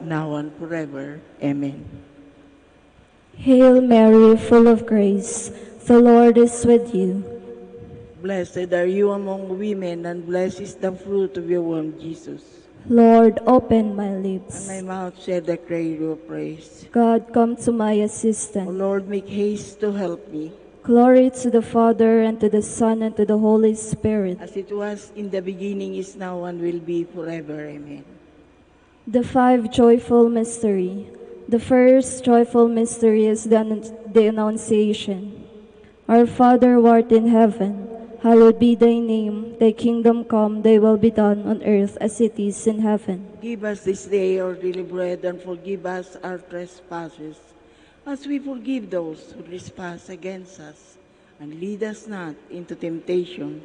now and forever. Amen. Hail Mary, full of grace, the Lord is with you. Blessed are you among women, and blessed is the fruit of your womb, Jesus. Lord, open my And lips. my mouth shall declare your praise. God, come to my O assistance. Lord, make haste to help me, Glory to the Father, and to the Son, and to the Holy Spirit. as it was in the beginning, is now, and will be forever. Amen. The five joyful mystery. The first joyful mystery is the Annunciation. Our Father who art in heaven, hallowed be thy name. Thy kingdom come, thy will be done on earth as it is in heaven. Give us this day our daily bread, and forgive us our trespasses, as we forgive those who trespass against us. And lead us not into temptation,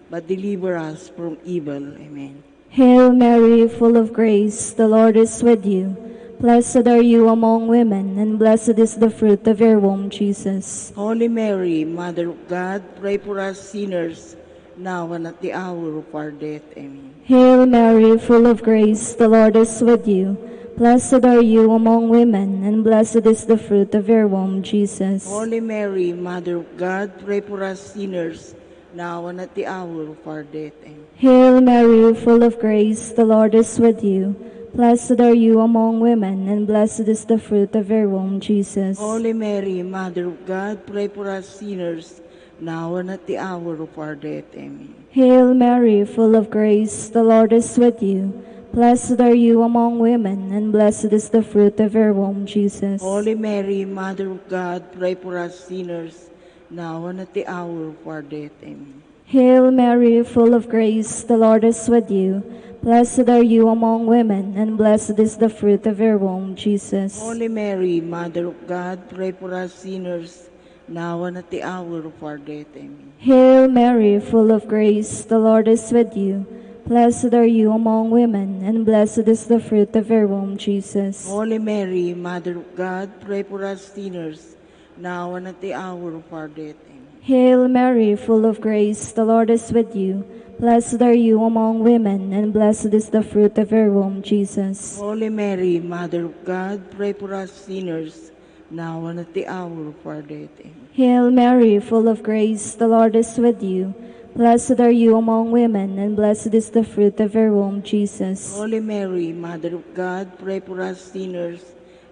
but deliver us from evil. Amen. Hail Mary, full of grace, the Lord is with you. Blessed are you among women, and blessed is the fruit of your womb, Jesus. Holy Mary, Mother of God, pray for us sinners, now and at the hour of our death. Amen. Hail Mary, full of grace, the Lord is with you. Blessed are you among women, and blessed is the fruit of your womb, Jesus. Holy Mary, Mother of God, pray for us sinners, now and at the hour of our death. Amen. Hail Mary, full of grace, the Lord is with you. Blessed are you among women, and blessed is the fruit of your womb, Jesus. Holy Mary, Mother of God, pray for us sinners, now and at the hour of our death. Amen. Hail Mary, full of grace, the Lord is with you. Blessed are you among women, and blessed is the fruit of your womb, Jesus. Holy Mary, Mother of God, pray for us sinners, now and at the hour of our death. Amen. Hail Mary, full of grace, the Lord is with you. Blessed are you among women, and blessed is the fruit of your womb, Jesus. Holy Mary, Mother of God, pray for us sinners, now and at the hour of our death. Amen. Hail Mary, full of grace, the Lord is with you. Blessed are you among women, and blessed is the fruit of your womb, Jesus. Holy Mary, Mother of God, pray for us sinners, now and at the hour of our death. Amen. Hail Mary, full of grace, the Lord is with you. Blessed are you among women, and blessed is the fruit of your womb, Jesus. Holy Mary, Mother of God, pray for us sinners, now and at the hour of our death. Amen. Hail Mary, full of grace, the Lord is with you. Blessed are you among women, and blessed is the fruit of your womb, Jesus. Holy Mary, Mother of God, pray for us sinners,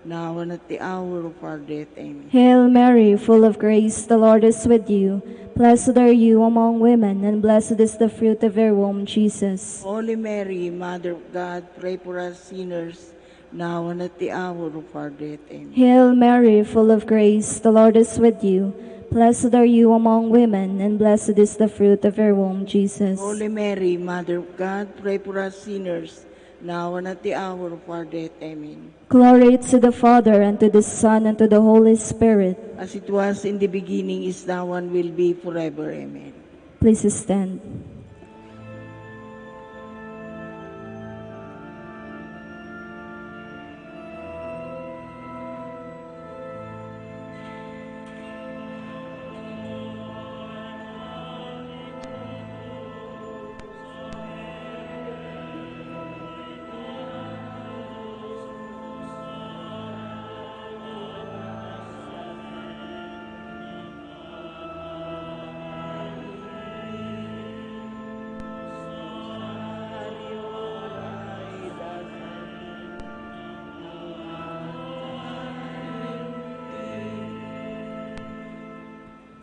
now and at the hour of our death. Amen. Hail Mary, full of grace, the Lord is with you. Blessed are you among women, and blessed is the fruit of your womb, Jesus. Holy Mary, Mother of God, pray for us sinners, now and at the hour of our death. Amen. Hail Mary, full of grace, the Lord is with you. Blessed are you among women, and blessed is the fruit of your womb, Jesus. Holy Mary, Mother of God, pray for us sinners, now and at the hour of our death. Amen. Glory to the Father, and to the Son, and to the Holy Spirit. As it was in the beginning, is now, and will be forever. Amen. Please stand.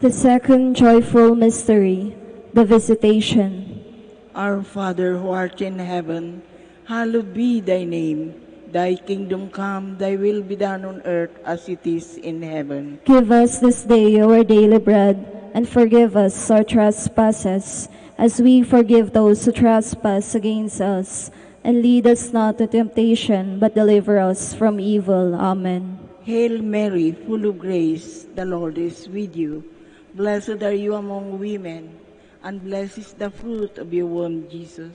The second joyful mystery, the Visitation. Our Father who art in heaven, hallowed be thy name. Thy kingdom come, thy will be done on earth as it is in heaven. Give us this day our daily bread, and forgive us our trespasses, as we forgive those who trespass against us. And lead us not to temptation, but deliver us from evil. Amen. Hail Mary, full of grace, the Lord is with you. Blessed are you among women, and blessed is the fruit of your womb, Jesus.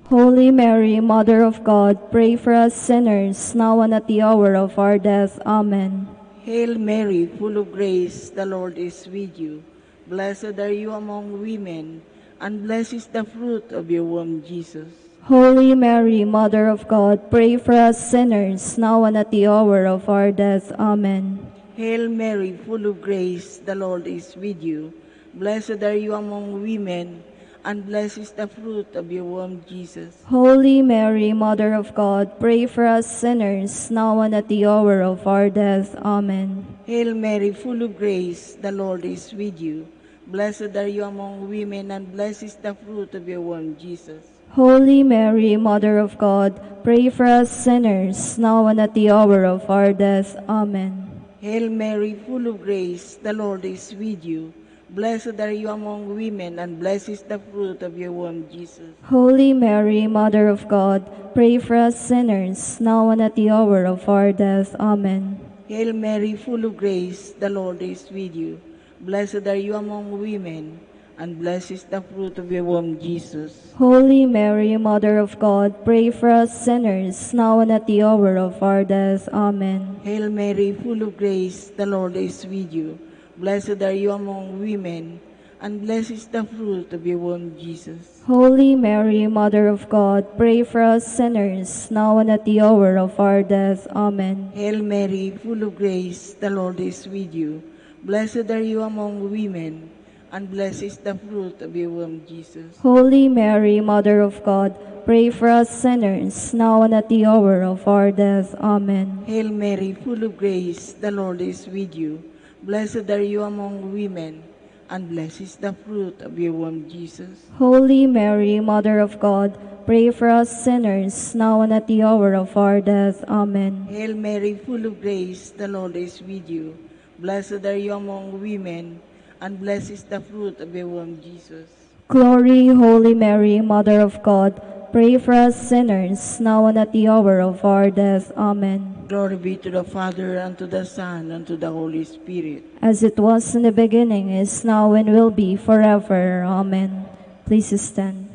Holy Mary, Mother of God, pray for us sinners, now and at the hour of our death. Amen. Hail Mary, full of grace, the Lord is with you. Blessed are you among women, and blessed is the fruit of your womb, Jesus. Holy Mary, Mother of God, pray for us sinners, now and at the hour of our death. Amen. Hail Mary, full of grace, the Lord is with you. Blessed are you among women, and blessed is the fruit of your womb, Jesus. Holy Mary, Mother of God, pray for us sinners, now and at the hour of our death. Amen. Hail Mary, full of grace, the Lord is with you. Blessed are you among women, and blessed is the fruit of your womb, Jesus. Holy Mary, Mother of God, pray for us sinners, now and at the hour of our death. Amen. Hail Mary, full of grace, the Lord is with you. Blessed are you among women, and blessed is the fruit of your womb, Jesus. Holy Mary, Mother of God, pray for us sinners, now and at the hour of our death. Amen. Hail Mary, full of grace, the Lord is with you. Blessed are you among women, and blessed is the fruit of your womb, Jesus. Holy Mary, Mother of God, pray for us sinners, now and at the hour of our death. Amen. Hail Mary, full of grace, the Lord is with you. Blessed are you among women, and blessed is the fruit of your womb, Jesus. Holy Mary, Mother of God, pray for us sinners, now and at the hour of our death. Amen. Hail Mary, full of grace, the Lord is with you. Blessed are you among women, and blessed is the fruit of your womb, Jesus. Holy Mary, Mother of God, pray for us sinners, now and at the hour of our death. Amen. Hail Mary, full of grace, the Lord is with you. Blessed are you among women, and blessed is the fruit of your womb, Jesus. Holy Mary, Mother of God, pray for us sinners, now and at the hour of our death. Amen. Hail Mary, full of grace, the Lord is with you. Blessed are you among women, and blessed is the fruit of your womb, Jesus. Glory, Holy Mary, Mother of God, pray for us sinners, now and at the hour of our death. Amen. Glory be to the Father, and to the Son, and to the Holy Spirit. As it was in the beginning, is now, and will be forever. Amen. Please stand.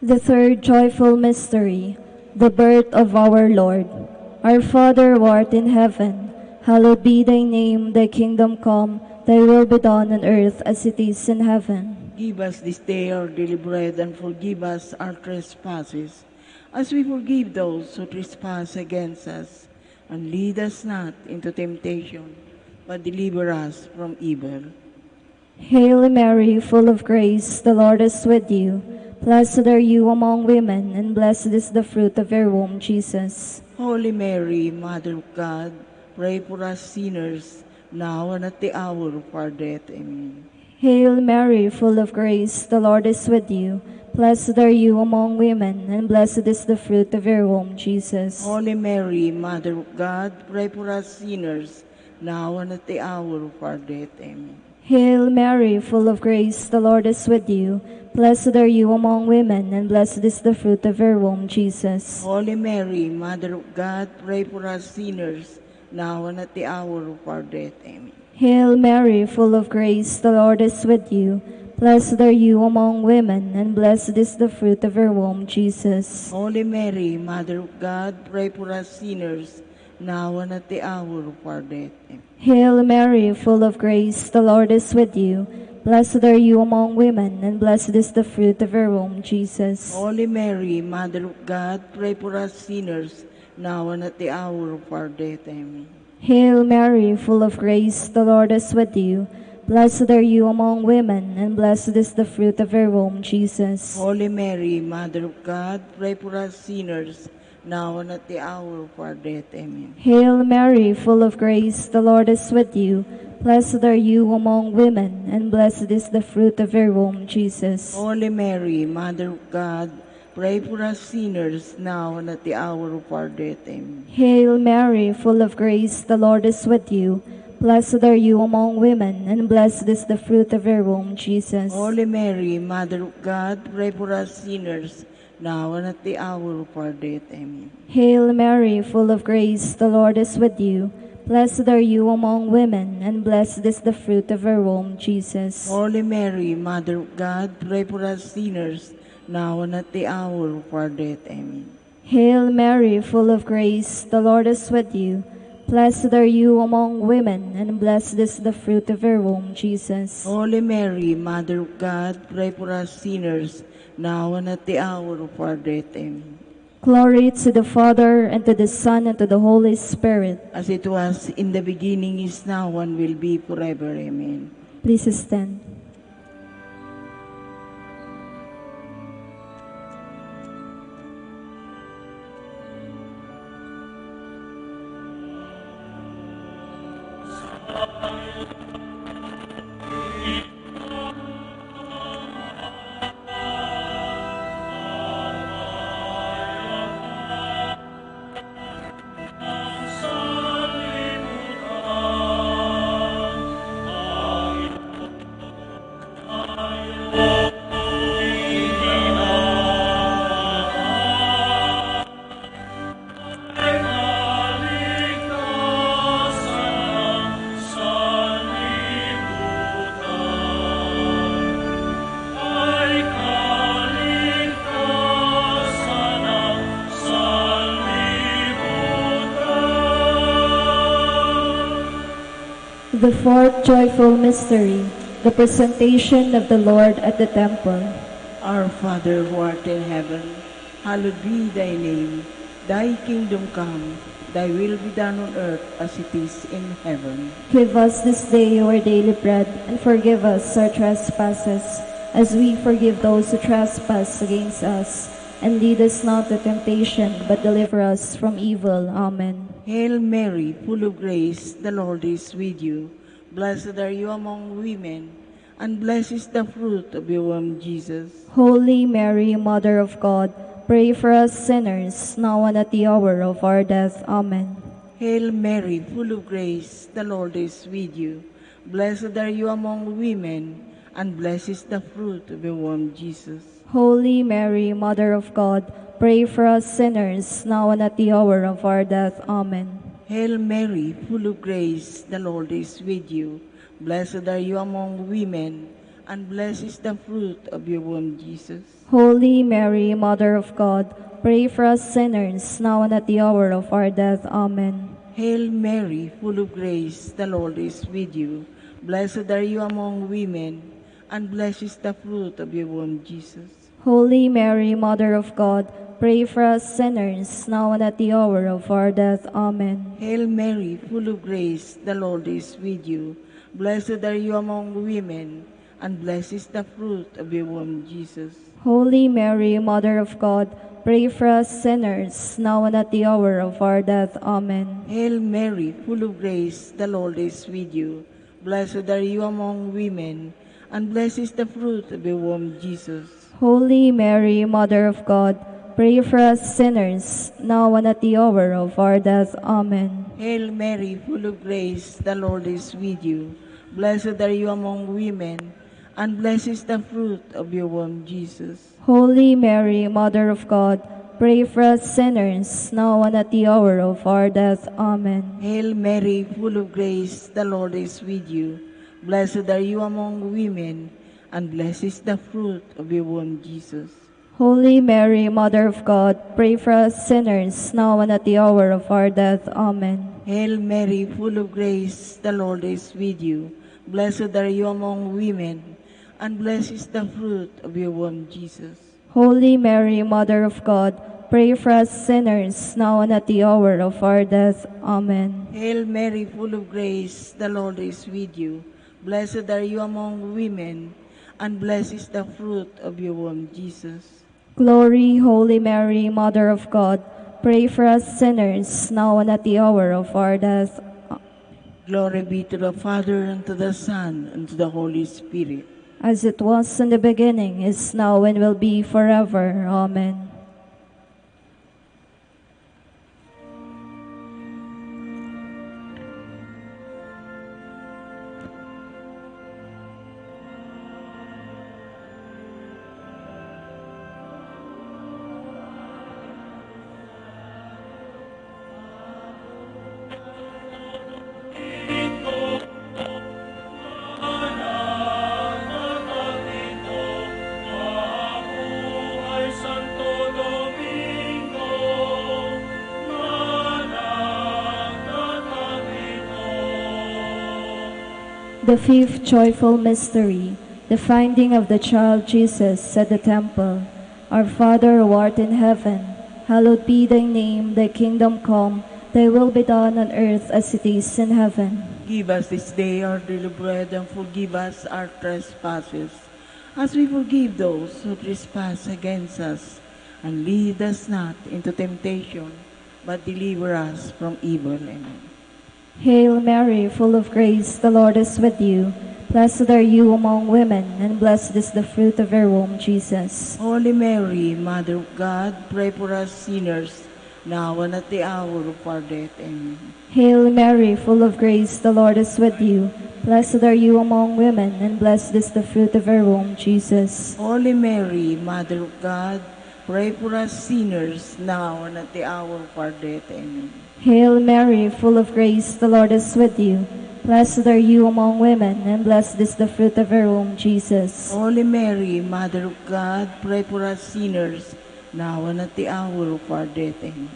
The third joyful mystery, the birth of our Lord. Our Father who art in heaven, hallowed be thy name, thy kingdom come, thy will be done on earth as it is in heaven. Give us this day our daily bread, and forgive us our trespasses, as we forgive those who trespass against us. And lead us not into temptation, but deliver us from evil. Hail Mary, full of grace, the Lord is with you. Blessed are you among women, and blessed is the fruit of your womb, Jesus. Holy Mary, Mother of God, pray for us sinners, now and at the hour of our death. Amen. Hail Mary, full of grace, the Lord is with you. Blessed are you among women, and blessed is the fruit of your womb, Jesus. Holy Mary, Mother of God, pray for us sinners, now and at the hour of our death. Amen. Hail Mary, full of grace, the Lord is with you. Blessed are you among women, and blessed is the fruit of your womb, Jesus. Holy Mary, Mother of God, pray for us sinners, now and at the hour of our death. Amen. Hail Mary, full of grace, the Lord is with you. Blessed are you among women, and blessed is the fruit of your womb, Jesus. Holy Mary, Mother of God, pray for us sinners, now and at the hour of our death. Amen. Hail Mary, full of grace, the Lord is with you. Blessed are you among women, and blessed is the fruit of your womb, Jesus. Holy Mary, Mother of God, pray for us sinners, now and at the hour of our death. Amen. Hail Mary, full of grace, the Lord is with you. Blessed are you among women, and blessed is the fruit of your womb, Jesus. Holy Mary, Mother of God, pray for us sinners, now and at the hour of our death. Amen. Hail Mary, full of grace, the Lord is with you. Blessed are you among women, and blessed is the fruit of your womb, Jesus. Holy Mary, Mother of God, pray for us sinners, now and at the hour of our death. Amen. Hail Mary, full of grace, the Lord is with you. Blessed are you among women, and blessed is the fruit of your womb, Jesus. Holy Mary, Mother of God, pray for us sinners, now and at the hour of our death. Amen. Hail Mary, full of grace, the Lord is with you. Blessed are you among women, and blessed is the fruit of your womb, Jesus. Holy Mary, Mother of God, pray for us sinners, now and at the hour of our death. Amen. Hail Mary, full of grace, the Lord is with you. Blessed are you among women, and blessed is the fruit of your womb, Jesus. Holy Mary, Mother of God, pray for us sinners, now and at the hour of our death. Amen. Glory to the Father, and to the Son, and to the Holy Spirit. As it was in the beginning, is now, and will be forever. Amen. Please stand. The fourth joyful mystery, the presentation of the Lord at the temple. Our Father who art in heaven, hallowed be thy name. Thy kingdom come, thy will be done on earth as it is in heaven. Give us this day our daily bread, and forgive us our trespasses, as we forgive those who trespass against us. And lead us not to temptation, but deliver us from evil. Amen. Hail Mary, full of grace, the Lord is with you. Blessed are you among women, and blessed is the fruit of your womb, Jesus. Holy Mary, Mother of God, pray for us sinners, now and at the hour of our death. Amen. Hail Mary, full of grace, the Lord is with you. Blessed are you among women, and blessed is the fruit of your womb, Jesus. Holy Mary, Mother of God, pray for us sinners, now and at the hour of our death. Amen. Hail Mary, full of grace, the Lord is with you. Blessed are you among women, and blessed is the fruit of your womb, Jesus. Holy Mary, Mother of God, pray for us sinners, now and at the hour of our death. Amen. Hail Mary, full of grace, the Lord is with you. Blessed are you among women, and blessed is the fruit of your womb, Jesus. Holy Mary, Mother of God, pray for us sinners, now and at the hour of our death. Amen. Hail Mary, full of grace, the Lord is with you. Blessed are you among women, and blessed is the fruit of your womb, Jesus. Holy Mary, Mother of God, pray for us sinners, now and at the hour of our death. Amen. Hail Mary, full of grace, the Lord is with you. Blessed are you among women, and blessed is the fruit of your womb, Jesus. Holy Mary, Mother of God, pray for us sinners, now and at the hour of our death. Amen. Hail Mary, full of grace, the Lord is with you. Blessed are you among women, and blessed is the fruit of your womb, Jesus. Holy Mary, Mother of God, pray for us sinners, now and at the hour of our death. Amen. Hail Mary, full of grace, the Lord is with you. Blessed are you among women, and blessed is the fruit of your womb, Jesus. Holy Mary, Mother of God, pray for us sinners, now and at the hour of our death. Amen. Hail Mary, full of grace, the Lord is with you. Blessed are you among women, and blessed is the fruit of your womb, Jesus. Holy Mary, Mother of God, pray for us sinners, now and at the hour of our death. Amen. Hail Mary, full of grace, the Lord is with you. Blessed are you among women, and blessed is the fruit of your womb, Jesus. Glory, Holy Mary, Mother of God, pray for us sinners, now and at the hour of our death. Glory be to the Father, and to the Son, and to the Holy Spirit. As it was in the beginning, is now, and will be forever. Amen. The fifth joyful mystery, the finding of the child Jesus at the temple. Our Father who art in heaven, hallowed be thy name, thy kingdom come, thy will be done on earth as it is in heaven. Give us this day our daily bread, and forgive us our trespasses, as we forgive those who trespass against us. And lead us not into temptation, but deliver us from evil. Amen. Hail Mary, full of grace, the Lord is with you. Blessed are you among women, and blessed is the fruit of your womb, Jesus. Holy Mary, Mother of God, pray for us sinners, now and at the hour of our death. Amen. Hail Mary, full of grace, the Lord is with you. Blessed are you among women, and blessed is the fruit of your womb, Jesus. Holy Mary, Mother of God, pray for us sinners, now and at the hour of our death. Amen. Hail Mary, full of grace, the Lord is with you. Blessed are you among women, and blessed is the fruit of your womb, Jesus. Holy Mary, Mother of God, pray for us sinners, now and at the hour of our death. Amen.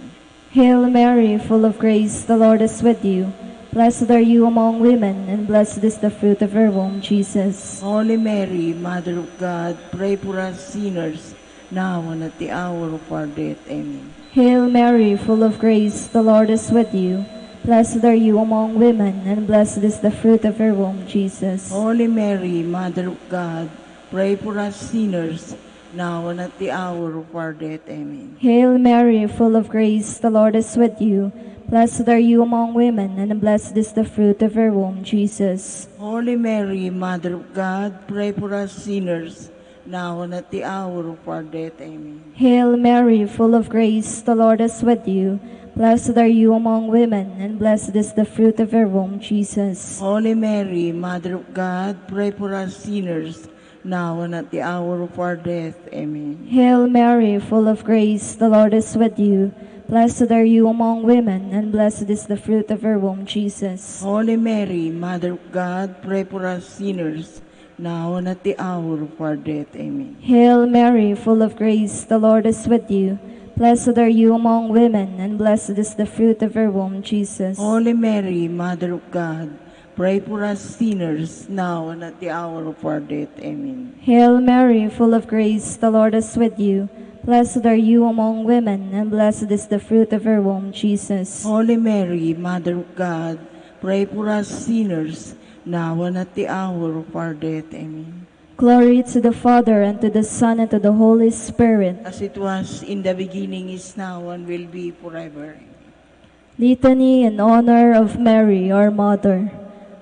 Hail Mary, full of grace, the Lord is with you. Blessed are you among women, and blessed is the fruit of your womb, Jesus. Holy Mary, Mother of God, pray for us sinners, now and at the hour of our death. Amen. Hail Mary, full of grace, the Lord is with you. Blessed are you among women, and blessed is the fruit of your womb, Jesus. Holy Mary, Mother of God, pray for us sinners, now and at the hour of our death. Amen. Hail Mary, full of grace, the Lord is with you. Blessed are you among women, and blessed is the fruit of your womb, Jesus. Holy Mary, Mother of God, pray for us sinners, now and at the hour of our death. Amen. Hail Mary, full of grace, the Lord is with you. Blessed are you among women, and blessed is the fruit of your womb, Jesus. Holy Mary, Mother of God, pray for us sinners, now and at the hour of our death. Amen. Hail Mary, full of grace, the Lord is with you. Blessed are you among women, and blessed is the fruit of your womb, Jesus. Holy Mary, Mother of God, pray for us sinners, now and at the hour of our death. Amen. Hail Mary, full of grace, the Lord is with you. Blessed are you among women, and blessed is the fruit of your womb, Jesus. Holy Mary, Mother of God, pray for us sinners, now and at the hour of our death. Amen. Hail Mary, full of grace, the Lord is with you. Blessed are you among women, and blessed is the fruit of your womb, Jesus. Holy Mary, Mother of God, pray for us sinners, now and at the hour of our death. Amen. Glory to the Father, and to the Son, and to the Holy Spirit. As it was in the beginning, is now, and will be forever. Litany in honor of Mary, our Mother.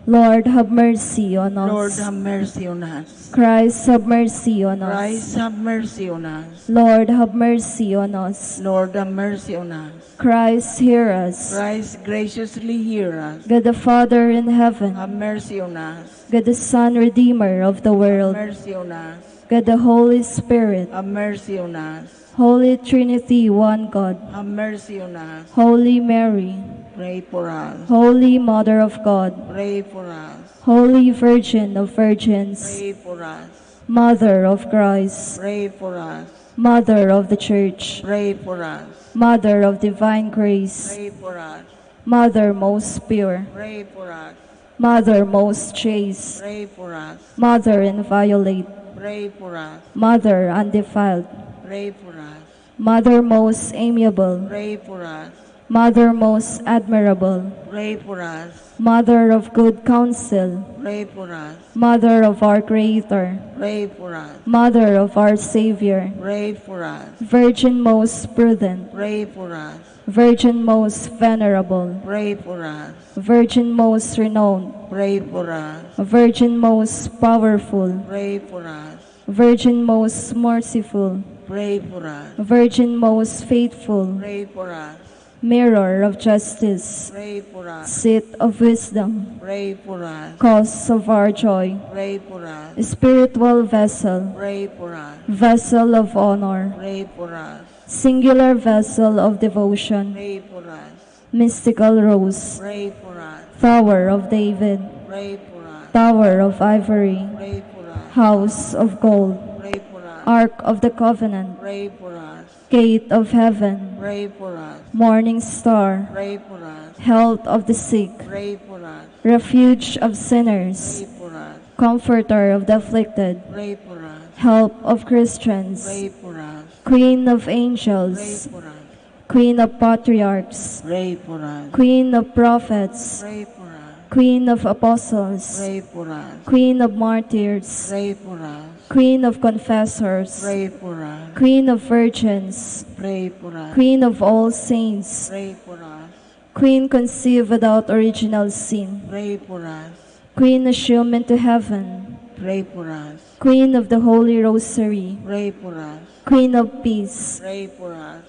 Lord, have mercy on us. Lord, have mercy on us. Christ, have mercy on us. Christ, have mercy on us. Lord, have mercy on us. Lord, have mercy on us. Christ, hear us. Christ, graciously hear us. God the Father in heaven, Have mercy on us. God the Son, Redeemer of the Have world, mercy on us. God the Holy Spirit, Have mercy on us. Holy Trinity, one God, Have mercy on us. Holy Mary, Pray for us. Holy Mother of God, Pray for us. Holy Virgin of Virgins, Pray for us. Mother of Christ, Pray for us. Mother of the Church, Pray for us. Mother of Divine Grace, Pray for us. Mother most pure, Pray for us. Mother most chaste, Pray for us. Mother inviolate, Pray for us. Mother undefiled, Pray for us. Mother most amiable, Pray for us. Mother most admirable, Pray for us. Mother of good counsel, Pray for us. Mother of our Creator, Pray for us. Mother of our Savior, Pray for us. Virgin most prudent, Pray for us. Virgin most venerable, Pray for us. Virgin most renowned, Pray for us. Virgin most powerful, Pray for us. Virgin most merciful, Pray for us. Virgin most faithful, Pray for us. Mirror of justice, Pray for us. Seat of wisdom, Pray for us. cause of our joy, Pray for us. spiritual vessel, Pray for us. vessel of honor, Pray for us. singular vessel of devotion, Pray for us. mystical rose, Pray for us. Tower of David, Pray for us. Tower of ivory, Pray for us. House of gold, Pray for us. Ark of the covenant, Pray for us. Gate of heaven, Pray for us. Morning star, Pray for us. health of the sick, Pray for us. refuge of sinners, Pray for us. comforter of the afflicted, Pray for us. help of Christians, Pray for us. Queen of Pray angels, for us. Queen of patriarchs, Pray for us. Queen of prophets, Pray for us. Queen of apostles, Pray for us. Queen of martyrs, Pray for us. Queen of confessors, Pray for us. Queen of virgins, Pray for us. Queen of all saints, Pray for us. Queen conceived without original sin, Pray for us. Queen assumed into heaven, Pray for us. Queen of the Holy Rosary, Pray for us. Queen of peace, Pray for us.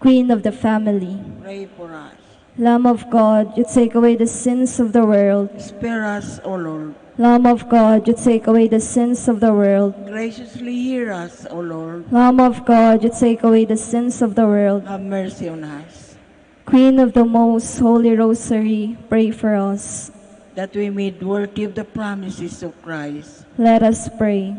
Queen of the family, Pray for us. Lamb of God, you take away the sins of the world. Spare us, O Lord. Lamb of God, you take away the sins of the world. Graciously hear us, O Lord. Lamb of God, you take away the sins of the world. Have mercy on us, Queen of the most holy rosary, pray for us. that we may be worthy of the promises of Christ. Let us pray.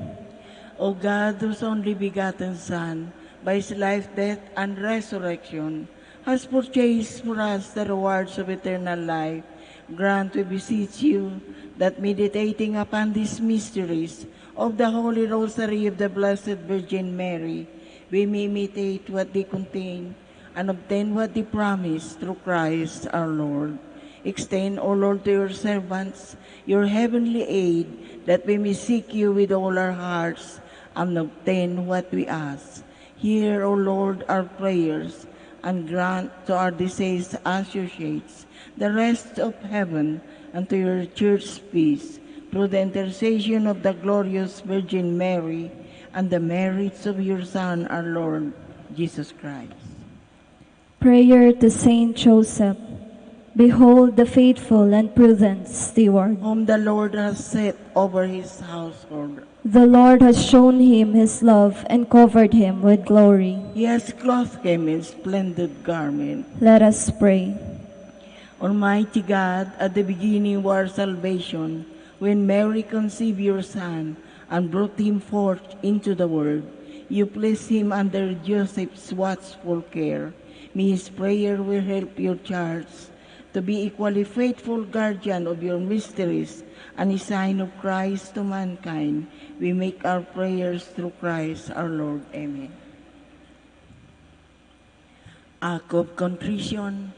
O God, whose only begotten Son, by his life, death, and resurrection, has purchased for us the rewards of eternal life, grant, we beseech you, that meditating upon these mysteries of the Holy Rosary of the Blessed Virgin Mary, we may imitate what they contain and obtain what they promise through Christ our Lord. Extend, O Lord, to your servants your heavenly aid, that we may seek you with all our hearts and obtain what we ask. Hear, O Lord, our prayers, and grant to our deceased associates the rest of heaven, and to your church peace, through the intercession of the glorious Virgin Mary and the merits of your Son, our Lord, Jesus Christ. Prayer to Saint Joseph. Behold the faithful and prudent steward. Whom the Lord has set over his household. The Lord has shown him his love and covered him with glory. He has clothed him in splendid garment. Let us pray. Almighty God, at the beginning of our salvation, when Mary conceived your Son and brought him forth into the world, you placed him under Joseph's watchful care. May his prayer will help your church to be equally faithful guardian of your mysteries and a sign of Christ to mankind. We make our prayers through Christ our Lord. Amen. Act of contrition.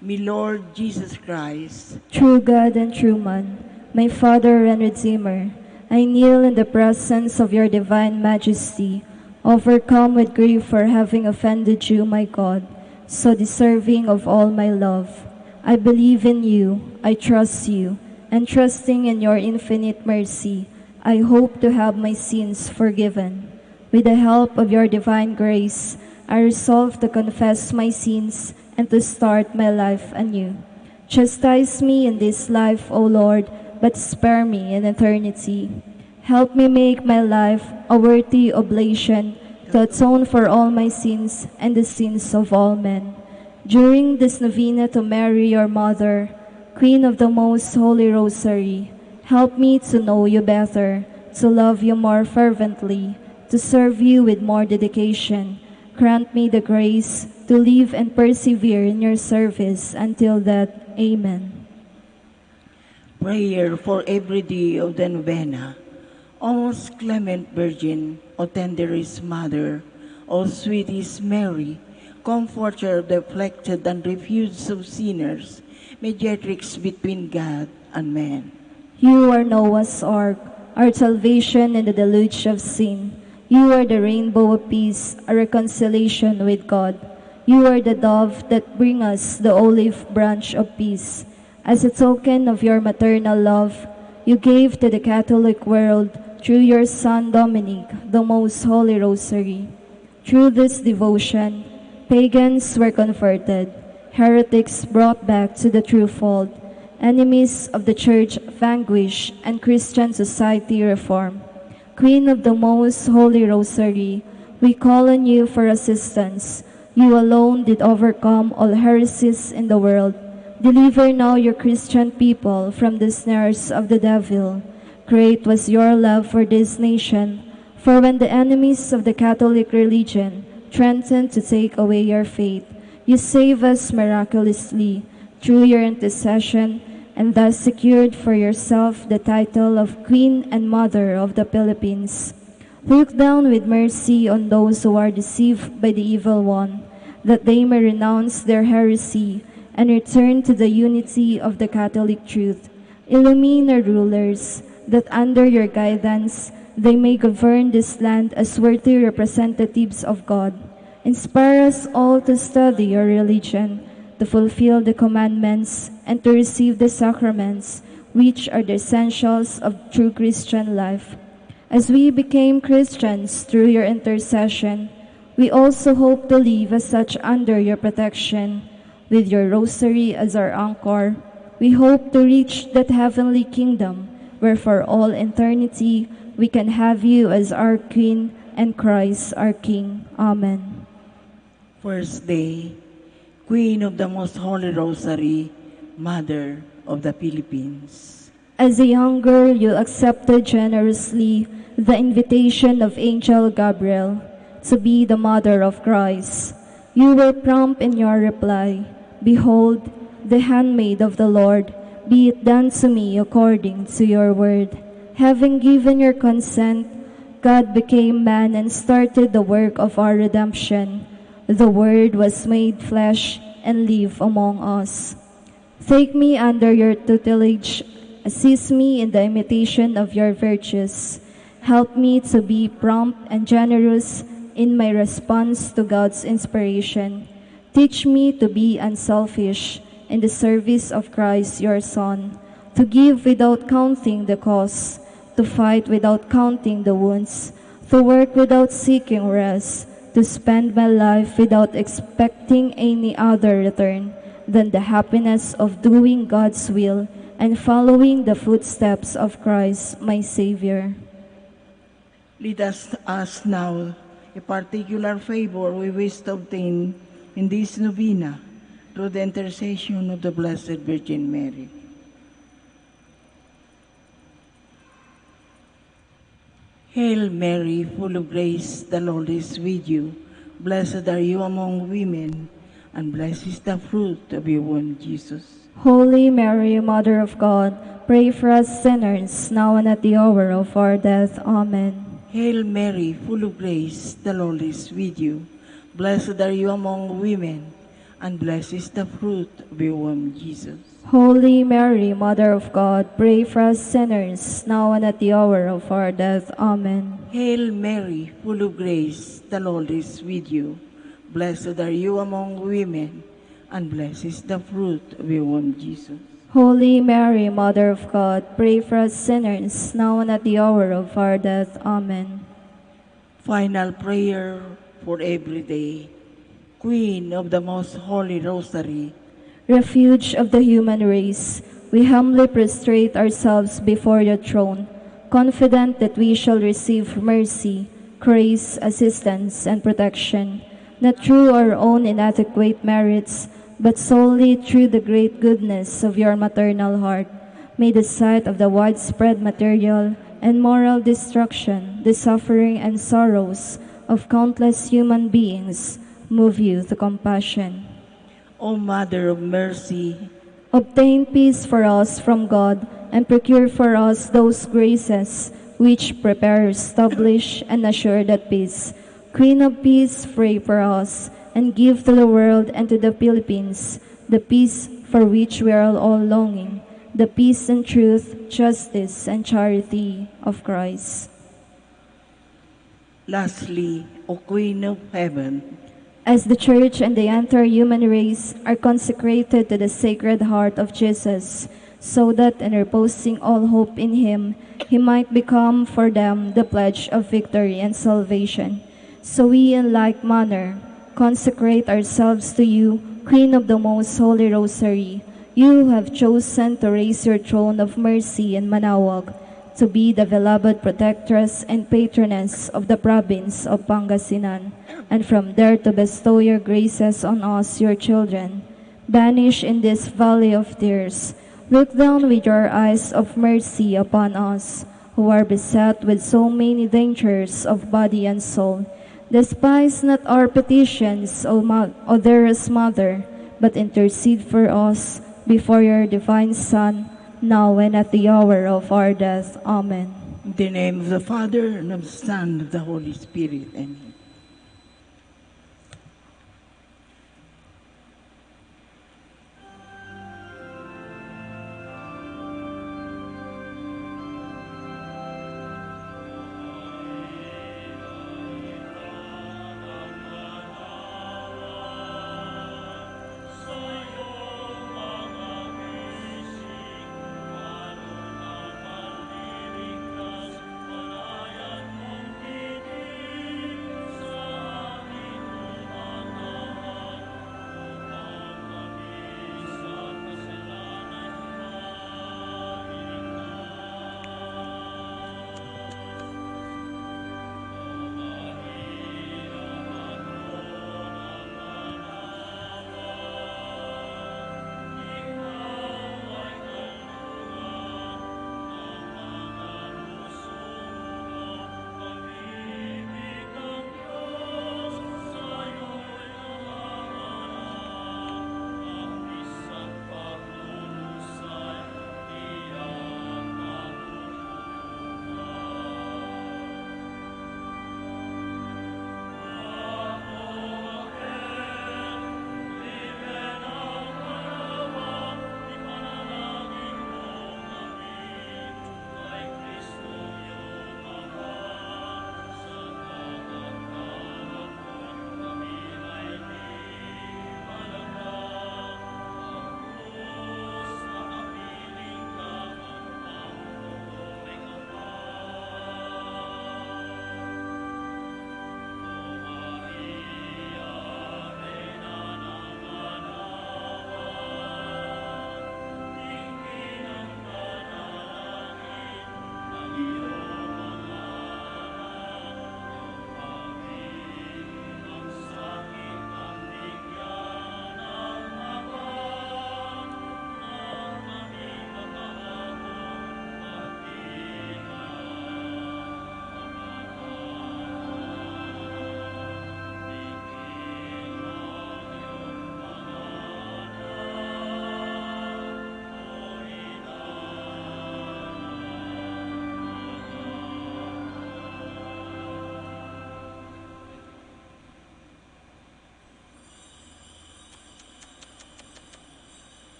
My Lord Jesus Christ, True God and true man, my Father and Redeemer, I kneel in the presence of your divine majesty, overcome with grief for having offended you, my God, so deserving of all my love. I believe in you, I trust you, and trusting in your infinite mercy, I hope to have my sins forgiven. With the help of your divine grace, I resolve to confess my sins and to start my life anew. Chastise me in this life, O Lord, but spare me in eternity. Help me make my life a worthy oblation to atone for all my sins and the sins of all men. During this novena to Mary, your Mother, Queen of the Most Holy Rosary, help me to know you better, to love you more fervently, to serve you with more dedication. Grant me the grace to live and persevere in your service until death. Amen. prayer for every day of the novena. O most clement Virgin, O tenderest Mother, O sweetest Mary, Comforter of the afflicted and refuge of sinners, mediatrix between God and man. You are Noah's ark, our salvation in the deluge of sin. You are the rainbow of peace, a reconciliation with God. You are the dove that brings us the olive branch of peace. As a token of your maternal love, you gave to the Catholic world, through your Son Dominic, the most holy rosary. Through this devotion, pagans were converted, heretics brought back to the true fold, enemies of the Church vanquished, and Christian society reformed. Queen of the most holy rosary, we call on you for assistance. You alone did overcome all heresies in the world. Deliver now your Christian people from the snares of the devil. Great was your love for this nation, for when the enemies of the Catholic religion threatened to take away your faith, you saved us miraculously through your intercession, and thus secured for yourself the title of Queen and Mother of the Philippines. Look down with mercy on those who are deceived by the evil one, that they may renounce their heresy and return to the unity of the Catholic truth. Illumine our rulers, that under your guidance they may govern this land as worthy representatives of God. Inspire us all to study your religion, to fulfill the commandments, and to receive the sacraments, which are the essentials of true Christian life. As we became Christians through your intercession, we also hope to live as such under your protection. With your rosary as our anchor, we hope to reach that heavenly kingdom, where for all eternity we can have you as our Queen and Christ our King. Amen. First day, Queen of the Most Holy Rosary, Mother of the Philippines. As a young girl, you accepted generously the invitation of Angel Gabriel to be the mother of Christ. You were prompt in your reply, "Behold, the handmaid of the Lord, be it done to me according to your word." Having given your consent, God became man and started the work of our redemption. The Word was made flesh and lived among us. Take me under your tutelage, assist me in the imitation of your virtues. Help me to be prompt and generous in my response to God's inspiration. Teach me to be unselfish in the service of Christ your Son, to give without counting the cost, to fight without counting the wounds, to work without seeking rest, to spend my life without expecting any other return than the happiness of doing God's will and following the footsteps of Christ, my Savior. Lead us ask now a particular favor we wish to obtain in this novena through the intercession of the Blessed Virgin Mary. Hail Mary, full of grace, the Lord is with you. Blessed are you among women, and blessed is the fruit of your womb, Jesus. Holy Mary, Mother of God, pray for us sinners, now and at the hour of our death. Amen. Hail Mary, full of grace, the Lord is with you. Blessed are you among women, and blessed is the fruit of your womb, Jesus. Holy Mary, Mother of God, pray for us sinners, now and at the hour of our death. Amen. Hail Mary, full of grace, the Lord is with you. Blessed are you among women, and blessed is the fruit of your womb, Jesus. Holy Mary, Mother of God, pray for us sinners, now and at the hour of our death. Amen. Final prayer for every day. Queen of the Most Holy Rosary, Refuge of the human race, we humbly prostrate ourselves before your throne, confident that we shall receive mercy, grace, assistance, and protection, not through our own inadequate merits, but solely through the great goodness of your maternal heart. May the sight of the widespread material and moral destruction, the suffering and sorrows of countless human beings move you to compassion. O Mother of Mercy, Obtain peace for us from God, and procure for us those graces which prepare, establish, and assure that peace. Queen of peace, pray for us. and give to the world and to the Philippines the peace for which we are all longing, the peace and truth, justice and charity of Christ. Lastly, O Queen of Heaven, As the Church and the entire human race are consecrated to the Sacred Heart of Jesus, so that in reposing all hope in Him, He might become for them the pledge of victory and salvation. So we, in like manner, consecrate ourselves to you, Queen of the Most Holy Rosary. You have chosen to raise your throne of mercy in Manaoag, to be the beloved protectress and patroness of the province of Pangasinan, and from there to bestow your graces on us, your children. Banished in this valley of tears, look down with your eyes of mercy upon us, who are beset with so many dangers of body and soul. Despise not our petitions, O dearest Mother, but intercede for us before your divine Son, now and at the hour of our death. Amen. in the name of the Father, and of the Son, and of the Holy Spirit. Amen.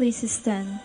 Please stand.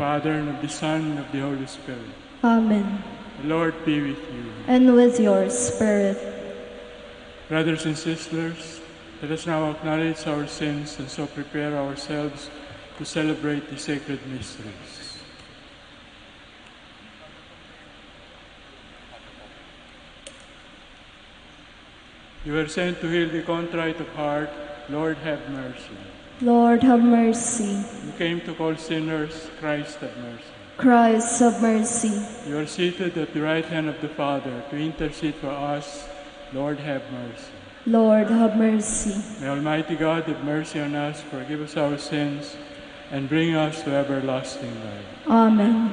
Father, and of the Son, and of the Holy Spirit. Amen. The Lord be with you. And with your spirit. Brothers and sisters, let us now acknowledge our sins and so prepare ourselves to celebrate the sacred mysteries. You were sent to heal the contrite of heart. Lord, have mercy. Lord, have mercy. You came to call sinners. Christ, have mercy. Christ, have mercy. You are seated at the right hand of the Father to intercede for us. Lord, have mercy. Lord, have mercy. May Almighty God have mercy on us, forgive us our sins, and bring us to everlasting life. Amen.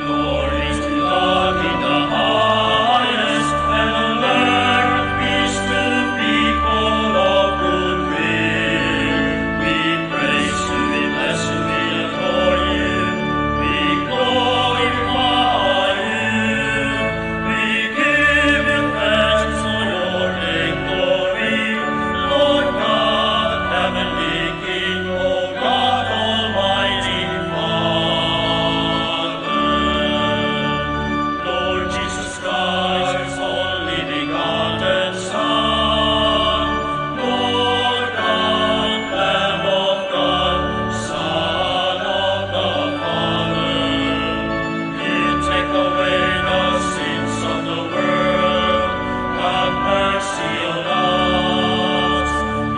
Glory to God in the highest, and on earth peace to people of good will. We praise you, we bless you, we adore you, we glorify you. We give you thanks for your name, glory, Lord God, heavenly King, O God, Almighty Father. Lord Jesus Christ, only begotten Son, Lord God, Lamb of God, Son of the Father, you take away the sins of the world, have mercy on us.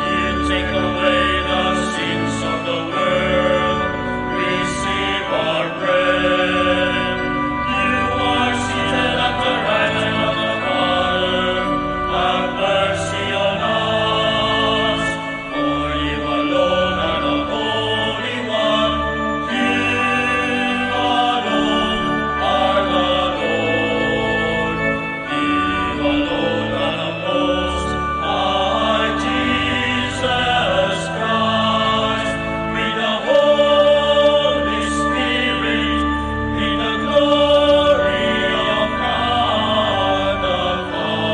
You take away the sins of the world, receive our prayer. You are seated at the right hand of the Father, have mercy on us. For you alone are the Holy One, you alone are the Lord. You alone are the Most High Jesus Christ, with the Holy Spirit, in the glory of God the Father.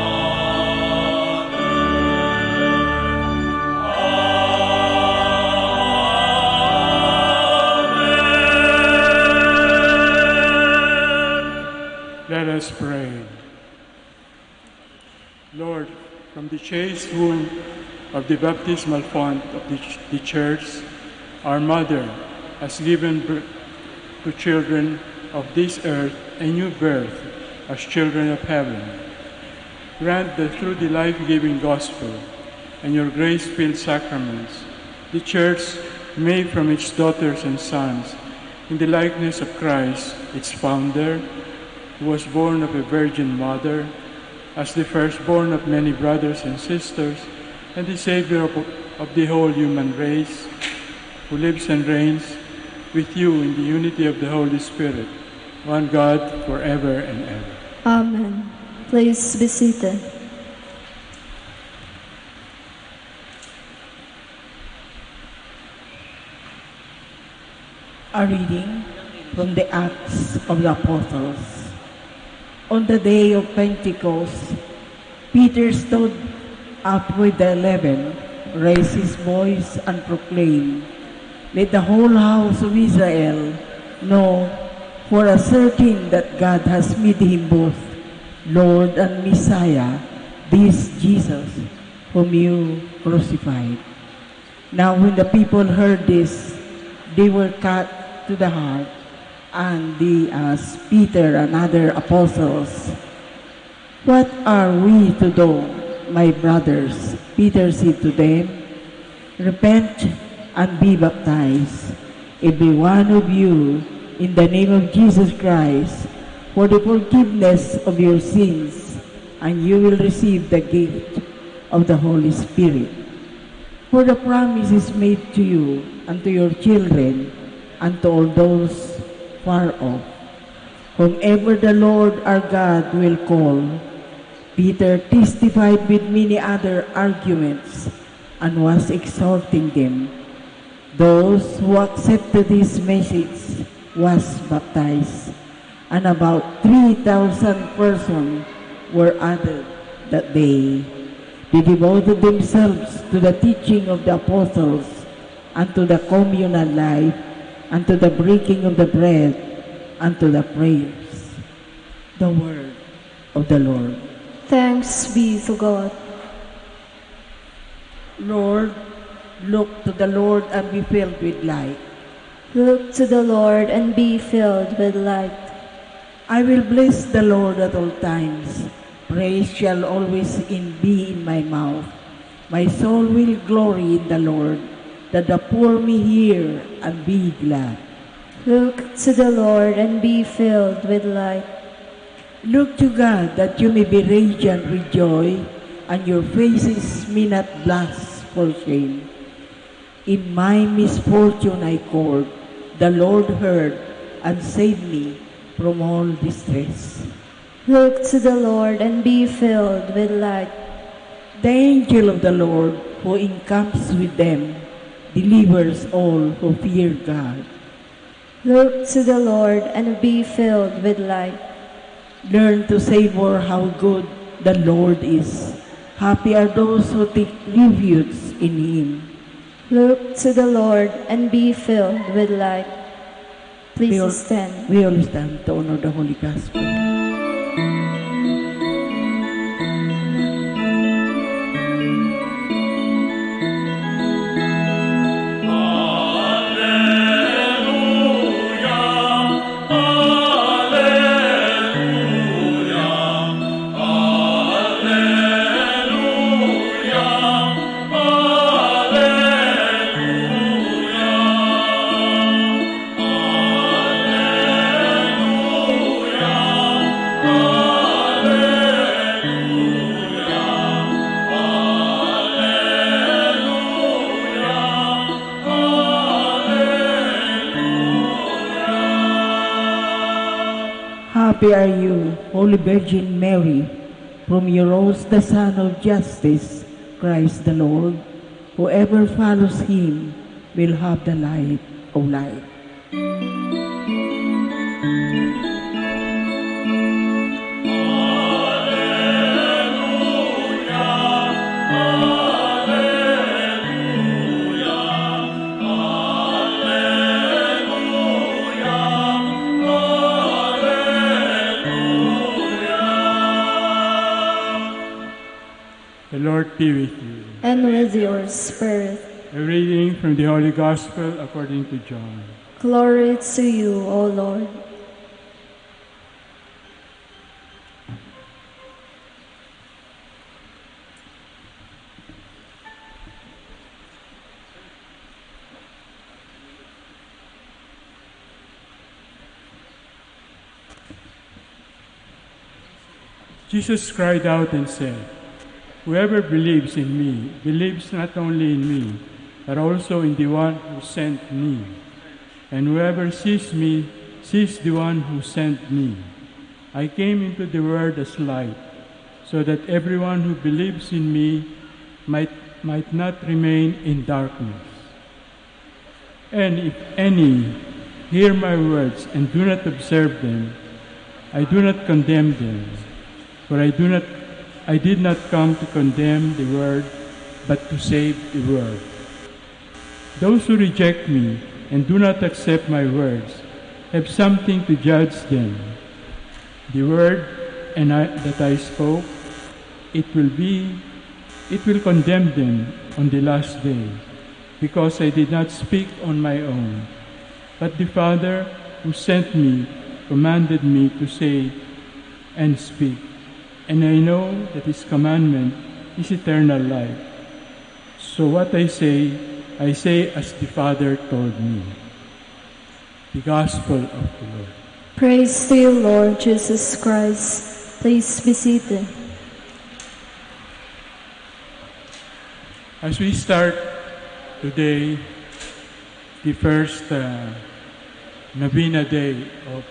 Amen. Let us pray. Lord, from the chaste womb of the baptismal font of the Church, our Mother has given birth to children of this earth a new birth as children of heaven. Grant that through the life-giving gospel and your grace-filled sacraments, the Church may from its daughters and sons, in the likeness of Christ, its founder, who was born of a virgin mother, as the firstborn of many brothers and sisters, and the Savior of the whole human race, who lives and reigns with you in the unity of the Holy Spirit, one God, forever and ever. Amen. Please be seated. A reading from the Acts of the Apostles. On the day of Pentecost, Peter stood up with the 11, raised his voice and proclaimed, "Let the whole house of Israel know for a certain that God has made him both Lord and Messiah, this Jesus, whom you crucified." Now when the people heard this, they were cut to the heart, and they asked Peter and other apostles, "What are we to do, my brothers?" Peter said to them, "Repent and be baptized, every one of you, in the name of Jesus Christ, for the forgiveness of your sins, and you will receive the gift of the Holy Spirit. For the promise is made to you and to your children and to all those far off, whomever the Lord our God will call." Peter testified with many other arguments and was exhorting them. Those who accepted his message was baptized, and about 3,000 persons were added that day. They devoted themselves to the teaching of the apostles unto the communal life, unto the breaking of the bread, unto the prayers. The word of the Lord. Thanks be to God. Lord, look to the Lord and be filled with light. Look to the Lord and be filled with light. I will bless the Lord at all times. Praise shall always be in my mouth. My soul will glory in the Lord, that the poor may hear and be glad. Look to the Lord and be filled with light. Look to God that you may be radiant with joy, and your faces may not blush for shame. In my misfortune I called, the Lord heard and saved me from all distress. Look to the Lord and be filled with light. The angel of the Lord, who encamps with them, delivers all who fear God. Look to the Lord and be filled with light. Learn to savor how good the Lord is. Happy are those who take refuge in Him. Look to the Lord and be filled with light. Please stand. We all stand to honor the Holy Gospel. Happy are you, Holy Virgin Mary, from you rose the Son of Justice, Christ the Lord. Whoever follows Him will have the light of life. The Lord be with you. And with your spirit. A reading from the Holy Gospel according to John. Glory to you, O Lord. Jesus cried out and said, "Whoever believes in me believes not only in me, but also in the one who sent me. And whoever sees me sees the one who sent me. I came into the world as light, so that everyone who believes in me might not remain in darkness. And if any hear my words and do not observe them, I do not condemn them, for I did not come to condemn the world, but to save the world. Those who reject me and do not accept my words have something to judge them. The word that I spoke, it will condemn them on the last day, because I did not speak on my own, but the Father who sent me commanded me to say and speak. And I know that His commandment is eternal life. So what I say as the Father told me." The Gospel of the Lord. Praise to you, Lord Jesus Christ. Please be seated. As we start today, the first Novena Day of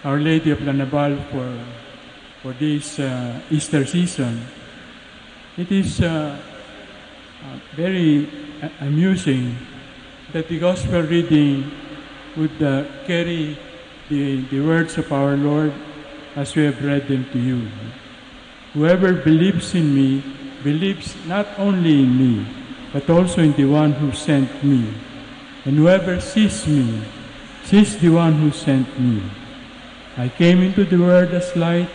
Our Lady of Lanabal for this Easter season, it is very amusing that the Gospel reading would carry the words of our Lord as we have read them to you. "Whoever believes in me believes not only in me, but also in the one who sent me. And whoever sees me, sees the one who sent me. I came into the world as light,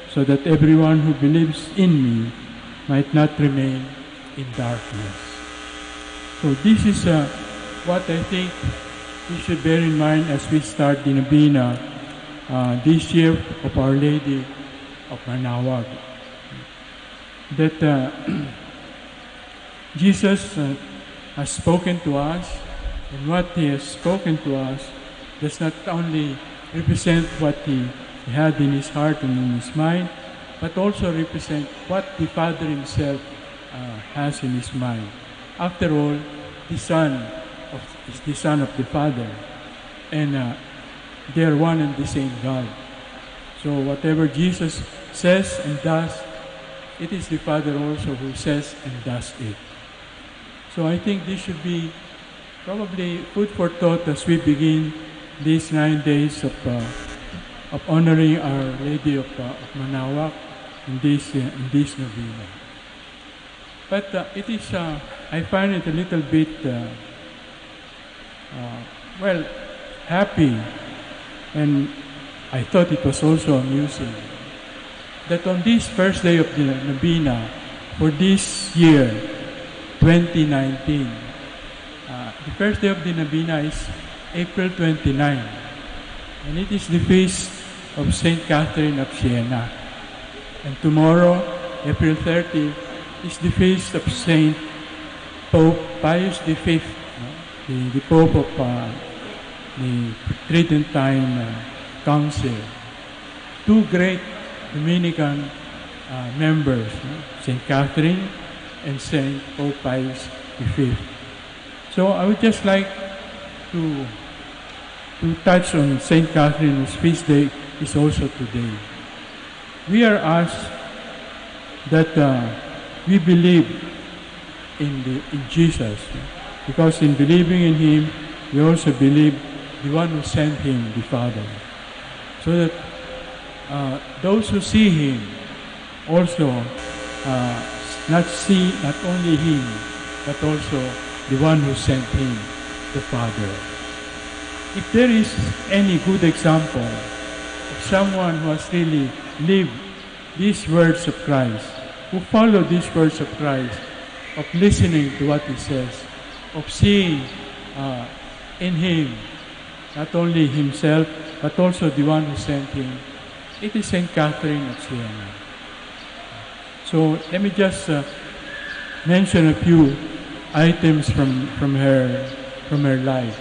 so that everyone who believes in me might not remain in darkness. So this is what I think we should bear in mind as we start the Novena this year of Our Lady of Manaoag. That Jesus has spoken to us, and what He has spoken to us does not only represent what He had in His heart and in His mind, but also represent what the Father Himself has in His mind. After all, the Son is the Son of the Father, and they are one and the same God. So whatever Jesus says and does, it is the Father also who says and does it. So I think this should be probably food for thought as we begin these 9 days of honoring Our Lady of Manaoag in this novena. But it is, I find it a little bit, happy, and I thought it was also amusing, that on this first day of the novena for this year, 2019, the first day of the novena is April 29, and it is the feast of Saint Catherine of Siena. And tomorrow, April 30, is the feast of Saint Pope Pius V, the Pope of the Tridentine Council. Two great Dominican members, Saint Catherine and Saint Pope Pius V. So I would just like to touch on Saint Catherine, whose feast day is also today. We are asked that we believe in Jesus, because in believing in Him, we also believe the one who sent Him, the Father, so that those who see Him also not see not only Him, but also the one who sent Him, the Father. If there is any good example of someone who has really lived these words of Christ, who follow these words of Christ, of listening to what He says, of seeing in Him not only Himself, but also the one who sent Him, it is Saint Catherine of Siena. So let me just mention a few items from her life.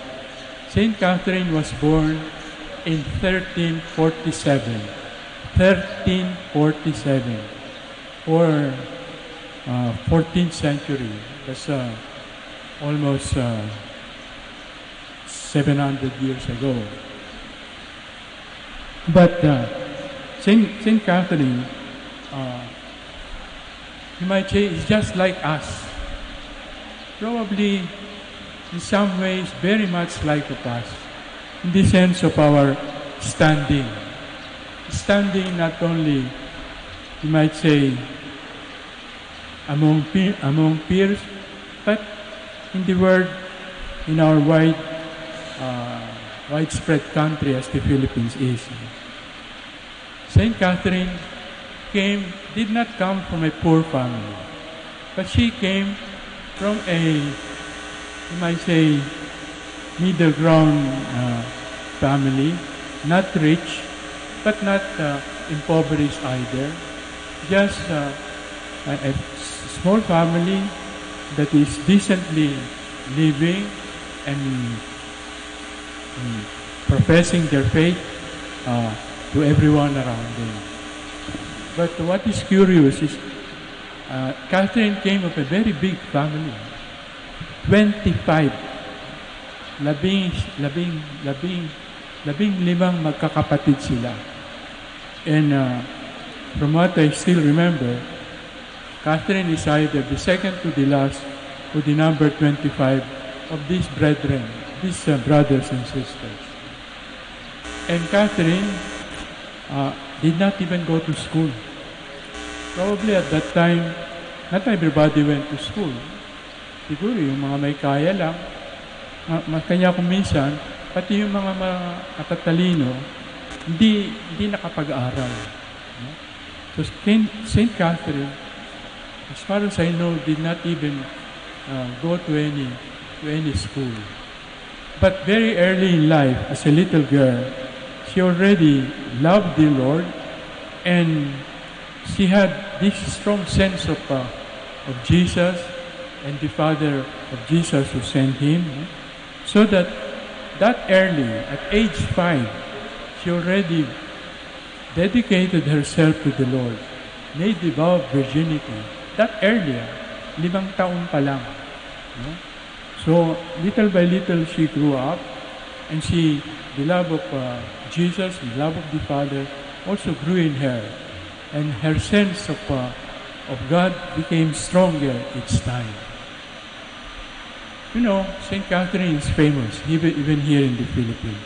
Saint Catherine was born in 1347. 1347, or 14th century. That's almost 700 years ago. But Saint Catherine, you might say, is just like us. Probably, in some ways, very much like us, in the sense of our standing. Standing not only, you might say, among peers, but in the world, in our widespread country as the Philippines is. Saint Catherine did not come from a poor family, but she came from a, you might say, middle ground family, not rich, but not impoverished either. Just a small family that is decently living and professing their faith to everyone around them. But what is curious is Catherine came of a very big family. 25. Labing limang magkakapatid sila. And from what I still remember, Catherine is either the second to the last or the number 25 of these brethren, these brothers and sisters. And Catherine did not even go to school. Probably at that time, not everybody went to school. siguro yung mga may kaya lang, kanya kung minsan, pati yung mga matatalino, hindi nakapag-aral. No? So Saint Catherine, as far as I know, did not even go to any school. But very early in life, as a little girl, she already loved the Lord, and she had this strong sense of Jesus and the Father of Jesus who sent him. So that early, at age 5, she already dedicated herself to the Lord, made the vow of virginity. That earlier, 5 taon pa lang. No? So, little by little, she grew up, and the love of Jesus, the love of the Father, also grew in her. And her sense of God became stronger each time. You know, St. Catherine is famous, even here in the Philippines.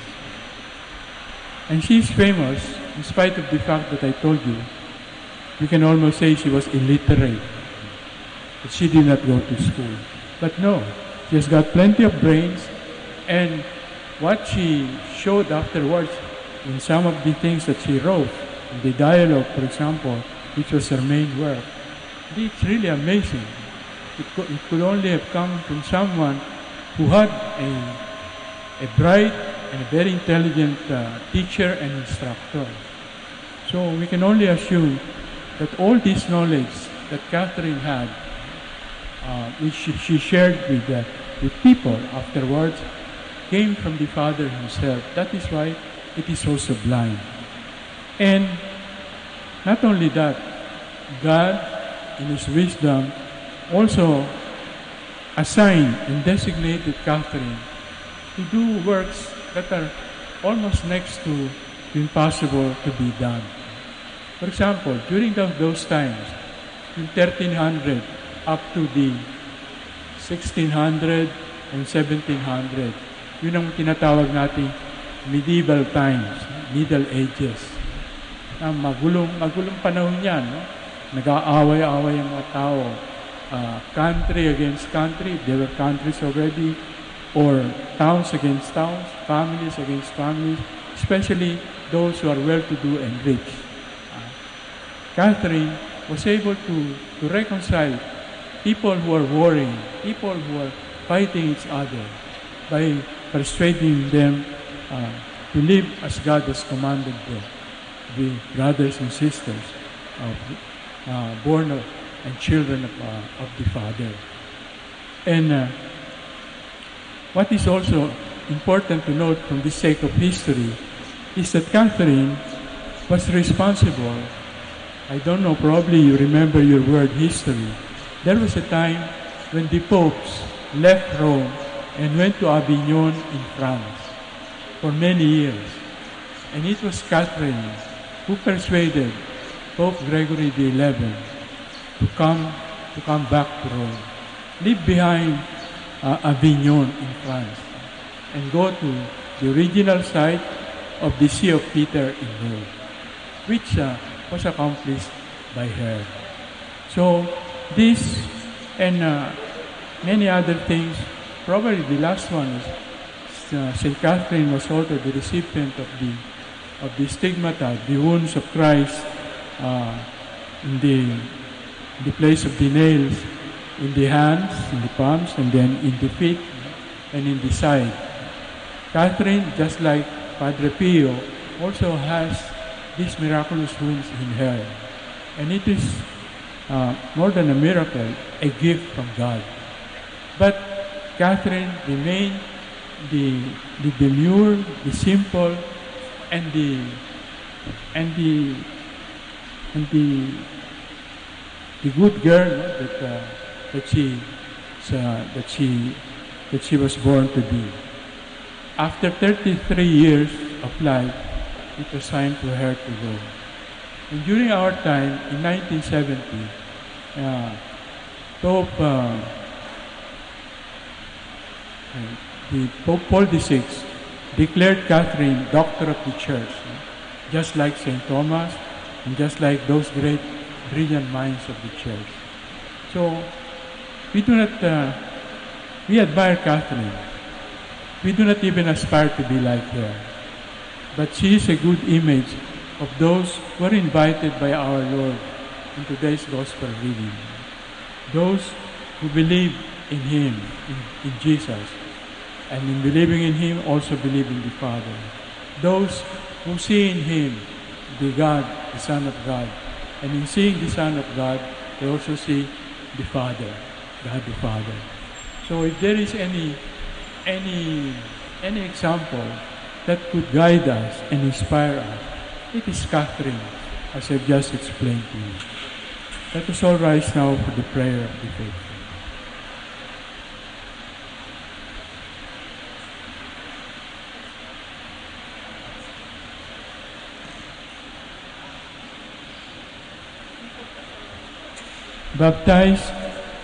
And she's famous, in spite of the fact that I told you, we can almost say she was illiterate. That she did not go to school. But no, she has got plenty of brains, and what she showed afterwards in some of the things that she wrote, in the dialogue, for example, which was her main work, it's really amazing. It could only have come from someone who had a bright and a very intelligent teacher and instructor. So we can only assume that all this knowledge that Catherine had, which she shared with people afterwards, came from the Father himself. That is why it is so sublime. And not only that, God, in his wisdom, also assigned and designated Catherine to do works that are almost next to impossible to be done. For example, during those times, in 1300 up to the 1600 and 1700, yun ang tinatawag nating medieval times, Middle Ages. Magulong panahon yan, no? Nag-aaway-aaway ang mga tao. Country against country, there were countries already, or towns against towns, families against families, especially those who are well-to-do and rich. Catherine was able to reconcile people who are warring, people who are fighting each other, by persuading them to live as God has commanded them, the brothers and sisters born of and children of the Father. And what is also important to note from the sake of history is that Catherine was responsible. I don't know, probably you remember your word history. There was a time when the popes left Rome and went to Avignon in France for many years. And it was Catherine who persuaded Pope Gregory XI to come back to Rome, leave behind Avignon in France, and go to the original site of the See of Peter in Rome, which was accomplished by her. So this and many other things, probably the last one is St. Catherine was also the recipient of the stigmata, the wounds of Christ in the place of the nails, in the hands, in the palms, and then in the feet, and in the side. Catherine, just like Padre Pio, also has these miraculous wounds in her. And it is more than a miracle, a gift from God. But Catherine remained the demure, the simple, and the good girl, no, that she was born to be. After 33 years of life, it was time for her to go. And during our time, in 1970, Pope Paul VI declared Catherine Doctor of the Church, just like St. Thomas and just like those great brilliant minds of the Church. So we do not We admire Catherine. We do not even aspire to be like her. But she is a good image of those who are invited by our Lord in today's Gospel reading. Those who believe in Him, in Jesus, and in believing in Him also believe in the Father. Those who see in Him the God, the Son of God, and in seeing the Son of God, they also see the Father, God the Father. So if there is any example that could guide us and inspire us, it is Catherine, as I've just explained to you. Let us all rise now for the prayer of the faithful. Baptized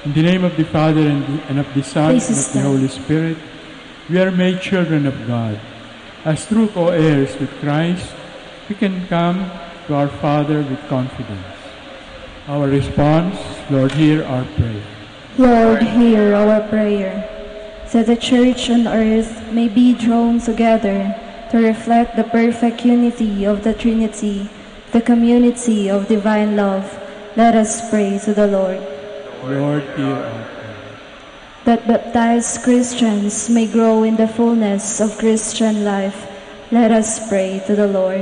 in the name of the Father and of the Son Please and of the stand. Holy Spirit, we are made children of God. As true co-heirs with Christ, we can come to our Father with confidence. Our response, Lord, hear our prayer. Lord, hear our prayer, that the Church on earth may be drawn together to reflect the perfect unity of the Trinity, the community of divine love. Let us pray to the Lord. Lord, hear our prayer. That baptized Christians may grow in the fullness of Christian life. Let us pray to the Lord.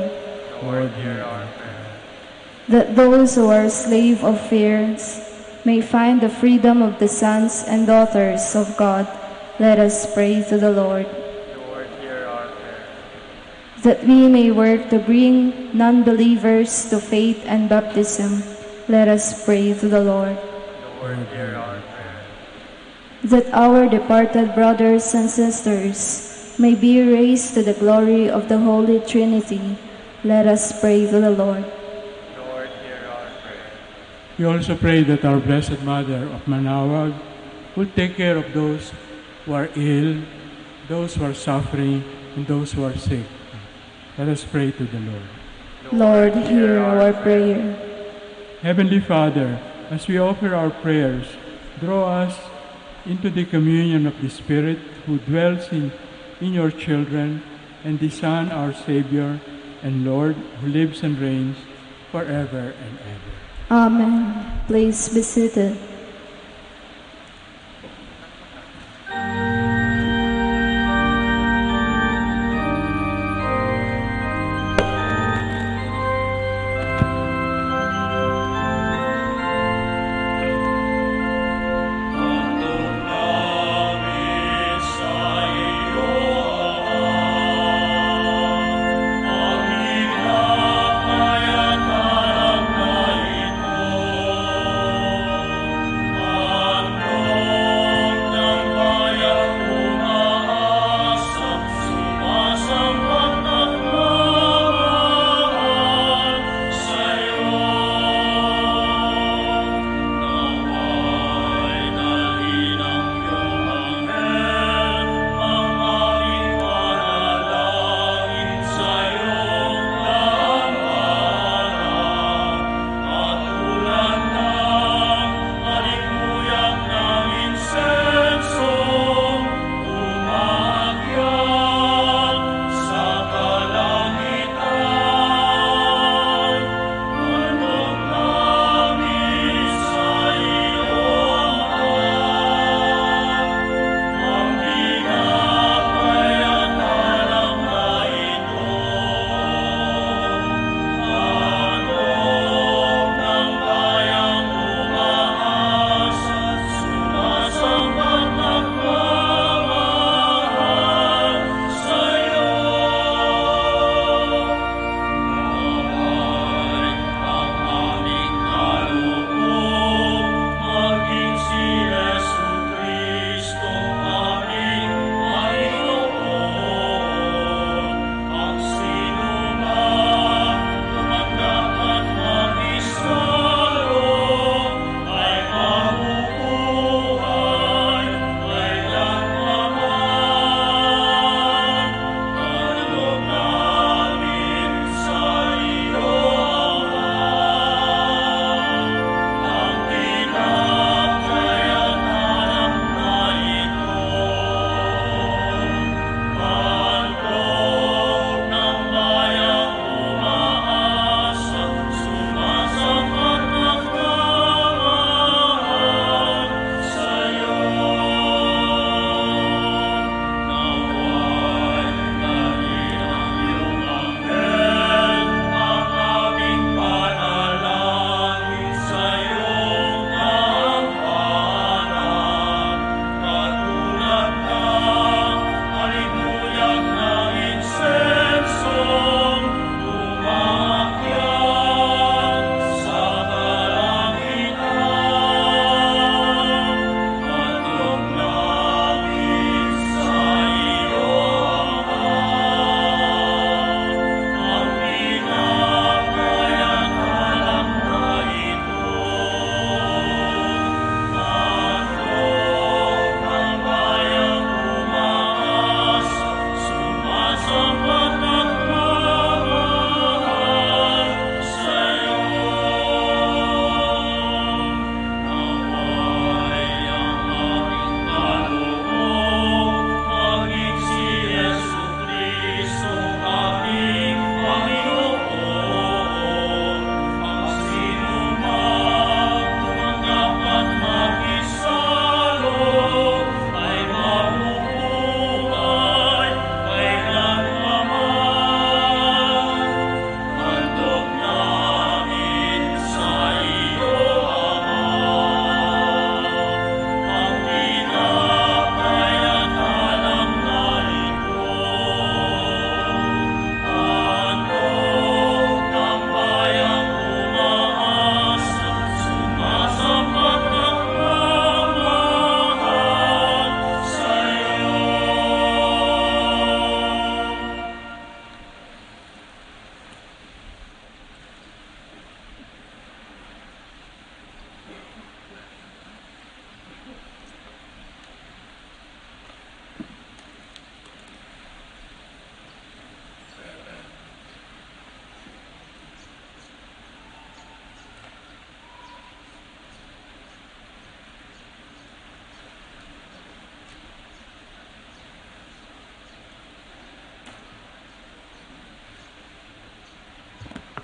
Lord, hear our prayer. That those who are slaves of fears may find the freedom of the sons and daughters of God. Let us pray to the Lord. Lord, hear our prayer. That we may work to bring non-believers to faith and baptism. Let us pray to the Lord. Lord, hear our prayer. That our departed brothers and sisters may be raised to the glory of the Holy Trinity. Let us pray to the Lord. Lord, hear our prayer. We also pray that our Blessed Mother of Manawag will take care of those who are ill, those who are suffering, and those who are sick. Let us pray to the Lord. Lord, hear our prayer. Heavenly Father, as we offer our prayers, draw us into the communion of the Spirit who dwells in your children, and the Son, our Savior and Lord, who lives and reigns forever and ever. Amen. Please be seated.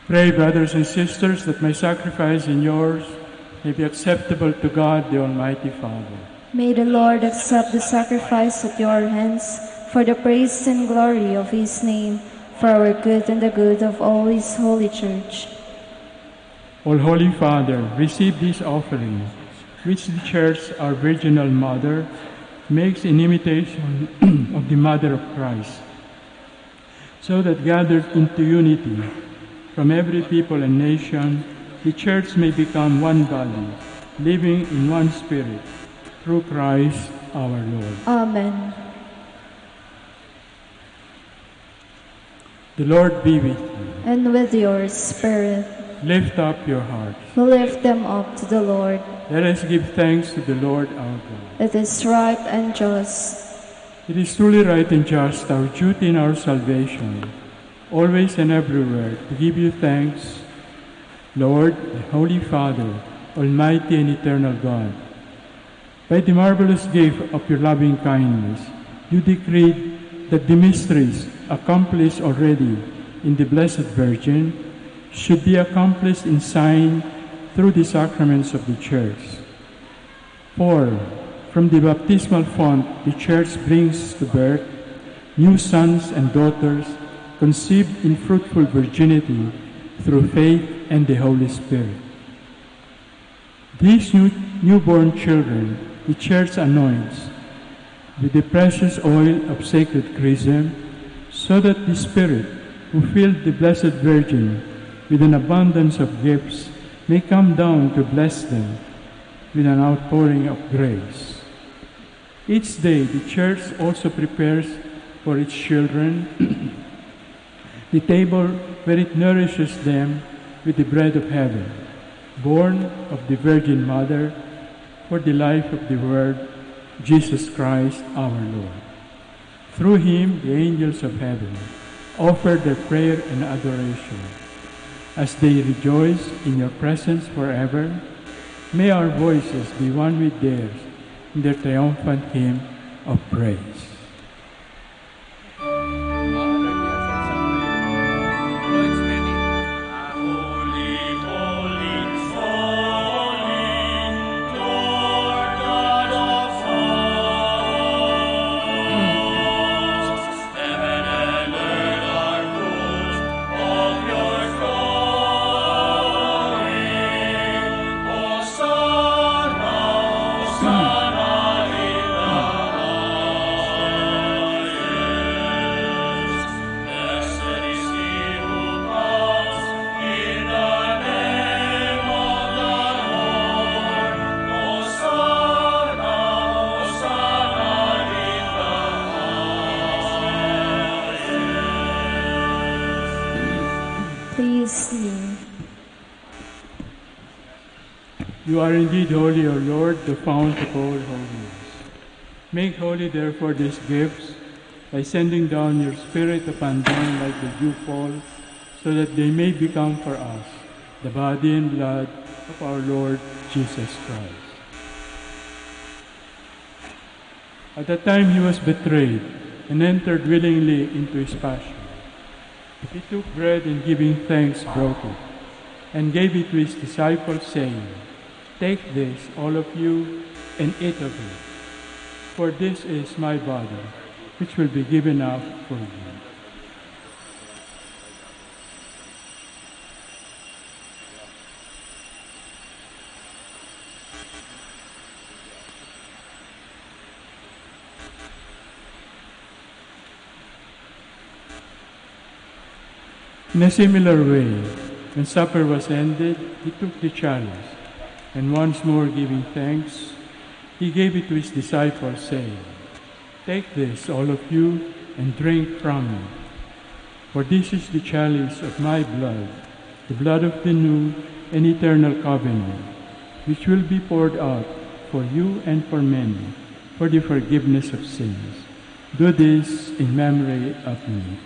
Pray, brothers and sisters, that my sacrifice and yours may be acceptable to God, the Almighty Father. May the Lord accept the sacrifice at your hands for the praise and glory of his name, for our good and the good of all his holy church. O Holy Father, receive this offering, which the Church, our virginal mother, makes in imitation of the Mother of Christ, so that gathered into unity from every people and nation, the Church may become one body, living in one Spirit, through Christ our Lord. Amen. The Lord be with you. And with your spirit, Lift up your hearts. we lift them up to the Lord. Let us give thanks to the Lord our God. It is right and just. It is truly right and just, our duty in our salvation, always and everywhere, to give you thanks, Lord, the Holy Father, Almighty and eternal God. By the marvelous gift of your loving kindness, you decreed that the mysteries accomplished already in the Blessed Virgin should be accomplished in sign through the sacraments of the Church. For from the baptismal font the Church brings to birth new sons and daughters conceived in fruitful virginity through faith and the Holy Spirit. These newborn children the Church anoints with the precious oil of sacred chrism, so that the Spirit who filled the Blessed Virgin with an abundance of gifts may come down to bless them with an outpouring of grace. Each day the Church also prepares for its children the table where it nourishes them with the bread of heaven, born of the Virgin Mother, for the life of the Word, Jesus Christ our Lord. Through him the angels of heaven offer their prayer and adoration. As they rejoice in your presence forever, may our voices be one with theirs in their triumphant hymn of praise. Holy, holy, falling, Lord God of hosts, heaven and earth are full of your glory. Hosanna, Hosanna in the highest. Blessed is he who comes in the name of the Lord. Hosanna, Hosanna in the highest. Please kneel. You are indeed holy, O Lord, the fount of all holiness. Make holy, therefore, these gifts by sending down your Spirit upon them like the dewfall, so that they may become for us the body and blood of our Lord Jesus Christ. At the time he was betrayed and entered willingly into his passion, he took bread and giving thanks broke it, and gave it to his disciples, saying, "Take this, all of you, and eat of it, for this is my body, which will be given up for you." In a similar way, when supper was ended, he took the chalice, and once more giving thanks, he gave it to his disciples, saying, "Take this, all of you, and drink from it. For this is the chalice of my blood, the blood of the new and eternal covenant, which will be poured out for you and for many, for the forgiveness of sins. Do this in memory of me."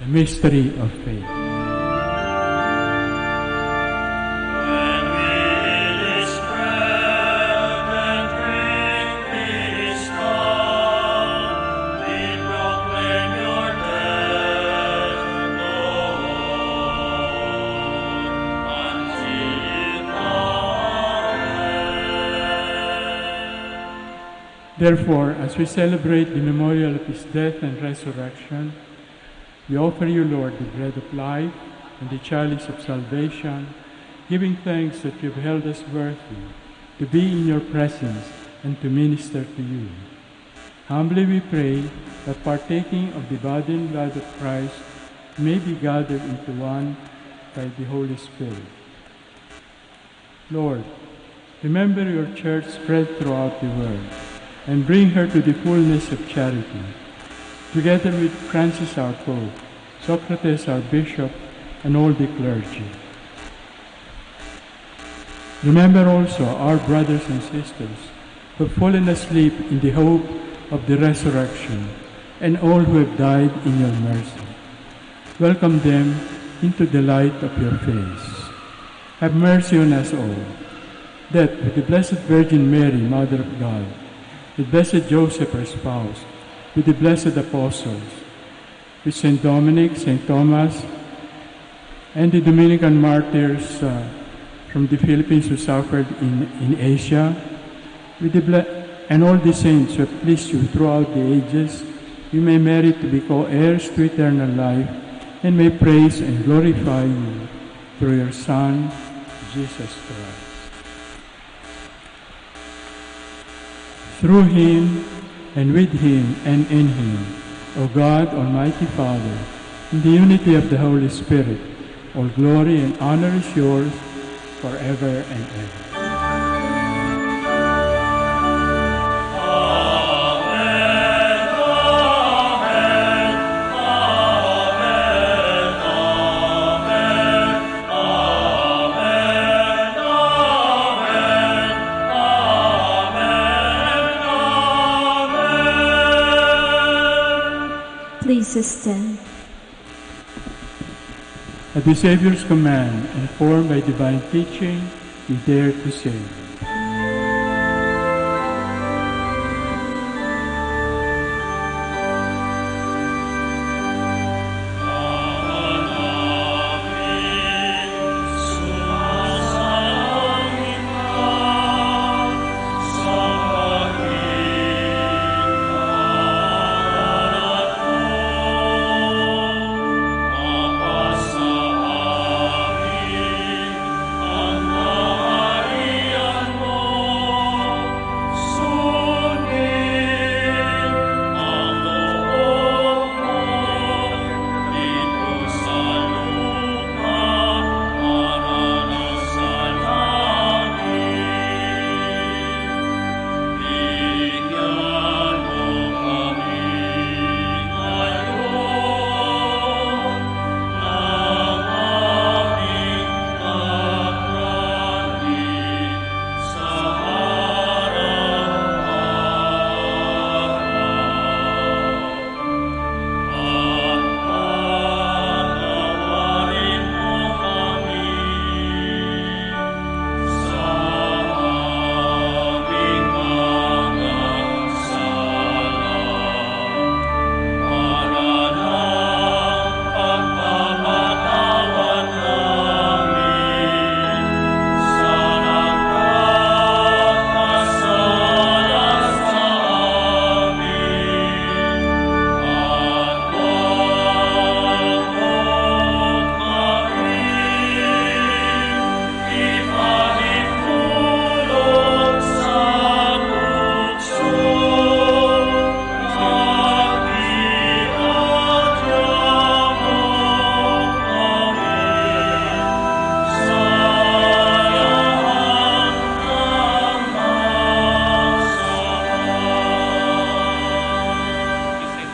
The mystery of faith. When we eat this bread Therefore, as we celebrate the memorial of his death and resurrection, we offer you, Lord, the bread of life and the chalice of salvation, giving thanks that you have held us worthy to be in your presence and to minister to you. Humbly we pray that partaking of the body and blood of Christ may be gathered into one by the Holy Spirit. Lord, remember your church spread throughout the world and bring her to the fullness of charity, together with Francis our Pope, Socrates our Bishop, and all the clergy. Remember also our brothers and sisters who have fallen asleep in the hope of the resurrection, and all who have died in your mercy. Welcome them into the light of your face. Have mercy on us all, that with the Blessed Virgin Mary, Mother of God, with Blessed Joseph, her spouse, with the blessed apostles, with St. Dominic, St. Thomas, and the Dominican martyrs from the Philippines who suffered in Asia, with and all the saints who have pleased you throughout the ages, you may merit to be co-heirs to eternal life, and may praise and glorify you through your Son, Jesus Christ. Through him, and with him, and in him, O God, Almighty Father, in the unity of the Holy Spirit, all glory and honor is yours forever and ever. Please stand. At the Savior's command, informed by divine teaching, we dare to say,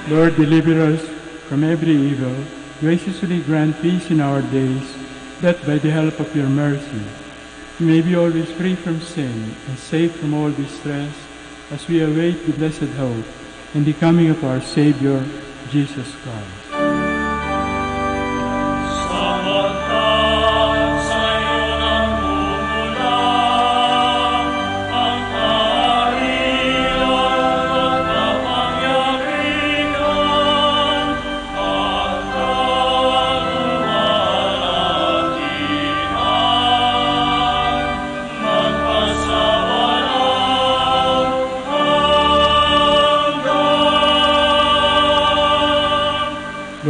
Lord, deliver us from every evil. Graciously grant peace in our days, that by the help of your mercy, we may be always free from sin and safe from all distress, as we await the blessed hope and the coming of our Savior, Jesus Christ. Amen.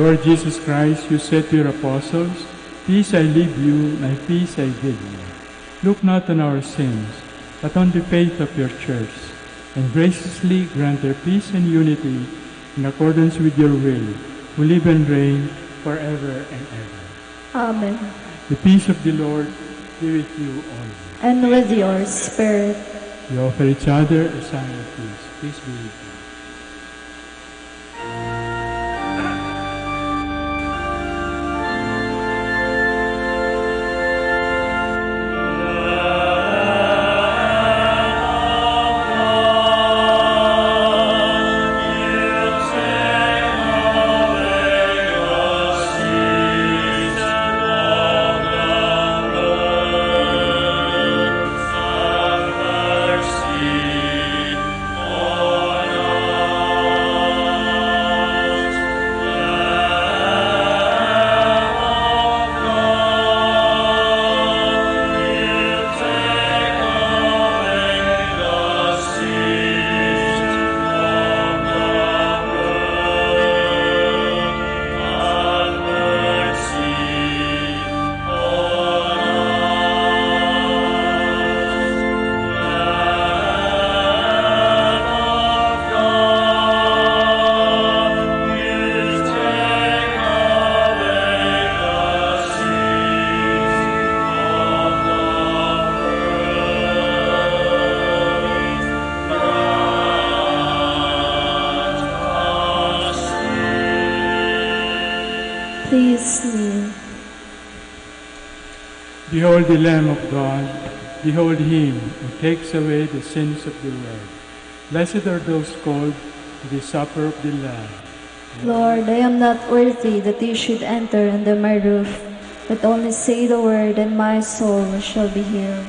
Lord Jesus Christ, you said to your apostles, "Peace I leave you, my peace I give you." Look not on our sins, but on the faith of your church, and graciously grant their peace and unity in accordance with your will, who live and reign forever and ever. Amen. The peace of the Lord be with you always. And with your spirit. We offer each other a sign of peace. Peace be with you. Please kneel. Behold the Lamb of God. Behold him who takes away the sins of the world. Blessed are those called to the supper of the Lamb. Lord, I am not worthy that you should enter under my roof, but only say the word, and my soul shall be healed.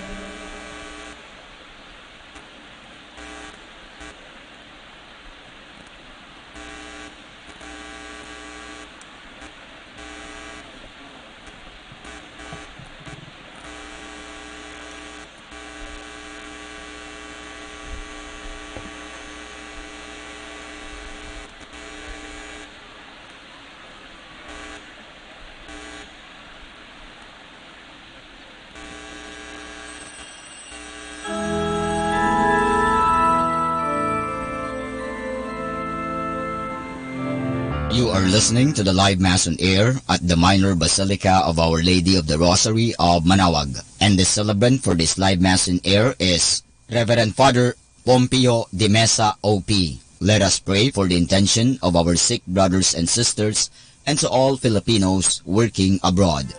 You are listening to the live Mass on air at the Minor Basilica of Our Lady of the Rosary of Manaoag. And the celebrant for this live Mass on air is Reverend Father Pompeo de Mesa, O.P. Let us pray for the intention of our sick brothers and sisters and to all Filipinos working abroad.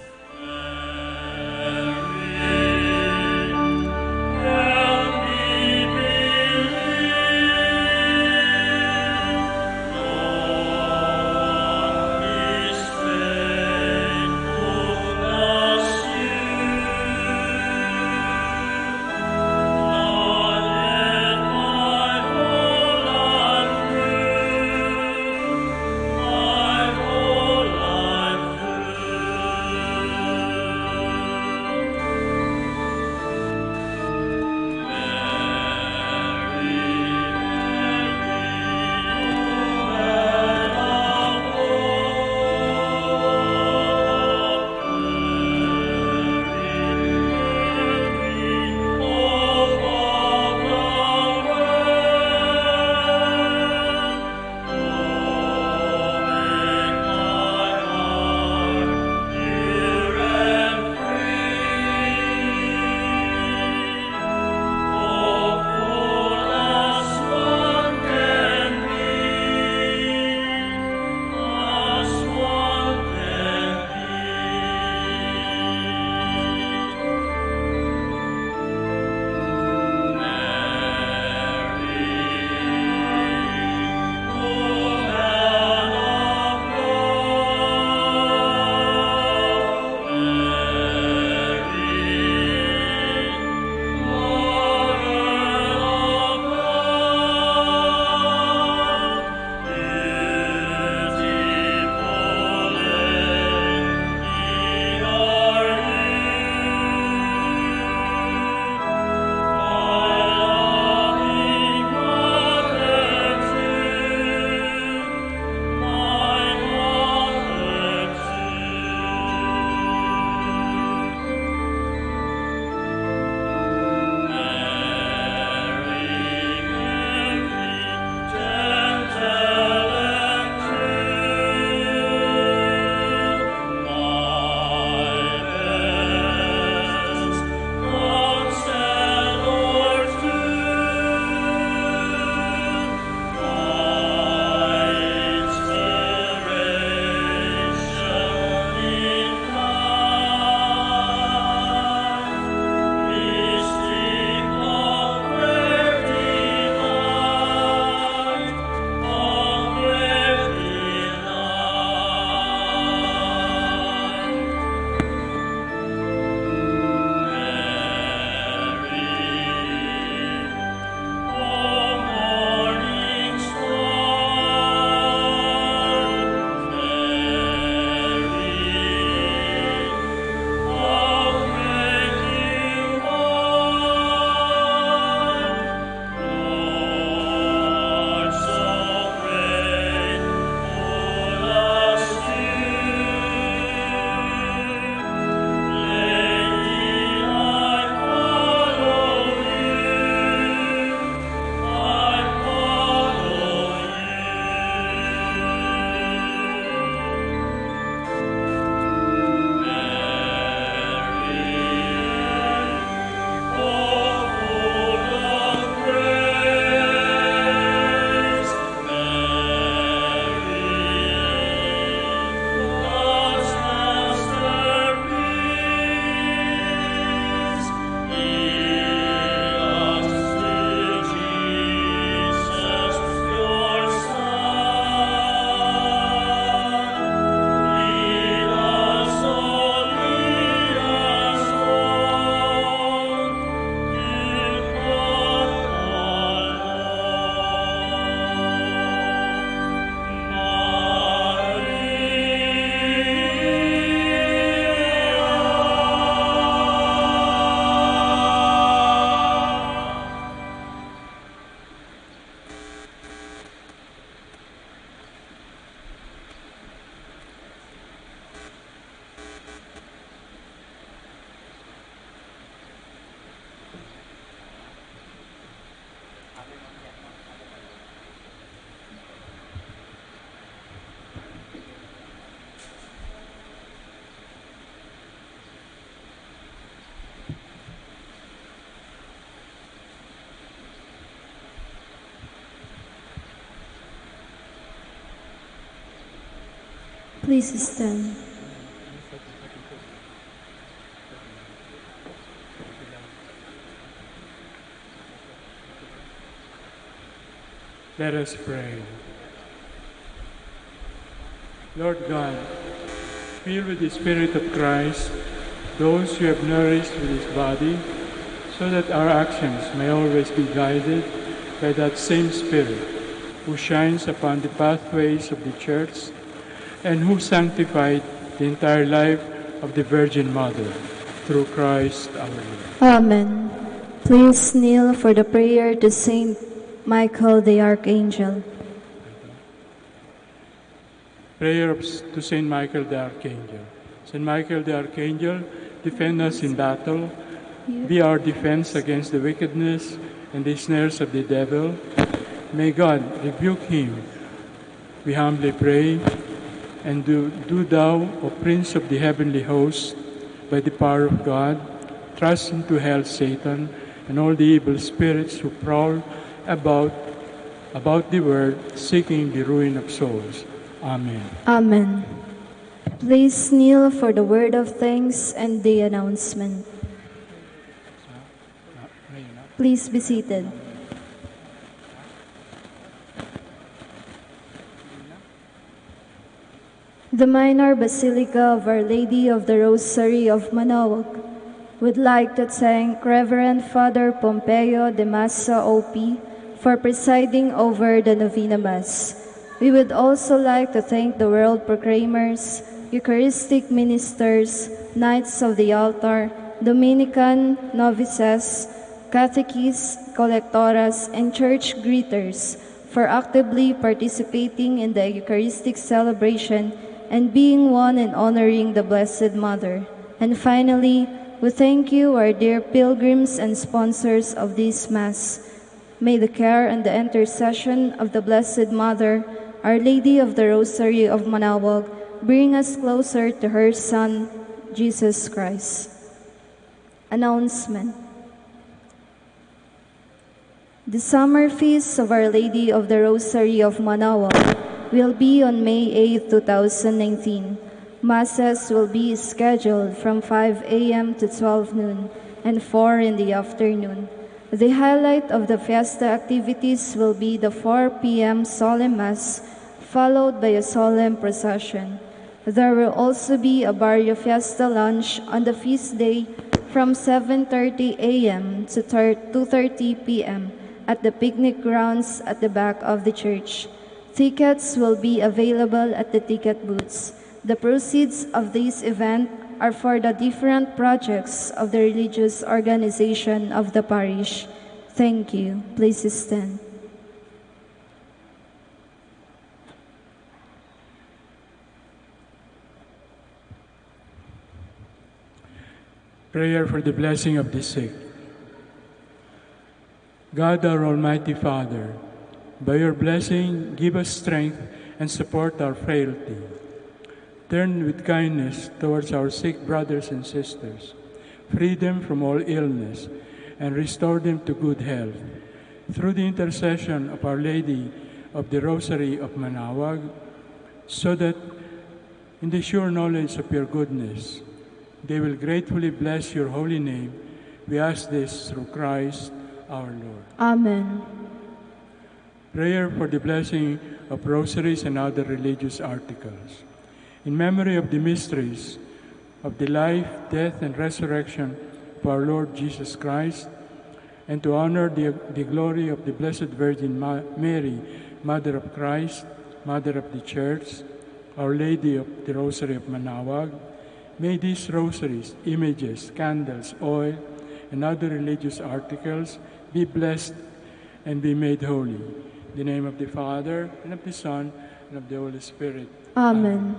Please stand. Let us pray. Lord God, fill with the Spirit of Christ those you have nourished with his body, so that our actions may always be guided by that same Spirit, who shines upon the pathways of the Church and who sanctified the entire life of the Virgin Mother, through Christ our Lord. Amen. Please kneel for the prayer to Saint Michael the Archangel. Prayer to Saint Michael the Archangel. Saint Michael the Archangel, defend us in battle. Be our defense against the wickedness and the snares of the devil. May God rebuke him, we humbly pray. And do thou, O Prince of the heavenly host, by the power of God, thrust into hell Satan and all the evil spirits who prowl about the world, seeking the ruin of souls. Amen. Amen. Please kneel for the word of thanks and the announcement. Please be seated. The Minor Basilica of Our Lady of the Rosary of Manaoag would like to thank Reverend Father Pompeo de Massa OP for presiding over the Novena Mass. We would also like to thank the World Proclaimers, Eucharistic Ministers, Knights of the Altar, Dominican Novices, Catechists, Collectoras, and Church Greeters for actively participating in the Eucharistic celebration and being one in honoring the Blessed Mother. And finally, we thank you, our dear pilgrims and sponsors of this Mass. May the care and the intercession of the Blessed Mother, Our Lady of the Rosary of Manaoag, bring us closer to her Son, Jesus Christ. Announcement. The summer feast of Our Lady of the Rosary of Manaoag will be on May 8, 2019. Masses will be scheduled from 5 a.m. to 12 noon and 4 in the afternoon. The highlight of the fiesta activities will be the 4 p.m. solemn Mass, followed by a solemn procession. There will also be a Barrio Fiesta lunch on the feast day from 7:30 a.m. to 2:30 p.m. at the picnic grounds at the back of the church. Tickets will be available at the ticket booths. The proceeds of this event are for the different projects of the religious organization of the parish. Thank you. Please stand. Prayer for the blessing of the sick. God, our Almighty Father, by your blessing, give us strength and support our frailty. Turn with kindness towards our sick brothers and sisters. Free them from all illness and restore them to good health. Through the intercession of Our Lady of the Rosary of Manaoag, so that in the sure knowledge of your goodness, they will gratefully bless your holy name. We ask this through Christ our Lord. Amen. Prayer for the blessing of rosaries and other religious articles. In memory of the mysteries of the life, death, and resurrection of our Lord Jesus Christ, and to honor the glory of the Blessed Virgin Mary, Mother of Christ, Mother of the Church, Our Lady of the Rosary of Manaoag, may these rosaries, images, candles, oil, and other religious articles be blessed and be made holy. In the name of the Father, and of the Son, and of the Holy Spirit. Amen.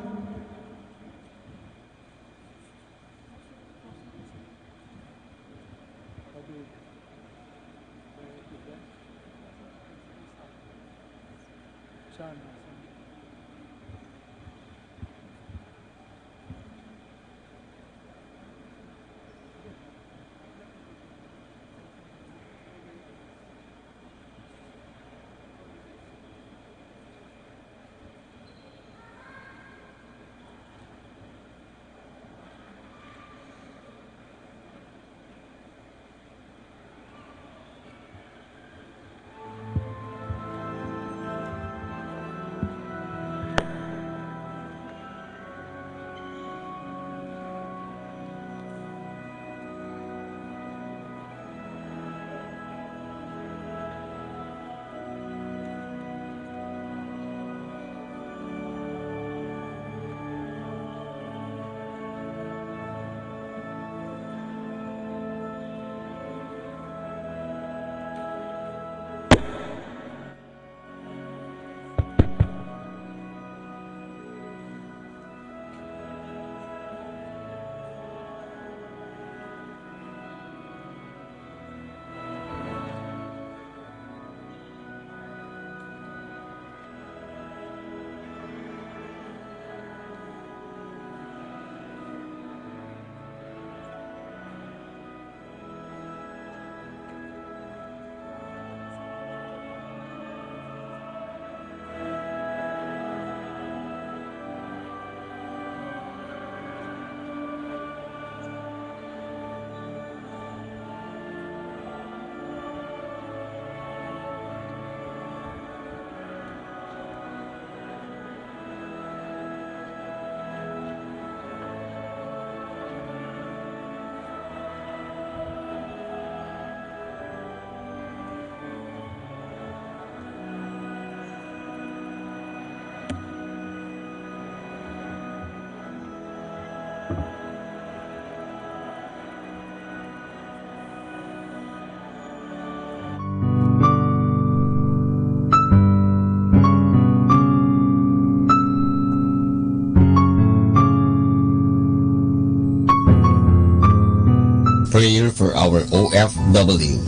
prayer for our OFW.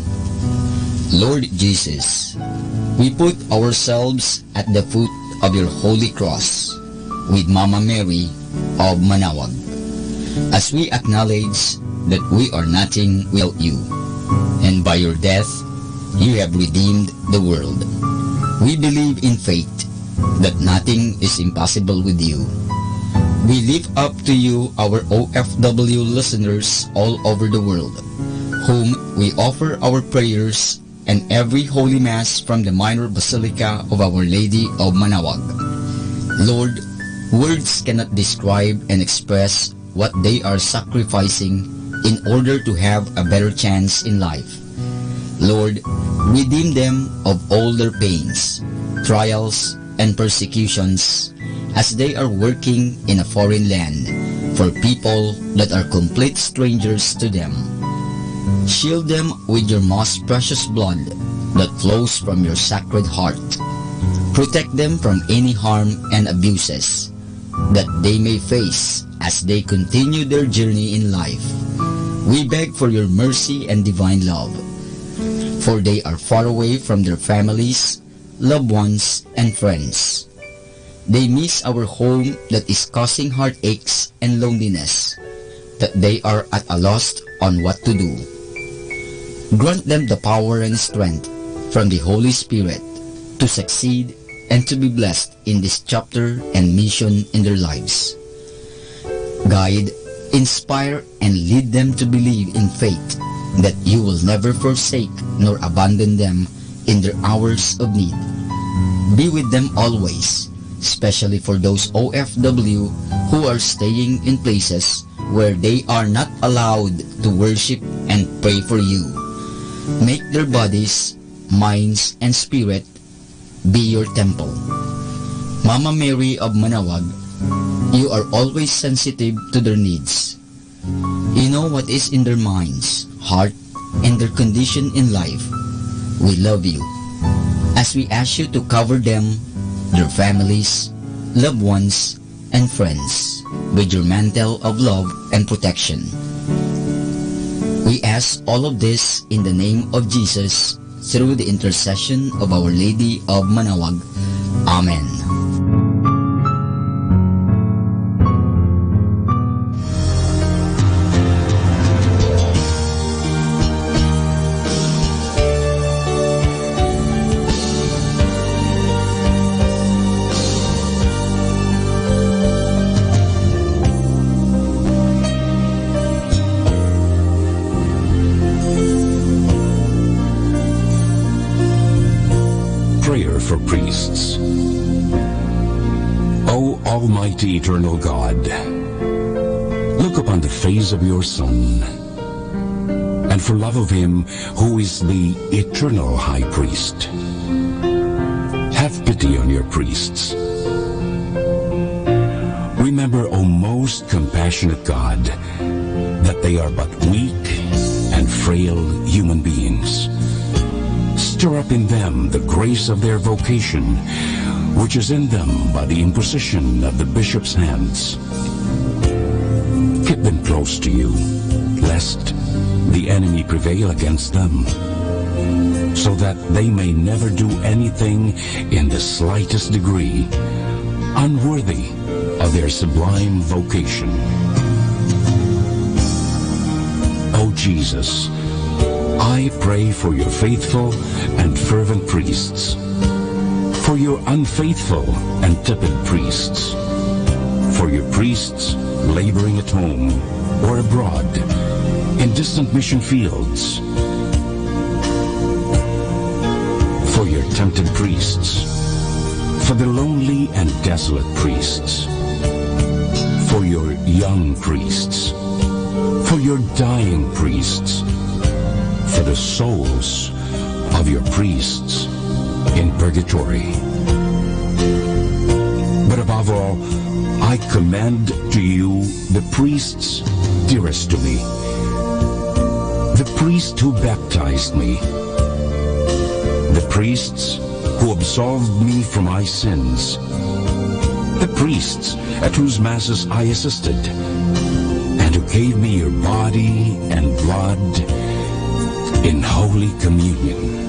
Lord Jesus, we put ourselves at the foot of your holy cross with Mama Mary of Manawag, as we acknowledge that we are nothing without you, and by your death, you have redeemed the world. We believe in faith that nothing is impossible with you. We lift up to you our OFW listeners all over the world, whom we offer our prayers and every Holy Mass from the Minor Basilica of Our Lady of Manawag. Lord, words cannot describe and express what they are sacrificing in order to have a better chance in life. Lord, redeem them of all their pains, trials, and persecutions as they are working in a foreign land for people that are complete strangers to them. Shield them with your most precious blood that flows from your sacred heart. Protect them from any harm and abuses that they may face as they continue their journey in life. We beg for your mercy and divine love, for they are far away from their families, loved ones, and friends. They miss our home that is causing heartaches and loneliness, that they are at a loss on what to do. Grant them the power and strength from the Holy Spirit to succeed and to be blessed in this chapter and mission in their lives. Guide, inspire, and lead them to believe in faith that you will never forsake nor abandon them in their hours of need. Be with them always, especially for those OFW who are staying in places where they are not allowed to worship and pray for you. Make their bodies, minds, and spirit be your temple. Mama Mary of Manawag, you are always sensitive to their needs. You know what is in their minds, heart, and their condition in life. We love you, as we ask you to cover them, their families, loved ones, and friends with your mantle of love and protection. We ask all of this in the name of Jesus, through the intercession of Our Lady of Manawag. Amen. For priests. O Almighty Eternal God, look upon the face of your Son, and for love of him who is the eternal High Priest, have pity on your priests. Remember, O most compassionate God, that they are but weak and frail human beings. Stir up in them the grace of their vocation, which is in them by the imposition of the bishop's hands. Keep them close to you, lest the enemy prevail against them, so that they may never do anything in the slightest degree unworthy of their sublime vocation. O Jesus, I pray for your faithful and fervent priests, for your unfaithful and tepid priests, for your priests laboring at home or abroad in distant mission fields, for your tempted priests, for the lonely and desolate priests, for your young priests, for your dying priests, for the souls of your priests in purgatory. But above all, I commend to you the priests dearest to me, the priest who baptized me, the priests who absolved me from my sins, the priests at whose masses I assisted, and who gave me your body and blood blood in Holy Communion.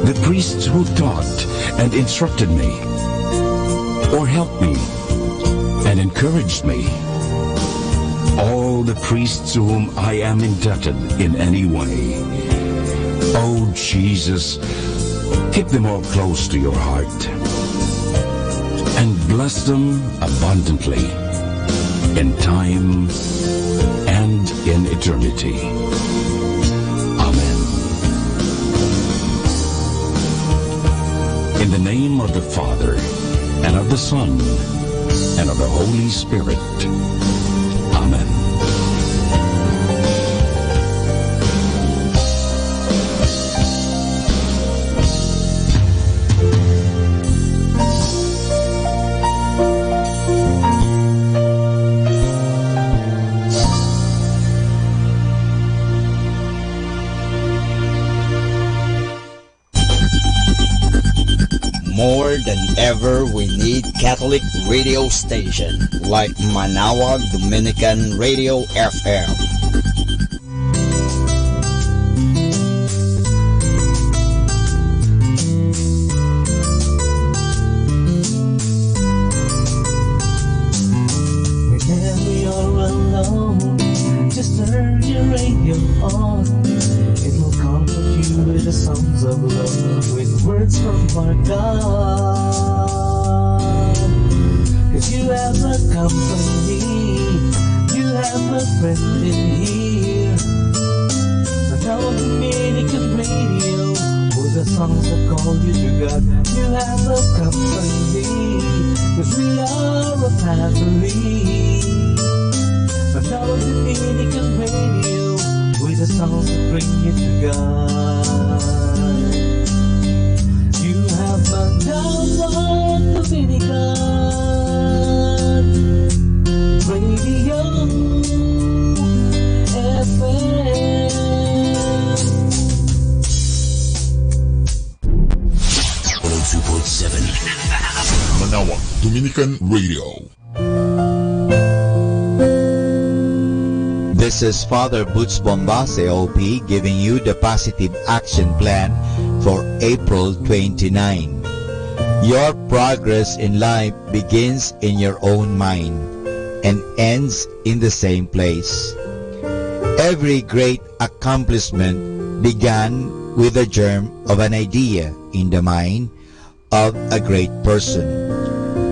The priests who taught and instructed me, or helped me and encouraged me, all the priests to whom I am indebted in any way. Oh Jesus, keep them all close to your heart and bless them abundantly in time and in eternity. Amen. In the name of the Father, and of the Son, and of the Holy Spirit. Amen. More than ever, we need Catholic radio station like Manawag Dominican Radio FM. Whenever you're alone, just turn your radio on. It will comfort you with the songs of love, with words from our God. 'Cause you have a company, you have a friend in here. Now Dominican Radio, with the songs that call you to God. You have a company, 'cause we are a family. Now Dominican Radio, with the songs that bring you to God. You have Manawag Dominican Radio FM. 102.7 Manawag Dominican Radio. This is Father Butch Bombase, OP, giving you the Positive Action Plan for April 29. Your progress in life begins in your own mind and ends in the same place. Every great accomplishment began with the germ of an idea in the mind of a great person,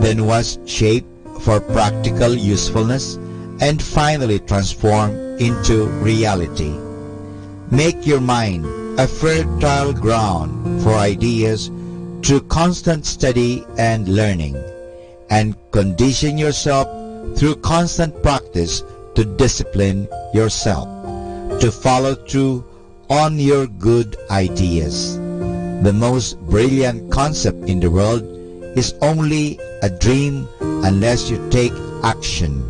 then was shaped for practical usefulness and finally transformed into reality. Make your mind a fertile ground for ideas through constant study and learning, and condition yourself through constant practice to discipline yourself, to follow through on your good ideas. The most brilliant concept in the world is only a dream unless you take action.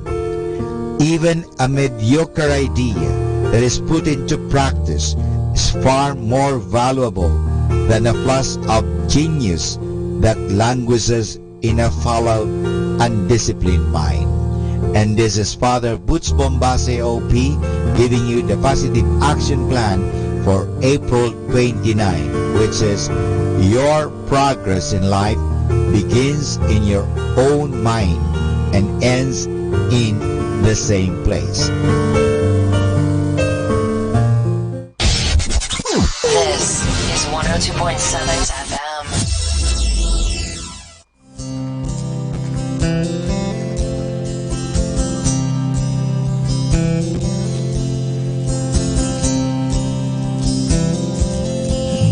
Even a mediocre idea that is put into practice is far more valuable than a flash of genius that languishes in a fallow, undisciplined mind. And this is Father Butch Bombase, OP, giving you the Positive Action Plan for April 29, which is your progress in life begins in your own mind and ends in the same place. This is 102.7 FM.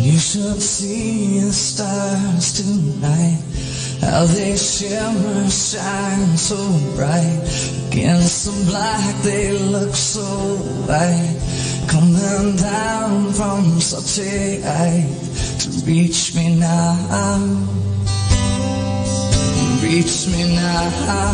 You should see the stars tonight, how they shimmer, shine so bright. Against the black they look so white, coming down from such a height to reach me now, reach me now.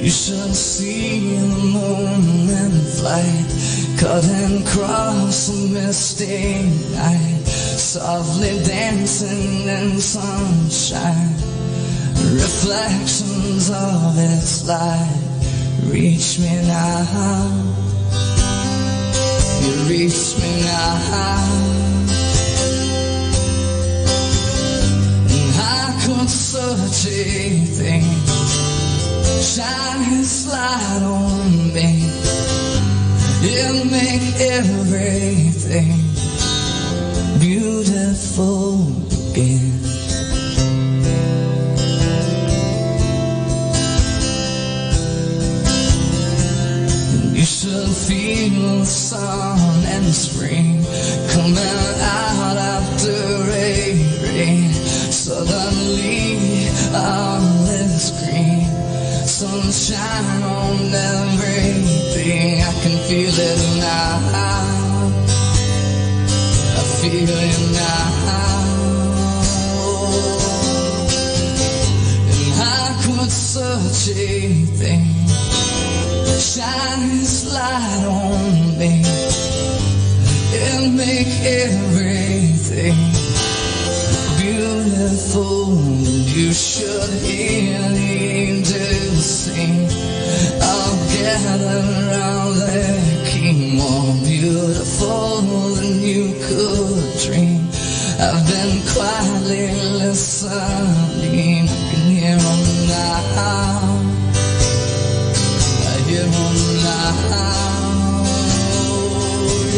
You should see the moon in flight, cutting across the misty night. softly dancing in sunshine, reflections of its light reach me now, you reach me now, and I could search a thing, shine his light on me, it'll make everything beautiful again. You should feel the sun and spring coming out after rain. Suddenly all is green, sunshine on everything. I can feel it now, I feel it now. And I could search a thing, shine his light on me, it'll make everything beautiful. You should hear the angels sing, all gathered around their king, more beautiful than you could dream. I've been quietly listening, I can hear them now, I hear them now,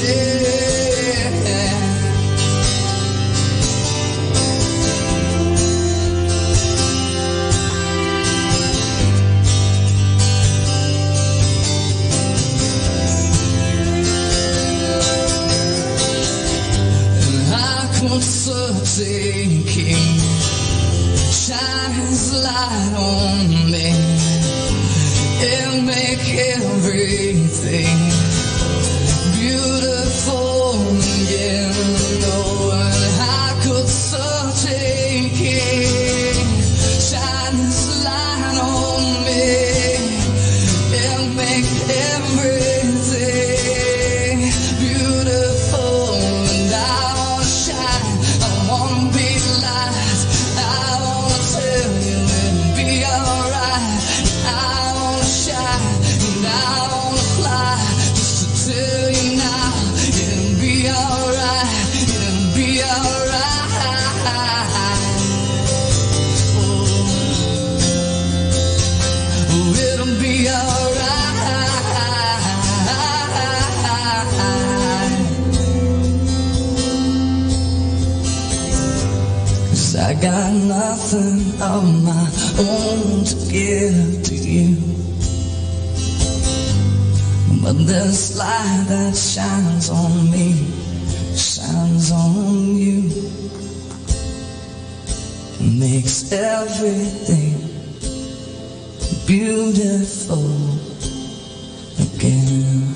yeah. Searching king, shine his light on me, it'll make everything beautiful again. Oh, and I could search a king, shine his light on me, it'll make everything beautiful. And I wanna shine, I wanna be light, I wanna tell you it'll be alright. I wanna shine and I wanna fly, just to tell you now it'll be alright, it'll be alright. Oh, it'll be alright. 'Cause I got nothing of my own to give to you, but this light that shines on me, shines on you, makes everything beautiful again.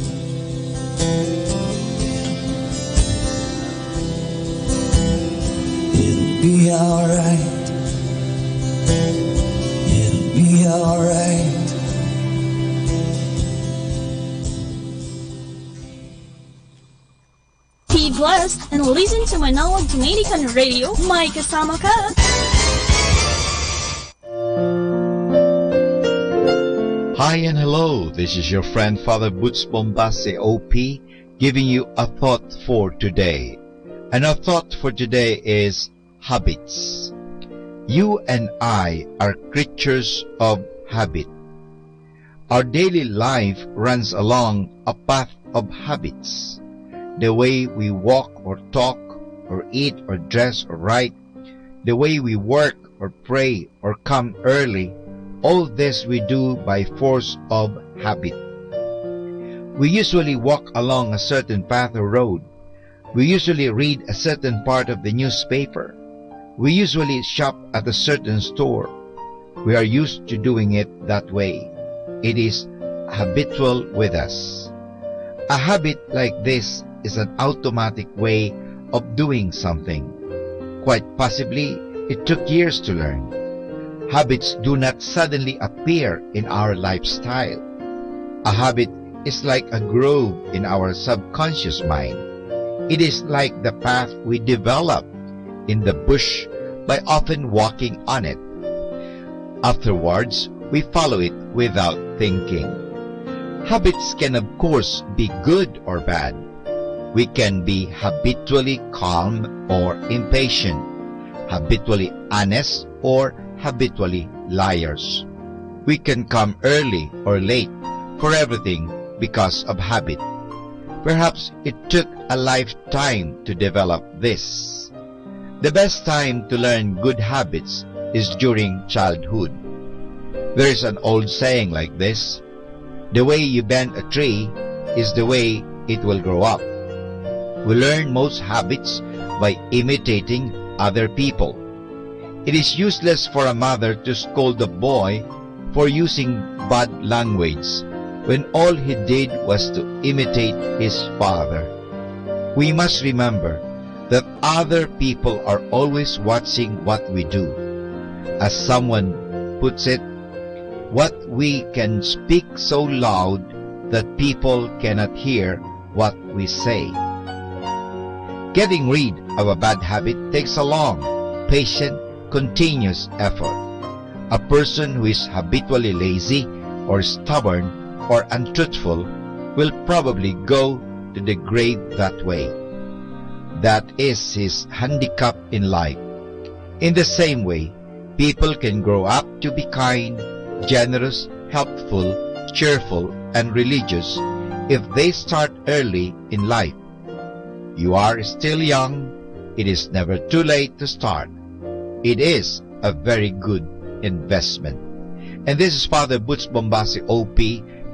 It'll be alright, it'll be alright. Be blessed and listen to Manawag Dominican Radio. May kasama ka. Hi and hello, this is your friend Father Butch Bombase OP giving you a thought for today. And our thought for today is habits. You and I are creatures of habit. Our daily life runs along a path of habits. The way we walk or talk or eat or dress or write, the way we work or pray or come early, all this we do by force of habit. We usually walk along a certain path or road. We usually read a certain part of the newspaper. We usually shop at a certain store. We are used to doing it that way. It is habitual with us. A habit like this is an automatic way of doing something. Quite possibly, it took years to learn. Habits do not suddenly appear in our lifestyle. A habit is like a grove in our subconscious mind. It is like the path we develop in the bush by often walking on it. Afterwards, we follow it without thinking. Habits can of course be good or bad. We can be habitually calm or impatient, habitually honest or habitually liars. We can come early or late for everything because of habit. Perhaps it took a lifetime to develop this. The best time to learn good habits is during childhood. There is an old saying like this: the way you bend a tree is the way it will grow up. We learn most habits by imitating other people. It is useless for a mother to scold a boy for using bad language when all he did was to imitate his father. We must remember that other people are always watching what we do. As someone puts it, what we can speak so loud that people cannot hear what we say. Getting rid of a bad habit takes a long, patient, continuous effort. A person who is habitually lazy or stubborn or untruthful will probably go to the grave that way. That is his handicap in life. In the same way, people can grow up to be kind, generous, helpful, cheerful, and religious if they start early in life. You are still young. It is never too late to start. It is a very good investment. And this is Father Butch Bombasi OP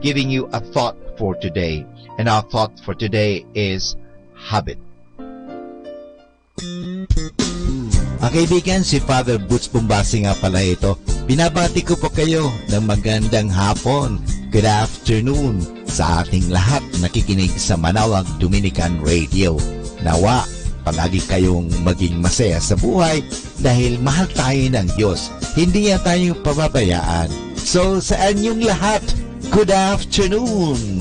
giving you a thought for today. And our thought for today is habit. Ang kaibigan, si Father Butch Bombasi nga pala ito. Binabati ko po kayo ng magandang hapon. Good afternoon sa ating lahat nakikinig sa Manawag Dominican Radio. Nawa, palagi kayong maging masaya sa buhay dahil mahal tayo ng Diyos. Hindi niya tayo pababayaan. So, sa inyong lahat, good afternoon!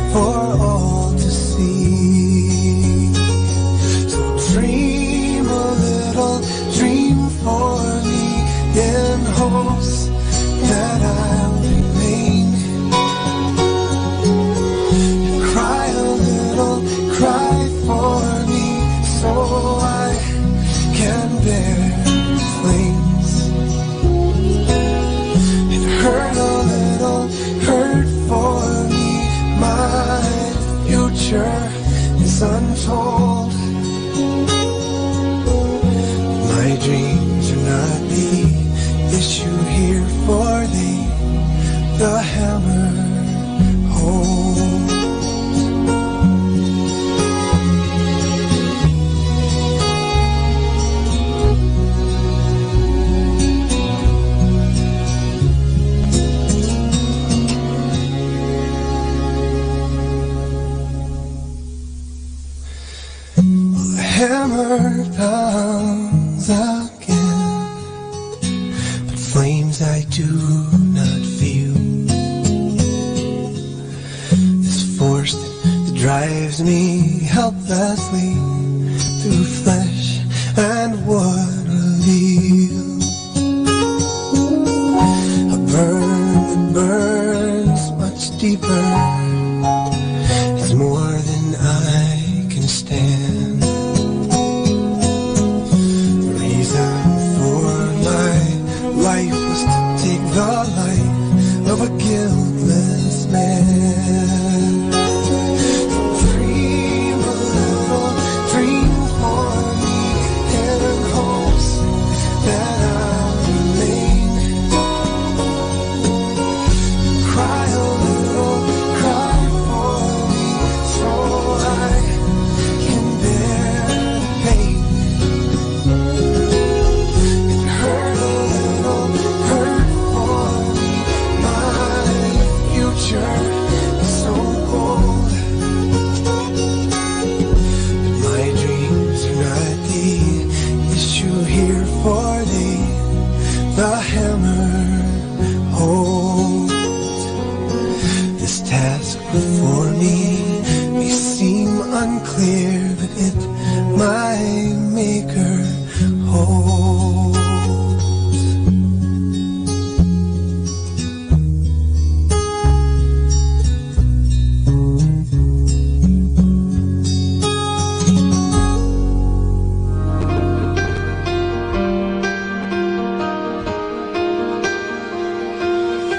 For all to see. So dream that I'll remain and cry a little, cry for me so I can bear flames and hurt a little, hurt for me. My future is untold. My dreams are not the issue here, for the hammer holds. The hammer pounds again, but flames I do not feel. This force that drives me helplessly through flesh and wood reveal. A burn that burns much deeper is more than I can stand. The reason for my life was to take the life of a guiltless man. Dream a little, dream for me in hopes that I'll remain. Cry a little, cry for me so I can bear the pain. And hurt a little, hurt for me. My future is so cold. But my dreams are not the issue here, for the hammer holds. This task before me may seem unclear, but it my maker holds.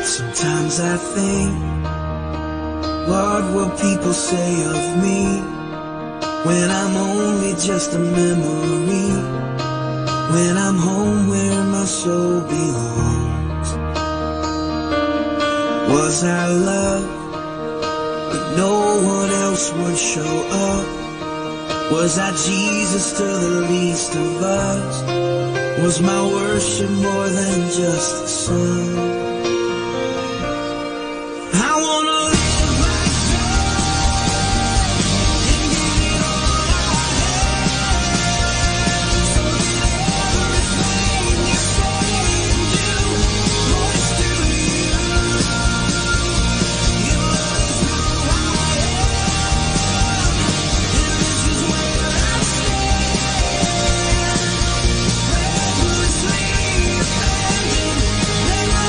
Sometimes I think, what will people say of me when I'm only just a memory? When I'm home where my soul belongs. Was I loved, but no one else would show up? Was I Jesus to the least of us? Was my worship more than just a song? I wanna live like Let my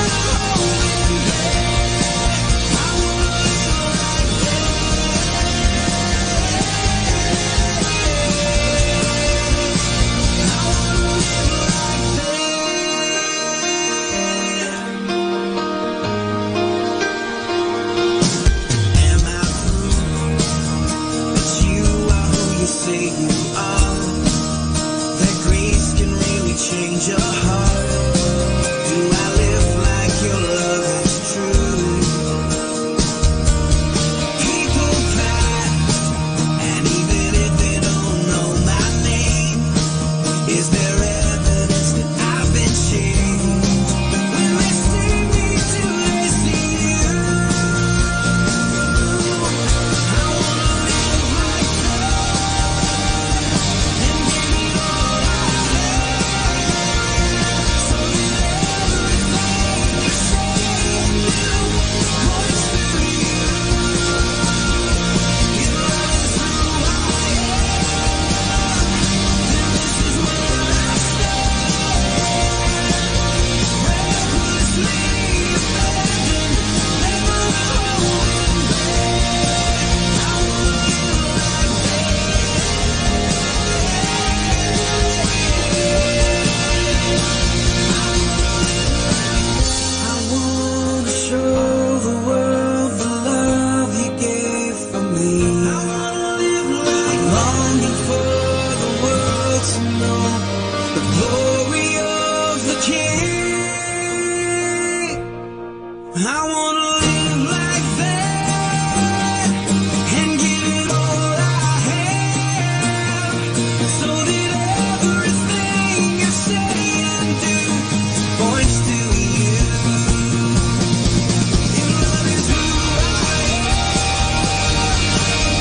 I wanna live like that and give it all I have, so that everything you say and do points to you. If love is who I am,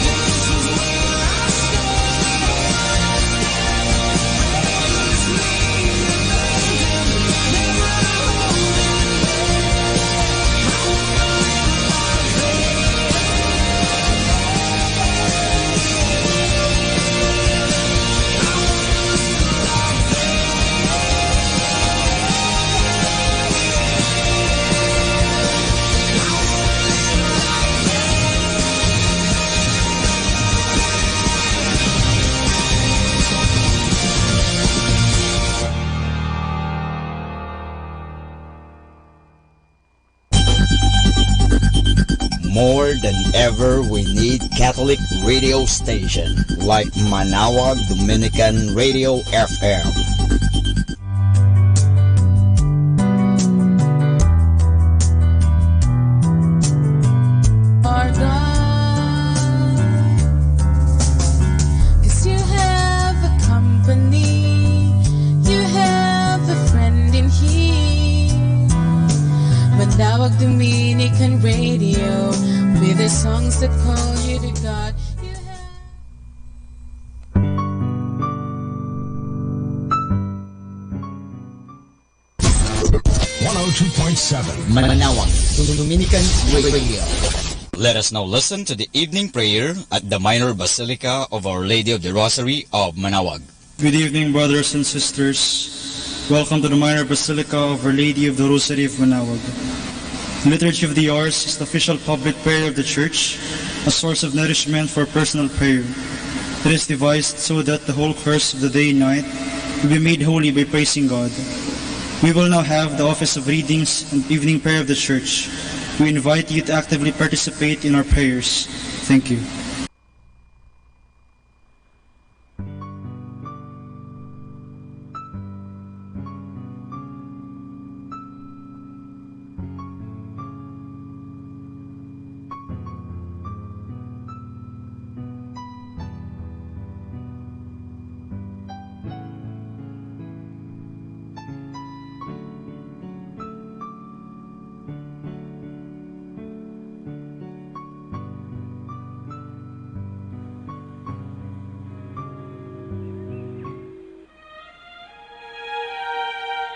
this is where I stand. Raise me abandoned, never holding More than ever, we need Catholic radio station like Manawag Dominican Radio FM. Our God, 'cause you have a company, you have a friend in here. Manawag Dominican Radio, with the songs that call you to God. 102.7 Manawag Dominican Radio. Let us now listen to the evening prayer at the Minor Basilica of Our Lady of the Rosary of Manawag. Good evening, brothers and sisters. Welcome to the Minor Basilica of Our Lady of the Rosary of Manawag. The Liturgy of the Hours is the official public prayer of the Church, a source of nourishment for personal prayer. It is devised so that the whole course of the day and night will be made holy by praising God. We will now have the office of readings and evening prayer of the Church. We invite you to actively participate in our prayers. Thank you.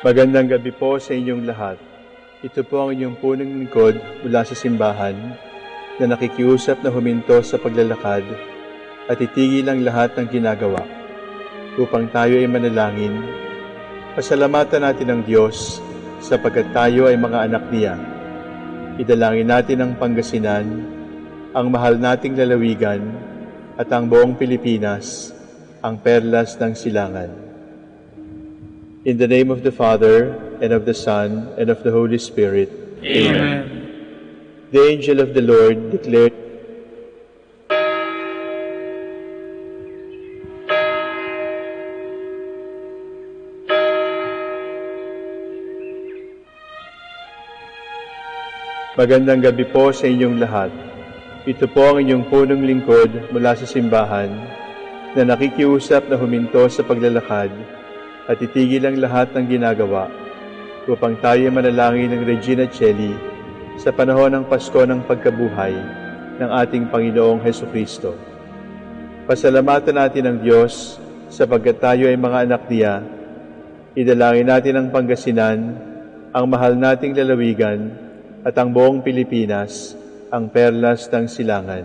Magandang gabi po sa inyong lahat. Ito po ang inyong punong lingkod mula sa simbahan na nakikiusap na huminto sa paglalakad at itigil ang lahat ng ginagawa upang tayo ay manalangin. Pasalamatan natin ang Diyos sapagkat tayo ay mga anak niya. Idalangin natin ang Pangasinan, ang mahal nating lalawigan at ang buong Pilipinas, ang perlas ng silangan. In the name of the Father, and of the Son, and of the Holy Spirit. Amen. The angel of the Lord declared, Magandang gabi po sa inyong lahat. Ito po ang inyong punong lingkod mula sa simbahan na nakikiusap na huminto sa paglalakad at itigil ang lahat ng ginagawa upang tayo manalangin ng Regina Coeli sa panahon ng Pasko ng pagkabuhay ng ating Panginoong Hesukristo. Pasalamatan natin ang Diyos sapagkat tayo ay mga anak niya. Idalangin natin ang Pangasinan, ang mahal nating lalawigan at ang buong Pilipinas, ang perlas ng silangan.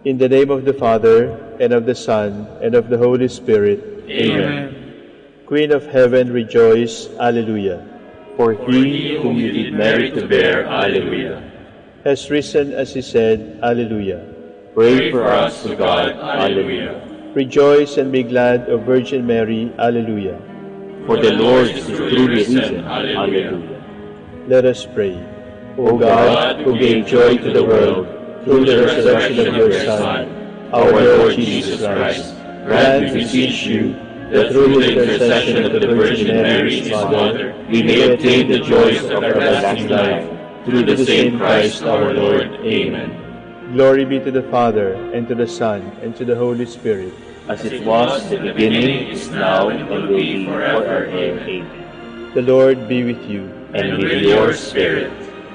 In the name of the Father, and of the Son, and of the Holy Spirit. Amen. Queen of Heaven, rejoice, Alleluia. For he whom you did merit to bear, Alleluia, has risen as he said, Alleluia. Pray for us to God, Alleluia. Rejoice and be glad, O Virgin Mary, Alleluia. For the Lord is truly risen, Alleluia. Let us pray. O God, who gave joy to the world through the resurrection of your Son, our Lord Jesus Christ, grant, we beseech you, that through the intercession of the Virgin Mary, his Mother, we may obtain the joys of everlasting life. through the same Christ our Lord. Amen. Glory be to the Father, and to the Son, and to the Holy Spirit. As it was in the beginning, is now, and will be forever. Amen. The Lord be with you. And with your spirit.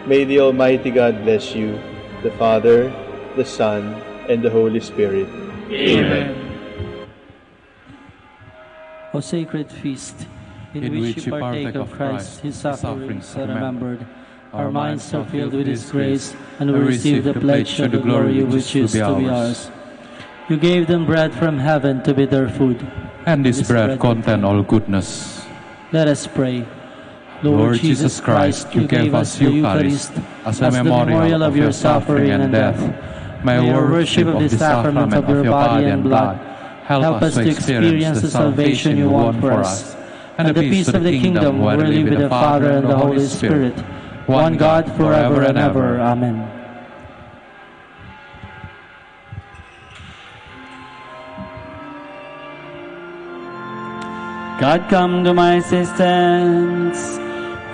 May the Almighty God bless you, the Father, the Son, and the Holy Spirit. Amen. O sacred feast, in which we partake of Christ, his sufferings are remembered, our minds are filled with his grace, and we receive the pledge of the glory which is to be ours. You gave them bread from heaven to be their food. And this bread contains all goodness. Let us pray. Lord Jesus Christ, you gave us Eucharist as a memorial of your suffering and death. May our worship of the sacrament of your body and blood help us to experience the salvation you won for us, and the peace of the kingdom where we live with the Father and the Holy Spirit, one God forever and ever. Amen. God, come to my assistance.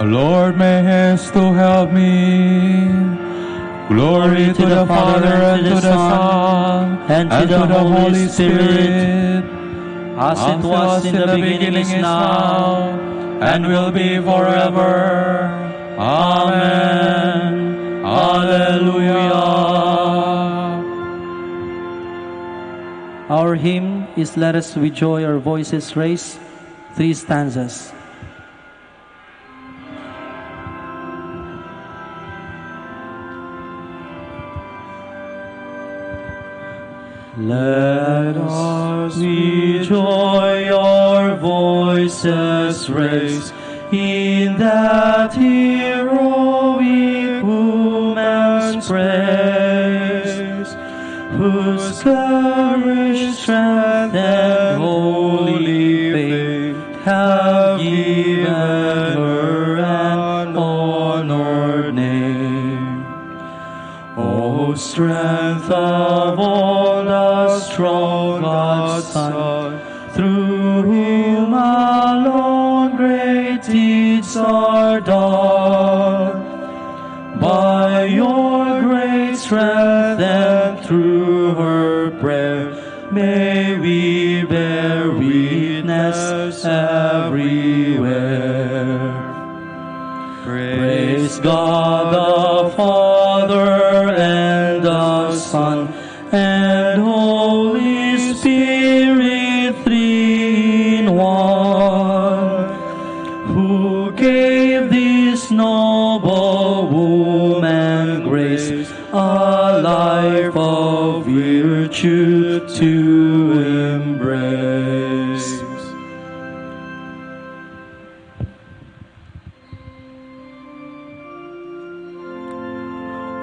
Lord, may haste to help me. Glory to the Father, and to the Son, and to the Holy Spirit, as it was in the beginning, is now, and will be forever. Amen. Alleluia. Our hymn is Let Us With Joy Our Voices Raise, 3 stanzas. Let us with joy our voices raise in that heroic woman's praise, whose courage, strength, and holy faith have given her an honored name. O strength of all the strong God's Son, through whom alone great deeds are done. By your great strength and through her prayer, may we bear witness everywhere. Praise God the Father and the Son and Holy Spirit, 3 in 1, who gave this noble woman grace, a life of virtue to embrace.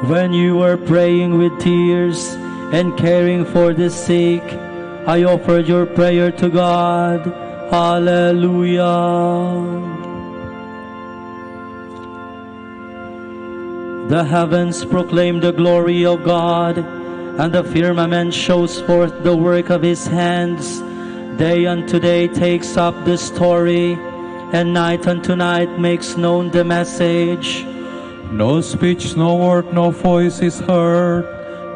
When you were praying with tears and caring for the sick, I offered your prayer to God. Hallelujah. The heavens proclaim the glory of God, and the firmament shows forth the work of his hands. Day unto day takes up the story, and night unto night makes known the message. No speech, no word, no voice is heard,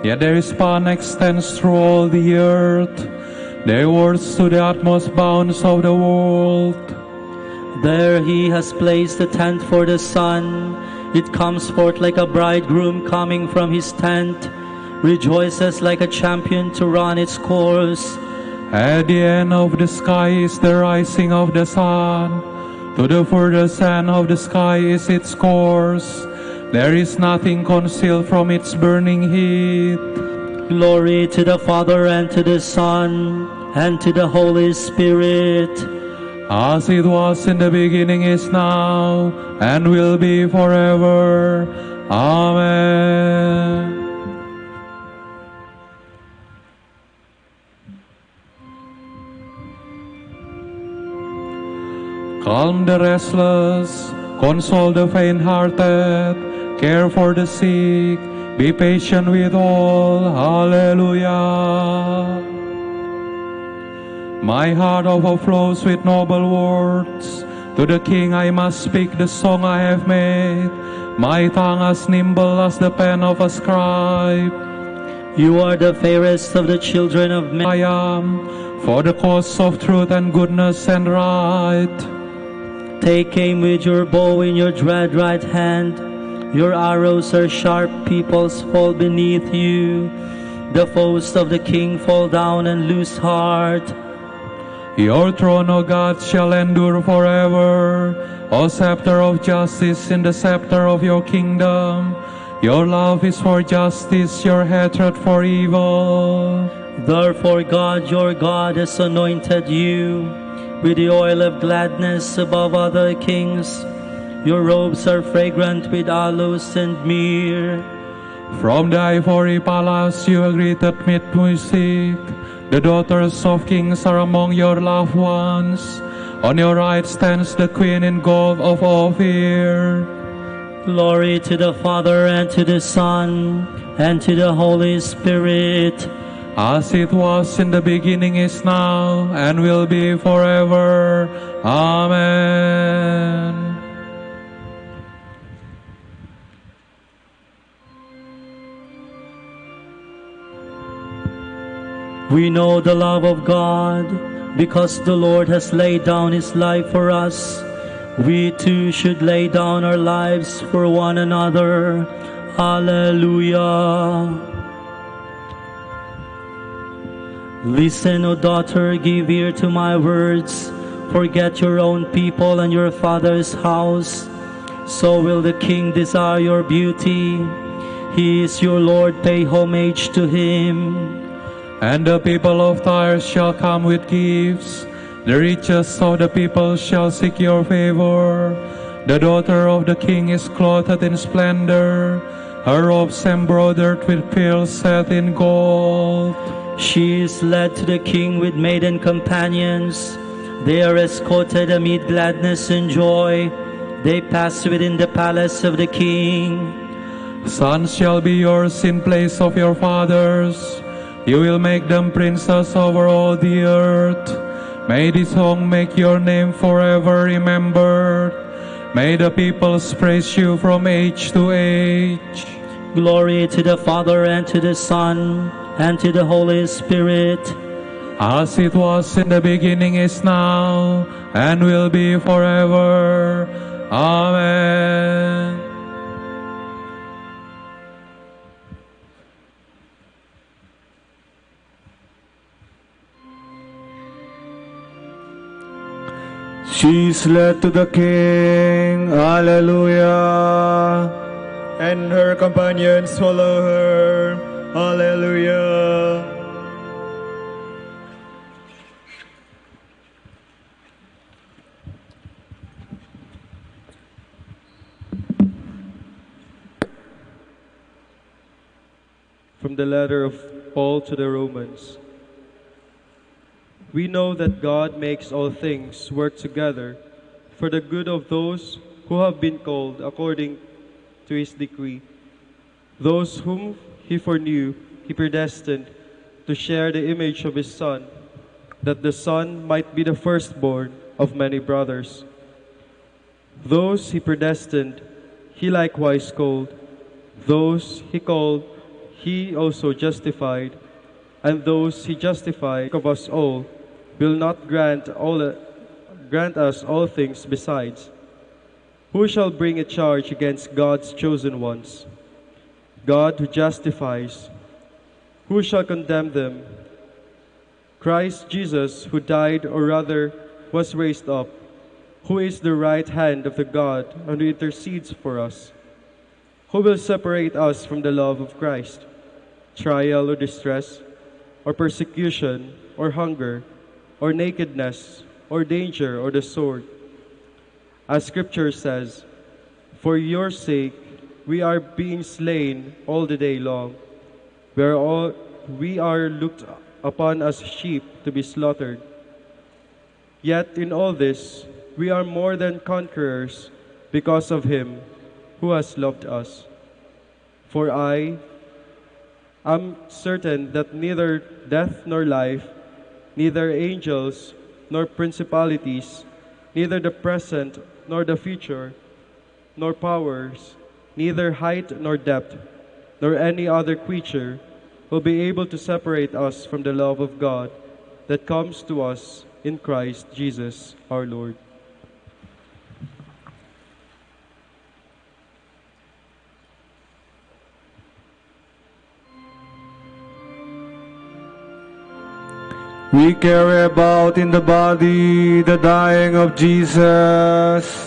yet their span extends through all the earth, their words to the utmost bounds of the world. There he has placed a tent for the sun. It comes forth like a bridegroom coming from his tent, rejoices like a champion to run its course. At the end of the sky is the rising of the sun. To the furthest end of the sky is its course. There is nothing concealed from its burning heat. Glory to the Father, and to the Son, and to the Holy Spirit. As it was in the beginning, is now, and will be forever. Amen. Calm the restless, console the faint-hearted, care for the sick, be patient with all. Hallelujah. My heart overflows with noble words. To the King I must speak the song I have made. my tongue as nimble as the pen of a scribe. You are the fairest of the children of men. I am, for the cause of truth and goodness and right. Take aim with your bow in your dread right hand. Your arrows are sharp, peoples fall beneath you. The foes of the king fall down and lose heart. Your throne, O God, shall endure forever. O scepter of justice in the scepter of your kingdom. Your love is for justice, your hatred for evil. Therefore God, your God, has anointed you with the oil of gladness above other kings. Your robes are fragrant with aloes and myrrh. From the ivory palace you are greeted with music. The daughters of kings are among your loved ones. On your right stands the queen in gold of Ophir. Glory to the Father, and to the Son, and to the Holy Spirit. As it was in the beginning, is now, and will be forever. Amen. We know the love of God, because the Lord has laid down his life for us. We too should lay down our lives for one another. Hallelujah. Listen, O daughter, give ear to my words. Forget your own people and your father's house. So will the king desire your beauty. He is your Lord, pay homage to him. And the people of Tyre shall come with gifts. The richest of the people shall seek your favor. The daughter of the king is clothed in splendor, her robes embroidered with pearls set in gold. She is led to the king with maiden companions. They are escorted amid gladness and joy. They pass within the palace of the king. Sons shall be yours in place of your fathers. You will make them princes over all the earth. May this song make your name forever remembered. May the peoples praise you from age to age. Glory to the Father, and to the Son, and to the Holy Spirit. As it was in the beginning, is now, and will be forever. Amen. She is led to the king, hallelujah. And her companions follow her, hallelujah. From the letter of Paul to the Romans. We know that God makes all things work together for the good of those who have been called according to his decree. Those whom he foreknew, he predestined to share the image of his Son, that the Son might be the firstborn of many brothers. Those he predestined, he likewise called. Those he called, he also justified. And those he justified of us all, will not grant us all things besides. Who shall bring a charge against God's chosen ones? God who justifies. Who shall condemn them? Christ Jesus, who died, or rather was raised up, who is the right hand of the God and who intercedes for us. Who will separate us from the love of Christ? Trial or distress, or persecution, or hunger, or nakedness, or danger, or the sword. As Scripture says, for your sake we are being slain all the day long. We are looked upon as sheep to be slaughtered. Yet in all this we are more than conquerors because of him who has loved us. For I am certain that neither death nor life, neither angels nor principalities, neither the present nor the future, nor powers, neither height nor depth, nor any other creature will be able to separate us from the love of God that comes to us in Christ Jesus our Lord. We carry about in the body the dying of Jesus.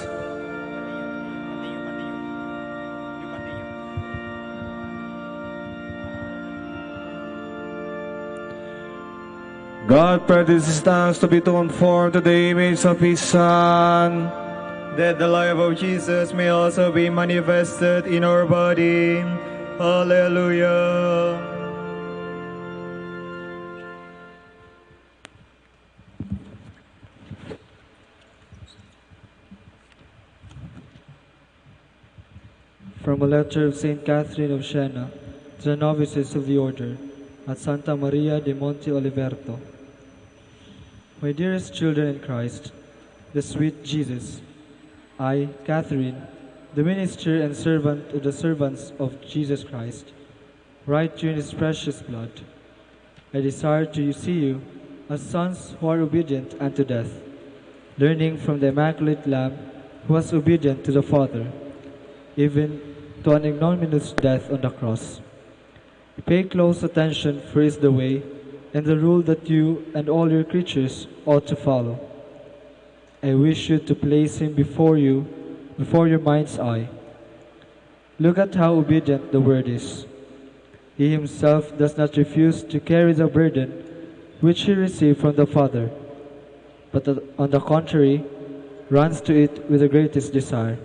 God predestined us to be conformed to the image of His Son, that the life of Jesus may also be manifested in our body. Hallelujah. From a letter of Saint Catherine of Siena to the novices of the order at Santa Maria de Monte Oliveto. My dearest children in Christ, the sweet Jesus, I, Catherine, the minister and servant of the servants of Jesus Christ, write to you in His precious blood. I desire to see you as sons who are obedient unto death, learning from the Immaculate Lamb who was obedient to the Father, even to an ignominious death on the cross. Pay close attention, for it is the way and the rule that you and all your creatures ought to follow. I wish you to place Him before you, before your mind's eye. Look at how obedient the Word is. He Himself does not refuse to carry the burden which He received from the Father, but on the contrary, runs to it with the greatest desire.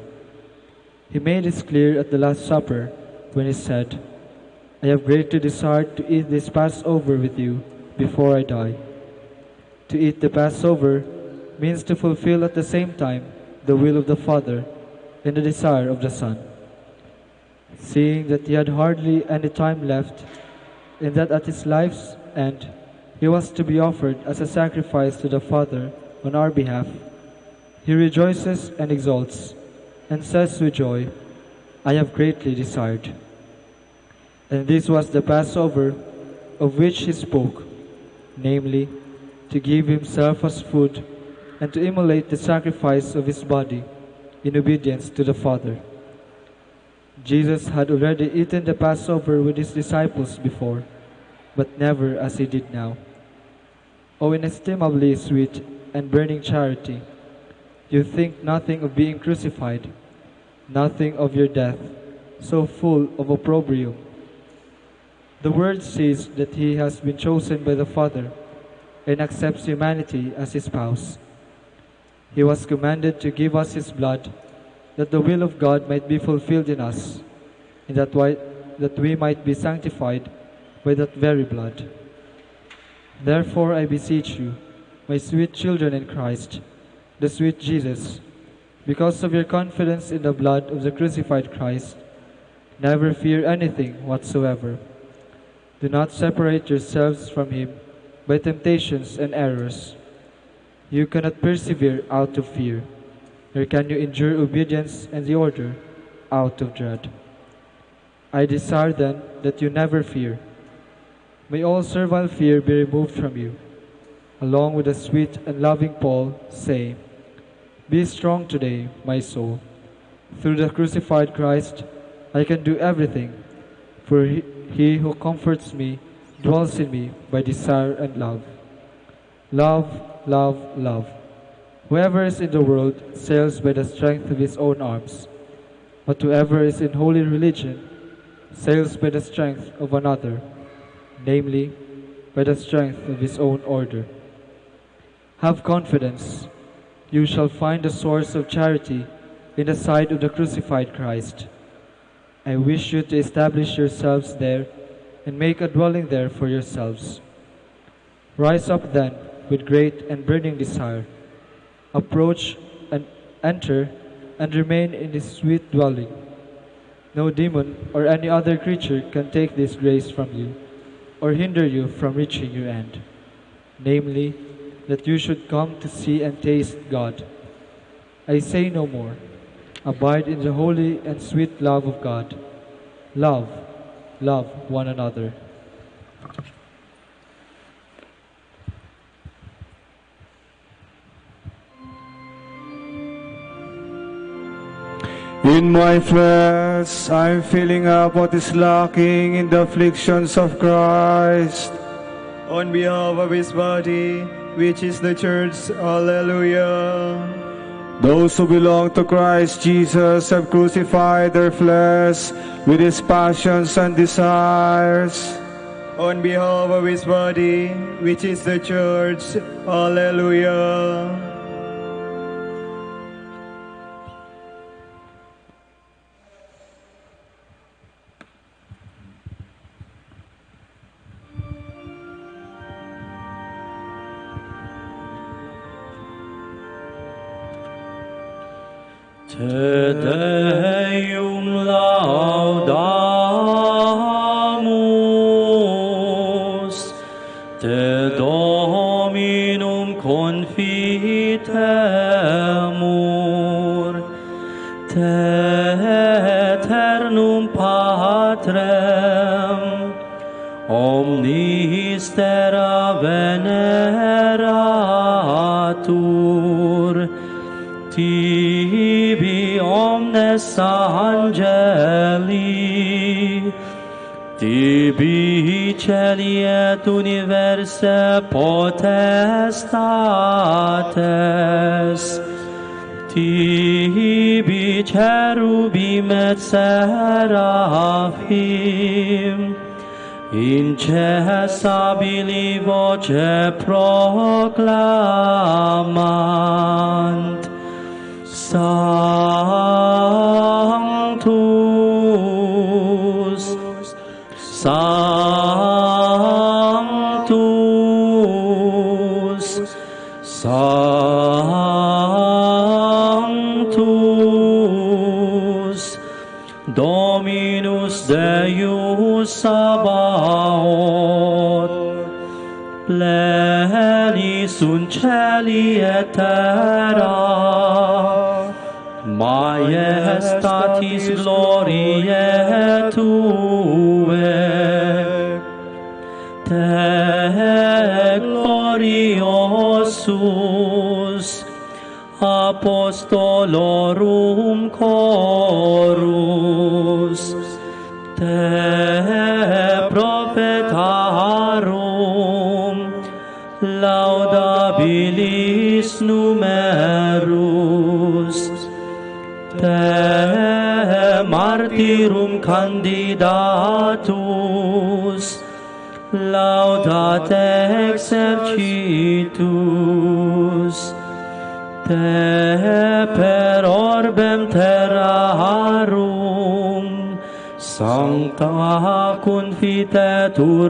He made this clear at the Last Supper when He said, I have greatly desired to eat this Passover with you before I die. To eat the Passover means to fulfill at the same time the will of the Father and the desire of the Son. Seeing that He had hardly any time left, and that at His life's end He was to be offered as a sacrifice to the Father on our behalf, He rejoices and exults, and says with joy, I have greatly desired. And this was the Passover of which He spoke, namely, to give Himself as food and to immolate the sacrifice of His body in obedience to the Father. Jesus had already eaten the Passover with His disciples before, but never as He did now. O inestimably sweet and burning charity, you think nothing of being crucified, nothing of your death, so full of opprobrium. The Word says that He has been chosen by the Father and accepts humanity as His spouse. He was commanded to give us His blood, that the will of God might be fulfilled in us, and that we might be sanctified by that very blood. Therefore I beseech you, my sweet children in Christ, the sweet Jesus, because of your confidence in the blood of the crucified Christ, never fear anything whatsoever. Do not separate yourselves from Him by temptations and errors. You cannot persevere out of fear, nor can you endure obedience and the order out of dread. I desire then that you never fear. May all servile fear be removed from you, along with the sweet and loving Paul, saying, Be strong today, my soul. Through the crucified Christ, I can do everything, for He who comforts me dwells in me by desire and love. Love, love, love. Whoever is in the world sails by the strength of his own arms, but whoever is in holy religion sails by the strength of another, namely, by the strength of his own order. Have confidence. You shall find the source of charity in the side of the crucified Christ. I wish you to establish yourselves there and make a dwelling there for yourselves. Rise up then with great and burning desire. Approach and enter and remain in this sweet dwelling. No demon or any other creature can take this grace from you or hinder you from reaching your end, namely, that you should come to see and taste God. I say no more. Abide in the holy and sweet love of God. Love one another. In my flesh, I'm filling up what is lacking in the afflictions of Christ. On behalf of his body, which is the church, hallelujah. Those who belong to Christ Jesus have crucified their flesh with its passions and desires. On behalf of his body, which is the church, hallelujah. Te Deum laudamus, Te Dominum confitemur, Te eternum Patrem, omnis terra veneratur, Tibi omnes angeli, Tibi celi et universe potestates, Tibi cherubim et seraphim, incessabili voce proclamant, Sanctus, Sanctus, Sanctus, Dominus Deus Sabaoth, pleni sunt celi et terra, Majestatis gloriae Tuae, Te gloriosus apostolorum chorus, Te prophetarum laudabilis numerus, Te martyrum candidatus, laudat exercitus, Te per orbem terrarum, sancta confitetur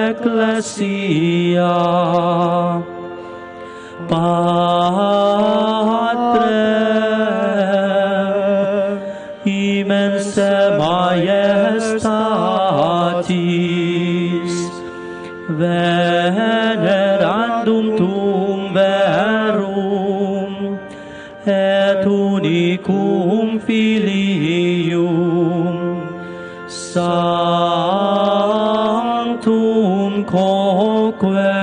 ecclesia, Patre, immense majestatis, venerandum tum verum, et unicum filium, sanctum quoque,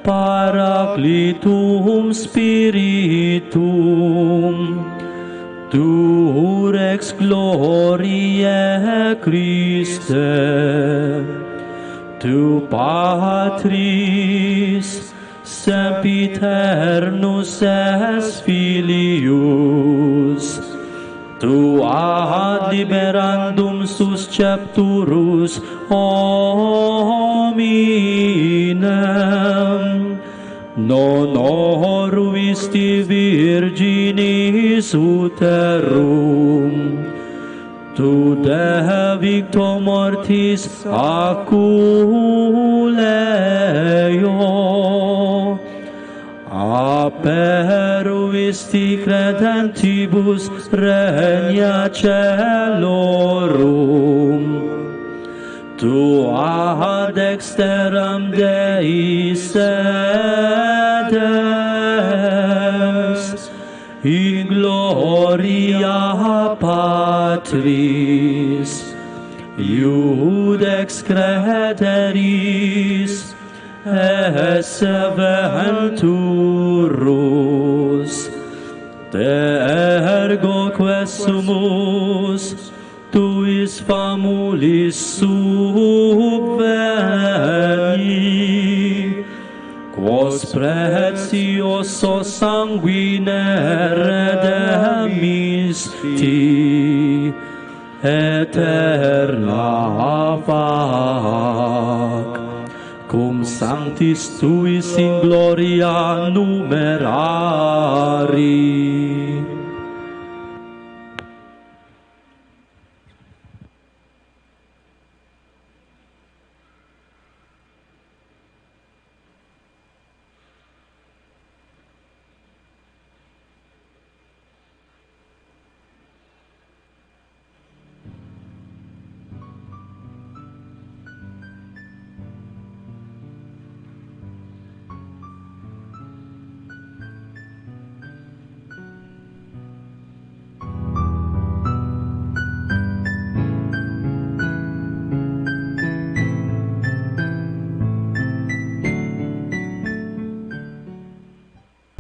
Paraclitum Spiritum, Tu rex gloriae Christe, Tu Patris, sempiternus es Filius, Tu ad liberandum suscepturus hominem, non oruisti virginis uterum, Tu de victo mortis aculeo, aperuisti credentibus regna celorum, Tu ad dexteram Dei sedes, in gloria gloria Patris, Iudex crederis, esse venturus, ergo quesumus, tuis famulis subveni, quos precioso sanguine redemisti, eterna fac, cum sanctis tuis in gloria numerari.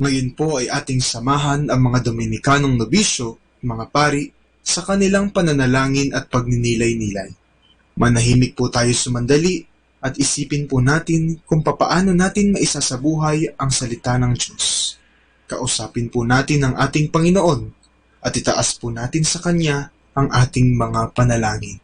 Ngayon po ay ating samahan ang mga Dominikanong nobisyo, mga pari, sa kanilang pananalangin at pagninilay-nilay. Manahimik po tayo sumandali at isipin po natin kung papaano natin maisasabuhay ang salita ng Diyos. Kausapin po natin ang ating Panginoon at itaas po natin sa Kanya ang ating mga panalangin.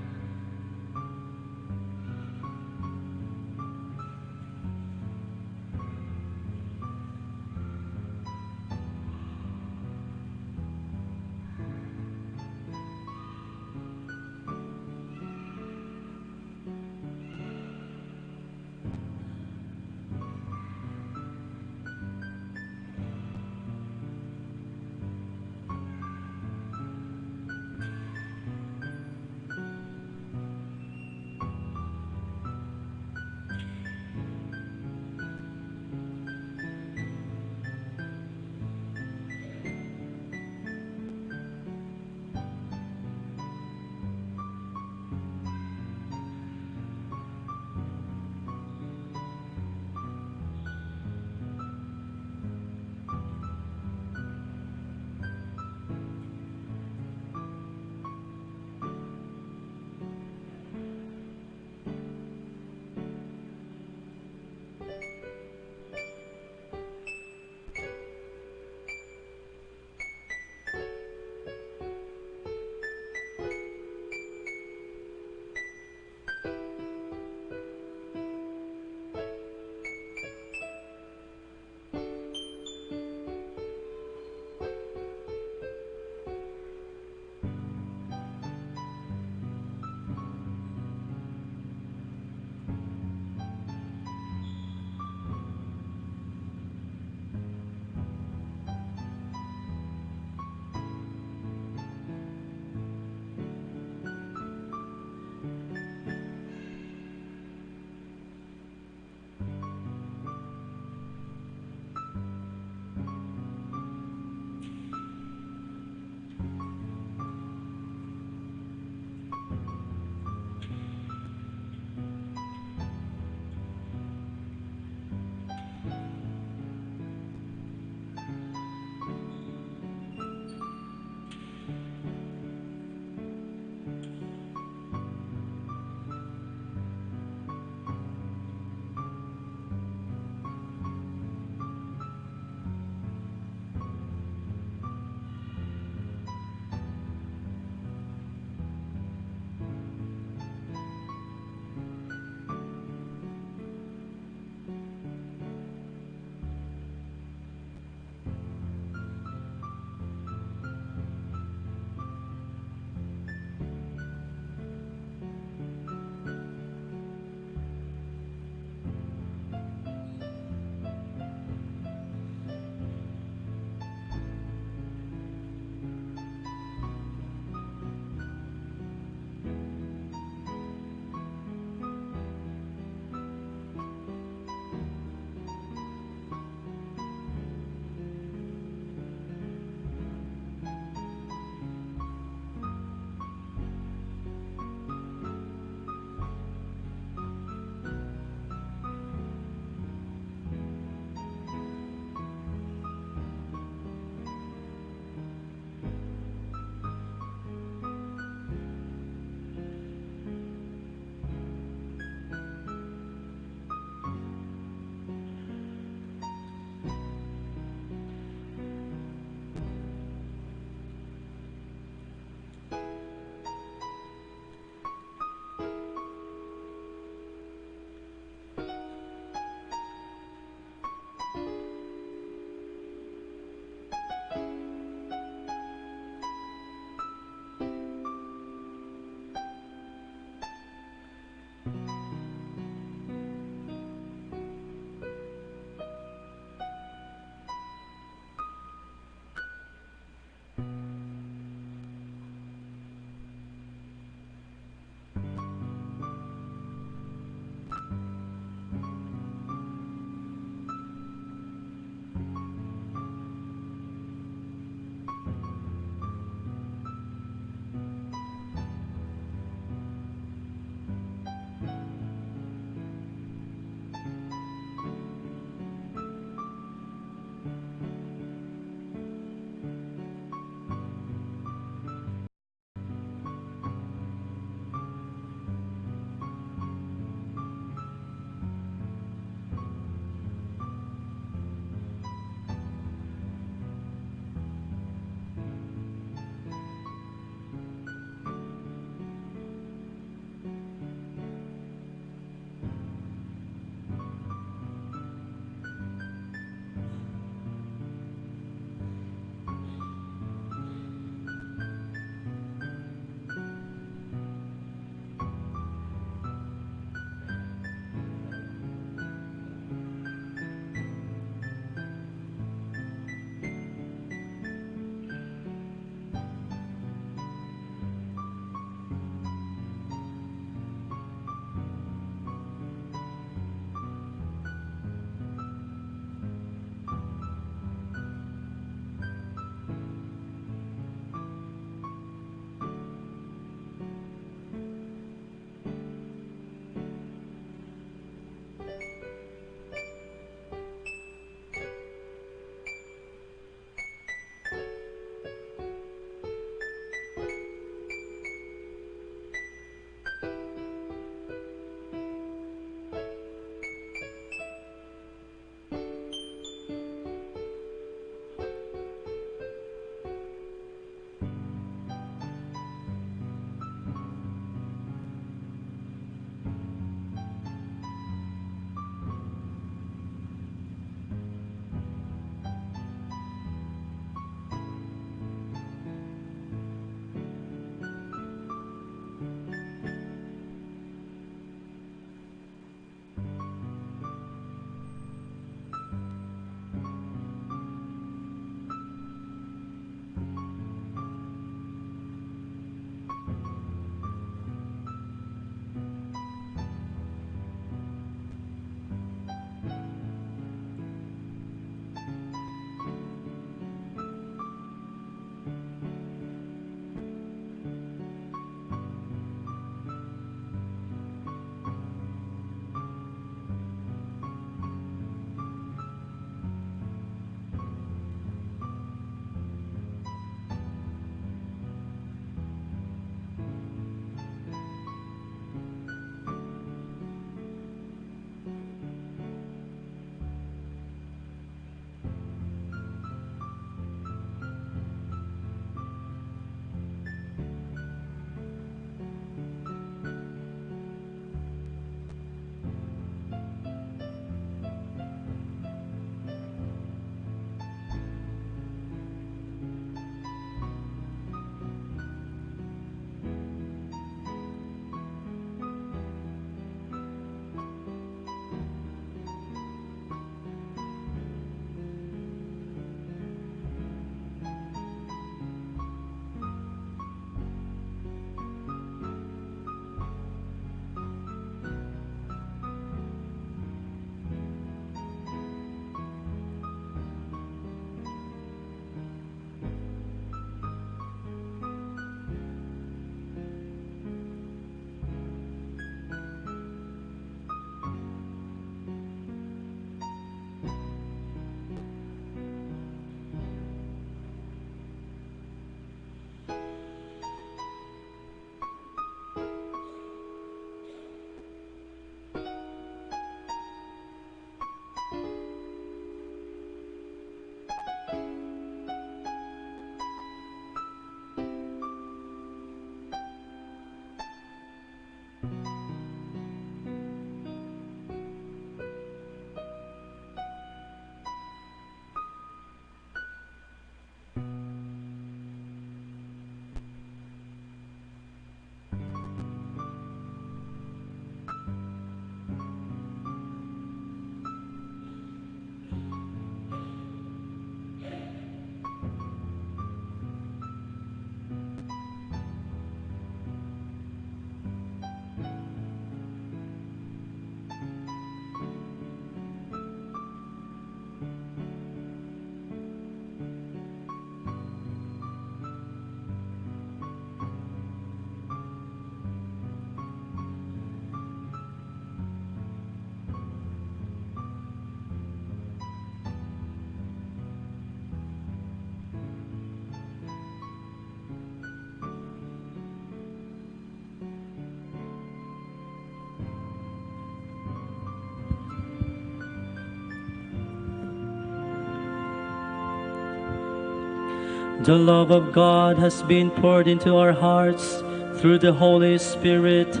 The love of God has been poured into our hearts through the Holy Spirit.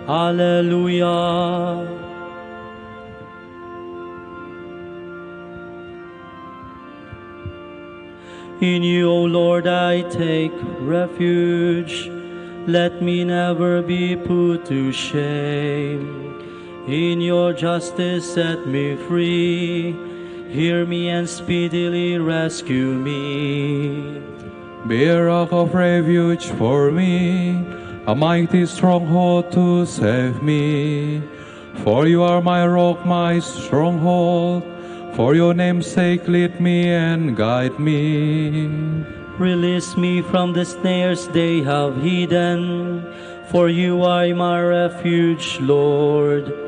Alleluia. In you, O Lord, I take refuge. Let me never be put to shame. In your justice set me free. Hear me and speedily rescue me. Be a rock of refuge for me, a mighty stronghold to save me. For you are my rock, my stronghold. For your name's sake, lead me and guide me. Release me from the snares they have hidden, for you are my refuge, Lord.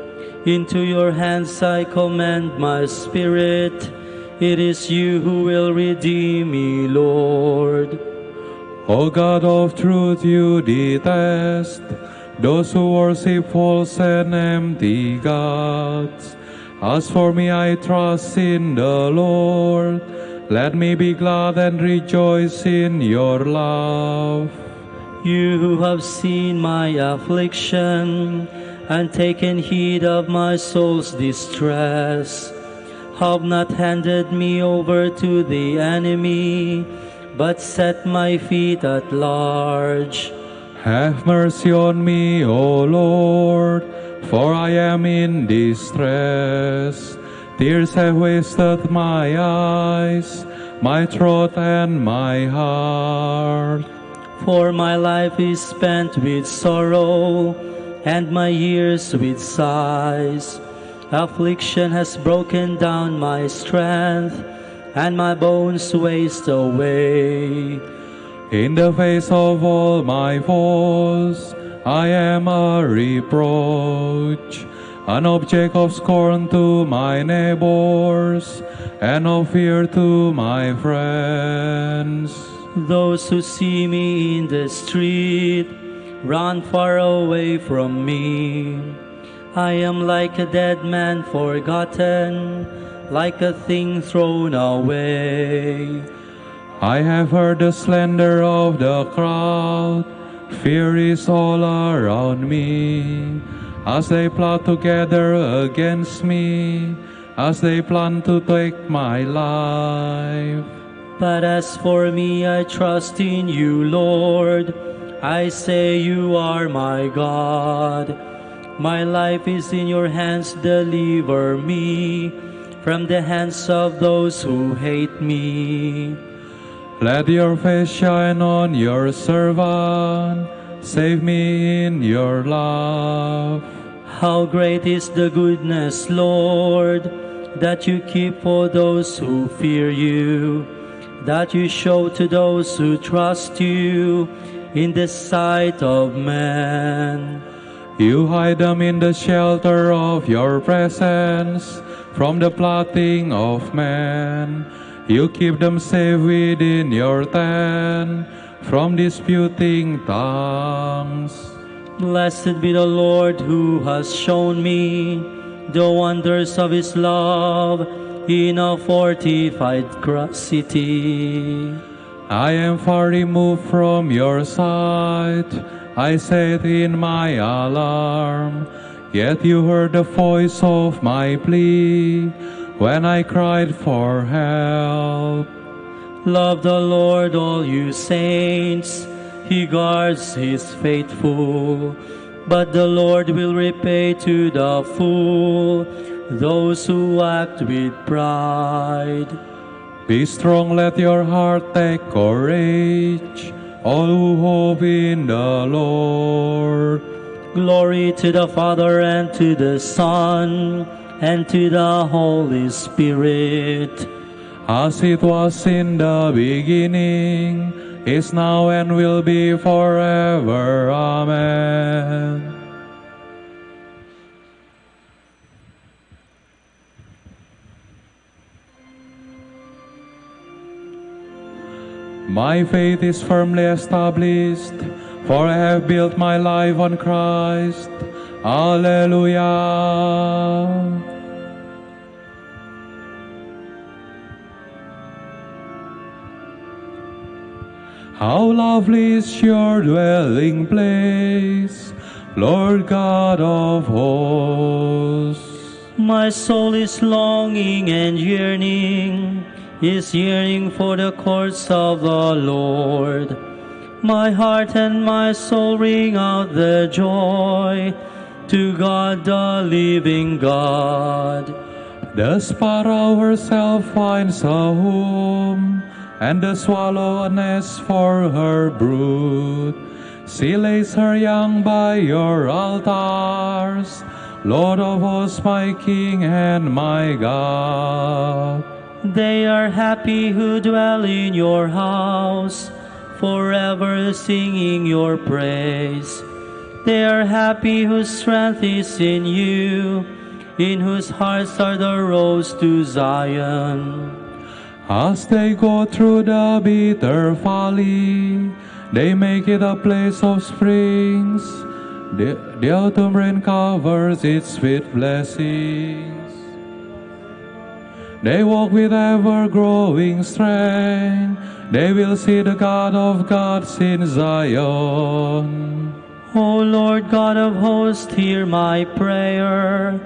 Into your hands I commend my spirit. It is you who will redeem me, Lord. O God of truth, you detest those who worship false and empty gods. As for me, I trust in the Lord. Let me be glad and rejoice in your love. You who have seen my affliction and taken heed of my soul's distress, have not handed me over to the enemy, but set my feet at large. Have mercy on me, O Lord, for I am in distress. Tears have wasted my eyes, my throat and my heart. For my life is spent with sorrow, and my years with sighs. Affliction has broken down my strength, and my bones waste away. In the face of all my foes, I am a reproach, an object of scorn to my neighbors, and of fear to my friends. Those who see me in the street run far away from me. I am like a dead man forgotten, like a thing thrown away. I have heard the slander of the crowd. Fear is all around me, as they plot together against me, as they plan to take my life. But as for me, I trust in you, Lord. I say you are my God. My life is in your hands, deliver me from the hands of those who hate me. Let your face shine on your servant, save me in your love. How great is the goodness, Lord, that you keep for those who fear you, that you show to those who trust you in the sight of man. You hide them in the shelter of your presence from the plotting of man. You keep them safe within your tent from disputing tongues. Blessed be the Lord who has shown me the wonders of his love in a fortified city. I am far removed from your sight. I sat in my alarm, yet you heard the voice of my plea when I cried for help. Love the Lord, all you saints. He guards his faithful, but the Lord will repay to the full those who act with pride. Be strong, let your heart take courage, all who hope in the Lord. Glory to the Father, and to the Son, and to the Holy Spirit. As it was in the beginning, is now, and will be forever. Amen. My faith is firmly established, for I have built my life on Christ. Alleluia. How lovely is your dwelling place, Lord God of hosts. My soul is longing and yearning, is yearning for the courts of the Lord. My heart and my soul ring out the joy to God the living God. The sparrow herself finds a home, and the swallow a nest for her brood. She lays her young by your altars, Lord of hosts, my King and my God. They are happy who dwell in your house, forever singing your praise. They are happy whose strength is in you, in whose hearts are the roads to Zion. As they go through the bitter valley, they make it a place of springs. The autumn rain covers it with blessings. They walk with ever-growing strength. They will see the God of gods in Zion. O Lord God of hosts, hear my prayer.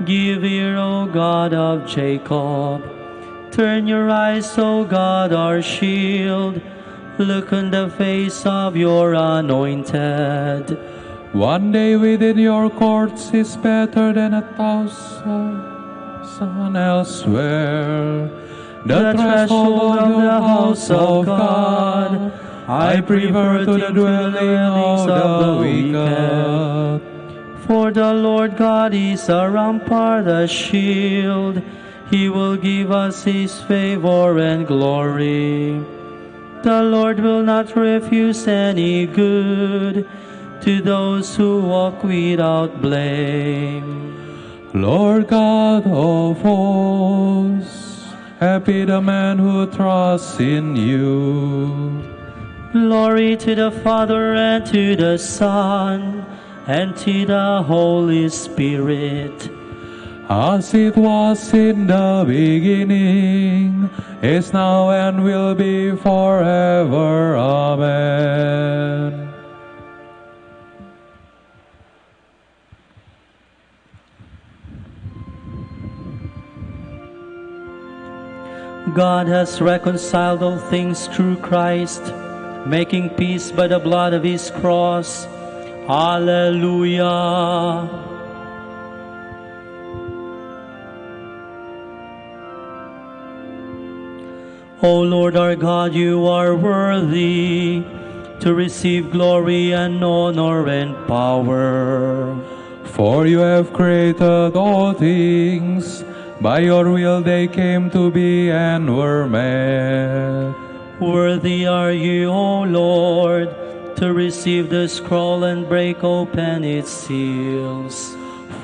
Give ear, O God of Jacob. Turn your eyes, O God, our shield. Look on the face of your anointed. One day within your courts is better than 1,000 elsewhere. The threshold of the house of God I prefer to the dwellings of the wicked. For the Lord God is a rampart, a shield. He will give us His favor and glory. The Lord will not refuse any good to those who walk without blame. Lord God of hosts, happy the man who trusts in you. Glory to the Father and to the Son and to the Holy Spirit. As it was in the beginning, is now and will be forever. Amen. God has reconciled all things through Christ, making peace by the blood of His cross. Hallelujah. O Lord our God, you are worthy to receive glory and honor and power. For you have created all things, by your will they came to be and were made. Worthy are you, O Lord, to receive the scroll and break open its seals.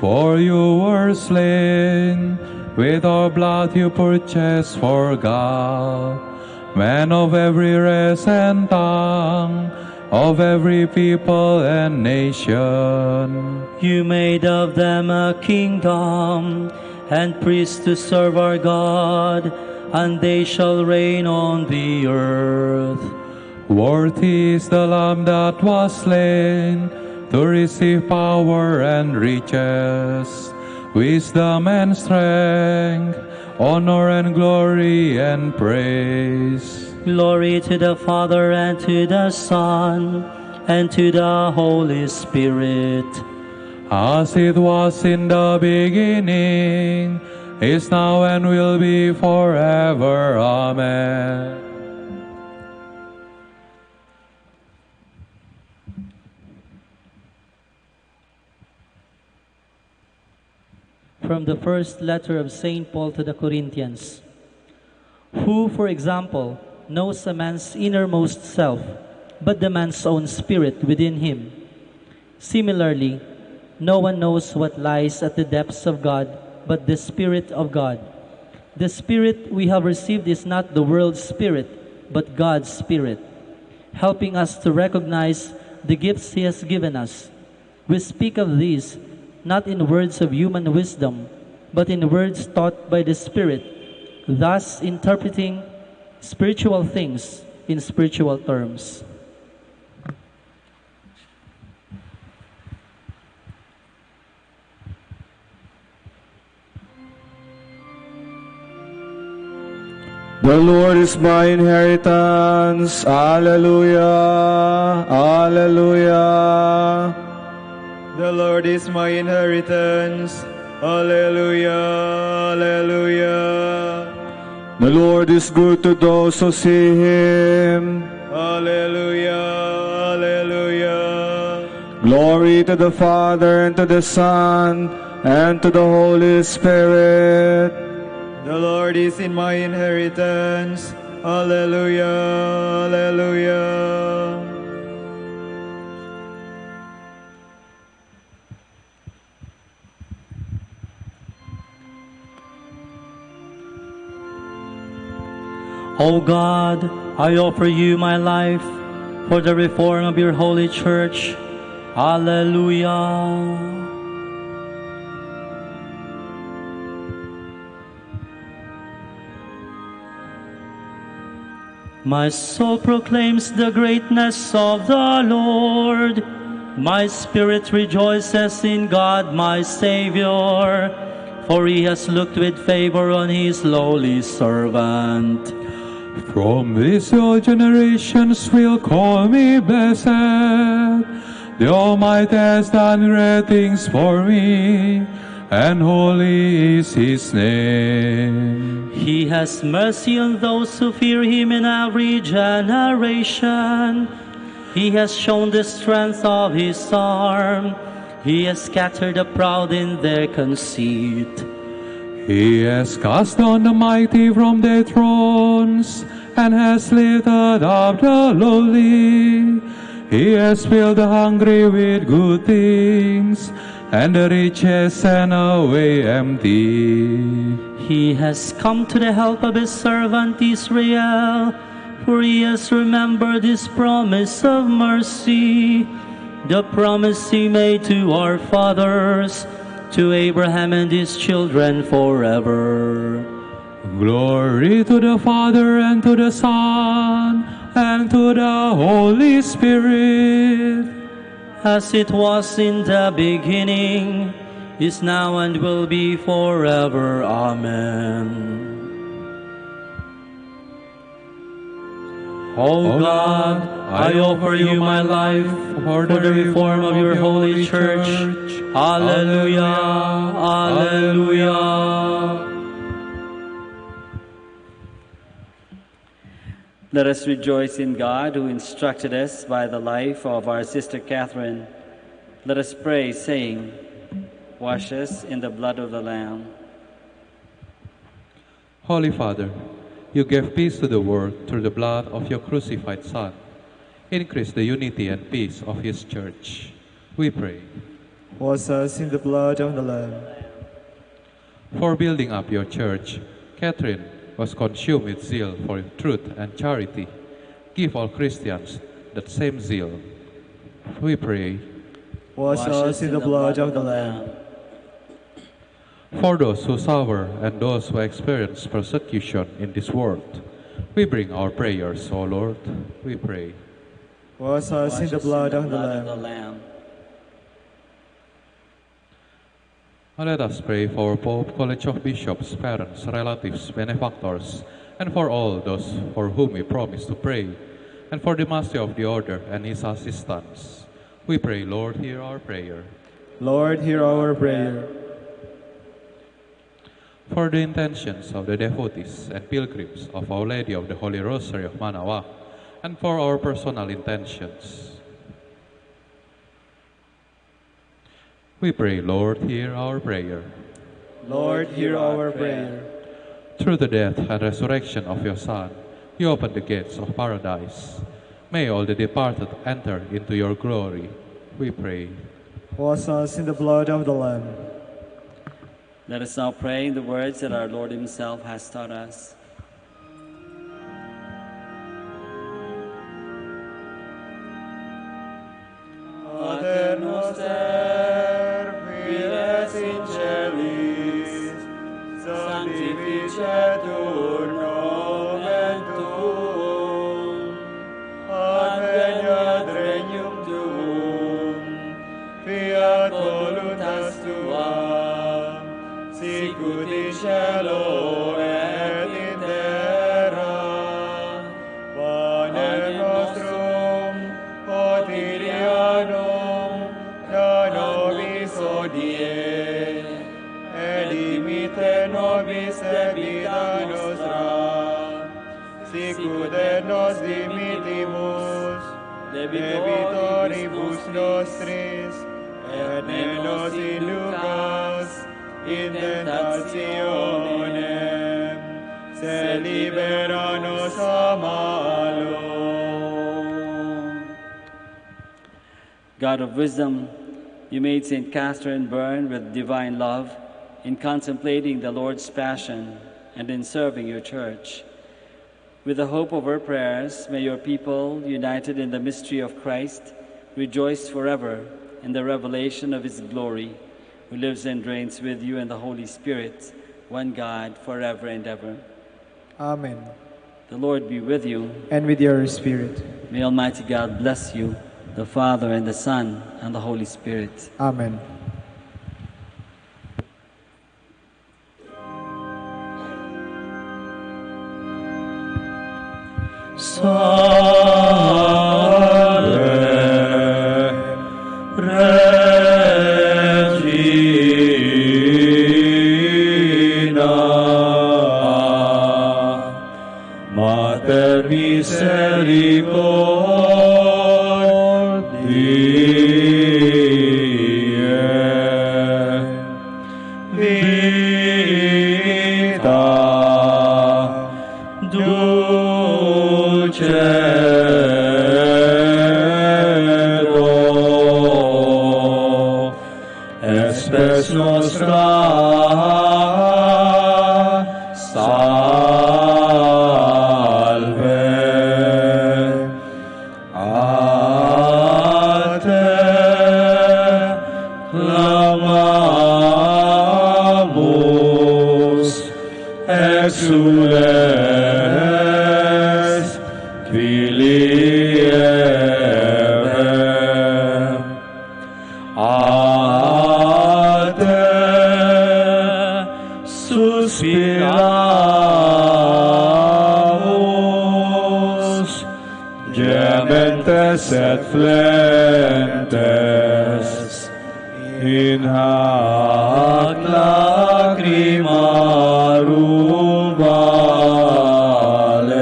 For you were slain, with our blood you purchased for God, men of every race and tongue, of every people and nation. You made of them a kingdom and priests to serve our God, and they shall reign on the earth. Worthy is the Lamb that was slain to receive power and riches, wisdom and strength, honor and glory and praise. Glory to the Father and to the Son and to the Holy Spirit. As it was in the beginning, is now and will be forever. Amen. From the first letter of St. Paul to the Corinthians. Who, for example, knows a man's innermost self, but the man's own spirit within him? Similarly, no one knows what lies at the depths of God, but the Spirit of God. The Spirit we have received is not the world's spirit, but God's Spirit, helping us to recognize the gifts He has given us. We speak of these not in words of human wisdom, but in words taught by the Spirit, thus interpreting spiritual things in spiritual terms. The Lord is my inheritance. Alleluia. Alleluia. The Lord is my inheritance. Alleluia. Alleluia. The Lord is good to those who see Him. Alleluia. Alleluia. Glory to the Father, and to the Son, and to the Holy Spirit. The Lord is in my inheritance. Alleluia. Alleluia. O God, I offer you my life for the reform of your holy church. Alleluia. My soul proclaims the greatness of the Lord. My spirit rejoices in God my Savior, for he has looked with favor on his lowly servant. From these old generations will call me blessed. The Almighty has done great things for me, and holy is His name. He has mercy on those who fear Him in every generation. He has shown the strength of His arm. He has scattered the proud in their conceit. He has cast down the mighty from their thrones, and has lifted up the lowly. He has filled the hungry with good things, and the rich has sent away empty. He has come to the help of His servant Israel, for He has remembered His promise of mercy, the promise He made to our fathers, to Abraham and his children forever. Glory to the Father, and to the Son, and to the Holy Spirit. As it was in the beginning, is now, and will be forever. Amen. O God, I offer you my life for the reform of your holy church. Alleluia. Alleluia. Let us rejoice in God, who instructed us by the life of our sister Catherine. Let us pray, saying, wash us in the blood of the Lamb. Holy Father, you gave peace to the world through the blood of your crucified Son. Increase the unity and peace of His church. We pray. Wash us in the blood of the Lamb. For building up your church, Catherine was consumed with zeal for truth and charity. Give all Christians that same zeal. We pray. Wash us in the blood of the Lamb. For those who suffer and those who experience persecution in this world, we bring our prayers, O Lord. We pray. Wash us in the blood of the Lamb. Let us pray for Pope, College of Bishops, parents, relatives, benefactors, and for all those for whom we promise to pray, and for the Master of the Order and his assistants. We pray, Lord, hear our prayer. Lord, hear our prayer. For the intentions of the devotees and pilgrims of Our Lady of the Holy Rosary of Manaoag, and for our personal intentions. We pray, Lord, hear our prayer. Lord, hear our prayer. Through the death and resurrection of your Son, you opened the gates of paradise. May all the departed enter into your glory. We pray. Wash us in the blood of the Lamb. Let us now pray in the words that our Lord Himself has taught us. Pater noster, fides in celis, sanctificetur nomen tuum, debitoribus nostris, et ne nos inducas in tentationem, se libera nos a malo. God of wisdom, you made St. Catherine burn with divine love in contemplating the Lord's passion and in serving your church. With the hope of her prayers, may your people, united in the mystery of Christ, rejoice forever in the revelation of his glory, who lives and reigns with you and the Holy Spirit, one God, forever and ever. Amen. The Lord be with you. And with your spirit. May Almighty God bless you, the Father and the Son and the Holy Spirit. Amen. Regina, Mater misericordiae, vita dulcedo, espes nostra salve. A te clamamus, exules Filii Eve. A te suspiramus, gementes et flentes, in hac lacrimarum vale.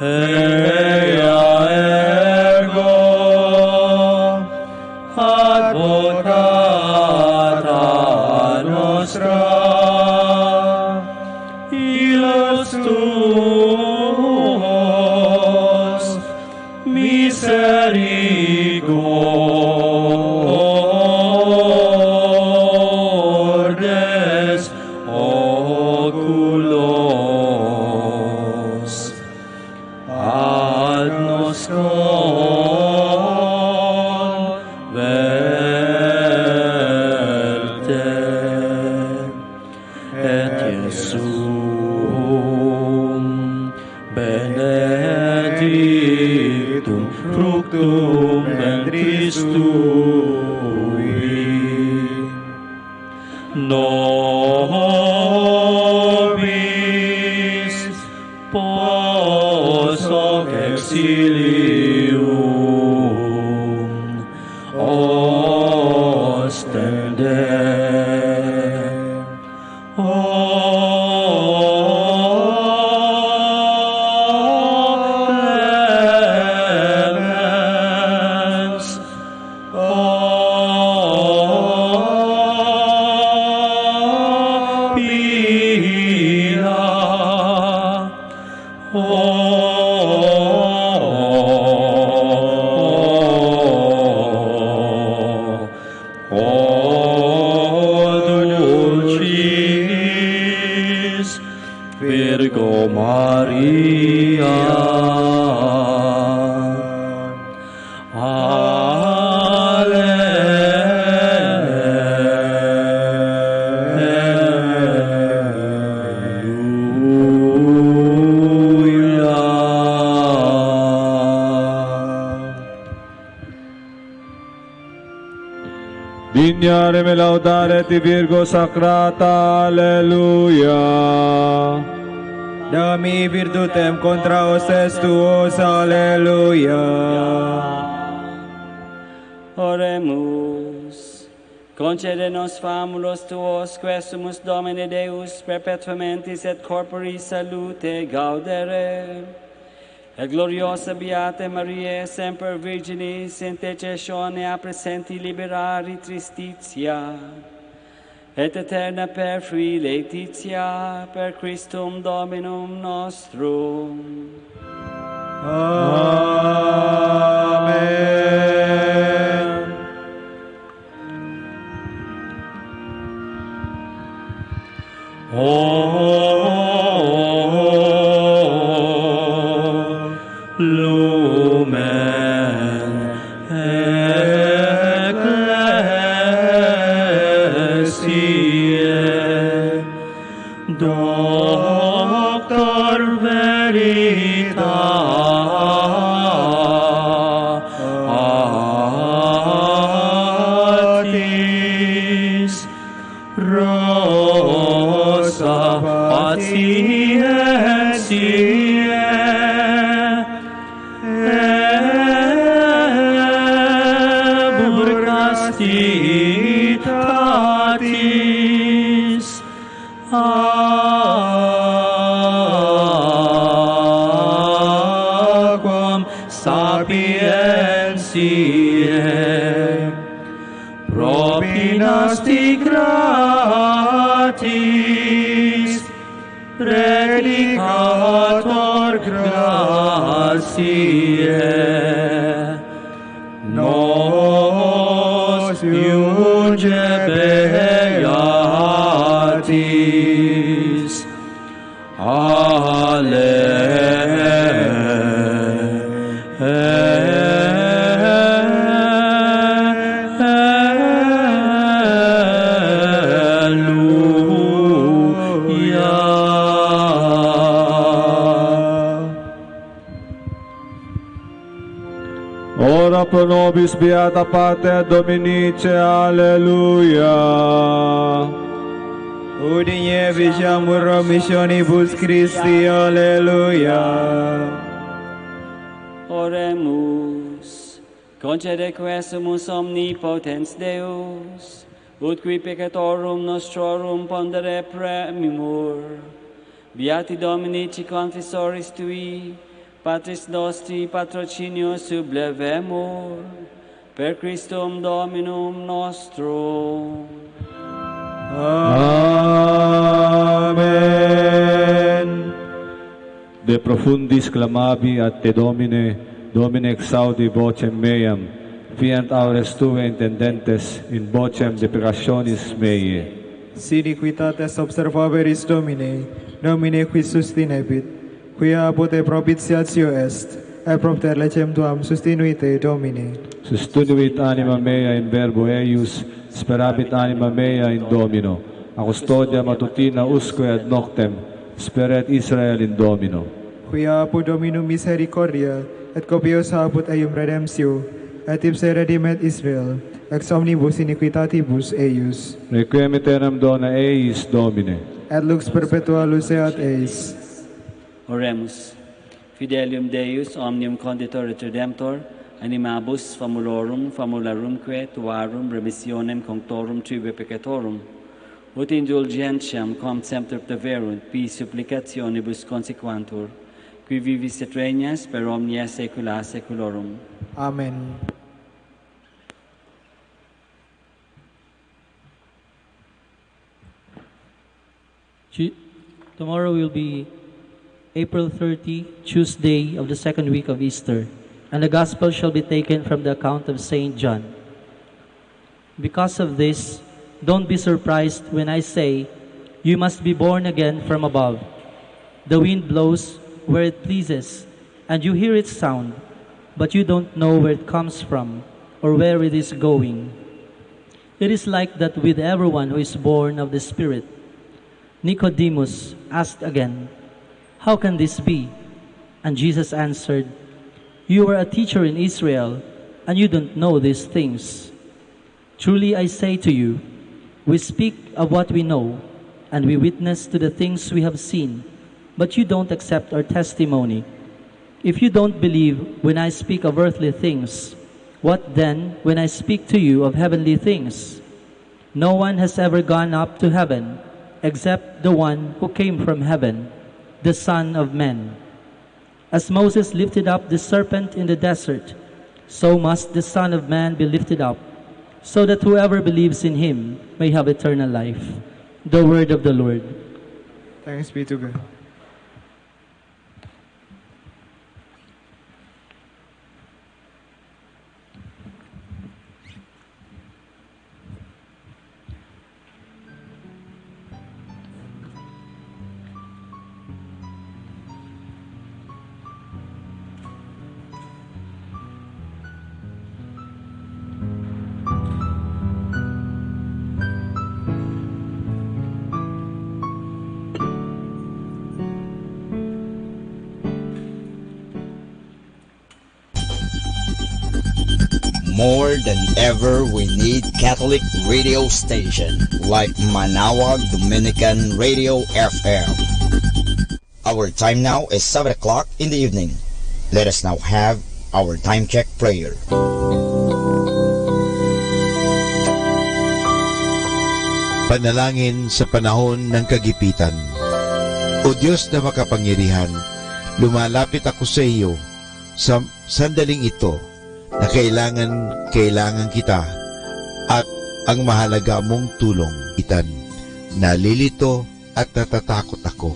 Ea ergo advocata nostra, illos tuos misericordes oculos ad nos converte, et Iesum benedictum fructum ventris tui, nobis post hoc exilium ostende. Virgo Maria. Dignare me laudare ti Virgo Sacrata, alleluia. Dami virtutem contra hostes tuos, alleluia. Oremus. Concede nos famulos tuos, quesumus Domine Deus perpetuamentis et corporis salute gaudere. E gloriosa Beate Maria, semper Virginis, intercessione a presenti liberari tristitia, et eterna perfui laetitia, per Christum Dominum nostrum. Amen. Lumen Ecclesiae, Doctor Veritatis, Rosa Patientiae, Ebur Castitatis, Aquam Sapientiae, Propinasti gratis, Predicator gratiae, nos iunge beatis. Ora pro nobis beata Pater Dominice, alleluia. Udine viciamur missionibus Christi, alleluia. Oremus, concede quesumus omnipotens Deus, ut qui peccatorum nostrorum pondere premimur, beati Dominici confessoris tui, Patris nostri patrocinio sublevemur, per Christum Dominum nostrum. Amen. De profundis clamavi ad te Domine, Domine exaudi vocem meam, fiant aures tue intendentes in vocem deprecationis meiae. Siniquitates observaveris Domine, Domine qui sustinebit, quia pote propitiatio est, et propter lecem tuam sustinuite, Domine. Sustinuit anima mea in verbo eius, sperabit anima mea in Domino. A custodia matutina usque ad noctem, speret Israel in Domino. Quia apud Dominum misericordia, et copiosa apud eium redemptio, et ipse redimet Israel, ex omnibus iniquitatibus eius. Requiem aeternam dona eis, Domine. Et lux perpetua luceat eis. Oremus. Fidelium Deus, omnium conditor et redemptor, animabus famularumque tuarum remissionem conctorum tube peccatorum, ut indulgentiam contemptor verunt, pi supplicationibus consequantur, qui vivis et regnas per omnia saecula saeculorum. Amen. Tomorrow will be April 30, Tuesday of the second week of Easter, and the Gospel shall be taken from the account of St. John. Because of this, don't be surprised when I say, you must be born again from above. The wind blows where it pleases, and you hear its sound, but you don't know where it comes from or where it is going. It is like that with everyone who is born of the Spirit. Nicodemus asked again, how can this be? And Jesus answered, you are a teacher in Israel, and you don't know these things. Truly I say to you, we speak of what we know, and we witness to the things we have seen, but you don't accept our testimony. If you don't believe when I speak of earthly things, what then when I speak to you of heavenly things? No one has ever gone up to heaven, except the one who came from heaven, the Son of Man. As Moses lifted up the serpent in the desert, so must the Son of Man be lifted up, so that whoever believes in him may have eternal life. The word of the Lord. Thanks be to God. More than ever, we need Catholic radio station like Manaoag Dominican Radio FM. Our time now is 7 o'clock in the evening. Let us now have our time check prayer. Panalangin sa panahon ng kagipitan. O Diyos na makapangyarihan, lumalapit ako sa iyo sa sandaling ito na kailangan kita at ang mahalaga mong tulong. Nalilito at natatakot ako.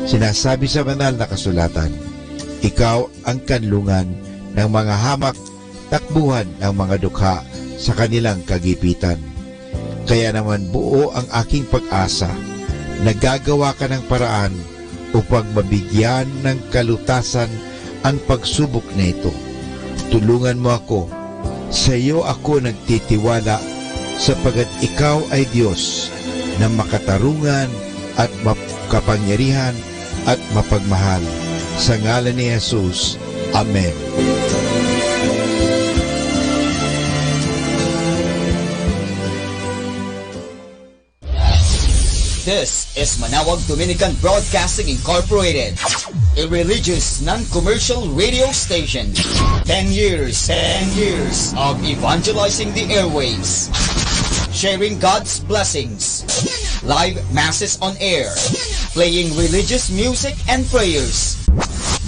Sinasabi sa banal na kasulatan, ikaw ang kanlungan ng mga hamak, takbuhan ng mga dukha sa kanilang kagipitan. Kaya naman buo ang aking pag-asa na gagawa ka ng paraan upang mabigyan ng kalutasan ang pagsubok na ito. Tulungan mo ako. Sa iyo ako nagtitiwala sapagat ikaw ay Diyos na makatarungan at makapangyarihan at mapagmahal. Sa ngalan ni Jesus. Amen. This is Manaoag Dominican Broadcasting Incorporated, a religious, non-commercial radio station. 10 years of evangelizing the airwaves, sharing God's blessings, live masses on air, playing religious music and prayers.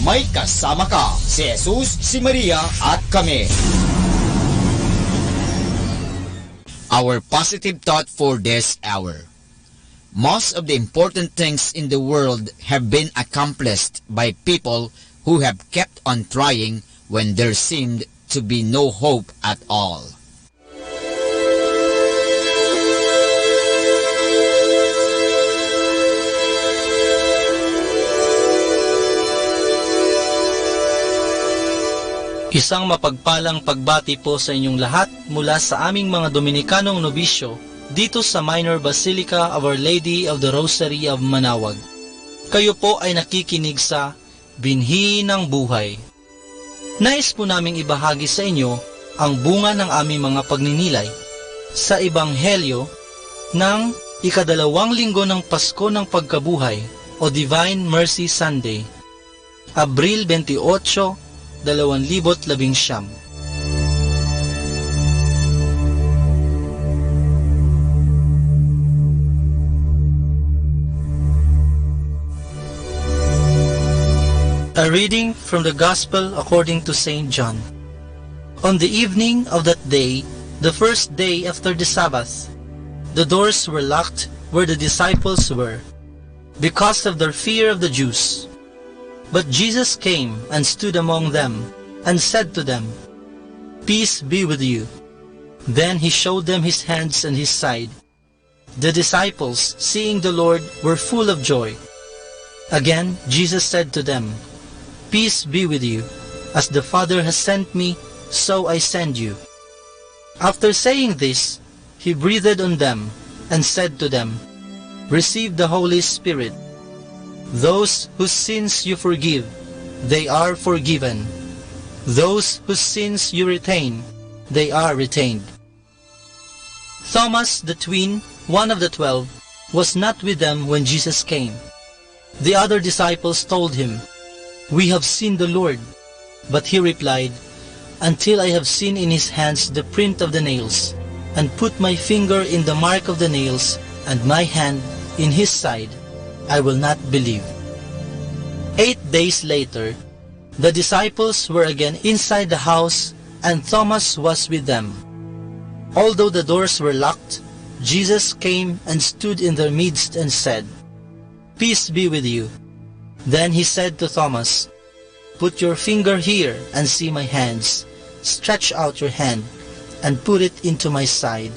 May kasama ka, si Jesus, si Maria, at kami. Our positive thought for this hour. Most of the important things in the world have been accomplished by people who have kept on trying when there seemed to be no hope at all. Isang mapagpalang pagbati po sa inyong lahat mula sa aming mga Dominikanong nobisyo dito sa Minor Basilica of Our Lady of the Rosary of Manaoag. Kayo po ay nakikinig sa Binhi ng Buhay. Nais po naming ibahagi sa inyo ang bunga ng aming mga pagninilay sa Ebanghelyo ng ikadalawang linggo ng Pasko ng Pagkabuhay o Divine Mercy Sunday, Abril 28, 2019. A reading from the Gospel according to St. John. On the evening of that day, the first day after the Sabbath, the doors were locked where the disciples were, because of their fear of the Jews. But Jesus came and stood among them, and said to them, "Peace be with you." Then he showed them his hands and his side. The disciples, seeing the Lord, were full of joy. Again Jesus said to them, "Peace be with you. As the Father has sent me, so I send you." After saying this, he breathed on them and said to them, "Receive the Holy Spirit. Those whose sins you forgive, they are forgiven. Those whose sins you retain, they are retained." Thomas the twin, one of the 12, was not with them when Jesus came. The other disciples told him, "We have seen the Lord." But he replied, "Until I have seen in his hands the print of the nails, and put my finger in the mark of the nails, and my hand in his side, I will not believe." 8 days later, The disciples were again inside the house, and Thomas was with them. Although the doors were locked, Jesus came and stood in their midst and said, "Peace be with you." Then he said to Thomas, "Put your finger here and see my hands. Stretch out your hand and put it into my side.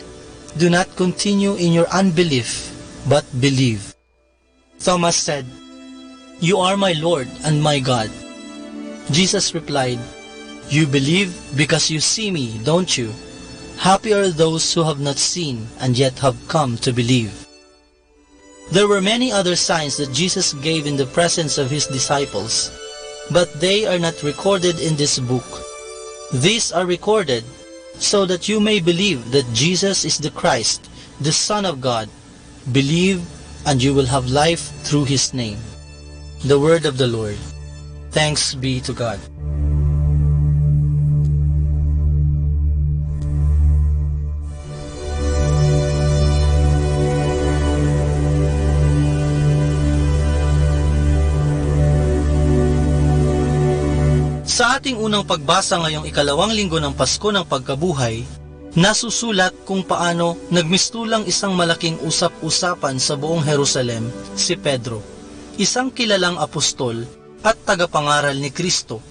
Do not continue in your unbelief, but believe." Thomas said, "You are my Lord and my God." Jesus replied, "You believe because you see me, don't you? Happy are those who have not seen and yet have come to believe." There were many other signs that Jesus gave in the presence of his disciples, but they are not recorded in this book. These are recorded so that you may believe that Jesus is the Christ, the Son of God. Believe, and you will have life through his name. The word of the Lord. Thanks be to God. Sa ating unang pagbasa ngayong ikalawang linggo ng Pasko ng Pagkabuhay, nasusulat kung paano nagmistulang isang malaking usap-usapan sa buong Jerusalem si Pedro, isang kilalang apostol at tagapangaral ni Kristo.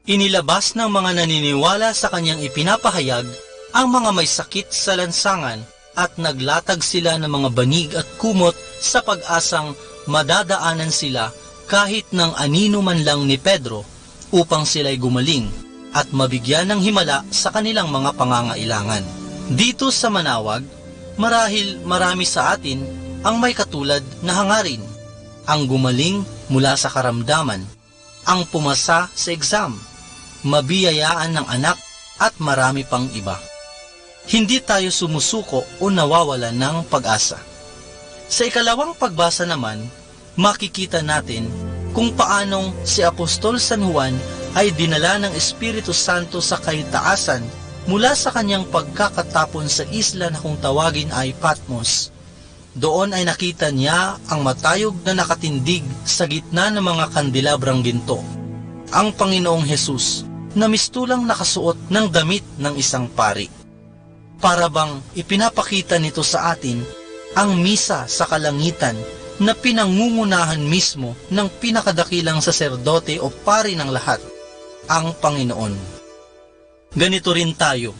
Inilabas ng mga naniniwala sa kanyang ipinapahayag ang mga may sakit sa lansangan at naglatag sila ng mga banig at kumot sa pag-asang madadaanan sila kahit ng anino man lang ni Pedro upang sila'y gumaling at mabigyan ng himala sa kanilang mga pangangailangan. Dito sa Manawag, marahil marami sa atin ang may katulad na hangarin, ang gumaling mula sa karamdaman, ang pumasa sa exam, mabiyayaan ng anak at marami pang iba. Hindi tayo sumusuko o nawawala ng pag-asa. Sa ikalawang pagbasa naman, makikita natin kung paanong si Apostol San Juan ay dinala ng Espiritu Santo sa kaitaasan mula sa kanyang pagkakatapon sa isla na kung tawagin ay Patmos. Doon ay nakita niya ang matayog na nakatindig sa gitna ng mga kandilabrang ginto, ang Panginoong Hesus na mistulang nakasuot ng damit ng isang pari. Para bang ipinapakita nito sa atin ang misa sa kalangitan na pinangungunahan mismo ng pinakadakilang saserdote o pari ng lahat, ang Panginoon. Ganito rin tayo,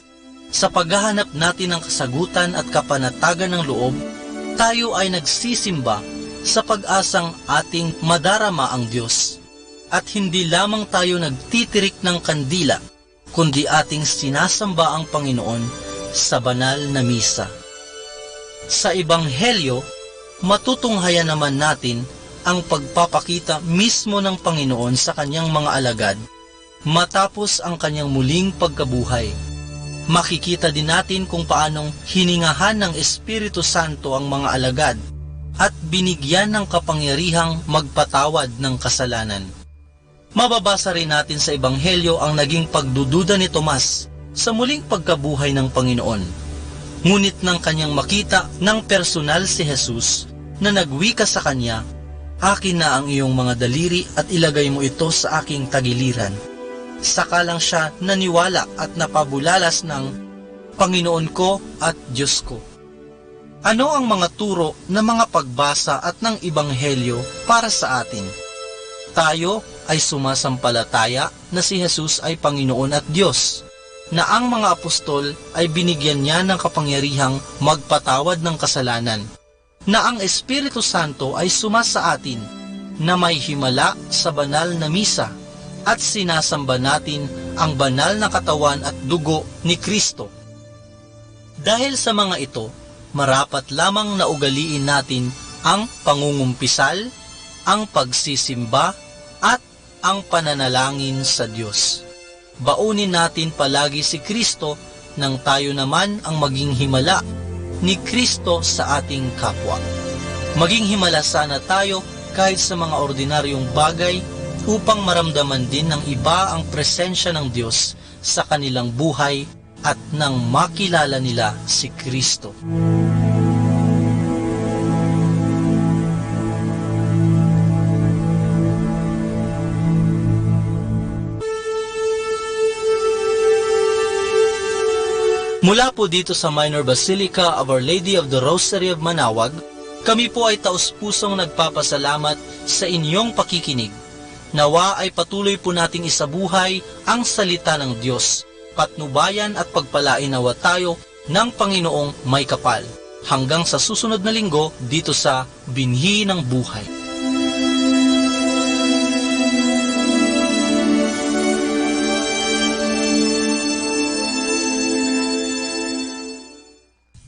sa paghahanap natin ng kasagutan at kapanatagan ng loob, tayo ay nagsisimba sa pag-asang ating madarama ang Diyos. At hindi lamang tayo nagtitirik ng kandila, kundi ating sinasamba ang Panginoon sa banal na misa. Sa Ebanghelyo, matutunghayan naman natin ang pagpapakita mismo ng Panginoon sa kanyang mga alagad matapos ang kanyang muling pagkabuhay. Makikita din natin kung paanong hiningahan ng Espiritu Santo ang mga alagad at binigyan ng kapangyarihang magpatawad ng kasalanan. Mababasa rin natin sa Ebanghelyo ang naging pagdududa ni Tomas sa muling pagkabuhay ng Panginoon. Ngunit nang kanyang makita ng personal si Jesus na nagwika sa kanya, "Akin na ang iyong mga daliri at ilagay mo ito sa aking tagiliran." Saka lang siya naniwala at napabulalas ng Panginoon ko at Diyos ko. Ano ang mga turo ng mga pagbasa at ng Ebanghelyo para sa atin? Tayo ay sumasampalataya na si Jesus ay Panginoon at Diyos, na ang mga apostol ay binigyan niya ng kapangyarihang magpatawad ng kasalanan, na ang Espiritu Santo ay sumasa atin, na may himala sa banal na misa, at sinasamba natin ang banal na katawan at dugo ni Kristo. Dahil sa mga ito, marapat lamang na ugaliin natin ang pangungumpisal, ang pagsisimba, at ang pananalangin sa Diyos. Baunin natin palagi si Kristo nang tayo naman ang maging himala ni Kristo sa ating kapwa. Maging himala sana tayo kahit sa mga ordinaryong bagay upang maramdaman din ng iba ang presensya ng Diyos sa kanilang buhay at nang makilala nila si Kristo. Mula po dito sa Minor Basilica of Our Lady of the Rosary of Manaoag, kami po ay taus-pusong nagpapasalamat sa inyong pakikinig. Nawa ay patuloy po nating isabuhay ang salita ng Diyos. Patnubayan at pagpalain nawa tayo ng Panginoong may kapal. Hanggang sa susunod na linggo dito sa Binhi ng Buhay.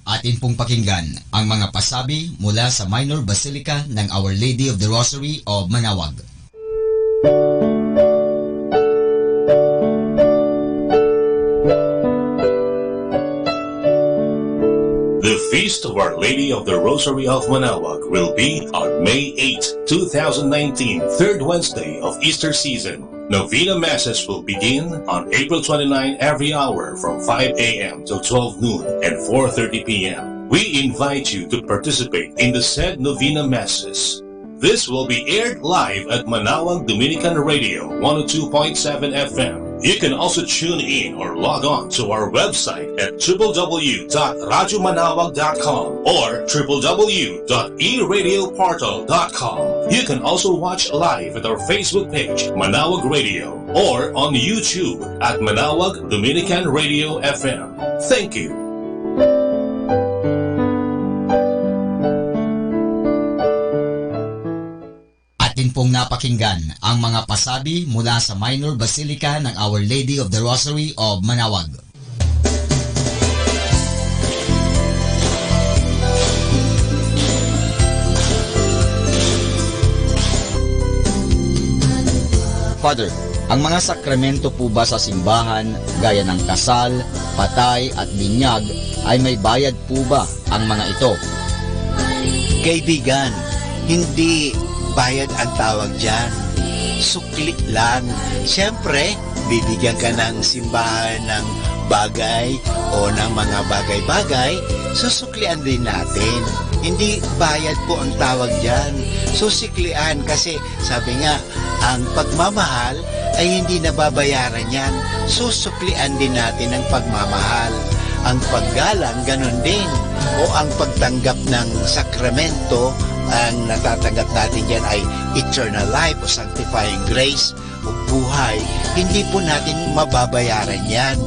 Atin pong pakinggan ang mga pasabi mula sa Minor Basilica ng Our Lady of the Rosary of Manaoag. The Feast of Our Lady of the Rosary of Manaoag will be on May 8, 2019, third Wednesday of Easter season. Novena Masses will begin on April 29 every hour from 5 a.m. till 12 noon and 4:30 p.m. We invite you to participate in the said Novena Masses. This will be aired live at Manaoag Dominican Radio 102.7 FM. You can also tune in or log on to our website at www.radyomanawag.com or www.eradioportal.com. You can also watch live at our Facebook page, Manaoag Radio, or on YouTube at Manaoag Dominican Radio FM. Thank you. Atin pong napakinggan ang mga pasabi mula sa Minor Basilica ng Our Lady of the Rosary of Manaoag. Father, ang mga sakramento po ba sa simbahan gaya ng kasal, patay at binyag ay may bayad po ba ang mga ito? Kaibigan, hindi bayad ang tawag dyan. Sukli lang. Siyempre, bibigyan ka ng simbahan ng bagay o ng mga bagay-bagay, susuklian din natin. Hindi bayad po ang tawag dyan. Susiklian kasi sabi nga, ang pagmamahal ay hindi nababayaran yan. Susuklian din natin ang pagmamahal. Ang paggalang, ganun din. O ang pagtanggap ng sakramento, ang natatanggap natin yan ay eternal life o sanctifying grace o buhay. Hindi po natin mababayaran yan.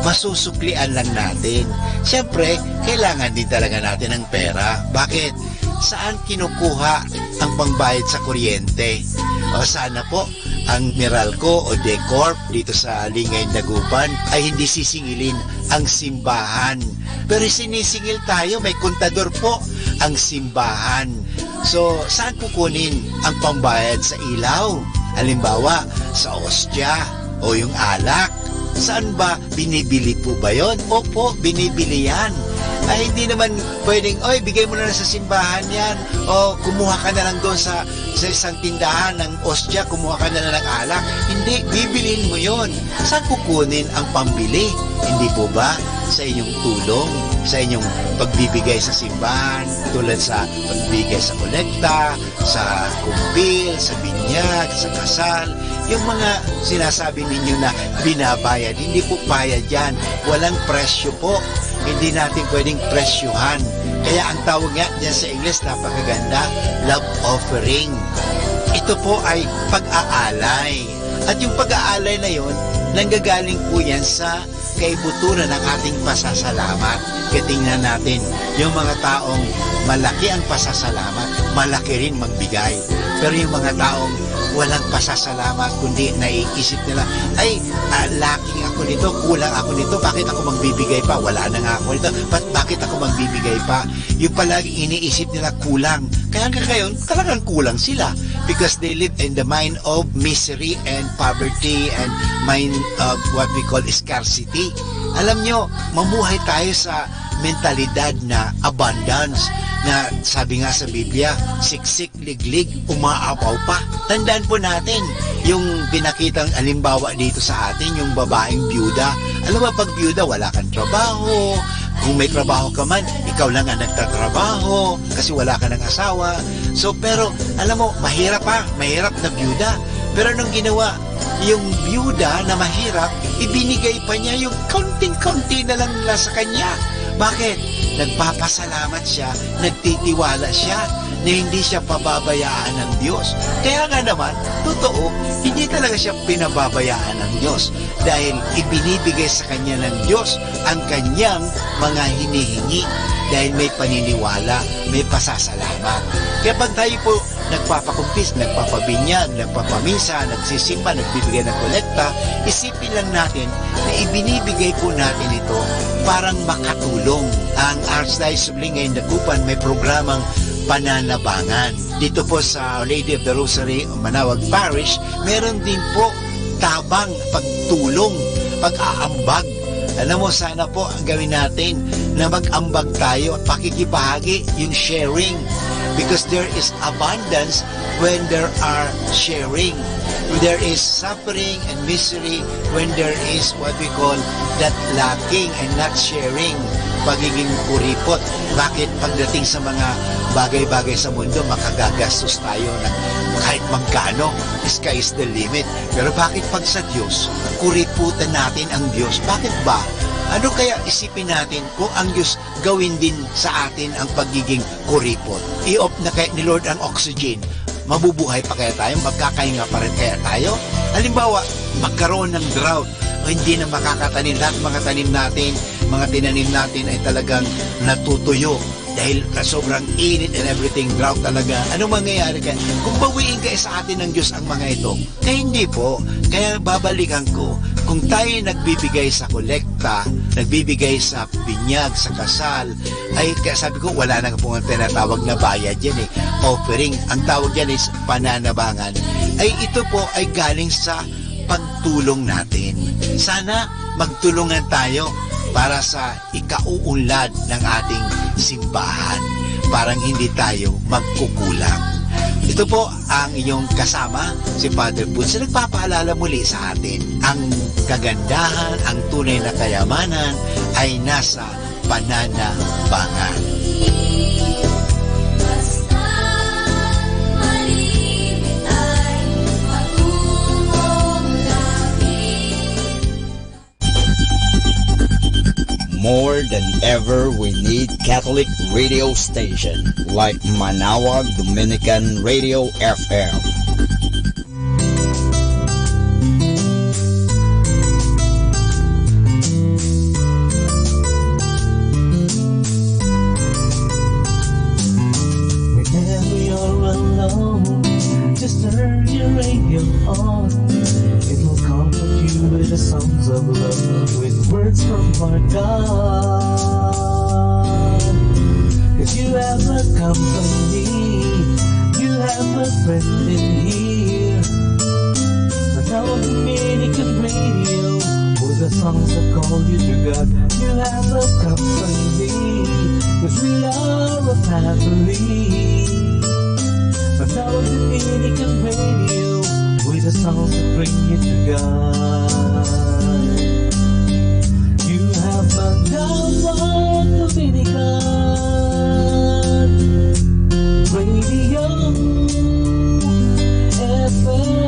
Masusuklian lang natin. Siyempre, kailangan din talaga natin ng pera. Bakit? Saan kinukuha ang pangbayad sa kuryente? O sana po, ang Meralco o Decorp dito sa Lingay, Dagupan ay hindi sisingilin ang simbahan. Pero sinisingil tayo, may kontador po ang simbahan. So, saan kukunin ang pambayad sa ilaw? Halimbawa, sa ostya o yung alak. Saan ba binibili po ba yun? Opo, binibili yan. Ay, hindi naman pwedeng, oy, bigay mo na lang sa simbahan yan. O, kumuha ka na lang doon sa isang tindahan ng ostya, kumuha ka na lang ng alak. Hindi, bibilin mo yon. Saan kukunin ang pambili? Hindi po ba sa inyong tulong, sa inyong pagbibigay sa simbahan, tulad sa pagbibigay sa kolekta, sa kumpil, sa binyag, sa kasal, yung mga sinasabi ninyo na binabayad, hindi po bayad yan. Walang presyo po. Hindi natin pwedeng presyuhan. Kaya ang tawag nga dyan sa English, napakaganda, love offering. Ito po ay pag-aalay. At yung pag-aalay na yon, nanggagaling po yan sa kaibuturan ng ating pasasalamat. Kaya tingnan natin, yung mga taong malaki ang pasasalamat, malaki rin magbigay. Pero yung mga taong walang pasasalamat, kundi naiisip nila, ay, lacking ako nito, kulang ako nito, bakit ako magbibigay pa? Wala na nga ako nito, bakit ako magbibigay pa? Yung palagi iniisip nila kulang. Kaya ngayon, talagang kulang sila because they live in the mind of misery and poverty and mind of what we call scarcity. Alam nyo, mamuhay tayo sa mentalidad na abundance, na sabi nga sa Biblia, siksik, liglig, umaapaw pa. Tandaan po natin, yung pinakitang halimbawa dito sa atin, yung babaeng byuda. Alam mo, pag byuda, wala kang trabaho. Kung may trabaho ka man, ikaw lang ang nagtatrabaho kasi wala ka ng asawa. So, pero, alam mo, mahirap na byuda. Pero nung ginawa yung byuda na mahirap, ibinigay pa niya yung kaunting-kaunti na lang nila sa kanya. Bakit? Nagpapasalamat siya, nagtitiwala siya na hindi siya pababayaan ng Diyos. Kaya nga naman, totoo, hindi talaga siya pinababayaan ng Diyos dahil ibinibigay sa kanya ng Diyos ang kanyang mga hinihingi dahil may paniniwala, may pasasalamat. Kaya pag tayo po nagpapakumpis, nagpapabinyag, nagpapamisa, nagsisimba, nagbibigay ng kolekta, isipin lang natin na ibinibigay po natin ito parang makatulong. Ang Archdiocese of Lingayen Dagupan may programang pananabangan. Dito po sa Our Lady of the Rosary, Manawag Parish, meron din po tabang pagtulong, pag-aambag. Alam mo, sana po ang gawin natin na mag-ambag tayo, pakikibahagi, yung sharing. Because there is abundance when there are sharing. There is suffering and misery when there is what we call that lacking and not sharing, pagiging kuripot. Bakit pagdating sa mga bagay-bagay sa mundo, makagagastos tayo ng kahit magkano, sky is the limit. Pero bakit pag sa Diyos, kuriputan natin ang Diyos? Bakit ba? Ano kaya isipin natin kung ang Diyos gawin din sa atin ang pagiging kuripot? I-off na kaya ni Lord ang oxygen. Mabubuhay pa kaya tayo? Magkakahinga pa rin kaya tayo? Halimbawa, magkaroon ng drought o hindi na makakatanim. Lahat mga tanim natin, mga tinanim natin ay talagang natutuyo dahil sobrang init and everything, drought talaga. Ano mangyayari kaya? Kung bawiin kaya sa atin ng Diyos ang mga ito, kaya hindi po. Kaya babalikan ko, kung tayo nagbibigay sa kolekta, nagbibigay sa binyag, sa kasal, ay kaya sabi ko, wala na po ang tinatawag na bayad yan eh. Offering, ang tawag yan is pananabangan. Ay ito po ay galing sa pagtulong natin. Sana magtulungan tayo para sa ikauunlad ng ating simbahan. Parang hindi tayo magkukulang. Ito po ang inyong kasama, si Father Bunso, nagpapaalala muli sa atin. Ang kagandahan, ang tunay na kayamanan ay nasa pananabangan. More than ever, we need Catholic radio station like Manawag Dominican Radio FM. Whenever you're alone, just turn your radio on. It will comfort you with the songs of love, with words from our God. 'Cause you have a company, you have a friend in here. Manawag Dominican Radio, with the songs that call you to God. You have a company, 'cause we are a family. Manawag Dominican Radio, with the songs that bring you to God. You have Manawag Dominican Radio FM.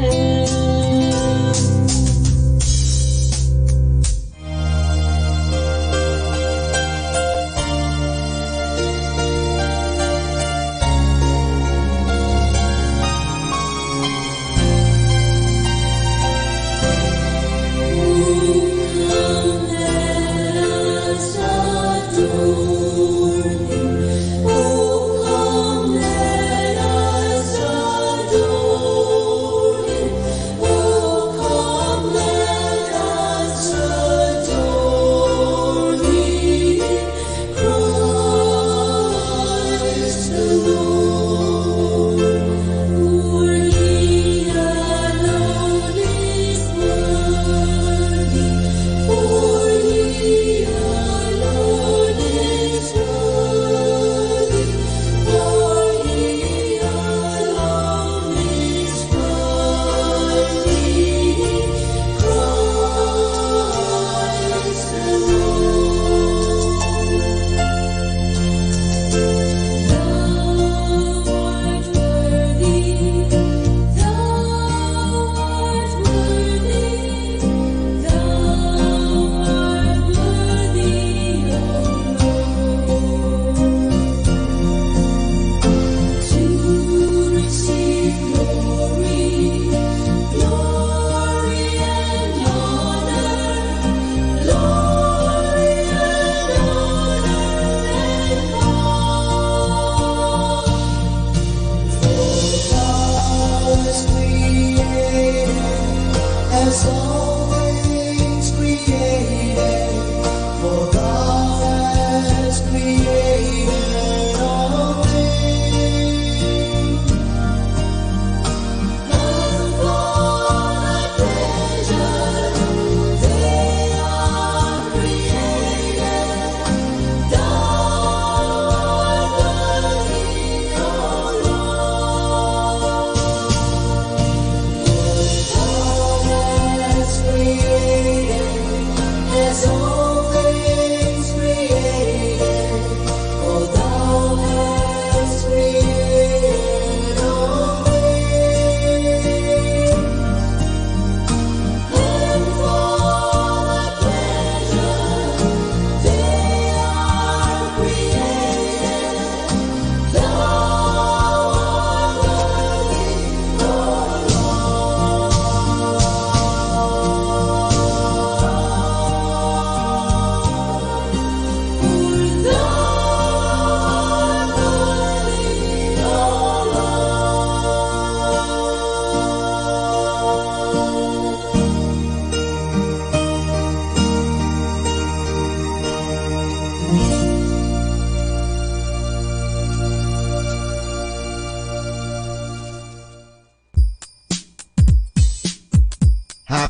Let's adore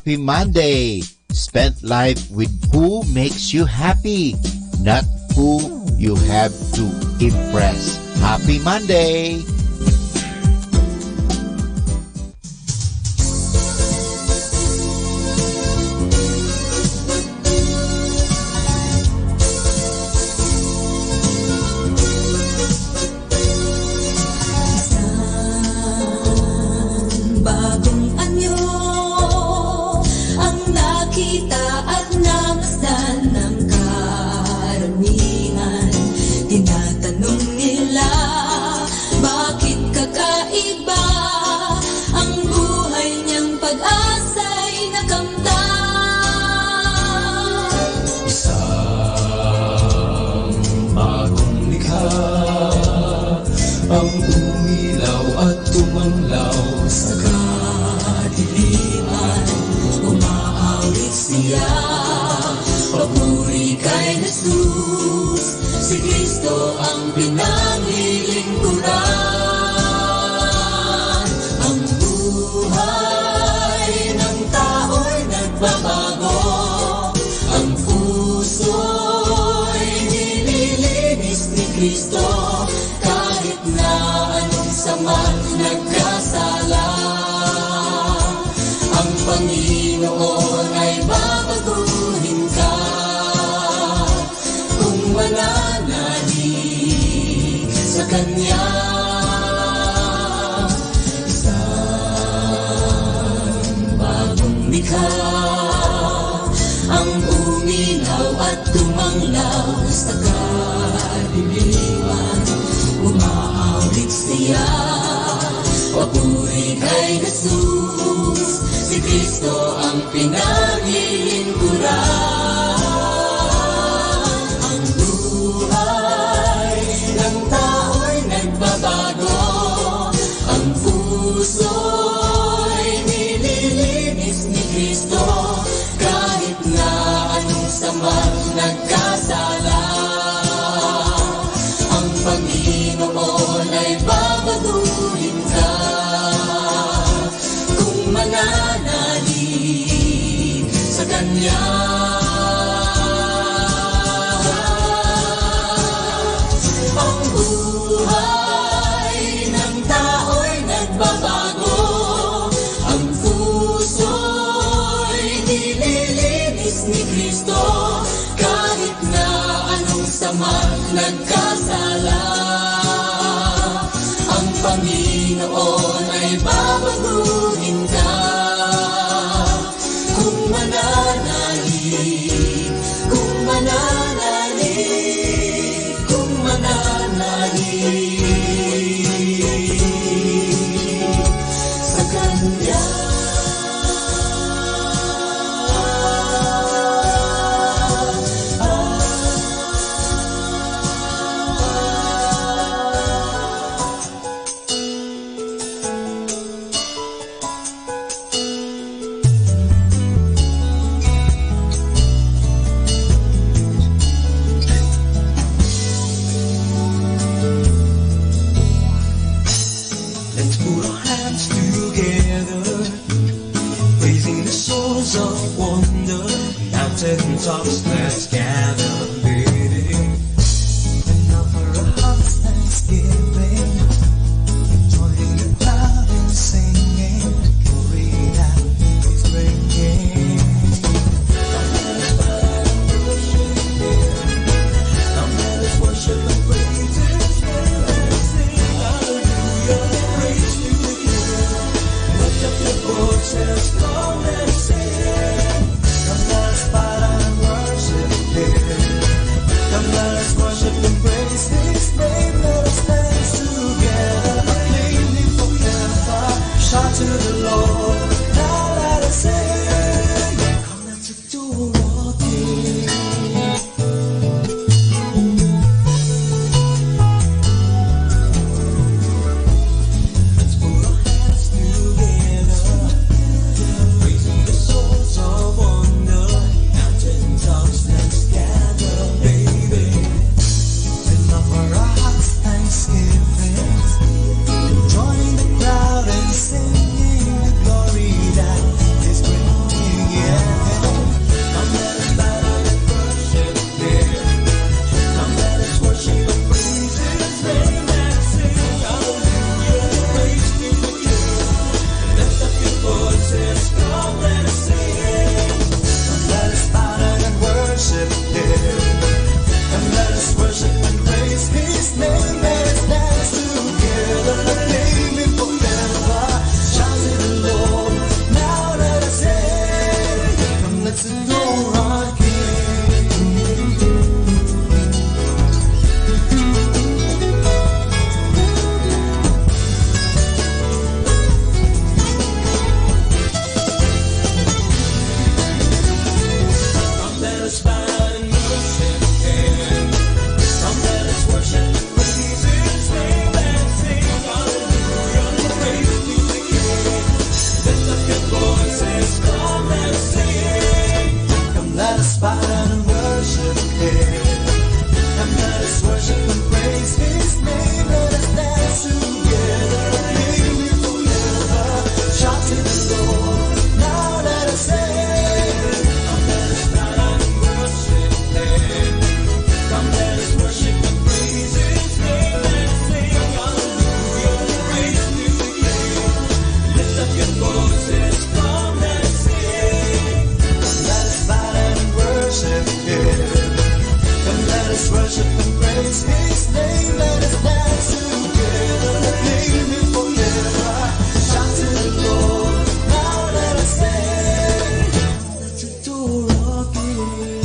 Happy Monday! Spend life with who makes you happy, not who you have to impress. Happy Monday! Bagong anyo ang nakita at namasdan ng karamihan. Tinatanong nila, bakit kakaiba ang buhay niyang pag-asa'y nakamtan? Isang bagong likha ang umilaw at tumanglaw sa kadiliman. Umaawit siya, papuri kay Jesus, si Kristo ang pinanglilingkuran. Ang buhay ng tao'y nagbabago, ang puso'y nililinis ni Kristo, kahit na anong sama't nagkasala. Ang Panginoon ay babaguhin ka kung mananalig sa Kanya. Isang bagong likha ang uminaw at tumanglaw sa kadiliman. Umaawit siya, papuri kay Jesus, si Kristo ang pinanglilingkuran. Ang buhay ng tao'y nagbabago, ang puso'y nililinis ni Kristo, kahit na anong sama't nagkasala. Ang Panginoon ay babaguhin ka kung mananalig sa Kanya. Ang buhay ng tao'y nagbabago, ang puso'y nililinis ni Kristo, kahit na anong sama't nagkasala. Ang Panginoon ay babaguhin ka kung mananalig, kung mananalig, kung mananalig sa Kanya. Let's put our hands together, praising the source of wonder. Mountaintops, let's gather, bidding and offer a heart's thanksgiving, joining the crowd and singing, glory now is bringing. Come let us worship and praise His name and sing hallelujah, praise to the King. Lift up your voices, come and sing. Come let us bow down and worship worship and praise His name. Let us dance together, name Him forever. Shout to the Lord, now let us sing. To adore our King.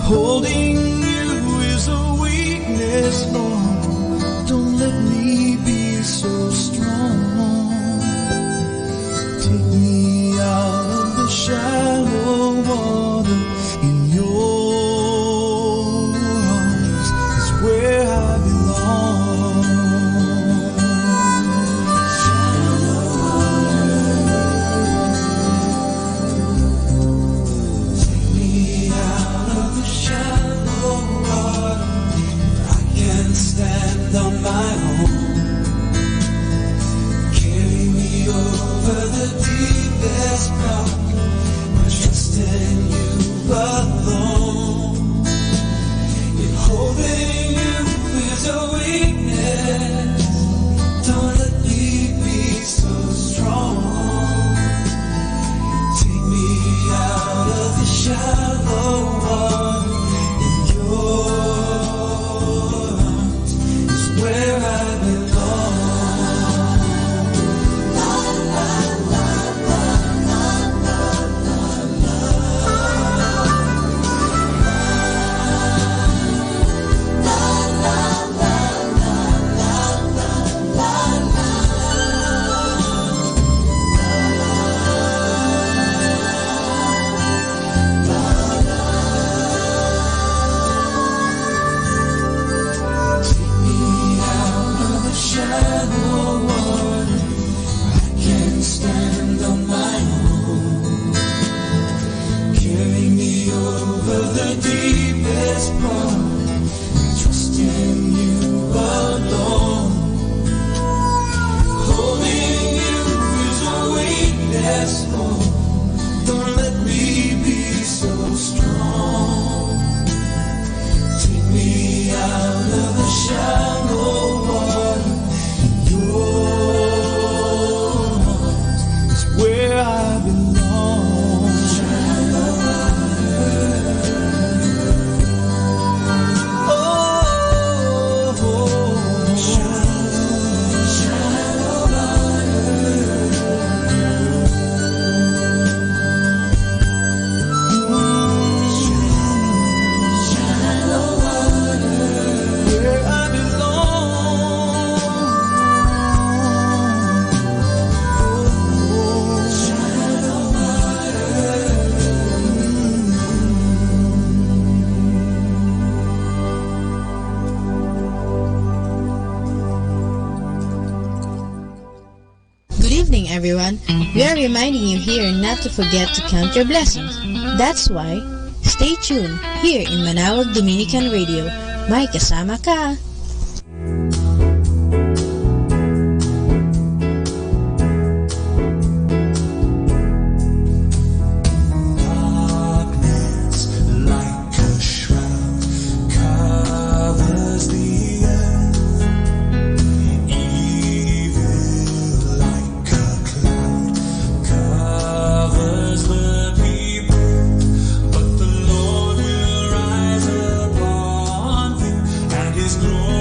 Holding you is a weakness, Lord. Don't let me be so strong. Take me out of the shallow water. In your arms is where I belong. Shallow water. Take me out of the shallow water. I can't stand on my own. Carry me over the deepest rock. I trust in you alone. If holding you is a weakness, don't let me be so strong. Take me out of the shallow water. In your arms is where I belong. La la la la la la la Take me out of the shallow water. I can't stand on my own. Carry me over the deepest part. I trust in you alone. Holding you is a weakness, Lord. Don't let me be so strong. Take me out of the shallow water. Your arms is where I belong. Shallow water. Oh, shallow water. Where I belong. Shallow Good evening, everyone. We are reminding you here not to forget to count your blessings. That's why, stay tuned here in Manawag Dominican Radio. May kasama ka! Darkness like a shroud covers the earth. Evil like a cloud covers the people. But the Lord will rise upon thee, and His glory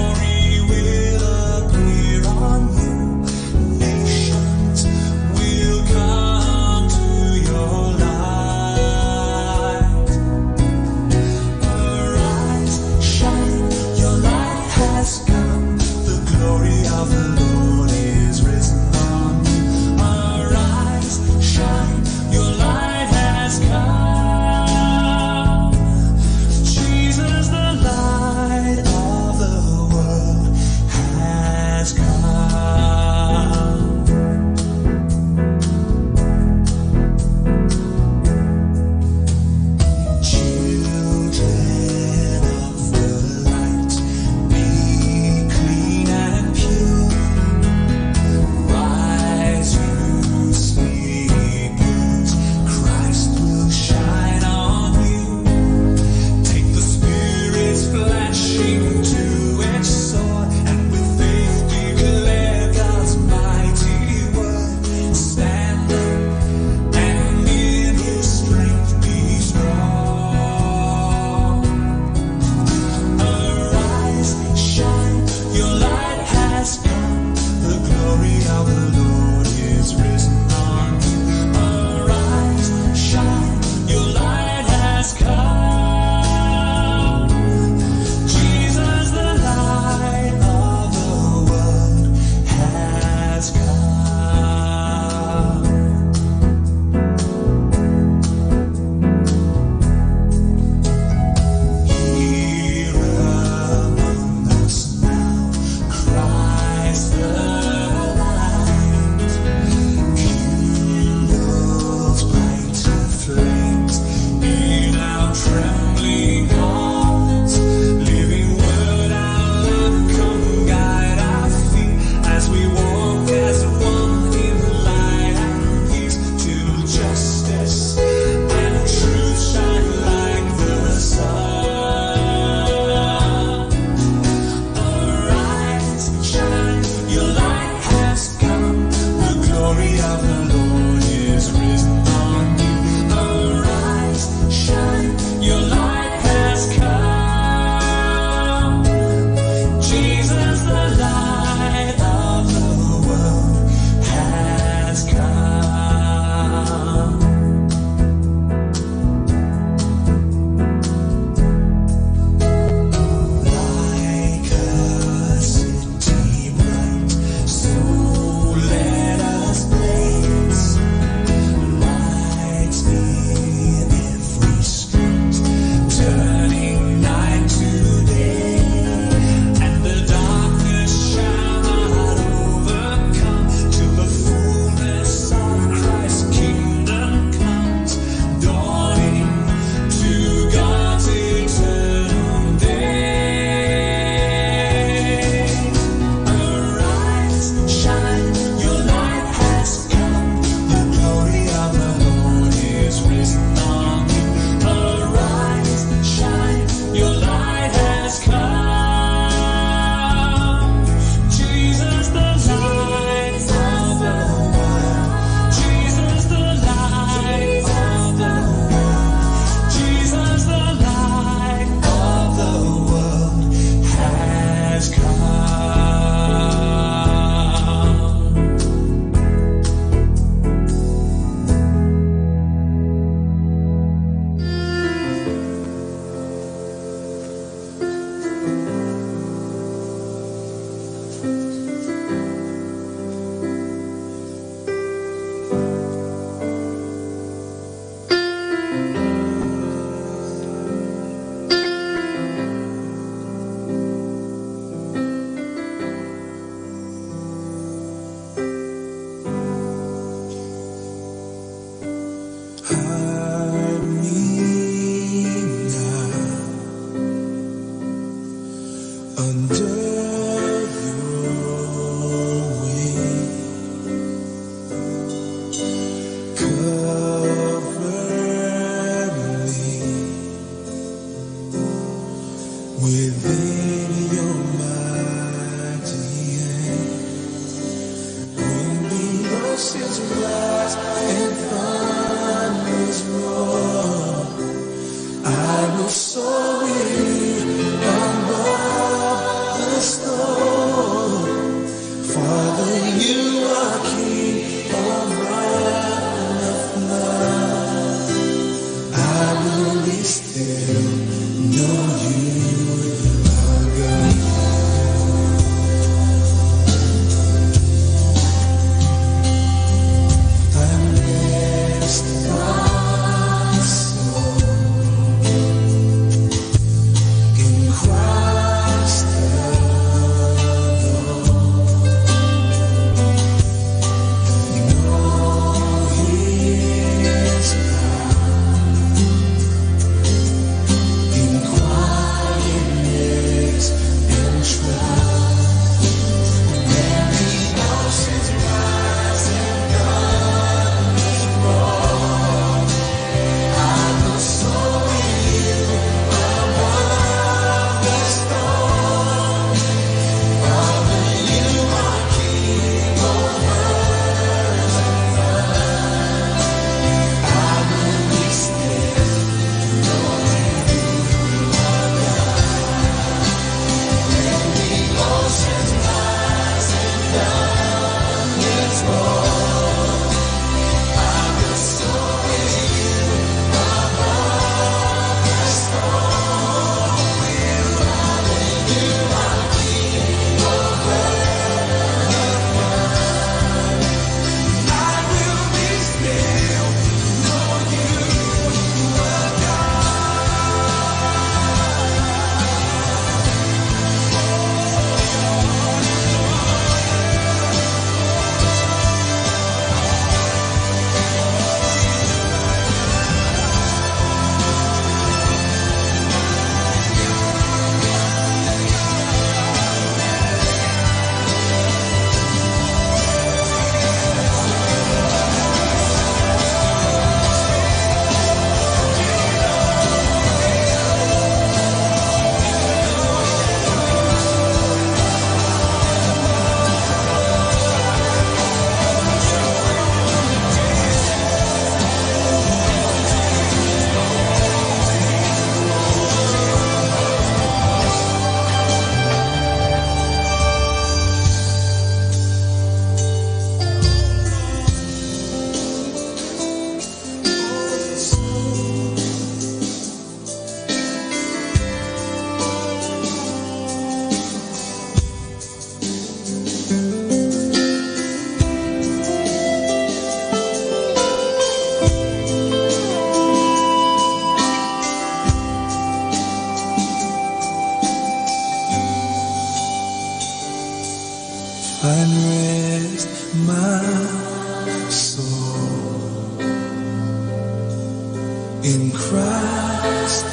in Christ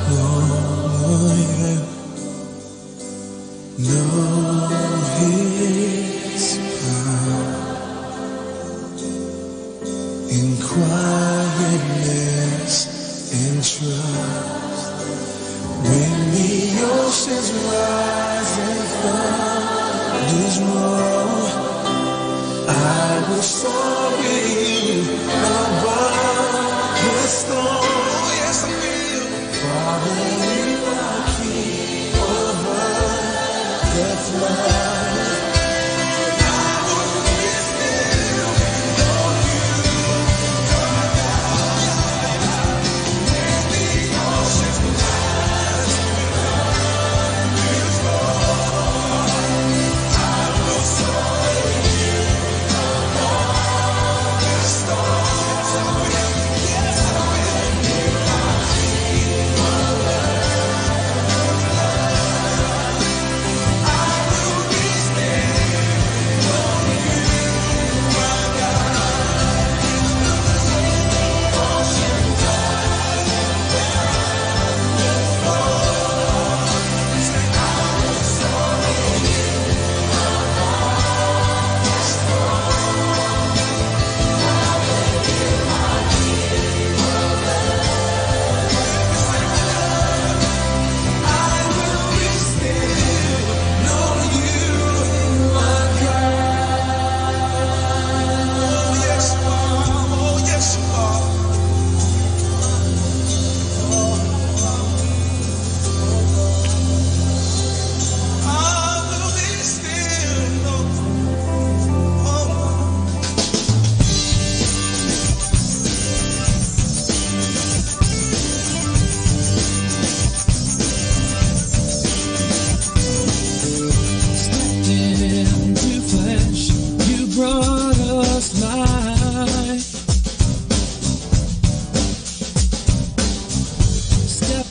alone. Know His power in quietness and trust. When the oceans rise and thunders roll, I will soar with you above the storm. Yes, I will. Father, you are King over the flood.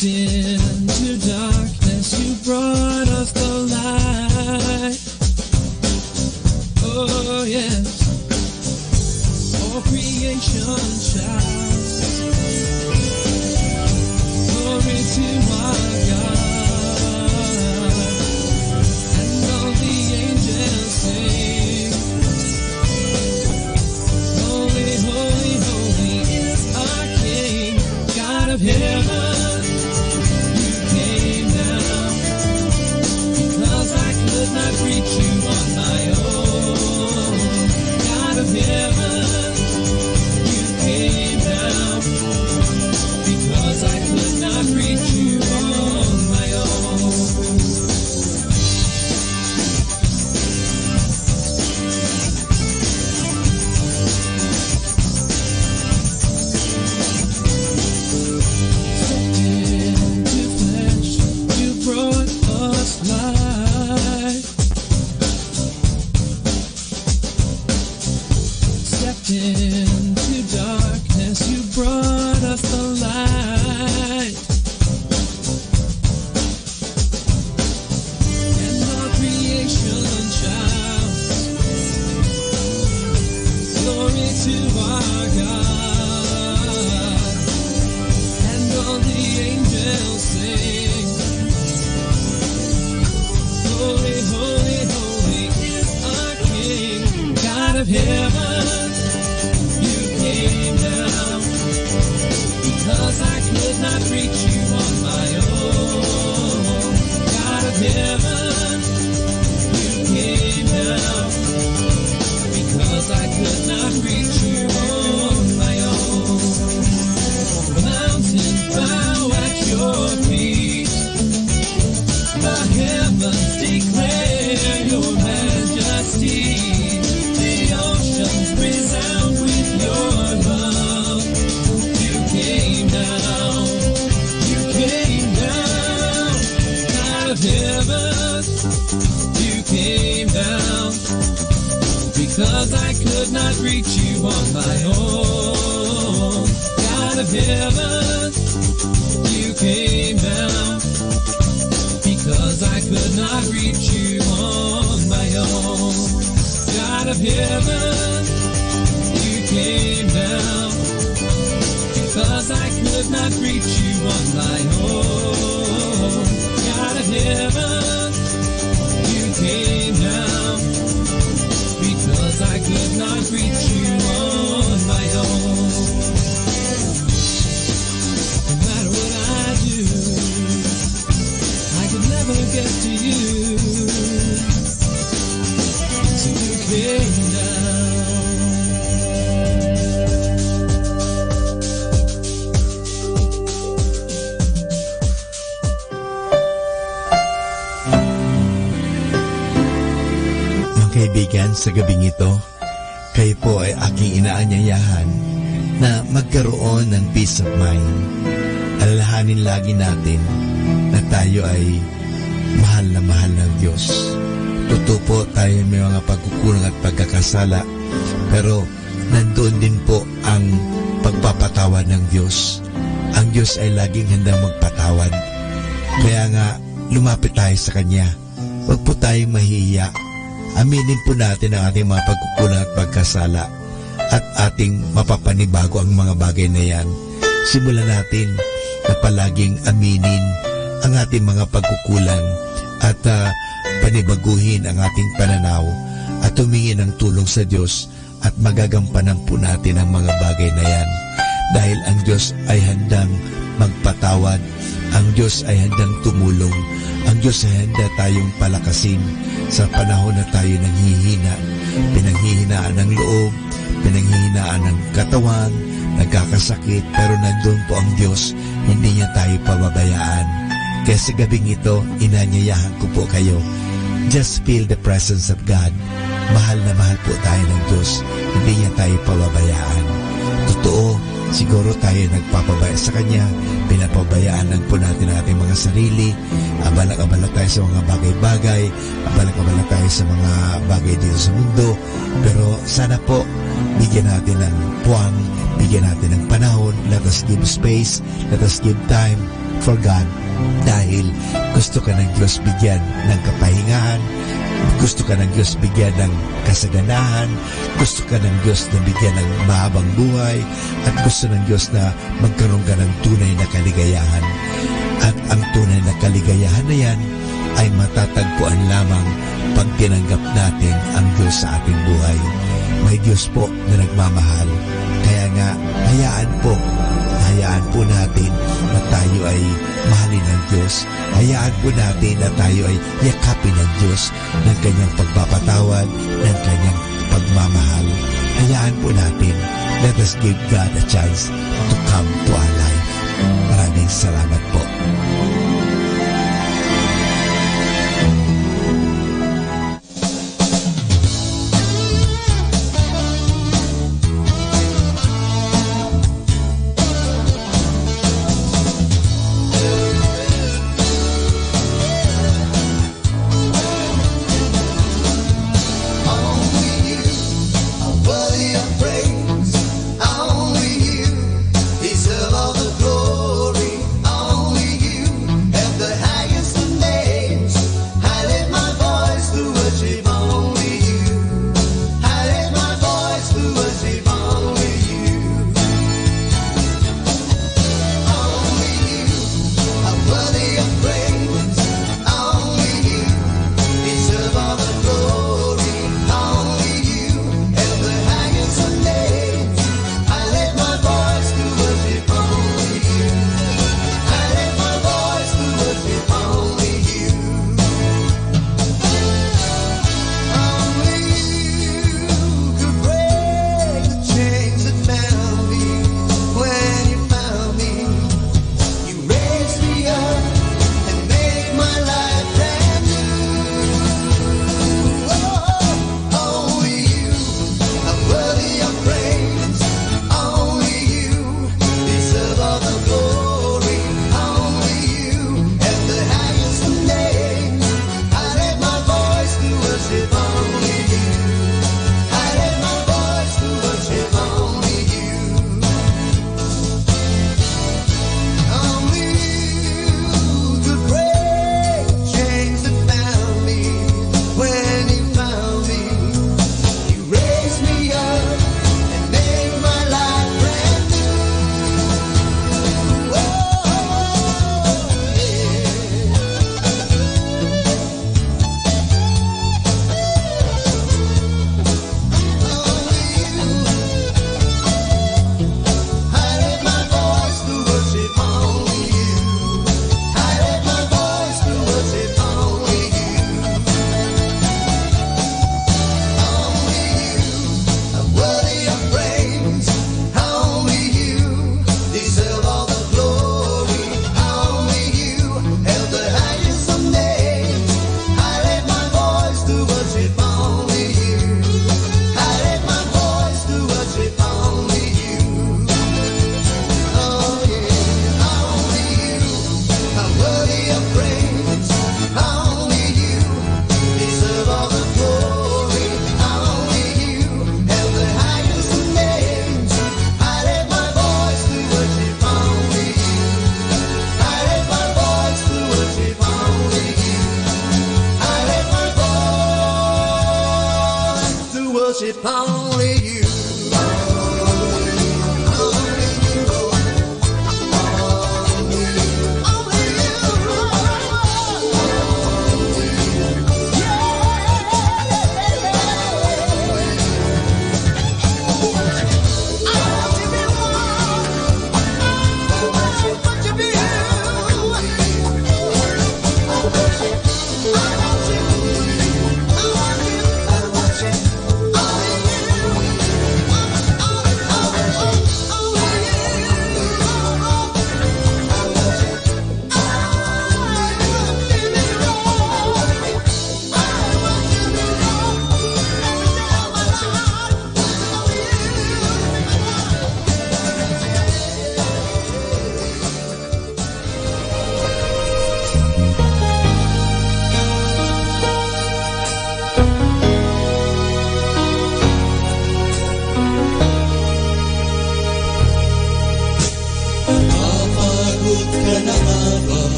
Stepped into darkness, you brought us the light. Oh yes, all creation shouts glory to our God, and all the angels sing, holy, holy, holy is our King, God of heaven. Not reach you on my own. God of heaven, you came down because I could not reach you on my own. Stepped into flesh, you brought us life. Into darkness, you brought us the light, and all creation shouts glory to our God, and all the angels sing, holy, holy, holy is our King, God of heaven. Because I could not reach you on my own. God of heaven, you came down. Because I could not reach you on my own. The mountains bow at your feet. The heavens declare your majesty. The oceans resound with your love. You came down, God of heaven, you came down, because I could not reach you on my own. God of heaven, you came down, because I could not reach you on my own. God of heaven, you came down, because I could not reach you on my own. God of heaven, you came down, because I could not reach you on my own. No matter what I do, I could never get to you, so you came down. Kaibigan, sa gabing ito, kayo po ay aking inaanyayahan na magkaroon ng peace of mind. Alalahanin lagi natin na tayo ay mahal ng Diyos. Totoo po tayo may mga pagkukulang at pagkakasala, pero nandoon din po ang pagpapatawad ng Diyos. Ang Diyos ay laging handang magpatawad. Kaya nga, lumapit tayo sa Kanya. Huwag po tayong mahihiya. Aminin po natin ang ating mga pagkukulang at pagkasala at ating mapapanibago ang mga bagay na yan. Simulan natin na palaging aminin ang ating mga pagkukulang at panibaguhin ang ating pananaw at humingi ng tulong sa Diyos at magagampanan po natin ang mga bagay na yan. Dahil ang Diyos ay handang magpatawad, ang Diyos ay handang tumulong, ang Diyos ay handa tayong palakasin sa panahon na tayo nanghihina, pinanghihinaan ng loob, pinanghihinaan ng katawan, nagkakasakit, pero nandun po ang Diyos, hindi niya tayo pababayaan. Kaya sa gabing ito, inanyayahan ko po kayo, just feel the presence of God. Mahal na mahal po tayo ng Diyos, hindi niya tayo pababayaan. Totoo, siguro tayo nagpapabaya sa Kanya, pinapabayaan lang po natin ang ating mga sarili, abala-abala tayo sa mga bagay-bagay, abala-abala tayo sa mga bagay dito sa mundo, pero sana po, bigyan natin ng puwang, bigyan natin ng panahon, let us give space, let us give time for God dahil gusto ka ng Diyos bigyan ng kapahingahan, gusto ka ng Diyos bigyan ng kasaganahan, gusto ka ng Diyos na bigyan ng mahabang buhay, at gusto ng Diyos na magkaroon ka ng tunay na kaligayahan. At ang tunay na kaligayahan na yan ay matatagpuan lamang pag tinanggap natin ang Diyos sa ating buhay. May Diyos po na nagmamahal. Kaya nga, hayaan po natin na tayo ay mahalin ng Diyos. Hayaan po natin na tayo ay yakapin ng Diyos ng kanyang pagpapatawad, ng kanyang pagmamahal. Hayaan po natin. Let us give God a chance to come to our life. Maraming salamat po. Only you deserve all the glory. Only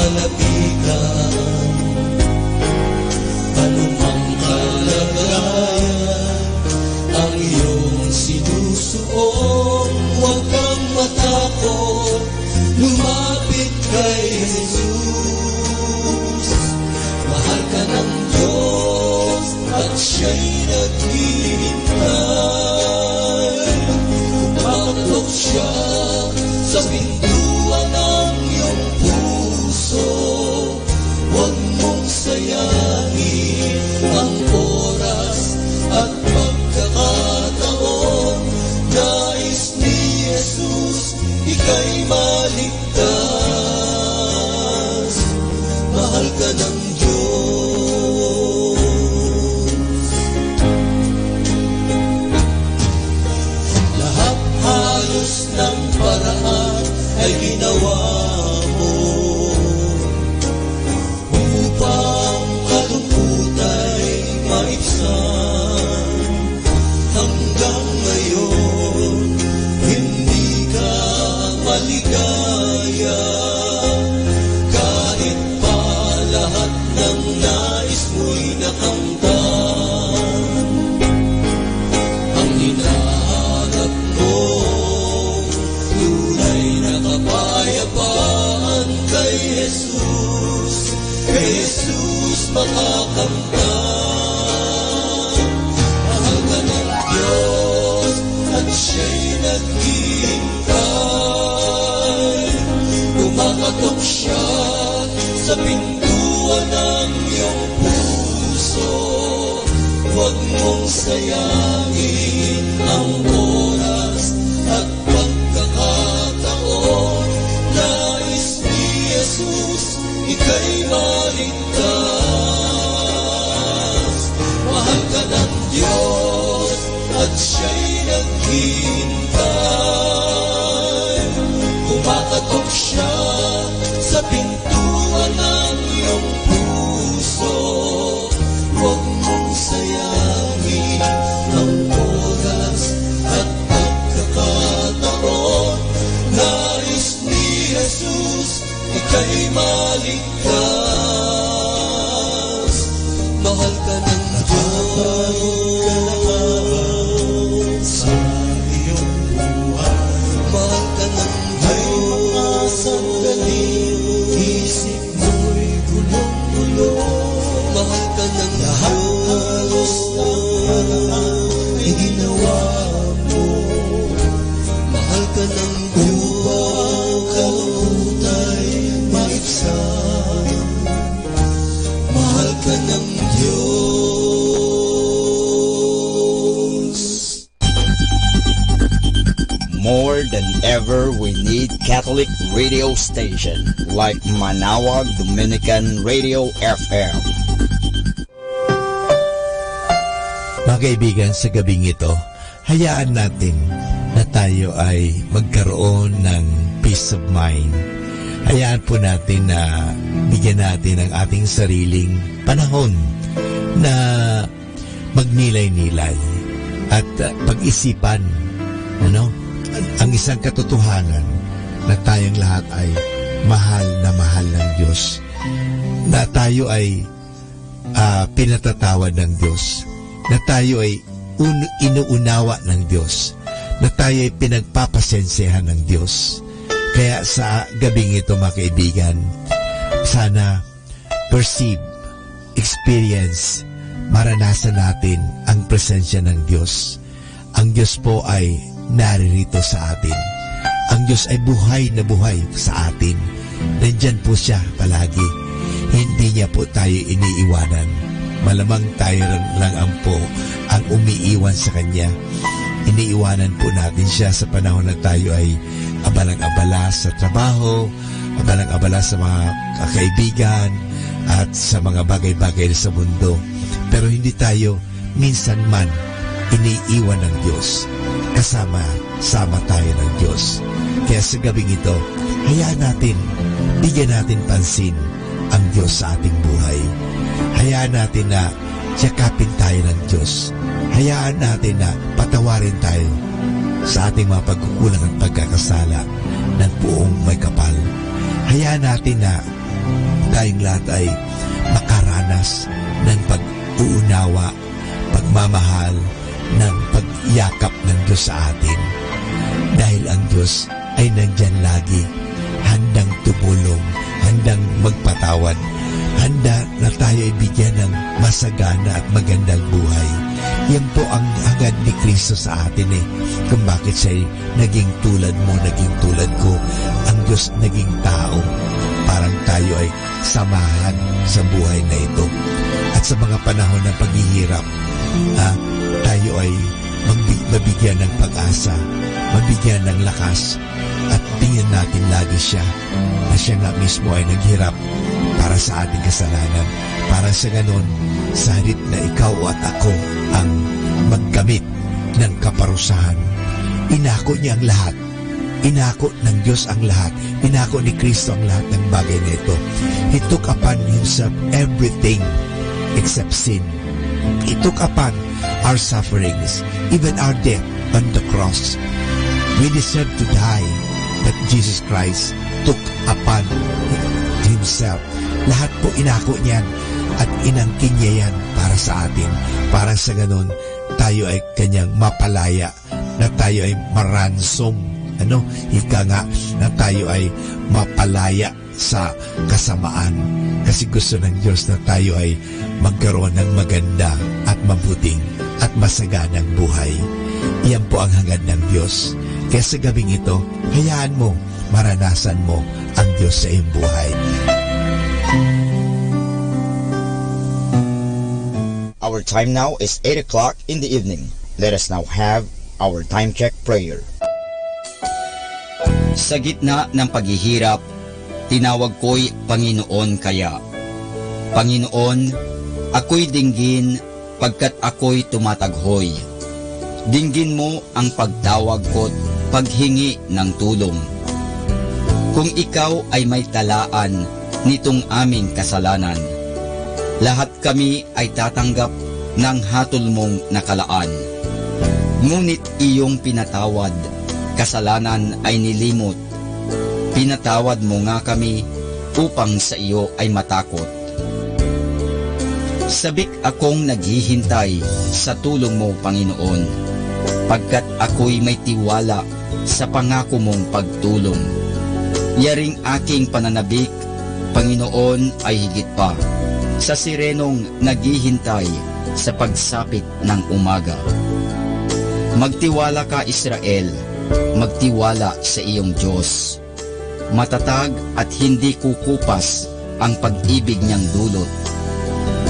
malalapitan. Anumang kalagayan ang iyong sinusuong, huwag kang matakot, lumapit kay Jesus. Mahal ka ng Diyos at siya'y naghihintay. Kumatok siya sa pintuan ng iyong puso, huwag mong sayangin ang oras at pagkakataon. Nais ni Jesus ika'y maligtas. Mahal ka ng Diyos. Lahat halos ng paraan ay ginawa mo upang kalungkutay maibsan. Hanggang ngayon hindi ka maligaya, kahit pa lahat ng nais mo'y nakamtan. Ang hinahanap mo, tunay na kapayapaan kay Jesus. Kay Jesus makakamtan. Mahal ka ng Diyos at siya'y naghihintay. Kumakatok siya sa pintuan ng iyong puso, huwag mong sayangin ang oras at pagkakataon. Nais ni Jesus ika'y maligtas. Mahal ka ng Diyos at siya'y naghihintay. Kumakatok siya sa pintuan ng iyong puso, huwag mong sayangin ang oras at pagkakataon. Nais ni Jesus ika'y maligtas. Mahal ka ng Diyos sa iyong buhay. Mahal ka ng Diyos. Sandaling isip mo'y gulong-gulong. Mahal ka ng halos ng paraan ay ginawa mo. Mahal ka ng upang kalungkutay maibsan. Mahal ka ng Diyos. More than ever, we need Catholic radio station like Manawag Dominican Radio FM. Mga kaibigan, sa gabing ito, hayaan natin na tayo ay magkaroon ng peace of mind. Hayaan po natin na bigyan natin ang ating sariling panahon na magnilay-nilay at pag-isipan ang isang katotohanan na tayong lahat ay mahal ng Diyos, na tayo ay pinatatawad ng Diyos, na tayo ay inuunawa ng Diyos, na tayo ay pinagpapasensehan ng Diyos. Kaya sa gabing ito, mga kaibigan, sana perceive, experience, maranasan natin ang presensya ng Diyos. Ang Diyos po ay naririto sa atin. Ang Diyos ay buhay na buhay sa atin. Nandyan po siya palagi. Hindi niya po tayo iniiwanan. Malamang tayo lang ang umiiwan sa Kanya. Iniiwanan po natin siya sa panahon na tayo ay abalang-abala sa trabaho, abalang-abala sa mga kaibigan, at sa mga bagay-bagay sa mundo. Pero hindi tayo minsan man iniiwan ng Diyos. Kasama tayo ng Diyos. Kaya sa gabing ito, hayaan natin, bigyan natin pansin ang Diyos sa ating buhay. Hayaan natin na yakapin tayo ng Diyos. Hayaan natin na patawarin tayo sa ating mga pagkukulang at pagkakasala ng buong may kapal. Hayaan natin na tayong lahat ay makaranas ng pag-uunawa, pagmamahal, ng pagyakap ng Diyos sa atin. Dahil ang Diyos ay nandyan lagi, handang tumulong, handang magpatawad, handa na tayo ay bigyan ng masagana at magandang buhay. Yan po ang hangad ni Kristo sa atin kung bakit siya naging tulad mo, naging tulad ko. Ang Diyos naging tao, parang tayo ay samahan sa buhay na ito. At sa mga panahon ng paghihirap, tayo ay mabigyan ng pag-asa, mabigyan ng lakas, at tingnan natin lagi siya na siya nga mismo ay naghirap para sa ating kasalanan, para sa ganon, sa halip na ikaw at ako ang magkamit ng kaparusahan. Inako niya ang lahat. Inako ng Diyos ang lahat. Inako ni Kristo ang lahat ng bagay na ito. He took upon himself everything except sin. He took upon our sufferings, even our death on the cross. We deserve to die, but Jesus Christ took upon himself. Lahat po inako niyan at inangkin niya yan para sa atin. Para sa ganon, tayo ay kanyang mapalaya, na tayo ay maransom. Ika nga na tayo ay mapalaya sa kasamaan. Kasi gusto ng Diyos na tayo ay magkaroon ng maganda at mabuting at masaganang buhay. Iyan po ang hangad ng Diyos. Kaya sa gabing ito, hayaan mo, maranasan mo ang Diyos sa iyong buhay. Our time now is 8 o'clock in the evening. Let us now have our time check prayer. Sa gitna ng paghihirap, tinawag ko'y Panginoon kaya. Panginoon, ako'y dinggin pagkat ako'y tumataghoy. Dinggin mo ang pagtawag ko't paghingi ng tulong. Kung ikaw ay may talaan nitong aming kasalanan, lahat kami ay tatanggap ng hatol mong nakalaan. Ngunit iyong pinatawad, kasalanan ay nilimot. Pinatawad mo nga kami upang sa iyo ay matakot. Sabik akong naghihintay sa tulong mo, Panginoon, pagkat ako'y may tiwala sa pangako mong pagtulong. Yaring aking pananabik, Panginoon, ay higit pa sa sirenong naghihintay sa pagsapit ng umaga. Magtiwala ka, Israel, magtiwala sa iyong Diyos. Matatag at hindi kukupas ang pag-ibig niyang dulot.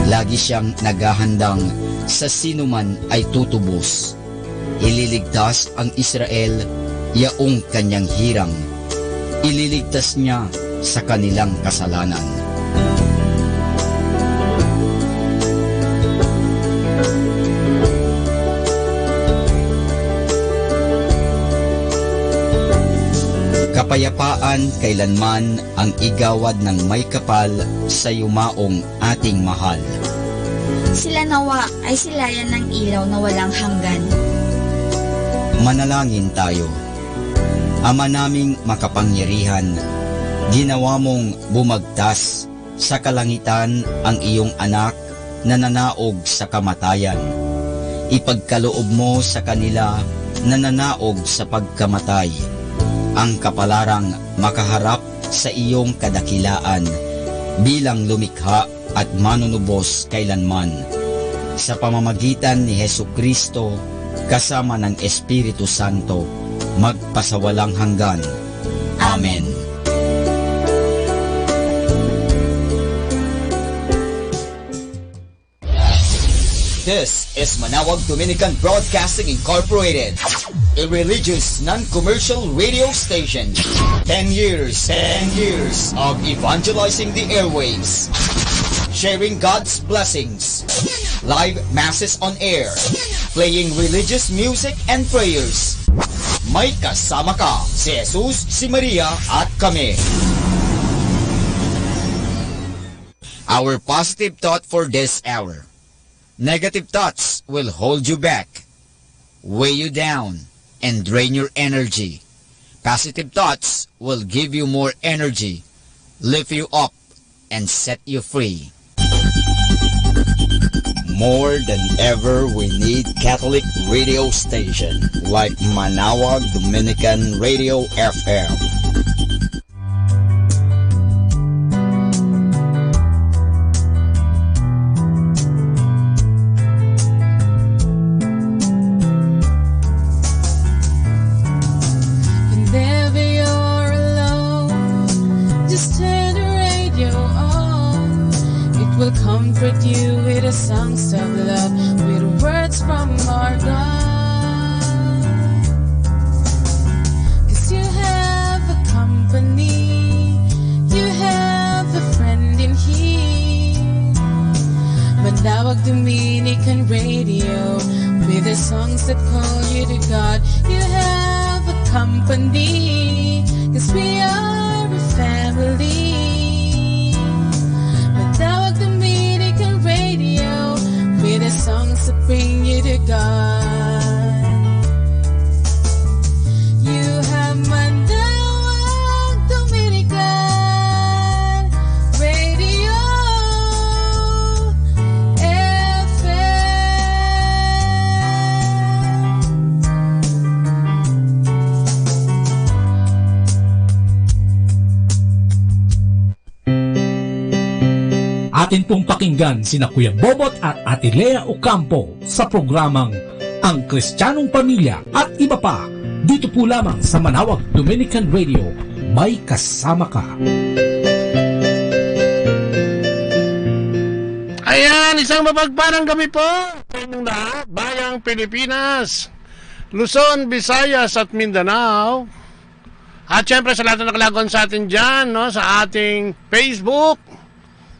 Lagi siyang naghahandang sa sinuman ay tutubos. Ililigtas ang Israel, yaong kanyang hirang. Ililigtas niya sa kanilang kasalanan. Kapayapaan kailanman ang igawad ng may kapal sa yumaong ating mahal. Sila nawa ay silayan ng ilaw na walang hanggan. Manalangin tayo. Ama naming makapangyarihan, ginawa mong bumagtas sa kalangitan ang iyong anak na nanaog sa kamatayan. Ipagkaloob mo sa kanila na nanaog sa pagkamatay ang kapalarang makaharap sa iyong kadakilaan bilang lumikha at manunubos kailanman. Sa pamamagitan ni Hesukristo kasama ng Espiritu Santo, magpasawalang hanggan. Amen. This is Manawag Dominican Broadcasting Incorporated, a religious, non-commercial radio station. 10 years of evangelizing the airwaves, sharing God's blessings, live masses on air, playing religious music and prayers. May kasama ka, si Jesus, si Maria, at kami. Our positive thought for this hour. Negative thoughts will hold you back, weigh you down, and drain your energy. Positive thoughts will give you more energy, lift you up, and set you free. More than ever, we need Catholic radio station like Manawag Dominican Radio FM. Whenever you're alone, just turn the radio on. It will comfort you with the songs of love, with words from our God. 'Cause you have a company, you have a friend in here. Manawag Dominican Radio, with the songs that call you to God. You have a company, 'cause we are a family. Manawag Dominican Radio, with the songs that bring you to God. You have Manawag Dominican Radio Atin pong pakinggan sina Kuya Bobot at Ate Lea Ocampo sa programang Ang Kristiyanong Pamilya at Iba Pa, dito po lamang sa Manawag Dominican Radio. May kasama ka. Ayan, isang mapagpalang gabi po sa inyong lahat, bayang Pilipinas, Luzon, Visayas at Mindanao. At syempre sa lahat na nakalagon sa atin dyan, no, sa ating Facebook.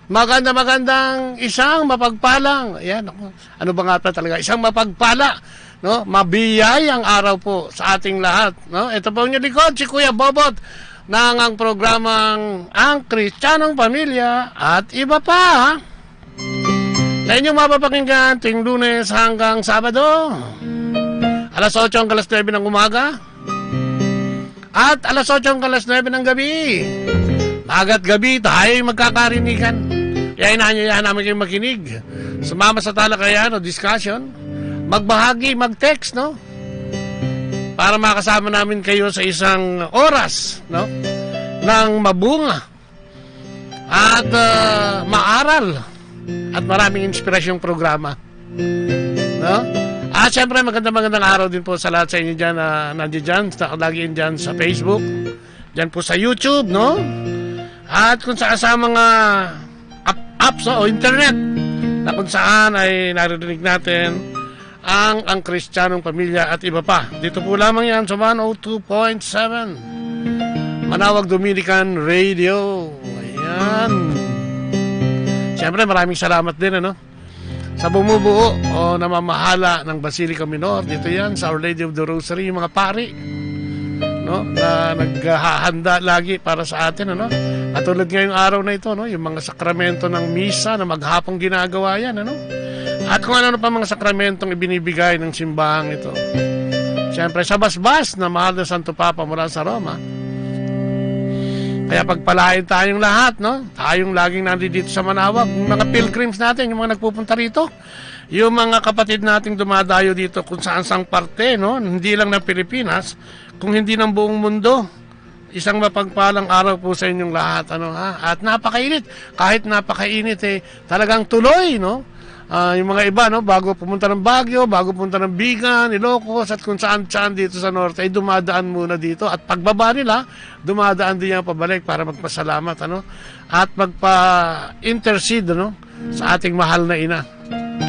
Magandang isang mapagpalang, ayan, ano ba nga pa talaga, isang mapagpala, no, mabiyayang araw po sa ating lahat, no. Ito po yung likod, si Kuya Bobot, ng ang programang Ang Kristiyanong Pamilya at Iba Pa, na inyong mapapakinggan tuwing Lunes hanggang Sabado, alas 8 hanggang alas 9 ng umaga, at alas 8 hanggang alas 9 ng gabi. Maga't gabi tayo magkakarinigan. Kaya inaanyayahan namin kayong makinig. Sumama sa talakayan o discussion. Magbahagi, mag-text, no? Para makasama namin kayo sa isang oras, no? Ng mabunga at maaral at maraming inspirasyong programa, no? At syempre magandang araw din po sa lahat sa inyo dyan na nandiyan dyan, lagi dyan sa Facebook, dyan po sa YouTube, no? At kung saan sa mga apps o internet na kung saan ay naririnig natin ang Kristiyanong Pamilya at Iba Pa. Dito po lamang yan sa 102.7 Manawag Dominican Radio. Ayan. Siyempre maraming salamat din, ano, sa bumubuo o namamahala ng Basilica Minor. Dito yan sa Our Lady of the Rosary, yung mga pari, no, na naghahanda lagi para sa atin, ano. Katulad ngayong araw na ito, no, yung mga sakramento ng misa na maghapong ginagawa yan, ano. At kung ano pa mga sakramentong ibinibigay ng simbahang ito. Siyempre sa basbas na mahal na Santo Papa mula sa Roma. Kaya pagpalain tayong lahat, no, tayong laging nandito sa Manawag, yung mga pilgrims natin, yung mga nagpupunta rito, yung mga kapatid nating dumadayo dito kung saan sang parte, no, hindi lang ng Pilipinas, kung hindi ng buong mundo. Isang mapagpalang araw po sa inyong lahat, ano, ha? At napakainit. Kahit napakainit, talagang tuloy, no? Yung mga iba, no, bago pumunta ng Baguio, bago pumunta ng Bigan, Ilocos, at kung saan-saan dito sa norte, ay dumadaan muna dito. At pagbaba nila, dumadaan din yan pabalik para magpasalamat, ano? At magpa-intercede, no, sa ating mahal na ina.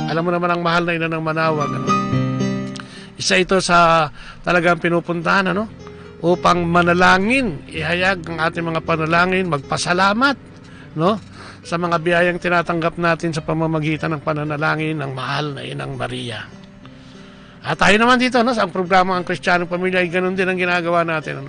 Alam mo naman ang mahal na ina ng Manawag, ano? Isa ito sa talagang pinupuntahan, ano, upang manalangin, ihayag ang ating mga panalangin, magpasalamat, no, sa mga biyayang tinatanggap natin sa pamamagitan ng pananalangin ng mahal na Inang Maria. At tayo naman dito, no, sa programa Ang Kristiyanong Pamilya, ay ganun din ang ginagawa natin, ano.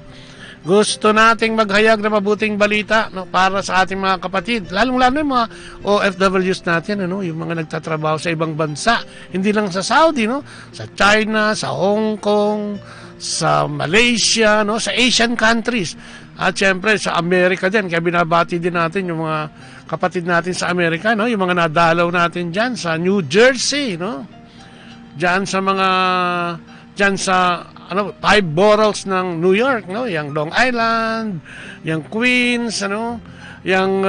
Gusto nating maghayag na mabuting balita, no, para sa ating mga kapatid, lalong-lalo yung mga OFWs natin, ano, yung mga nagtatrabaho sa ibang bansa, hindi lang sa Saudi, no, sa China, sa Hong Kong, sa Malaysia, no, sa Asian countries. At syempre sa Amerika din, kaya binabati din natin yung mga kapatid natin sa Amerika, no? Yung mga nadalaw natin dyan sa New Jersey, no? Dyan sa five boroughs ng New York, no? Yung Long Island, yung Queens, ano? Yung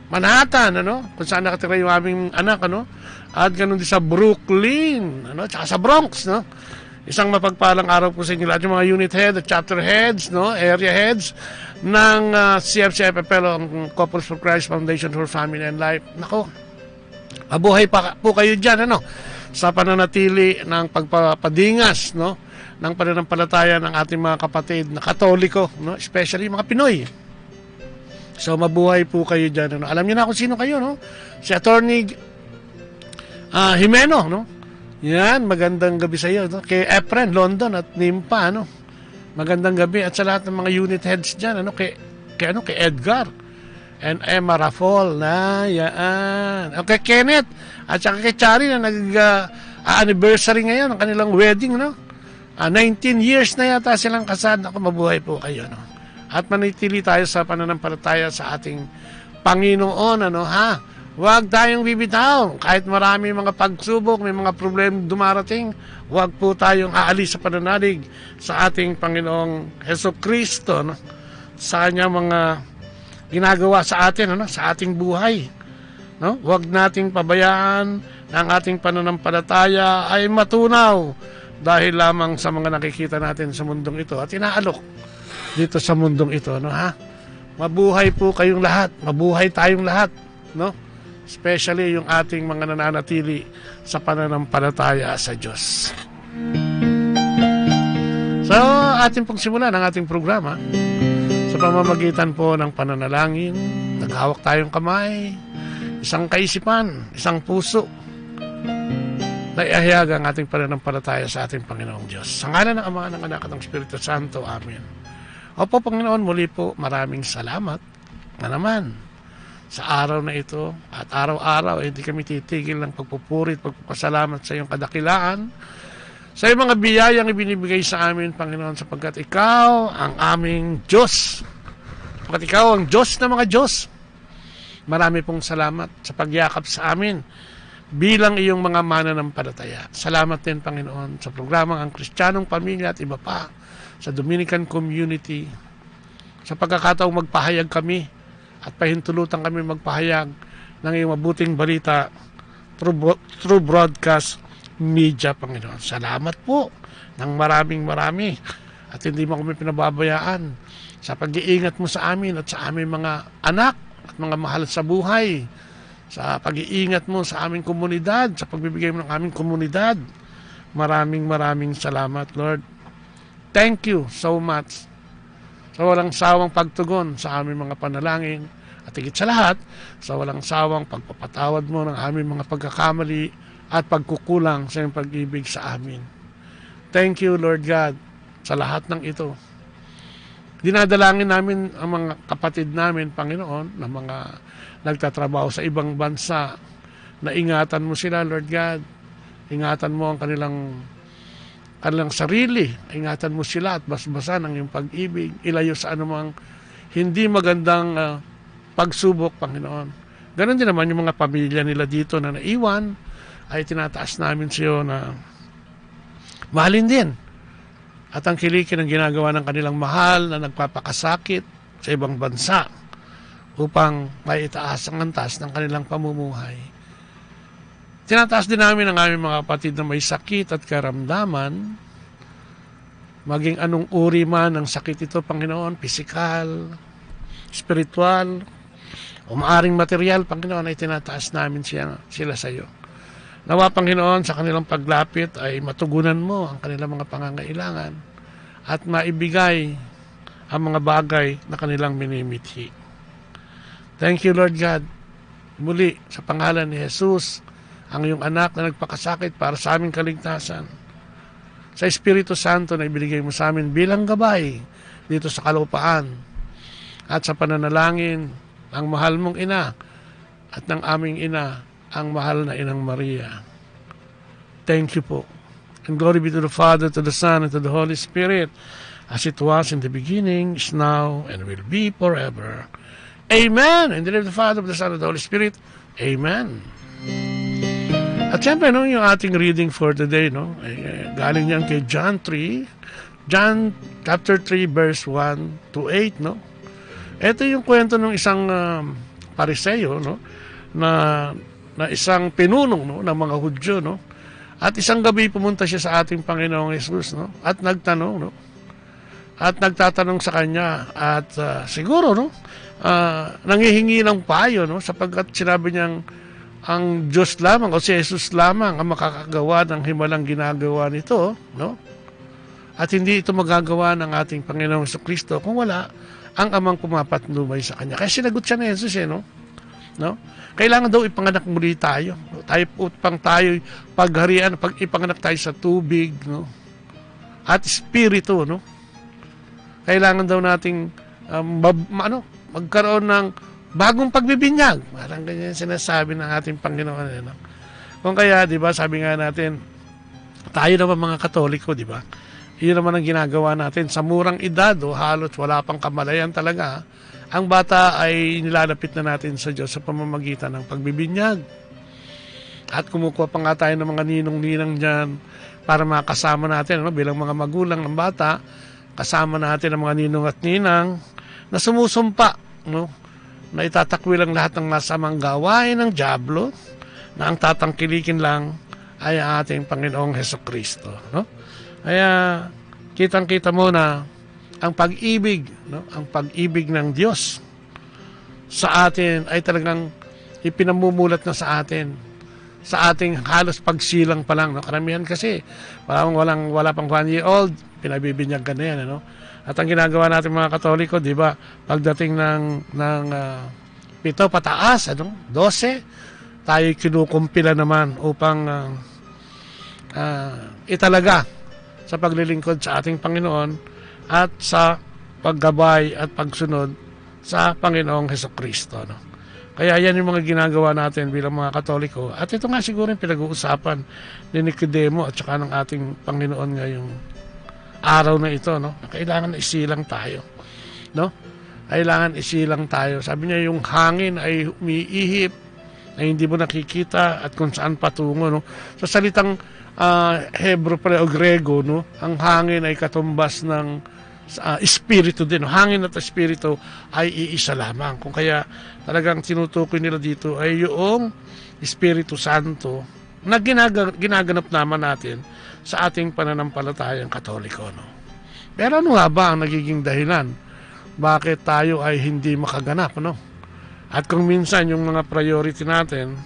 Manhattan, ano? Kung saan nakatira yung aming anak, ano? At ganun din sa Brooklyn, ano? Tsaka sa Bronx, no? Isang mapagpalang araw po sa inyo lahat, yung mga unit head at chapter heads, no? Area heads ng CFCFFL, ang Couples for Christ Foundation for Family and Life. Nako, mabuhay pa po kayo dyan, ano? Sa pananatili ng pagpapadingas, no? Ng pananampalataya ng ating mga kapatid na Katoliko, no? Especially mga Pinoy. So mabuhay po kayo dyan, ano? Alam niyo na kung sino kayo, no? Si Attorney Jimeno, no? Yan, magandang gabi sa iyo, no? Kay Efren, London at Nimpa, ano? Magandang gabi at sa lahat ng mga unit heads dyan, ano? Kay Edgar and Emma Raffol, na yan. Okay, Kenneth at saka kay Chari na anniversary ngayon ng kanilang wedding, no? 19 years na yata silang kasal. Ako, mabuhay po kayo, no? At manitili tayo sa pananampalataya sa ating Panginoon, ano, ha? Huwag tayong bibitaw. Kahit marami mga pagsubok, may mga problema dumarating, huwag po tayong aalis sa pananalig sa ating Panginoong Hesukristo, no? Sa kanya mga ginagawa sa atin, ano? Sa ating buhay, no? Huwag nating pabayaan na ang ating pananampalataya ay matunaw dahil lamang sa mga nakikita natin sa mundong ito at inaalok dito sa mundong ito, no, ha? Mabuhay po kayong lahat, mabuhay tayong lahat, no? Especially yung ating mga nananatili sa pananampalataya sa Diyos. So, ating pong simulan ang ating programa sa pamamagitan po ng pananalangin. Naghawak tayong kamay, isang kaisipan, isang puso na iahayag ang ating pananampalataya sa ating Panginoong Diyos. Sa ngalan ng Ama, ng Anak at ng Espiritu Santo. Amen. Opo, Panginoon, muli po maraming salamat na naman sa araw na ito at araw-araw hindi kami titigil ng pagpupuri at pagpapasalamat sa iyong kadakilaan, sa iyong mga biyayang ibinibigay sa amin, Panginoon, sapagkat ikaw ang aming Diyos, sapagkat ikaw ang Diyos ng mga Diyos. Marami pong salamat sa pagyakap sa amin bilang iyong mga mananampalataya. Salamat din, Panginoon, sa programang Ang Kristiyanong Pamilya at iba pa sa Dominican Community, sa pagkakataong magpahayag kami at pahintulutan kami magpahayag ng iyong mabuting balita through broadcast media, Panginoon. Salamat po ng marami at hindi mo kami pinababayaan sa pag-iingat mo sa amin at sa aming mga anak at mga mahal sa buhay, sa pag-iingat mo sa aming komunidad, sa pagbibigay mo ng aming komunidad. Maraming salamat, Lord. Thank you so much sa walang sawang pagtugon sa aming mga panalangin at higit sa lahat, sa walang sawang pagpapatawad mo ng aming mga pagkakamali at pagkukulang sa iyong pag-ibig sa amin. Thank you, Lord God, sa lahat ng ito. Dinadalangin namin ang mga kapatid namin, Panginoon, na mga nagtatrabaho sa ibang bansa, na ingatan mo sila, Lord God. Ingatan mo ang kanilang sarili, ingatan mo sila at basbasan ang iyong pag-ibig, ilayo sa anumang hindi magandang pagsubok, Panginoon. Ganon din naman yung mga pamilya nila dito na naiwan, ay tinataas namin sa iyo na mahalin din at ang kilikin ang ginagawa ng kanilang mahal na nagpapakasakit sa ibang bansa upang maitaas ang antas ng kanilang pamumuhay. Tinataas din namin ang aming mga kapatid na may sakit at karamdaman, maging anong uri man ng sakit ito, Panginoon, pisikal, spiritual, o maaring material, Panginoon, ay tinataas namin sila sa iyo. Nawa, Panginoon, sa kanilang paglapit ay matugunan mo ang kanilang mga pangangailangan at maibigay ang mga bagay na kanilang minimithi. Thank you, Lord God. Muli, sa pangalan ni Jesus, ang iyong anak na nagpakasakit para sa aming kaligtasan, sa Espiritu Santo na ibinigay mo sa amin bilang gabay dito sa kalupaan, at sa pananalangin ang mahal mong ina at ng aming ina, ang mahal na Inang Maria. Thank you po. And glory be to the Father, to the Son, and to the Holy Spirit, as it was in the beginning, is now, and will be forever. Amen. In the name of the Father, of the Son, of the Holy Spirit. Amen. At siyempre, no, yung ating reading for today, no, galing yan kay John chapter 3, verse 1 to 8, no. Ito yung kwento ng isang Pariseo, no, na isang pinunong, no, ng mga Hudyo, no. At isang gabi pumunta siya sa ating Panginoong Hesus, no, at nagtanong, no, at nagtatanong sa kanya, at siguro, no, nangihingi ng payo, no, sapagkat sinabi niyang ang Diyos lamang o si Jesus lamang ang makakagawa ng himalang ginagawa nito, no? At hindi ito magagawa ng ating Panginoong Jesucristo kung wala ang amang pumapatnubay sa Kanya. Kaya sinagot siya ni Jesus, no? Kailangan daw ipanganak muli tayo. Tayo pagharian, ipanganak tayo sa tubig, no? At Espiritu, no? Kailangan daw nating magkaroon ng bagong pagbibinyag. Parang ganyan sinasabi ng ating Panginoon. No? Kung kaya, di ba, sabi nga natin, tayo naman mga Katoliko, di ba? Iyon naman ang ginagawa natin. Sa murang edad, halos wala pang kamalayan talaga, ang bata ay nilalapit na natin sa Diyos sa pamamagitan ng pagbibinyag. At kumukuha pa nga tayo ng mga ninong-ninang dyan para makasama natin, no? Bilang mga magulang ng bata, kasama natin ang mga ninong at ninang na sumusumpa, no? Na itatakwil ang lahat ng masamang gawain ng dyablo, na ang tatangkilikin lang ay ang ating Panginoong Hesukristo, no? Kaya kitang-kita mo na ang pag-ibig, no? Ang pag-ibig ng Diyos sa atin ay talagang ipinamumulat na sa atin, sa ating halos pagsilang pa lang, no? Karamihan kasi wala pang 1 year old, pinabibinyag ka na yan, no? At ang ginagawa natin mga Katoliko, di ba, pagdating ng 7 pataas, 12, tayo kinukumpila naman upang italaga sa paglilingkod sa ating Panginoon at sa paggabay at pagsunod sa Panginoong Hesukristo, no? Kaya yan yung mga ginagawa natin bilang mga Katoliko. At ito nga siguro yung pinag-uusapan ni Nicodemo at saka ng ating Panginoon ngayong araw na ito, no? Kailangan isilang tayo, no? Kailangan isilang tayo. Sabi niya, yung hangin ay umiihip na hindi mo nakikita at kung saan patungo, no? Sa salitang Hebro pala o Grego, no? Ang hangin ay katumbas ng espiritu din, no? Hangin at espiritu ay iisa lamang. Kung kaya talagang tinutukoy nila dito ay yung Espiritu Santo na ginaganap naman natin sa ating pananampalatayang Katoliko, no? Pero ano nga ba ang nagiging dahilan bakit tayo ay hindi makaganap, no? At kung minsan yung mga priority natin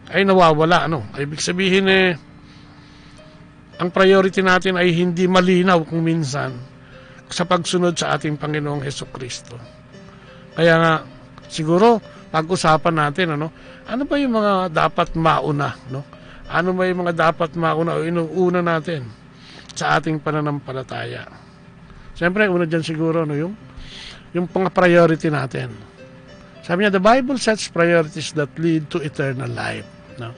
ay nawawala, no? Ibig sabihin ang priority natin ay hindi malinaw kung minsan sa pagsunod sa ating Panginoong Hesukristo. Kaya nga siguro pag-usapan natin, ano ba yung mga dapat mauna, no? Ano ba yung mga dapat mauna o inuuna natin sa ating pananampalataya? Siyempre, una dyan siguro, no, yung priority natin. Sabi niya, the Bible sets priorities that lead to eternal life. No?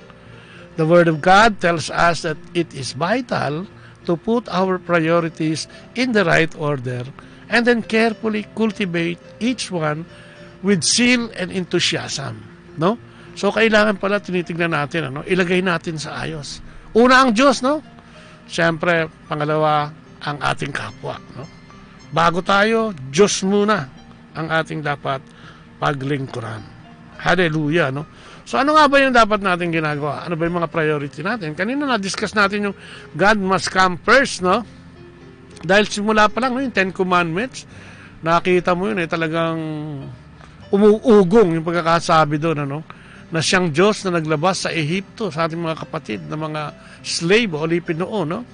The Word of God tells us that it is vital to put our priorities in the right order and then carefully cultivate each one with zeal and enthusiasm. No? So, kailangan pala tinitignan natin, ilagay natin sa ayos. Una ang Diyos, no? Siyempre, pangalawa, ang ating kapwa, no? Bago tayo, Diyos muna ang ating dapat paglingkuran. Hallelujah, no? So, ano nga ba yung dapat natin ginagawa? Ano ba yung mga priority natin? Kanina na-discuss natin yung God must come first, no? Dahil simula pa lang, no, yung 10 Commandments, nakita mo yun, talagang umuugong yung pagkakasabi doon, na siyang Diyos na naglabas sa Ehipto sa ating mga kapatid na mga slave o alipin noon, no?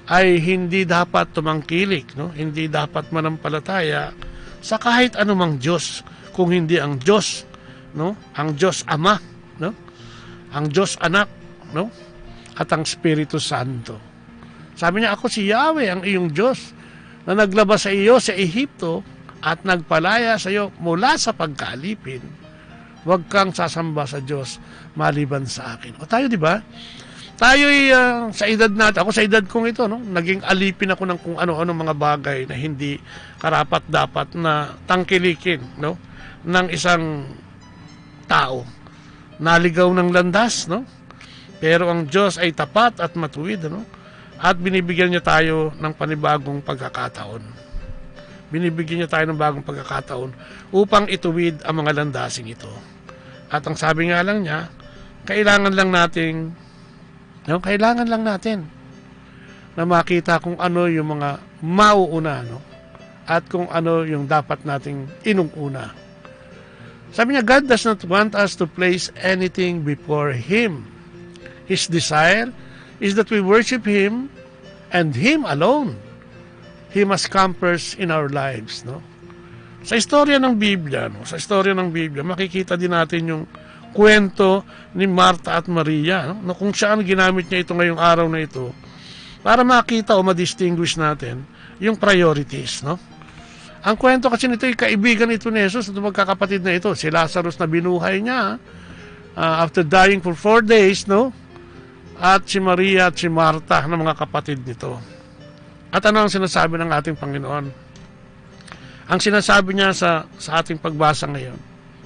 Ay hindi dapat tumangkilik, no? Hindi dapat manampalataya sa kahit anumang Diyos kung hindi ang Diyos, no? Ang Diyos Ama, no? Ang Diyos Anak, no? At ang Espiritu Santo. Sabi niya, ako si Yahweh, ang iyong Diyos na naglabas sa iyo sa Ehipto at nagpalaya sa iyo mula sa pagkalipin. Huwag kang sasamba sa Diyos maliban sa akin. O tayo, di ba? tayo'y sa edad natin, ako sa edad kong ito, no, naging alipin ako ng kung ano-ano mga bagay na hindi karapat-dapat na tangkilikin, no, ng isang tao. Naligaw ng landas, no? Pero ang Diyos ay tapat at matuwid, no? At binibigyan niya tayo ng panibagong pagkakataon. Binibigyan niya tayo ng bagong pagkakataon upang ituwid ang mga landasing ito. At ang sabi nga lang niya, kailangan lang natin na makita kung ano yung mga mauuna, no? At kung ano yung dapat nating inunguna. Sabi niya, God does not want us to place anything before Him. His desire is that we worship Him and Him alone. He must come first in our lives, no? Sa istorya ng Biblia, makikita din natin yung kwento ni Marta at Maria, no? Kung saan ginamit niya ito ngayong araw na ito para makita o ma-distinguish natin yung priorities, no? Ang kwento kasi nito ay kaibigan ito ni Jesus, ito magkakapatid na ito. Si Lazarus na binuhay niya after dying for 4 days, no? At si Maria at si Marta na mga kapatid nito. At ano ang sinasabi ng ating Panginoon? Ang sinasabi niya sa ating pagbasa ngayon,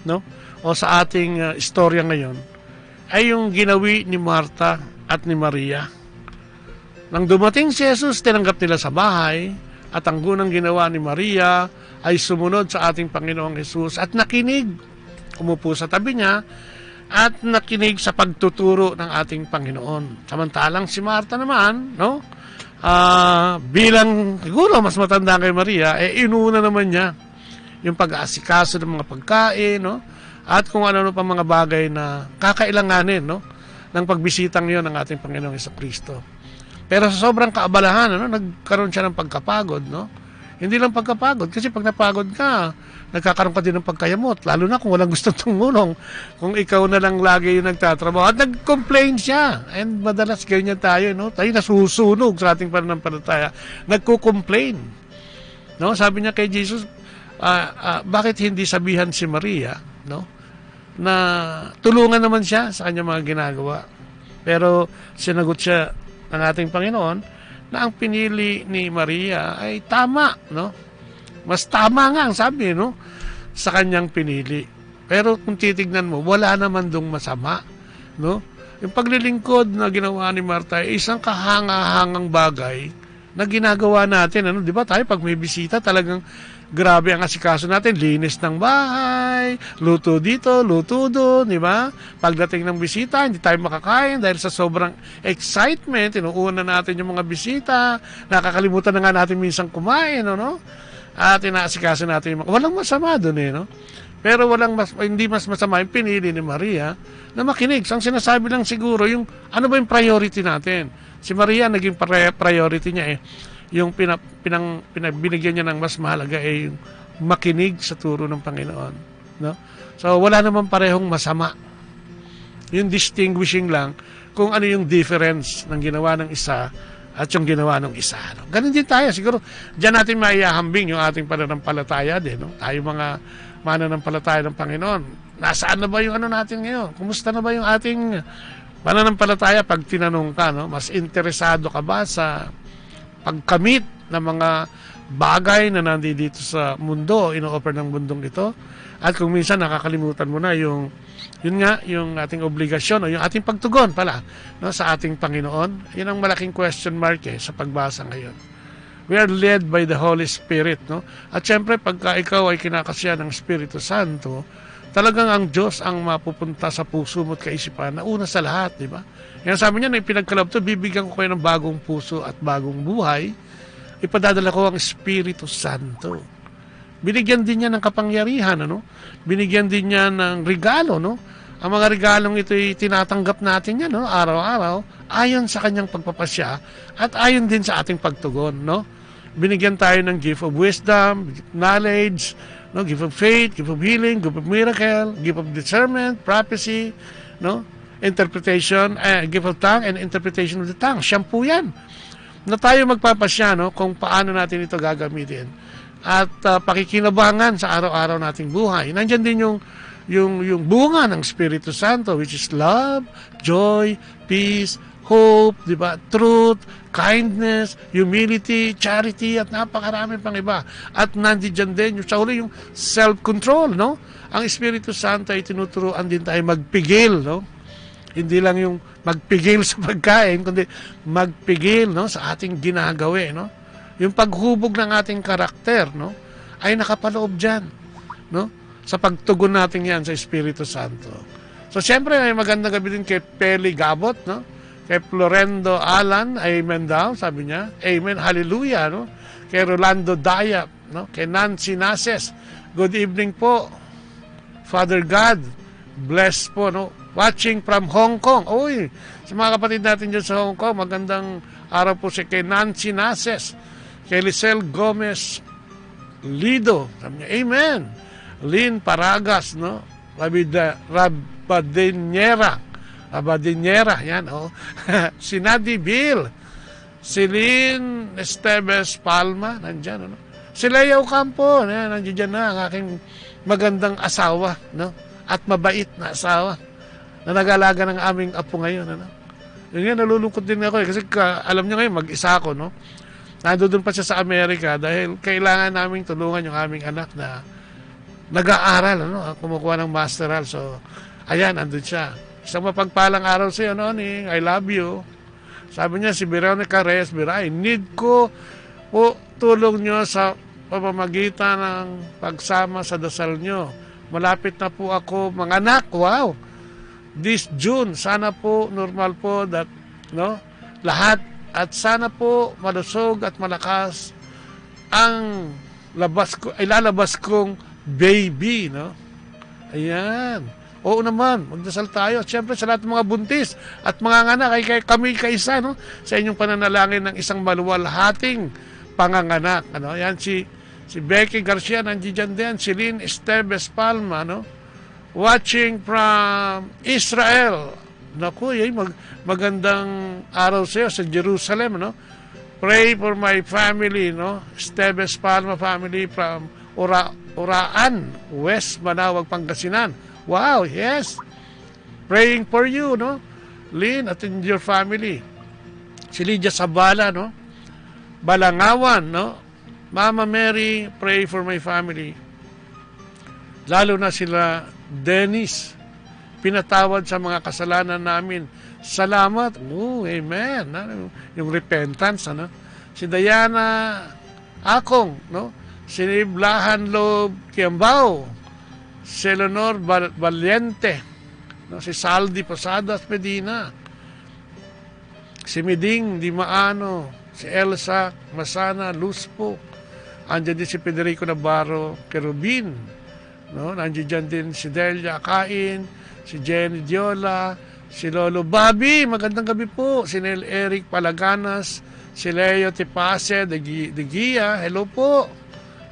no? O sa ating istorya ngayon, ay yung ginawi ni Marta at ni Maria. Nang dumating si Jesus, tinanggap nila sa bahay, at ang gunang ginawa ni Maria ay sumunod sa ating Panginoong Jesus at nakinig. Umupo sa tabi niya at nakinig sa pagtuturo ng ating Panginoon. Samantalang si Marta naman, no? Bilang siguro mas matanda kay Maria, inuna naman niya yung pag-aasikaso ng mga pagkain, no? At kung ano pa mga bagay na kakailanganin, no? Ng pagbisitang yon ng ating Panginoong Jesucristo. Pero sa sobrang kaabalahan, no, nagkaroon siya ng pagkapagod, no? Hindi lang pagkapagod, kasi pag napagod ka, nagkakaroon ka din ng pagkayamot, lalo na kung walang gustong tumulong, kung ikaw na lang lagi yung nagtatrabaho. At nag-complain siya, and madalas ganyan tayo, no? Tayo nasusunog sa ating pananampalataya, nagko-complain. No? Sabi niya kay Jesus, bakit hindi sabihan si Maria, no? Na tulungan naman siya sa kanyang mga ginagawa. Pero sinagot siya ng ating Panginoon na ang pinili ni Maria ay tama, no? Mas tama nga ang sabi, no? Sa kanyang pinili. Pero kung titignan mo, wala naman dong masama, no? Yung paglilingkod na ginawa ni Marta ay isang kahanga-hangang bagay na ginagawa natin, ano? Di ba tayo pag may bisita talagang grabe ang asikaso natin, linis ng bahay, luto dito, luto doon, di ba? Pagdating ng bisita, hindi tayo makakain dahil sa sobrang excitement, inuuna natin yung mga bisita, nakakalimutan na nga natin minsan kumain, no? At inaasikaso natin yung mga, walang masama doon no? Pero hindi mas masama yung pinili ni Maria na makinig. So, ang sinasabi lang siguro, yung ano ba yung priority natin? Si Maria, naging priority niya yung binigyan niya ng mas mahalaga ay yung makinig sa turo ng Panginoon, no? So wala naman parehong masama. Yung distinguishing lang kung ano yung difference ng ginawa ng isa at yung ginawa ng isa, no? Ganun din tayo siguro. Diyan natin maihahambing yung ating pananampalataya din, no? Tayo mga mananampalataya ng Panginoon. Nasaan na ba yung ano natin ngayon? Kumusta na ba yung ating pananampalataya pag tinanong ka, no? Mas interesado ka ba sa pagkamit ng mga bagay na nandito sa mundo, ino-offer ng mundong ito? At kung minsan nakakalimutan mo na yung ating obligasyon o yung ating pagtugon pala, no, sa ating Panginoon, yun ang malaking question mark sa pagbasa ngayon. We are led by the Holy Spirit, no? At syempre, pagka ikaw ay kinakasya ng Espiritu Santo, talagang ang Diyos ang mapupunta sa puso mo at kaisipan na una sa lahat, di ba? Yan sabi niya na ipinagkaloob to, bibigyan ko kayo ng bagong puso at bagong buhay, ipadadala ko ang Espiritu Santo. Binigyan din niya ng kapangyarihan, ano? Binigyan din niya ng regalo, no? Ang mga regalong ito ay tinatanggap natin yan, no? Araw-araw, ayon sa kanyang pagpapasya at ayon din sa ating pagtugon, no? Binigyan tayo ng gift of wisdom, knowledge, no? Gift of faith, gift of healing, gift of miracle, gift of discernment, prophecy, no? Interpretation, gift of tongue and interpretation of the tongue. Siyam po yan. Na tayo magpapasya, no? Kung paano natin ito gagamitin. At pakikinabangan sa araw-araw nating buhay. Nandiyan din yung bunga ng Espiritu Santo, which is love, joy, peace, hope, di ba? Truth, kindness, humility, charity, at napakarami pang iba. At nandiyan din yung sa huli yung self-control, no? Ang Espiritu Santo ay tinuturuan din tayo magpigil, no? Hindi lang yung magpigil sa pagkain, kundi magpigil, no, sa ating ginagawa, no? Yung paghubog ng ating karakter, no, ay nakapaloob diyan, no? Sa pagtugon natin yan sa Espiritu Santo. So, siyempre, may magandang gabi din kay Peli Gabot, no? Kay Florendo Alan, amen daw, sabi niya. Amen, hallelujah, no? Kay Rolando Dayap, no? Kay Nancy Nases, good evening po. Father God, bless po, no? Watching from Hong Kong. Uy, sa mga kapatid natin dyan sa Hong Kong, magandang araw po si kay Nancy Nases, kay Lisel Gomez Lido, sabi niya, amen. Lynn Paragas, no? Rabadinera, yan, oh. Si Nadi Bill, si Lynn Esteves Palma, nandyan, no? Si Lea Ocampo, nandiyan na ang aking magandang asawa, no? At mabait na asawa na nag-alaga ng aming apo ngayon, ano? Yun nga, nalulungkot din ako, kasi alam niyo ngayon, mag-isa ako, no? Nandoon pa siya sa Amerika dahil kailangan naming tulungan yung aming anak na nag-aaral, ano? Kumukuha ng masteral. So, ayan, andun siya. Isang mapagpalang araw sa iyo, Noning. I love you. Sabi niya, si Veronica Reyes Biray, need ko po tulong nyo sa pamamagitan ng pagsama sa dasal nyo. Malapit na po ako, mga anak. Wow! This June, sana po, normal po, that, no? Lahat. At sana po, malusog at malakas ang ilalabas kong baby, no? Ayan. Oo naman, magdasal tayo. Siyempre, sa lahat ng mga buntis at mga anak, ay kami kaisa, no? Sa inyong pananalangin ng isang maluwalhating panganganak, ano? Ayan, si Becky Garcia, nandiyan din. Si Lynn Esteves Palma, no? Watching from Israel. Naku, magandang araw sa iyo sa Jerusalem, no? Pray for my family, no? Esteves Palma family from Uraan, West Manawag, Pangasinan. Wow, yes. Praying for you, no? Lynn, at in your family. Si Lydia Sabala, no? Balangawan, no? Mama Mary, pray for my family. Lalo na sila Dennis, pinatawad sa mga kasalanan namin. Salamat. Oh, amen. Yung repentance, ano? Si Diana Akong, no? Si Blahan Lob Kiambao, si Eleanor Valiente, no? Si Saldi Posadas Medina, si Miding Dimaano, si Elsa Masana Luspo, andyan din si Federico Navarro Kerubin, no? Nandiyan din si Delia Kain, si Jenny Diola, si Lolo Bobby, magandang gabi po, si Neil Eric Palaganas, si Leo Tipase de Gia, hello po.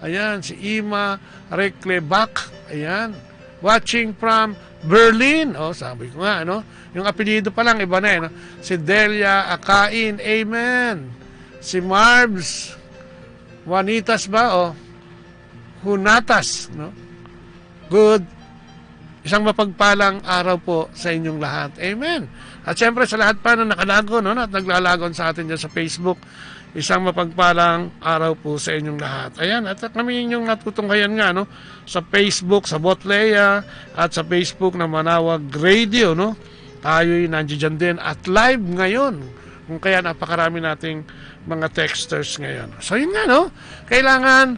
Ayan, si Ima Reklebak, ayan, watching from Berlin. Oh, sabi ko nga, no? Yung apelyido pa lang, iba na, no? Si Delia Akain, amen. Si Marbs Juanitas ba, oh? Hunatas, no? Good. Isang mapagpalang araw po sa inyong lahat. Amen. At siyempre sa lahat pa na nakalago, no? At naglalagon sa atin dyan sa Facebook, isang mapagpalang araw po sa inyong lahat. Ayan, at kami inyong natutunghayan nga, no? Sa Facebook, sa Botlea, at sa Facebook na Manawag Radio, no? Tayo'y nandiyan din at live ngayon. Kung kaya napakarami nating mga texters ngayon. So yun nga, no? Kailangan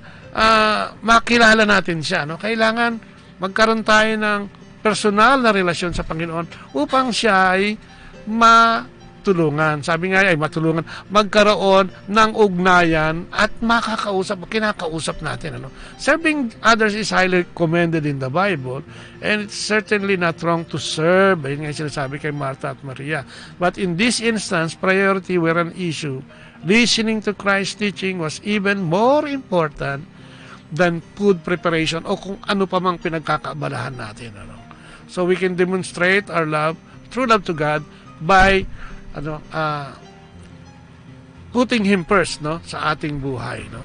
makilala natin siya, no? Kailangan magkaroon tayo ng personal na relasyon sa Panginoon upang siya ay matulungan. Sabi nga ay matulungan, magkaroon ng ugnayan at kinakausap natin. Ano? Serving others is highly commended in the Bible, and it's certainly not wrong to serve. Ayun nga sinasabi kay Martha at Maria. But in this instance, priority were an issue. Listening to Christ's teaching was even more important than food preparation o kung ano pa mang pinagkakaabalahan natin. Ano? So we can demonstrate our love, true love to God, by putting Him first, no, sa ating buhay, no.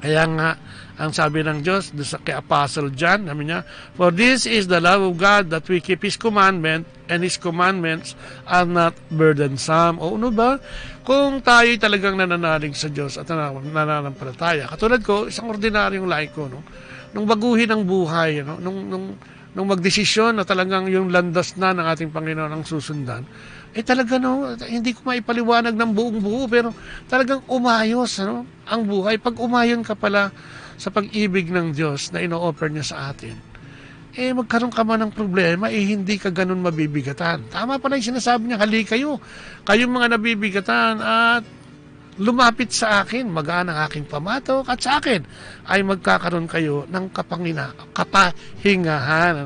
Kaya nga, ang sabi ng Diyos kay Apostle John, sabi niya, "For this is the love of God, that we keep His commandment, and His commandments are not burdensome." O ano ba? Kung tayo talagang nananalig sa Diyos at nananampalataya, katulad ko, isang ordinaryong laiko, no? Nung baguhin ang buhay, no? Nung magdesisyon na talagang yung landas na ng ating Panginoon ang susundan, talaga hindi ko maipaliwanag ng buong buo, pero talagang umayos ang buhay. Pag umayon ka pala sa pag-ibig ng Diyos na ino-offer niya sa atin, magkaroon ka man ng problema, hindi ka ganun mabibigatan. Tama pala yung sinasabi niya, "Hali kayo, kayong mga nabibigatan at lumapit sa akin, magaan ang aking pamatok, at sa akin ay magkakaroon kayo ng kapahingahan."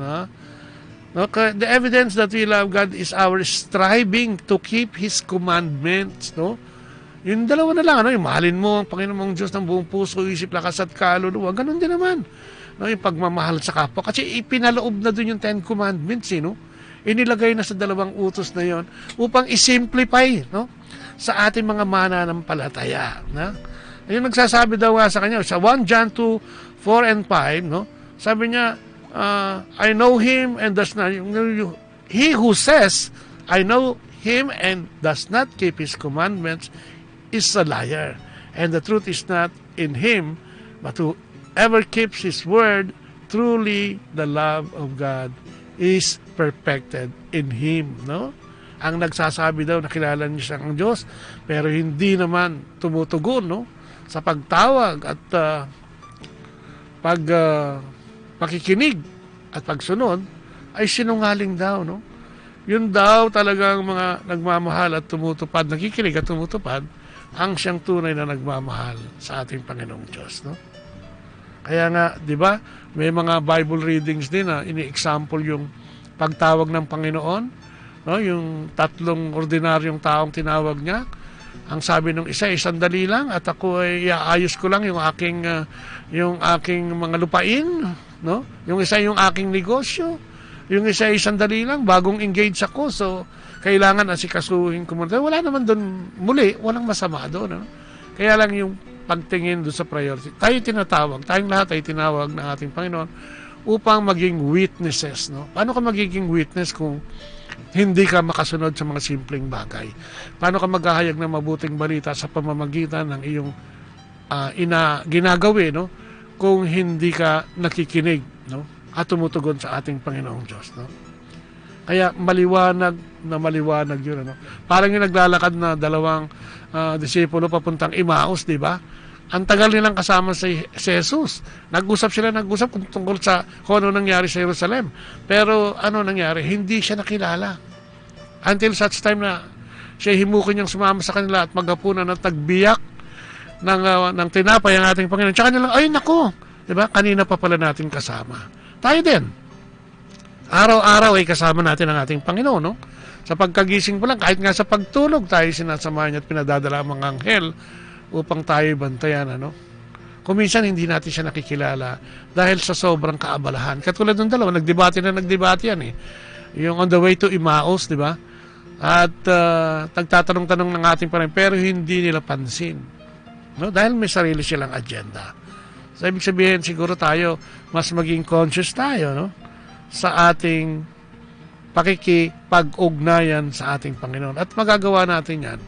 The evidence that we love God is our striving to keep His commandments. Yung dalawa na lang, yung mahalin mo ang Panginoon mong Diyos ng buong puso, isip, lakas at kaluluwa. Ganun din naman. Yung pagmamahal sa kapwa. Kasi ipinaloob na dun yung 10 Commandments. Inilagay na sa 2 utos na yon upang isimplify sa ating mga mananampalataya. Yung nagsasabi daw nga sa kanya, sa 1 John 2:4 and 5, sabi niya, "I know Him and does not." He who says, "I know Him and does not keep His commandments is a liar, and the truth is not in him, but whoever keeps His word, truly the love of God is perfected in him." Ang nagsasabi daw na kilala niya siyang Diyos, pero hindi naman tumutugon sa pagtawag at pakikinig at pagsunod, ay sinungaling daw. Yun daw talagang mga nagmamahal at tumutupad, nakikinig at tumutupad, ang siyang tunay na nagmamahal sa ating Panginoong Diyos. Kaya nga, di ba, may mga Bible readings din na ini-example yung pagtawag ng Panginoon, yung 3 ordinaryong taong tinawag niya. Ang sabi ng isa, "Sandali lang at ako ay iayos ko lang yung aking mga lupain." Yung isa, yung aking negosyo. Yung isa, sandali lang, bagong engage ako, so kailangan asikasuhin ko muna. Wala naman doon, muli, walang masama doon. Kaya lang yung pagtingin doon sa priority. Tayo tinatawag, tayong lahat ay tinawag ng ating Panginoon upang maging witnesses. Paano ka magiging witness kung hindi ka makasunod sa mga simpleng bagay? Paano ka maghahayag ng mabuting balita sa pamamagitan ng iyong ginagawi, kung hindi ka nakikinig at tumutugon sa ating Panginoong Diyos? Kaya maliwanag yun. Parang yung naglalakad na 2 disipulo papuntang Emmaus, di ba? Ang tagal nilang kasama si Jesus. Nag-usap tungkol sa kung ano nangyari sa Jerusalem. Pero ano nangyari? Hindi siya nakilala. Until such time na siya himukin niyang sumama sa kanila at maghapunan at tagbiyak ng tinapay ang ating Panginoon. Tsaka nilang, ay nako, diba? Kanina pa pala natin kasama. Tayo din. Araw-araw ay kasama natin ang ating Panginoon, no? Sa pagkagising pa lang, kahit nga sa pagtulog, tayo sinasamahan niya at pinadadala ang mga anghel upang tayo bantayan, Kung minsan hindi natin siya nakikilala dahil sa sobrang kaabalahan. Katulad ng dalawa, nagdebate yan eh. Yung on the way to Emmaus, di ba? At nagtatanong-tanong ng ating Panginoon, pero hindi nila pansin. Dahil may sarili silang agenda. So, ibig sabihin, siguro tayo, mas maging conscious tayo, sa ating pakikipag-ugnayan sa ating Panginoon. At magagawa natin yan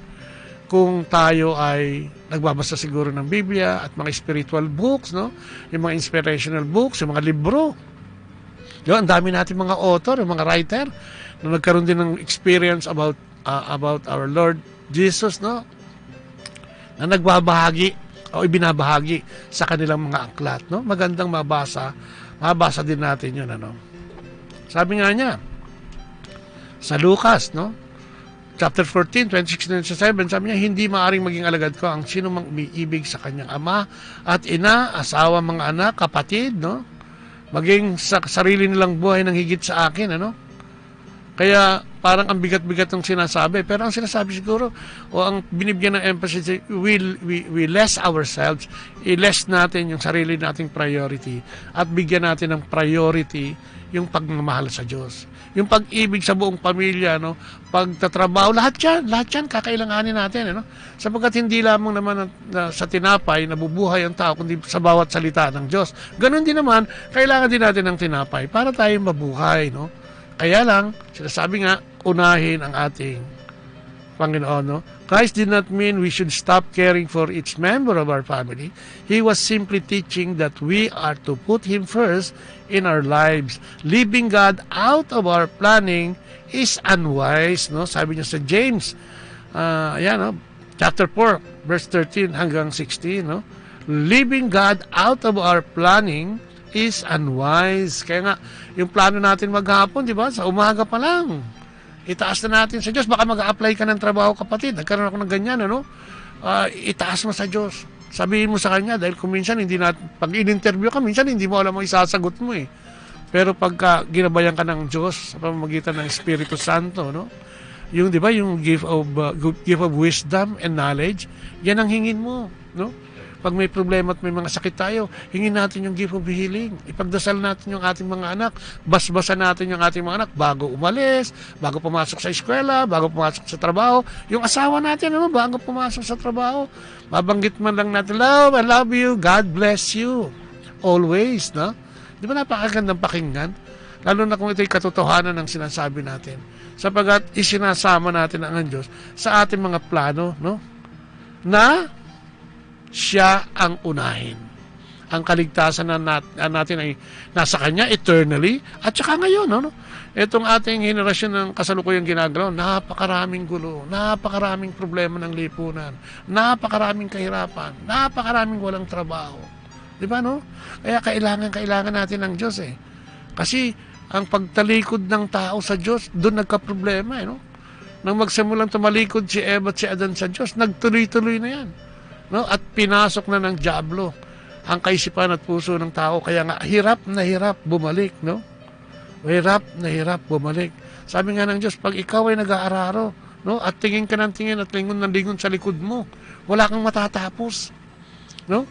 kung tayo ay nagbabasa siguro ng Biblia at mga spiritual books, yung mga inspirational books, yung mga libro. Ang dami natin mga author, yung mga writer, na nagkaroon din ng experience about our Lord Jesus, na nagbabahagi o ibinabahagi sa kanilang mga aklat. Magandang mabasa din natin yun. Sabi nga niya, sa Lucas, chapter 14, 26-27, sabi niya, hindi maaring maging alagad ko ang sino mang umiibig sa kanyang ama at ina, asawa, mga anak, kapatid, maging sa sarili nilang buhay ng higit sa akin, Kaya parang ang bigat-bigat ng sinasabi, pero ang sinasabi siguro, o ang binibigyan ng emphasis, we less ourselves, i-less natin yung sarili nating priority at bigyan natin ng priority yung pagmamahal sa Diyos. Yung pag-ibig sa buong pamilya, no? Pagtatrabaho, lahat yan kakailanganin natin, no? Sapagkat hindi lamang naman sa tinapay nabubuhay ang tao, kundi sa bawat salita ng Diyos. Ganon din naman, kailangan din natin ng tinapay para tayo mabuhay, no? Kaya lang, sinasabi nga, unahin ang ating Panginoon, no? Christ did not mean we should stop caring for each member of our family. He was simply teaching that we are to put Him first in our lives. Leaving God out of our planning is unwise, no? Sabi niya sa James, no? Chapter 4, verse 13 hanggang 16, no? Leaving God out of our planning is unwise. Kaya nga, yung plano natin maghapon, di ba? Sa umaga pa lang, itaas na natin sa Diyos. Baka mag-a-apply ka ng trabaho, kapatid. Nagkaroon ako ng ganyan, ano? Itaas mo sa Diyos. Sabihin mo sa Kanya, dahil kung minsan, pag in-interview ka, minsan hindi mo alam ang isasagot mo, eh. Pero pagka ginabayan ka ng Diyos, sa pamamagitan ng Espiritu Santo, no? Yung, di ba, yung gift of wisdom and knowledge, yan ang hingin mo, no? Pag may problema at may mga sakit tayo, hingin natin yung gift of healing. Ipagdasal natin yung ating mga anak. Basbasan natin yung ating mga anak bago umalis, bago pumasok sa eskwela, bago pumasok sa trabaho. Yung asawa natin, bago pumasok sa trabaho. Mabanggit man lang natin, love, I love you, God bless you. Always, no? Di ba napakagandang pakinggan? Lalo na kung ito'y katotohanan ng sinasabi natin. Sapagat isinasama natin ang Diyos sa ating mga plano, no? Na siya ang unahin. Ang kaligtasan na natin ay nasa Kanya eternally at saka ngayon, no? Itong ating henerasyon ng kasalukuyang ginagalaw, napakaraming gulo, napakaraming problema ng lipunan, napakaraming kahirapan, napakaraming walang trabaho. Di ba, no? Kaya kailangan natin ng Diyos, eh. Kasi ang pagtalikod ng tao sa Diyos, doon nagka-problema, no? Nang magsimulang tumalikod si Eva at si Adan sa Diyos, nagtuloy-tuloy na yan. No? At pinasok na ng dyablo ang kaisipan at puso ng tao. Kaya nga, hirap na hirap bumalik, no? Hirap na hirap bumalik. Sabi nga ng Diyos, pag ikaw ay nag-aararo, no? At tingin ka ng tingin at lingon ng lingon sa likod mo, wala kang matatapos, no?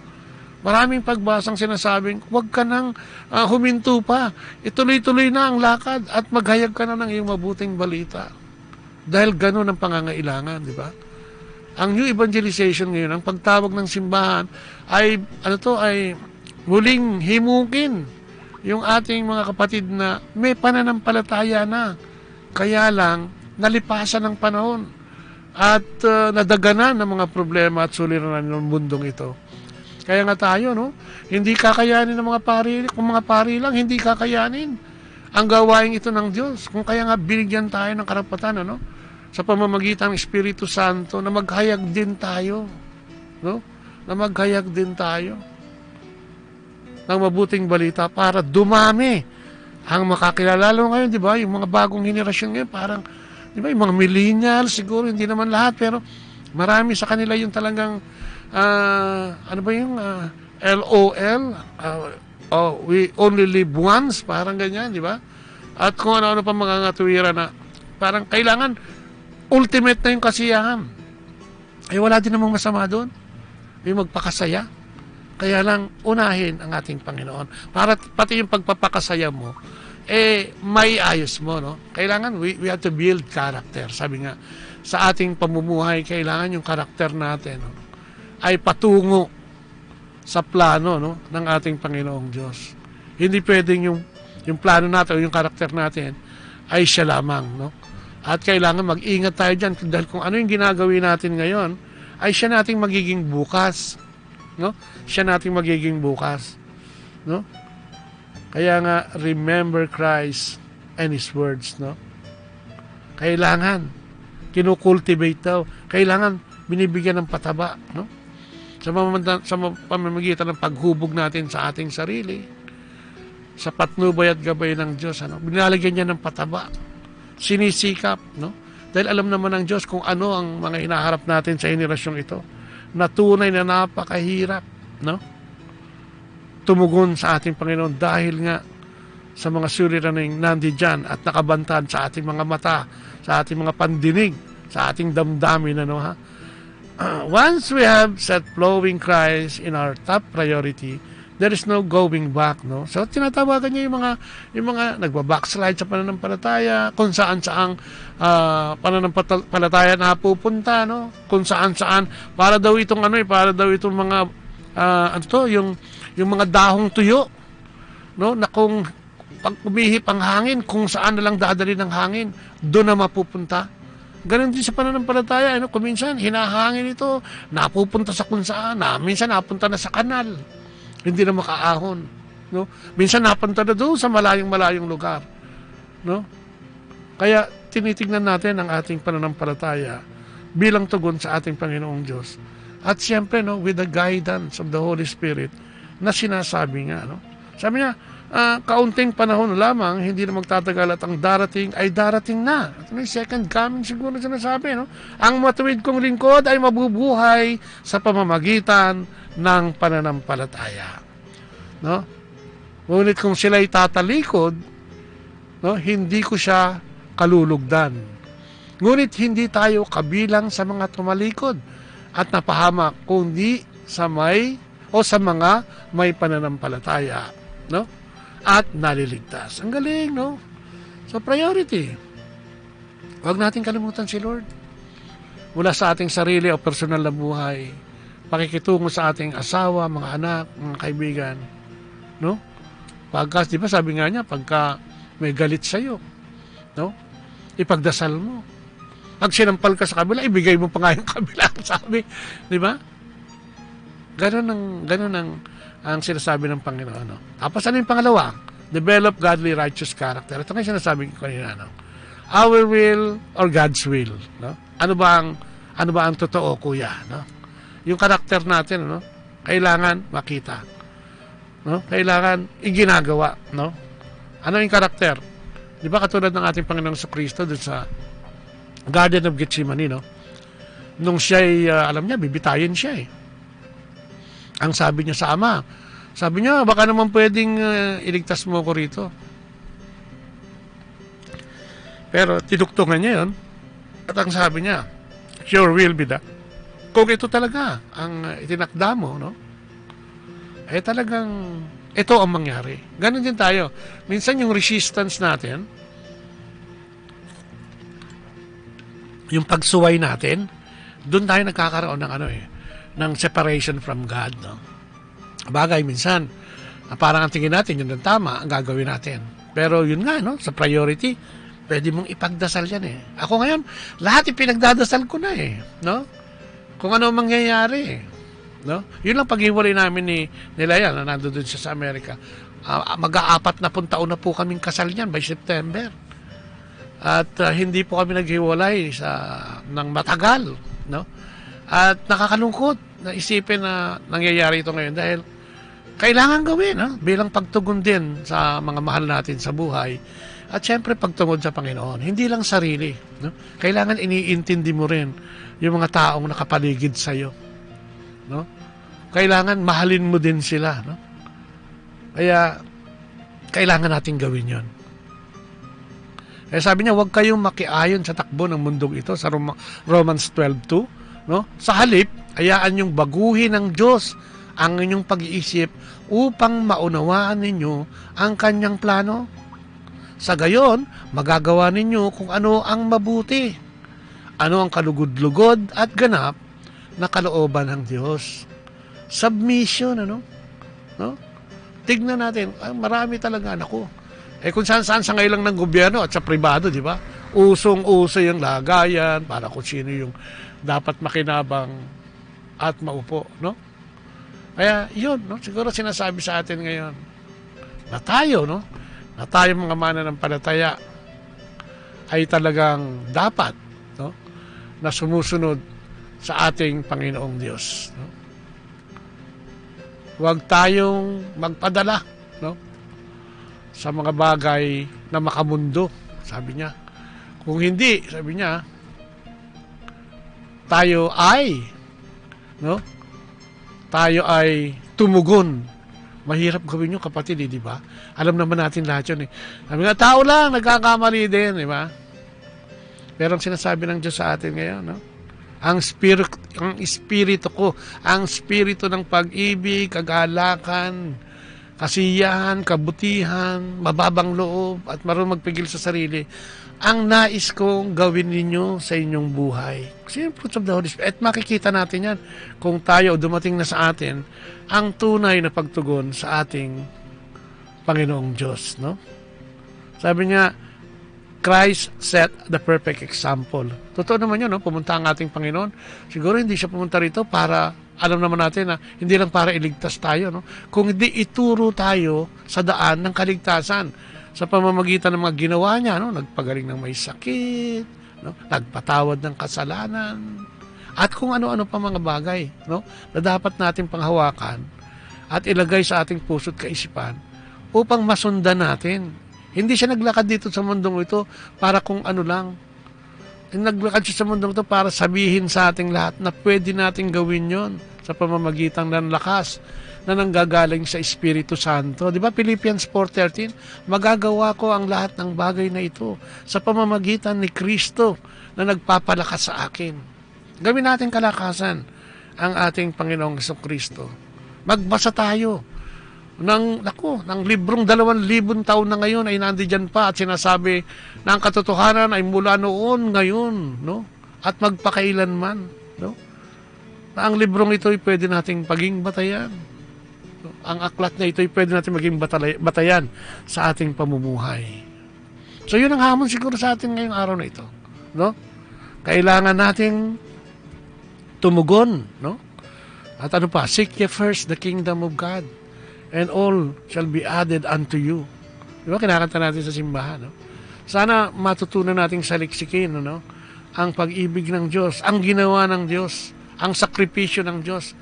Maraming pagbasang sinasabing, huwag ka nang huminto pa. Ituloy-tuloy na ang lakad at maghayag ka na ng iyong mabuting balita. Dahil ganun ang pangangailangan, di ba? Ang new evangelization ngayon, ang pagtawag ng simbahan ay muling himukin yung ating mga kapatid na may pananampalataya na. Kaya lang, nalipasan ng panahon at nadaganan ng mga problema at suliranan ng mundong ito. Kaya nga tayo, no? Hindi kakayanin ng mga pari, kung mga pari lang, hindi kakayanin ang gawain ito ng Diyos. Kung kaya nga binigyan tayo ng karapatan, ano? Sa pamamagitan ng Espiritu Santo na maghayag din tayo, no? Na maghayag din tayo ng mabuting balita para dumami ang makakilala. Lalo ngayon, di ba? Yung mga bagong henerasyon ngayon, parang, di ba? Yung mga millennials, siguro, hindi naman lahat, pero marami sa kanila yung talagang, LOL, we only live once, parang ganyan, di ba? At kung ano-ano pa mga ngatuwira na, parang kailangan, ultimate na yung kasiyahan. Ay wala din namang masama doon. Yung magpakasaya. Kaya lang, unahin ang ating Panginoon. Para pati yung pagpapakasaya mo, may ayos mo, no? Kailangan, we have to build character. Sabi nga, sa ating pamumuhay, kailangan yung karakter natin, no? Ay patungo sa plano, no? Ng ating Panginoong Diyos. Hindi pwedeng yung plano natin o yung karakter natin ay siya lamang, no? At kailangan mag-ingat tayo dyan dahil kung ano yung ginagawin natin ngayon, ay siya nating magiging bukas. No? Siya nating magiging bukas. No? Kaya nga, remember Christ and His words. No? Kailangan, kinukultivate daw. Kailangan, binibigyan ng pataba. No? Sa pamamagitan ng paghubog natin sa ating sarili, sa patnubay at gabay ng Diyos, binalagyan niya ng pataba. Sinisikap, no? Dahil alam naman ng Diyos kung ano ang mga hinaharap natin sa henerasyong ito. Na tunay na napakahirap, no? Tumugon sa ating Panginoon dahil nga sa mga suliraning nandiyan at nakabantan sa ating mga mata, sa ating mga pandinig, sa ating damdamin, ano ha? Once we have set flowing Christ in our top priority, There is no going back, no? So tinatawagan niya yung mga nagba-backslide sa pananampalataya, kung saan-saang pananampalataya na pupunta, no? Kung saan-saan para daw itong mga yung mga dahong tuyo, no? Na kung pag umihip ang hangin, kung saan na lang dadali ng hangin, doon na mapupunta. Ganon din sa pananampalataya, no? Kung minsan hinahangin ito, napupunta sa kung saan, minsan napunta na sa kanal. Hindi na makaahon, no? Minsan napunta na doon sa malayong lugar, no? Kaya tinitingnan natin ang ating pananampalataya bilang tugon sa ating Panginoong Diyos. At siyempre, no, with the guidance of the Holy Spirit na sinasabi nga, no? Sabi niya, kaunting panahon lamang, hindi na magtatagal at ang darating ay darating na. At may second coming siguro sinasabi, no? Ang matuwid kong lingkod ay mabubuhay sa pamamagitan ng pananampalataya, no? Ngunit kung sila'y tatalikod, no, hindi ko siya kalulugdan. Ngunit hindi tayo kabilang sa mga tumalikod at napahamak, kundi sa mga may pananampalataya, no? At naliligtas. Ang galing, no? So priority. Huwag natin kalimutan si Lord. Mula sa ating sarili o personal na buhay, pakikitungo sa ating asawa, mga anak, mga kaibigan, no? Pagka, di ba sabi nga niya, pagka may galit sa'yo, no? Ipagdasal mo. Pag sinampal ka sa kabila, ibigay mo pa nga yung kabila, sabi, di ba? Ganun ang sinasabi ng Panginoon, no? Tapos ano yung pangalawa? Develop godly righteous character. Ito nga yung sinasabi ko kanina, no? Our will or God's will, no? Ano ba ang totoo, kuya, no? Yung karakter natin, no? Kailangan makita, no? Kailangan iginagawa, no? Ano yung karakter? Di ba katulad ng ating Panginoong Kristo doon sa Garden of Gethsemane, no? Nung siya'y, alam niya, bibitayin siya, eh. Ang sabi niya sa Ama, sabi niya, baka naman pwedeng iligtas mo ko rito. Pero tinuktungan niya yun. At ang sabi niya, your will be done. Kung ito talaga ang itinakda mo, no? Eh talagang ito ang mangyari. Ganon din tayo. Minsan yung resistance natin, yung pagsuway natin, doon tayo nagkakaroon ng ng separation from God, no? Bagay minsan, parang ang tingin natin yun ang tama, ang gagawin natin. Pero yun nga, no? Sa priority, pwede mong ipagdasal yan, eh. Ako ngayon, lahat ipinagdadasal ko na, eh, no? Kung ano mangyayari, no? Yun lang paghiwalay namin nila yan, na nandun siya sa Amerika. Mag-aapat na taon na po kaming kasal niyan by September. At hindi po kami naghiwalay ng matagal, no? At nakakalungkot na isipin na nangyayari ito ngayon dahil kailangan gawin, no? Bilang pagtugon din sa mga mahal natin sa buhay. At syempre pagtungod sa Panginoon, hindi lang sarili, no? Kailangan iniintindi mo rin yung mga taong nakapaligid sa iyo, no? Kailangan mahalin mo din sila, no? Kaya kailangan nating gawin 'yon. Kaya sabi niya, huwag kayong makiayon sa takbo ng mundong ito sa Romans 12:2, no? Sa halip, hayaan yung baguhin ng Diyos ang inyong pag-iisip upang maunawaan ninyo ang kanyang plano. Sa gayon, magagawa ninyo kung ano ang mabuti, ano ang kalugod-lugod at ganap na kalooban ng Diyos. Submission, ano? No? Tignan natin, marami talaga, naku. Kung saan-saan sa ngayon lang ng gobyerno at sa pribado, di ba? Usong-uso yung lagayan para kung sino yung dapat makinabang at maupo, no? Kaya yun, no? Siguro sinasabi sa atin ngayon na tayo, no? Na tayo mga mananampalataya ay talagang dapat, no? Na sumusunod sa ating Panginoong Diyos, no? Huwag tayong magpadala, no? Sa mga bagay na makamundo, sabi niya. Kung hindi, sabi niya, tayo ay, no? Tayo ay tumugon. Mahirap gawin yung kapatid, di ba? Alam naman natin lahat yun, eh. Sabi nga, tao lang, nagkakamali din, di ba? Pero ang sinasabi ng Diyos sa atin ngayon, no? Ang ang espiritu ko, ang espiritu ng pag-ibig, kagalakan, kasiyahan, kabutihan, mababang loob, at marunong magpigil sa sarili, ang nais kong gawin ninyo sa inyong buhay. Kasi yung fruits of the Holy Spirit. At makikita natin yan kung tayo dumating na sa atin ang tunay na pagtugon sa ating Panginoong Diyos. No? Sabi niya, Christ set the perfect example. Totoo naman yun, no? Pumunta ang ating Panginoon. Siguro hindi siya pumunta rito para, alam naman natin na hindi lang para iligtas tayo. No? Kung hindi ituro tayo sa daan ng kaligtasan, sa pamamagitan ng mga ginawa niya, no? Nagpagaling ng may sakit, no? Nagpatawad ng kasalanan, at kung ano-ano pa mga bagay, no? Na dapat natin panghawakan at ilagay sa ating puso't kaisipan upang masundan natin. Hindi siya naglakad dito sa mundong ito para kung ano lang. Naglakad siya sa mundong ito para sabihin sa ating lahat na pwede nating gawin yon sa pamamagitan ng lakas na nanggagaling sa Espiritu Santo. Di ba Philippians 4:13? Magagawa ko ang lahat ng bagay na ito sa pamamagitan ni Kristo na nagpapalakas sa akin. Gawin natin kalakasan ang ating Panginoong Kristo. Magbasa tayo ng librong 2,000 taon na ngayon ay nandiyan pa at sinasabi na ang katotohanan ay mula noon, ngayon, no? At magpakailanman, no? Na ang librong ito ay pwede nating paging batayan. Ang aklat na ito ay pwede natin maging batayan sa ating pamumuhay. So yun ang hamon siguro sa atin ngayong araw na ito. No? Kailangan nating tumugon. No? At ano pa? Seek ye first the kingdom of God and all shall be added unto you. Di ba? Kinakanta natin sa simbahan. No? Sana matutunan nating saliksikin ang pag-ibig ng Diyos, ang ginawa ng Diyos, ang sakripisyo ng Diyos.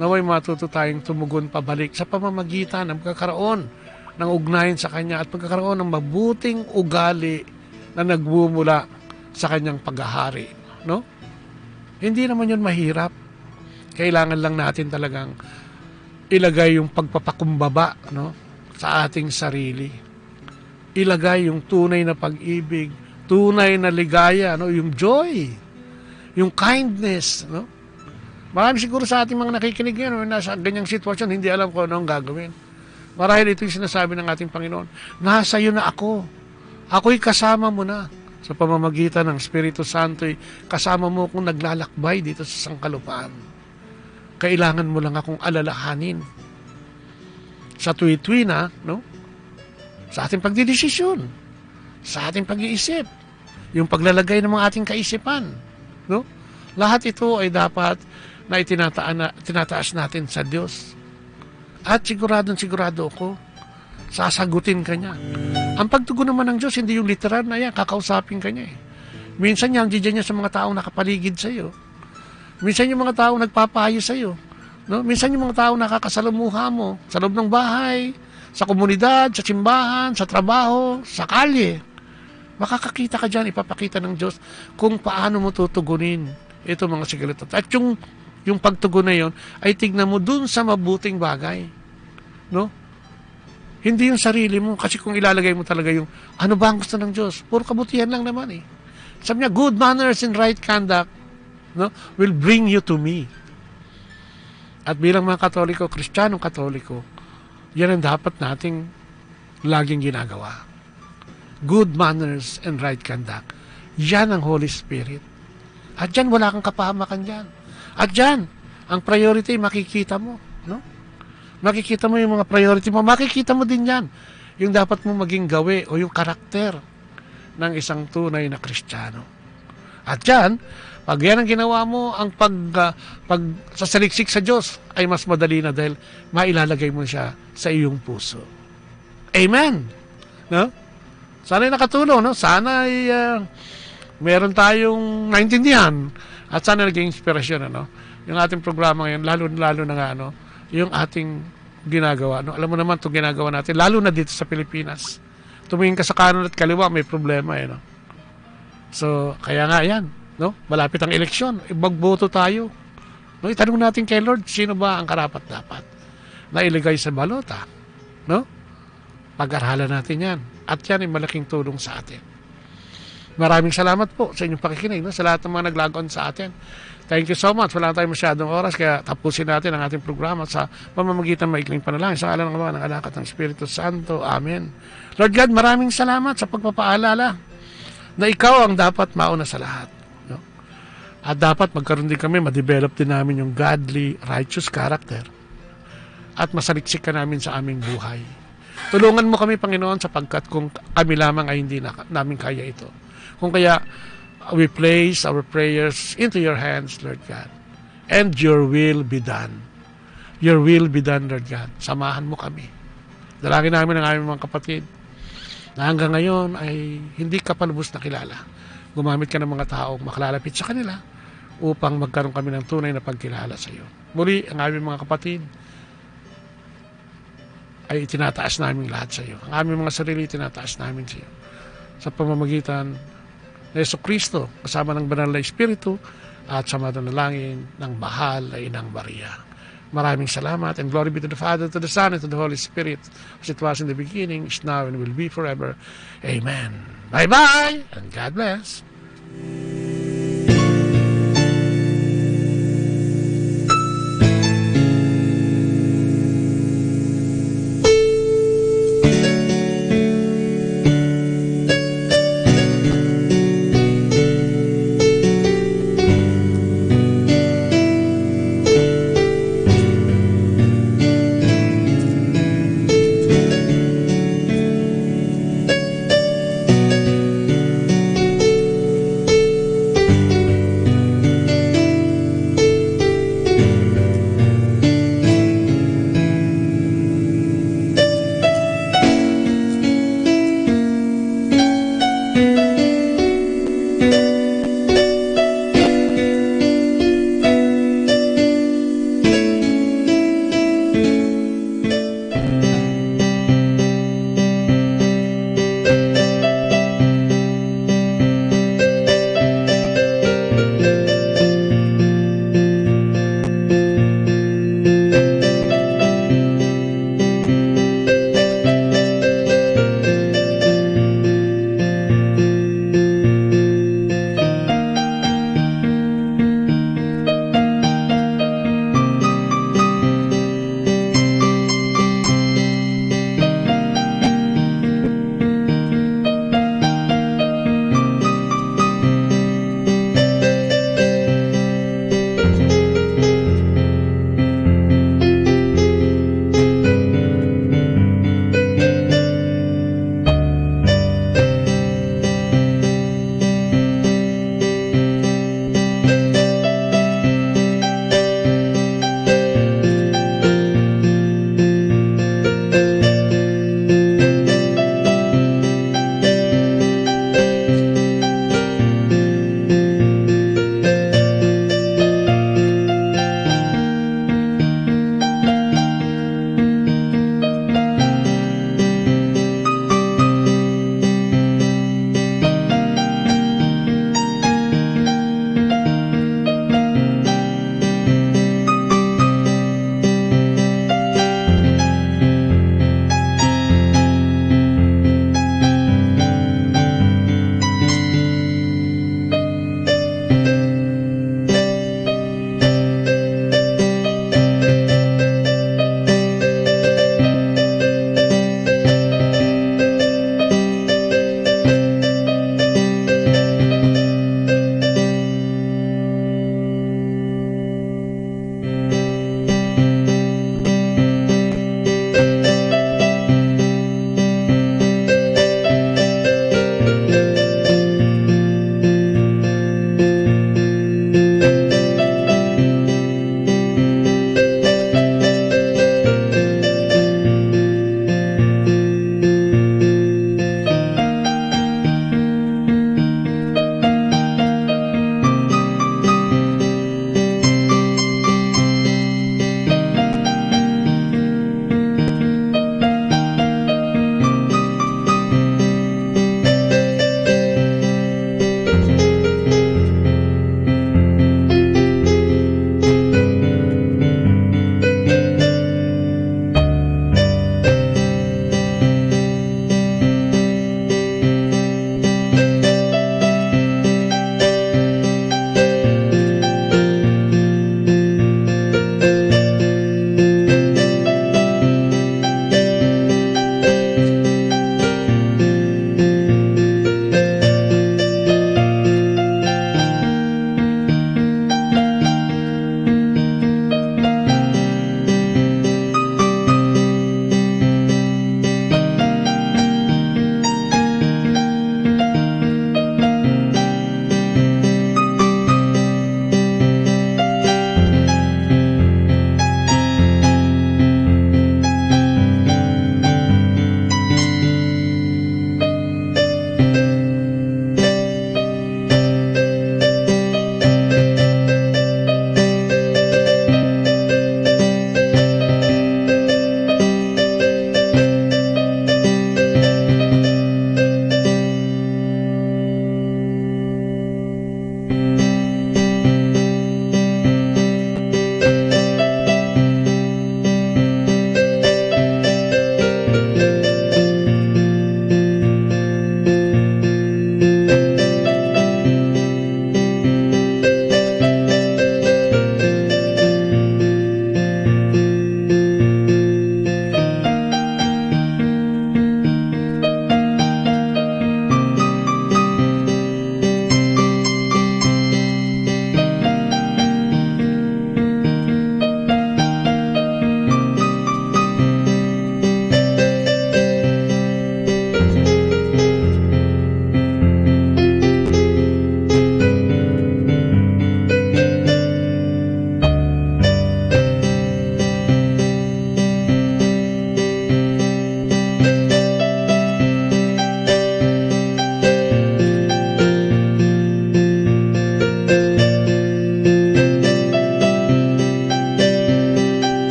Naway matuto tayong tumugon pabalik sa pamamagitan ng pagkakaroon ng ugnayan sa Kanya at pagkakaroon ng mabuting ugali na nagmumula sa Kanyang paghahari. No? Hindi naman yun mahirap. Kailangan lang natin talagang ilagay yung pagpapakumbaba, no, sa ating sarili. Ilagay yung tunay na pag-ibig, tunay na ligaya, no, yung joy, yung kindness, no. Marami siguro sa ating mga nakikinig ngayon nasa ganyang sitwasyon, hindi alam kung ano ang gagawin. Marahil ito yung sinasabi ng ating Panginoon, nasa iyo na ako. Ako'y kasama mo na. Sa pamamagitan ng Espiritu Santo'y kasama mo kung naglalakbay dito sa sangkalupaan. Kailangan mo lang akong alalahanin. Sa tuwi-tuwi na, no? Sa ating pagdidesisyon, sa ating pag-iisip, yung paglalagay ng mga ating kaisipan, no? Lahat ito ay dapat na itinataas natin sa Diyos. At sigurado ako, sasagutin ka niya. Ang pagtugon naman ng Diyos, hindi yung literal na yan, kakausapin ka niya eh. Minsan niya, diyan niya sa mga taong nakapaligid sa iyo. Minsan yung mga taong nagpapayo sa iyo. No? Minsan yung mga taong nakakasalamuha mo sa loob ng bahay, sa komunidad, sa simbahan, sa trabaho, sa kalye. Makakakita ka dyan, ipapakita ng Diyos kung paano mo tutugunin ito mga sigarilyo. At yung pagtugon na yun, ay tignan mo dun sa mabuting bagay. No? Hindi yung sarili mo. Kasi kung ilalagay mo talaga yung, ano ba ang gusto ng Diyos? Puro kabutihan lang naman eh. Sabi niya, good manners and right conduct, no, will bring you to me. At bilang mga Katoliko, Kristiyanong Katoliko, yan ang dapat nating laging ginagawa. Good manners and right conduct. Yan ang Holy Spirit. At dyan, wala kang kapahamakan dyan. At dyan, ang priority, makikita mo. No? Makikita mo yung mga priority mo. Makikita mo din yan. Yung dapat mo maging gawi o yung karakter ng isang tunay na Kristiyano. At dyan, pag yan ang ginawa mo, ang pagsasaliksik sa Diyos ay mas madali na dahil mailalagay mo siya sa iyong puso. Amen! No? Sana ay nakatulong, no? Sana ay meron tayong naintindihan at sana naging inspirasyon, ano? Yung ating programa ngayon, lalo na nga, ano, yung ating ginagawa. No? Alam mo naman itong ginagawa natin, lalo na dito sa Pilipinas. Tumingin ka sa kanan at kaliwa, may problema. No? So, kaya nga yan. No? Malapit ang eleksyon, magboto tayo. No? Itanong natin kay Lord, sino ba ang karapat-dapat na iligay sa balota? No? Pag-aralan natin yan. At yan ay malaking tulong sa atin. Maraming salamat po sa inyong pakikinig, no? Sa lahat ng mga nag-log on sa atin. Thank you so much. Wala tayong masyadong oras, kaya tapusin natin ang ating programa sa pamamagitan ng maikling panalangin sa ngalan ng Ama, ng Anak at ng Espiritu Santo. Amen. Lord God, maraming salamat sa pagpapaalala na ikaw ang dapat mauna sa lahat. No? At dapat magkaroon din kami, ma-develop din namin yung godly, righteous character at masaliksik ka namin sa aming buhay. Tulungan mo kami, Panginoon, sapagkat kung kami lamang ay hindi namin kaya ito. Kung kaya, we place our prayers into your hands, Lord God. And your will be done. Your will be done, Lord God. Samahan mo kami. Dalangin namin ang aming mga kapatid na hanggang ngayon ay hindi ka pa lubos na kilala. Gumamit ka ng mga taong makalalapit sa kanila upang magkaroon kami ng tunay na pagkilala sa iyo. Muli, ang aming mga kapatid ay itinataas namin lahat sa iyo. Ang aming mga sarili itinataas namin sa iyo. Sa pamamagitan na Jesucristo, kasama ng Banal na Espiritu at sa mananalangin ng mahal na Inang Maria. Maraming salamat, and glory be to the Father, to the Son, and to the Holy Spirit, as it was in the beginning, is now, and will be forever. Amen. Bye-bye, and God bless.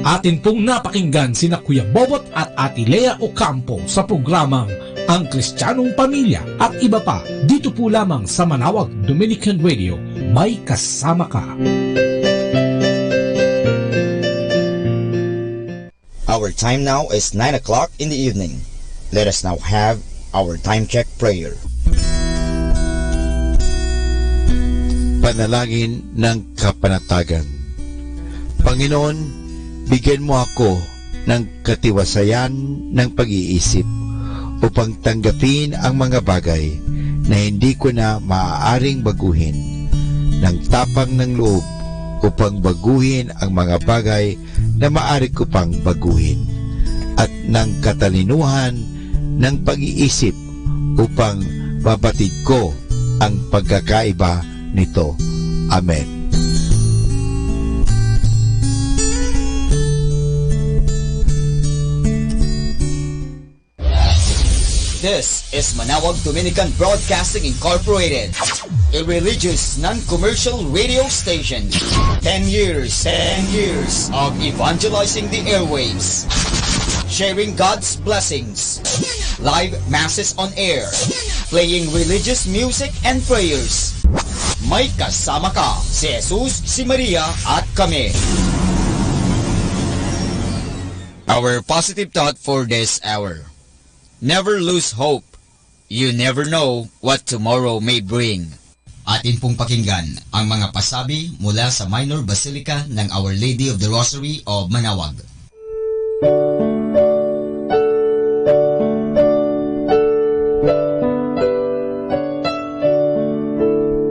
Atin pong napakinggan sina Kuya Bobot at Ate Lea Ocampo sa programang Ang Kristiyanong Pamilya at iba pa dito po lamang sa Manawag Dominican Radio. May kasama ka. Our time now is 9 o'clock in the evening. Let us now have our time check prayer. Panalangin ng kapanatagan. Panginoon, bigyan mo ako ng katiwasayan ng pag-iisip upang tanggapin ang mga bagay na hindi ko na maaaring baguhin, ng tapang ng loob upang baguhin ang mga bagay na maaari ko pang baguhin, at ng katalinuhan ng pag-iisip upang mabatid ko ang pagkakaiba nito. Amen. This is Manawag Dominican Broadcasting Incorporated, a religious, non-commercial radio station. 10 years of evangelizing the airwaves, sharing God's blessings, live masses on air, playing religious music and prayers. May kasama ka, si Jesus, si Maria, at kami. Our positive thought for this hour. Never lose hope. You never know what tomorrow may bring. Atin pong pakinggan ang mga pasabi mula sa Minor Basilica ng Our Lady of the Rosary of Manawag.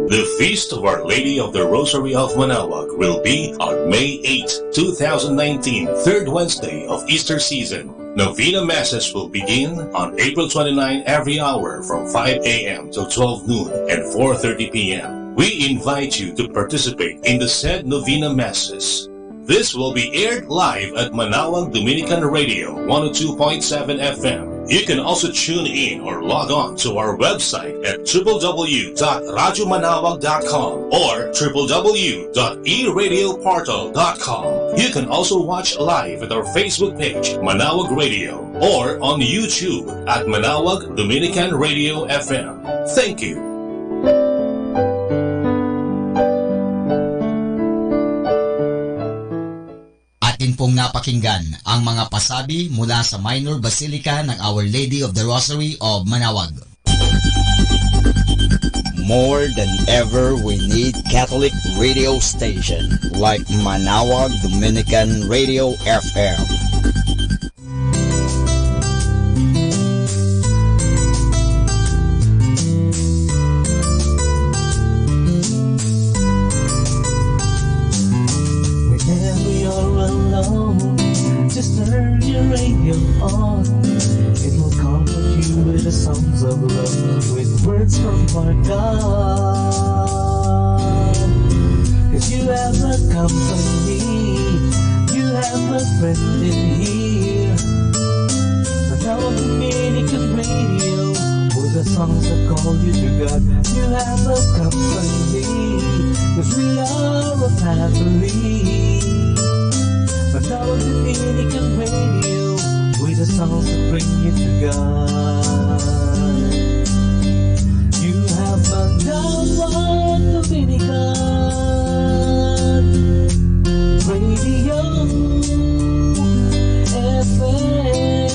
The Feast of Our Lady of the Rosary of Manawag will be on May 8, 2019, third Wednesday of Easter season. Novena Masses will begin on April 29 every hour from 5 a.m. till 12 noon and 4:30 p.m. We invite you to participate in the said Novena Masses. This will be aired live at Manawag Dominican Radio 102.7 FM. You can also tune in or log on to our website at www.radyomanawag.com or www.eradioportal.com. You can also watch live at our Facebook page, Manawag Radio, or on YouTube at Manawag Dominican Radio FM. Thank you. Atin pong napakinggan ang mga pasabi mula sa Minor Basilica ng Our Lady of the Rosary of Manawag. More than ever, we need Catholic radio station like Manawag Dominican Radio FM. Just turn your radio on. It will comfort you with the songs of love, with words from our God. Cause you have a company, you have a friend in here. Manawag Dominican Radio, with the songs that call you to God. You have a company, cause we are a family. Manawag Dominican Radio, with the songs that bring you to God. You have Manawag Dominican Radio FM.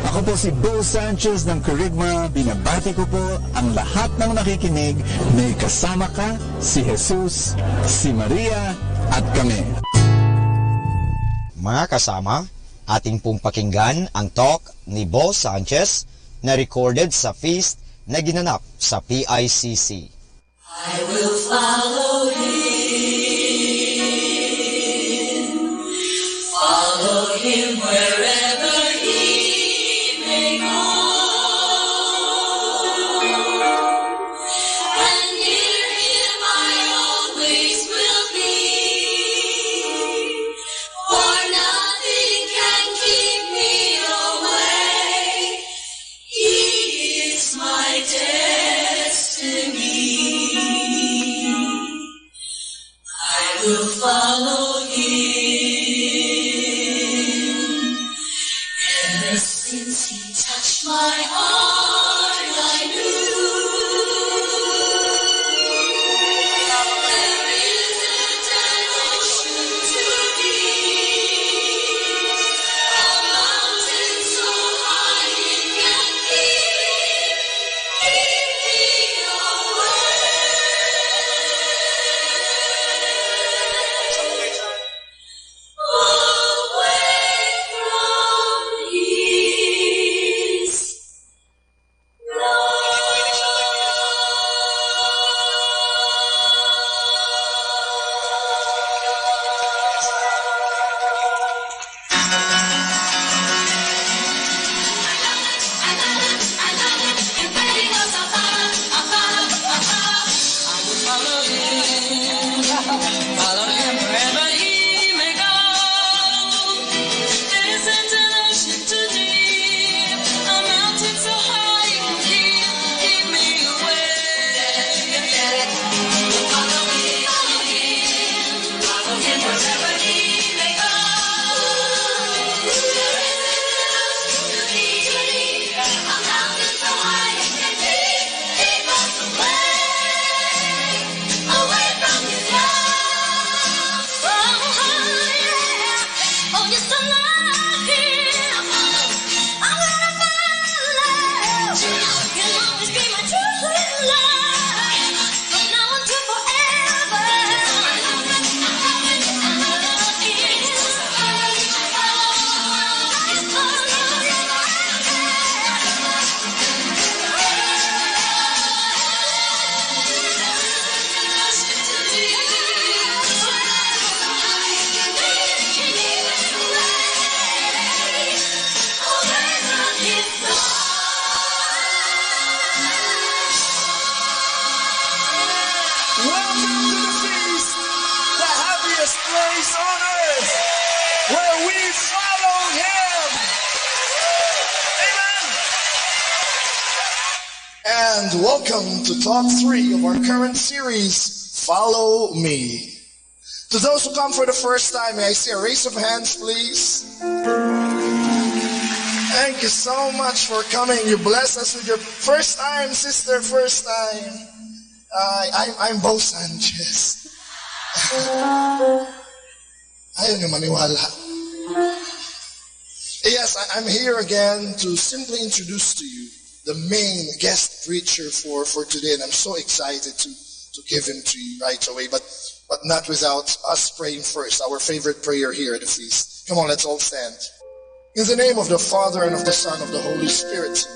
Ako po si Bo Sanchez ng Kerygma. Binabati ko po ang lahat ng nakikinig. May kasama ka, si Jesus, si Maria, at kami. Mga kasama, ating pong pakinggan ang talk ni Bo Sanchez na recorded sa feast na ginanap sa PICC. I will follow him wherever he may go, and near him I always will be, for nothing can keep me away. He is my destiny. will follow him. Ever since he touched my heart, I knew there isn't an ocean too deep, a mountain so high it can't keep me away. Follow him wherever he may go. There isn't an ocean too deep, a mountain so high it can keep me away. Follow him wherever he may go. There isn't an ocean too deep, a mountain so high it can keep us away from his love. Oh, yes, I love him. I'm gonna follow. He'll always be my true love. From now until forever. I love him. Welcome to the feast, the happiest place on earth, where we follow him. Amen. And welcome to Talk 3 of our current series, Follow Me. To those who come for the first time, may I see a raise of hands, please? Thank you so much for coming. You bless us with your first time, sister, first time. I'm Bo Sanchez. Ayaw niyo maniwala. Yes, I'm here again to simply introduce to you the main guest preacher for today, and I'm so excited to give him to you right away, but not without us praying first, our favorite prayer here at the feast. Come on, let's all stand. In the name of the Father, and of the Son, of the Holy Spirit.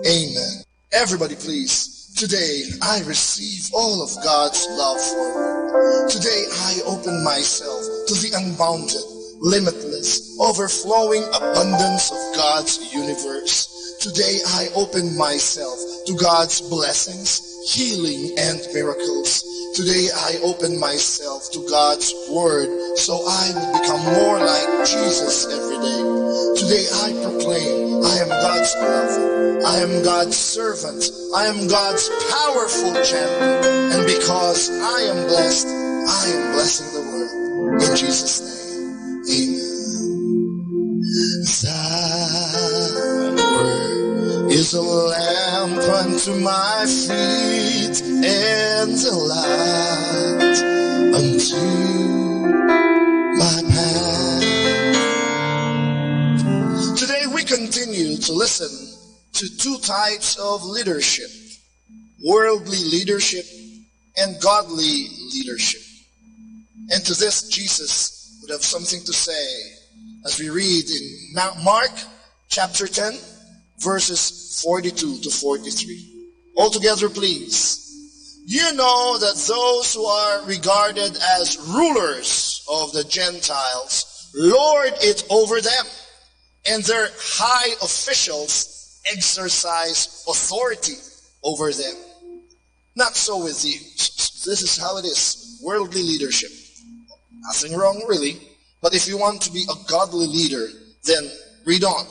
Amen. Everybody please. Today, I receive all of God's love for me. Today, I open myself to the unbounded, limitless, overflowing abundance of God's universe. Today, I open myself to God's blessings, healing, and miracles. Today, I open myself to God's word so I will become more like Jesus every day. Today, I proclaim I am God's beloved. I am God's servant. I am God's powerful champion. And because I am blessed, I am blessing the world. In Jesus' name, amen. Thy word is a lamp unto my feet and a light unto my path. Today we continue to listen to two types of leadership: worldly leadership and godly leadership. And to this, Jesus would have something to say as we read in Mark chapter 10, verses 42 to 43. All together, please. You know that those who are regarded as rulers of the Gentiles lord it over them, and their high officials exercise authority over them. Not so with you. This is how it is. Worldly leadership. Nothing wrong really. But if you want to be a godly leader, then read on.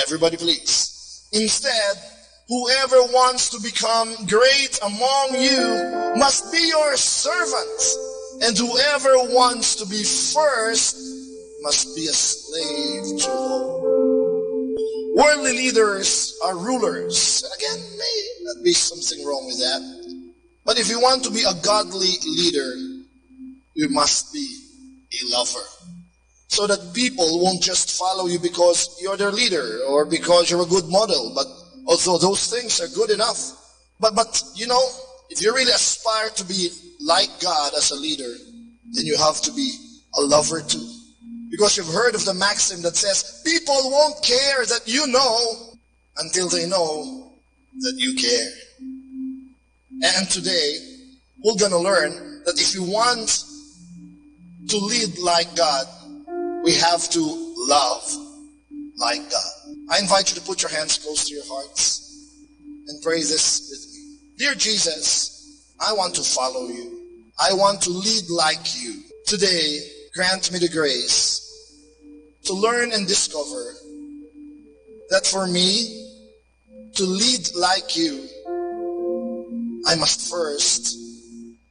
Everybody please. Instead, whoever wants to become great among you must be your servant. And whoever wants to be first must be a slave to all. Worldly leaders are rulers. And again, may not be something wrong with that. But if you want to be a godly leader, you must be a lover. So that people won't just follow you because you're their leader or because you're a good model. But although those things are good enough. But you know, if you really aspire to be like God as a leader, then you have to be a lover too. Because you've heard of the maxim that says, people won't care that you know until they know that you care. And today, we're going to learn that if you want to lead like God, we have to love like God. I invite you to put your hands close to your hearts and pray this with me. Dear Jesus, I want to follow you. I want to lead like you. Today, grant me the grace to learn and discover that for me to lead like you, I must first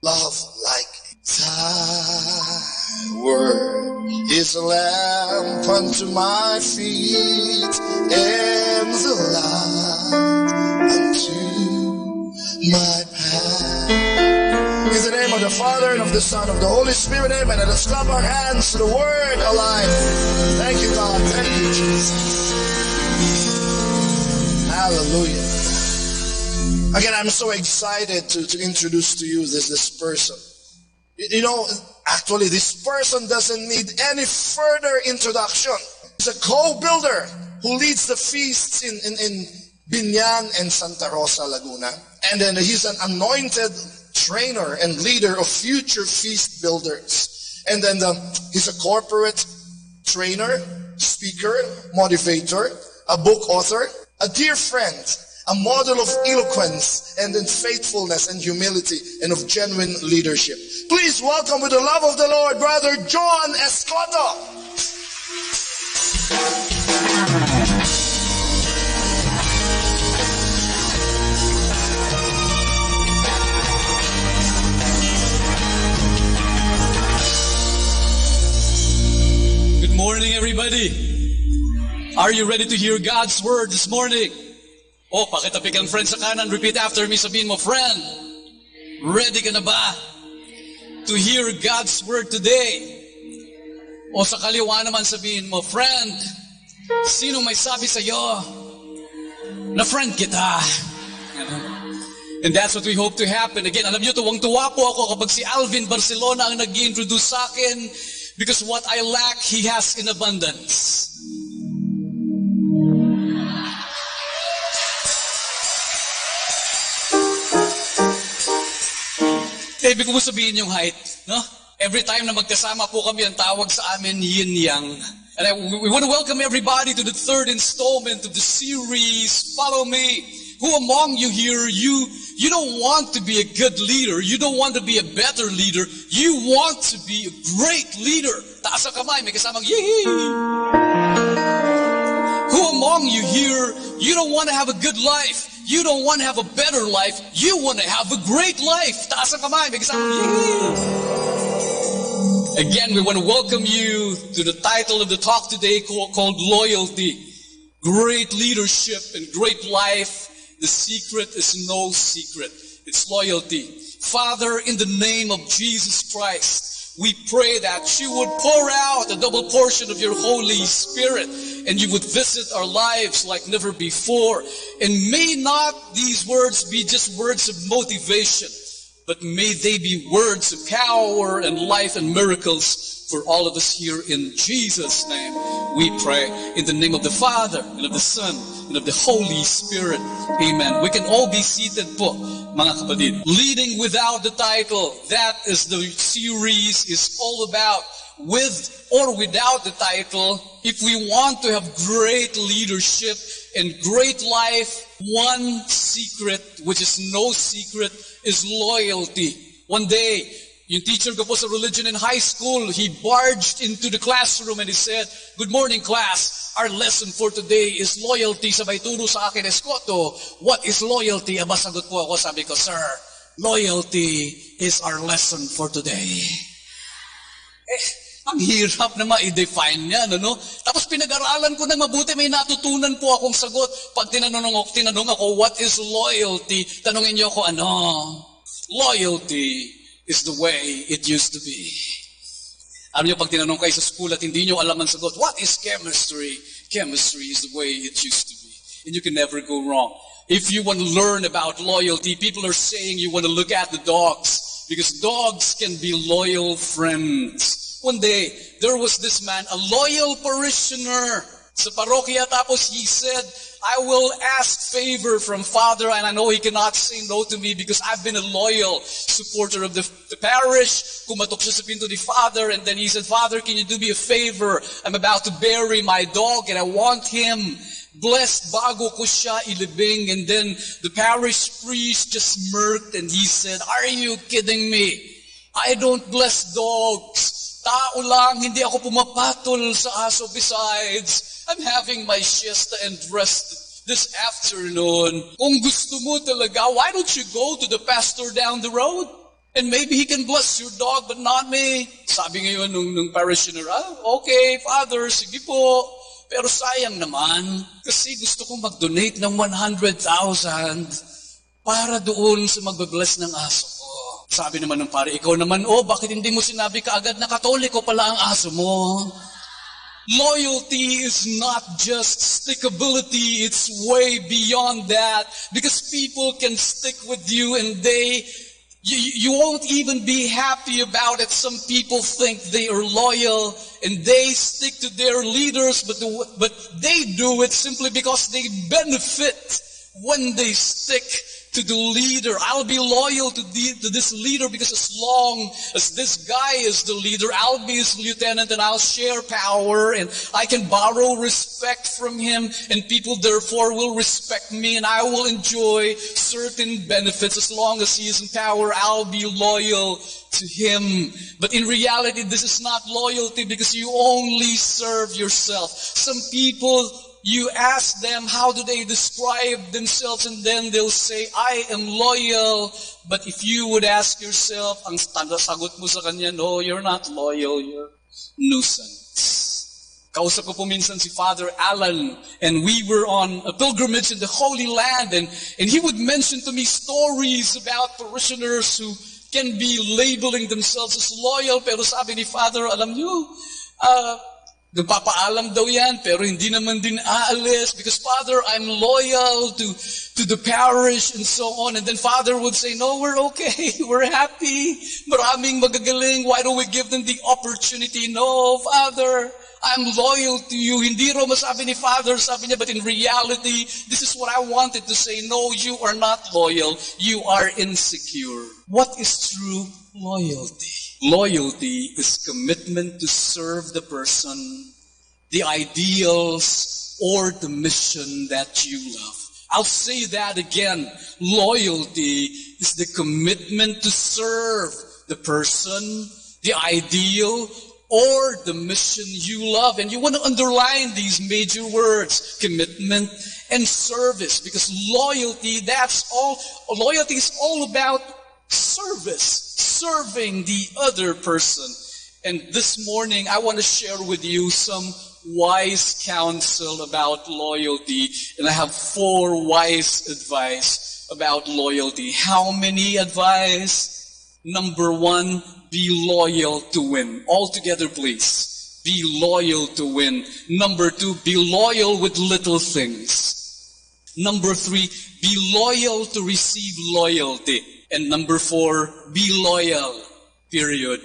love like you. Thy word is a lamp unto my feet and the light unto my path. In the name of the Father, and of the Son, and of the Holy Spirit, amen. And let's clap our hands to the Word alive. Thank you, God. Thank you, Jesus. Hallelujah. Again, I'm so excited to introduce to you this person. You know, actually, this person doesn't need any further introduction. He's a co-builder who leads the feasts in Binyan and Santa Rosa, Laguna. And then he's an anointed trainer and leader of future feast builders. And then he's a corporate trainer, speaker, motivator, a book author, a dear friend, a model of eloquence and in faithfulness and humility and of genuine leadership. Please welcome with the love of the Lord, Brother John Escoto. Good morning, everybody. Are you ready to hear God's word this morning? Oh, pakitapik ang friend sa kanan. Repeat after me. Sabihin mo, friend, ready ka na ba to hear God's word today? O sa kaliwa naman sabihin mo, friend, sino may sabi sa'yo na friend kita? And that's what we hope to happen. Again, alam nyo, tuwang-tuwa po ako kapag si Alvin Barcelona ang nag-introduce sa akin, because what I lack, he has in abundance. Ibig ko sabihin yung height, no? Every time na magkasama po kami, ang tawag sa amin, yin-yang. And we want to welcome everybody to the third installment of the series, Follow Me. Who among you here, you don't want to be a good leader, you don't want to be a better leader, you want to be a great leader. Taas ang kamay, may kasamang yee! Who among you here, you don't want to have a good life, you don't want to have a better life, you want to have a great life. Taas ang kamay, may kasamang yee! Again, we want to welcome you to the title of the talk today called Loyalty. Great leadership and great life. The secret is no secret. It's loyalty. Father, in the name of Jesus Christ, we pray that you would pour out a double portion of your Holy Spirit and you would visit our lives like never before. And may not these words be just words of motivation, but may they be words of power and life and miracles for all of us here in Jesus' name. We pray in the name of the Father and of the Son and of the Holy Spirit. Amen. We can all be seated po, mga kapatid. Leading without the title, that is the series is all about. With or without the title, if we want to have great leadership and great life, one secret, which is no secret, is loyalty. One day, yung teacher ko po sa religion in high school, he barged into the classroom and he said, "Good morning, class. Our lesson for today is loyalty." Sabay turo sa akin, "Escoto, what is loyalty?" Aba, sagot po ako, sabi ko, "Sir, loyalty is our lesson for today." Ang hirap na ma-define yan, ano? Tapos pinag-aralan ko na mabuti, may natutunan po akong sagot. Pag tinanong ako, what is loyalty? Tanungin niyo ako, ano? Loyalty is the way it used to be. Alam niyo, pag tinanong kayo sa school at hindi niyo alam ang sagot, what is chemistry? Chemistry is the way it used to be. And you can never go wrong. If you want to learn about loyalty, people are saying you want to look at the dogs because dogs can be loyal friends. One day, there was this man, a loyal parishioner sa parokya, tapos he said, I will ask favor from Father, and I know he cannot say no to me because I've been a loyal supporter of the parish. Kumatok siya sa pinto ni Father, and then he said, Father, can you do me a favor? I'm about to bury my dog, and I want him blessed bago ko siya ilibing. And then the parish priest just smirked, and he said, are you kidding me? I don't bless dogs. Tao lang, hindi ako pumapatol sa aso. Besides, I'm having my siesta and rest this afternoon. Kung gusto mo talaga, why don't you go to the pastor down the road? And maybe he can bless your dog, but not me. Sabi ngayon nung parishioner, okay, Father, sige po. Pero sayang naman, kasi gusto kong mag-donate ng 100,000 para doon sa magbe-bless ng aso. Sabi naman ng pare, ikaw naman, bakit hindi mo sinabi kaagad na Katoliko pala ang aso mo? Loyalty is not just stickability, it's way beyond that. Because people can stick with you and you won't even be happy about it. Some people think they are loyal and they stick to their leaders, but they do it simply because they benefit when they stick to the leader. I'll be loyal to this leader because as long as this guy is the leader, I'll be his lieutenant and I'll share power and I can borrow respect from him and people therefore will respect me and I will enjoy certain benefits. As long as he is in power, I'll be loyal to him. But in reality, this is not loyalty because you only serve yourself. Some people, you ask them, how do they describe themselves? And then they'll say, I am loyal. But if you would ask yourself, ang sagot mo sa kanya, no, you're not loyal, you're nuisance. Kausap ko po minsan si Father Alan, and we were on a pilgrimage in the Holy Land, and he would mention to me stories about parishioners who can be labeling themselves as loyal, pero sabi ni Father, alam niyo, nagpapaalam daw yan, pero hindi naman din aalis because, Father, I'm loyal to the parish and so on. And then Father would say, no, we're okay. We're happy. Maraming magagaling. Why don't we give them the opportunity? No, Father, I'm loyal to you. Hindi raw masabi ni Father, sabi niya, but in reality, this is what I wanted to say. No, you are not loyal. You are insecure. What is true loyalty? Loyalty is commitment to serve the person, the ideals, or the mission that you love. I'll say that again. Loyalty is the commitment to serve the person, the ideal, or the mission you love. And you want to underline these major words, commitment and service, because loyalty is all about service. Serving the other person. And this morning, I want to share with you some wise counsel about loyalty. And I have 4 wise advice about loyalty. How many advice? Number 1, be loyal to win. All together, please. Be loyal to win. Number 2, be loyal with little things. Number 3, be loyal to receive loyalty. And number 4, be loyal, period.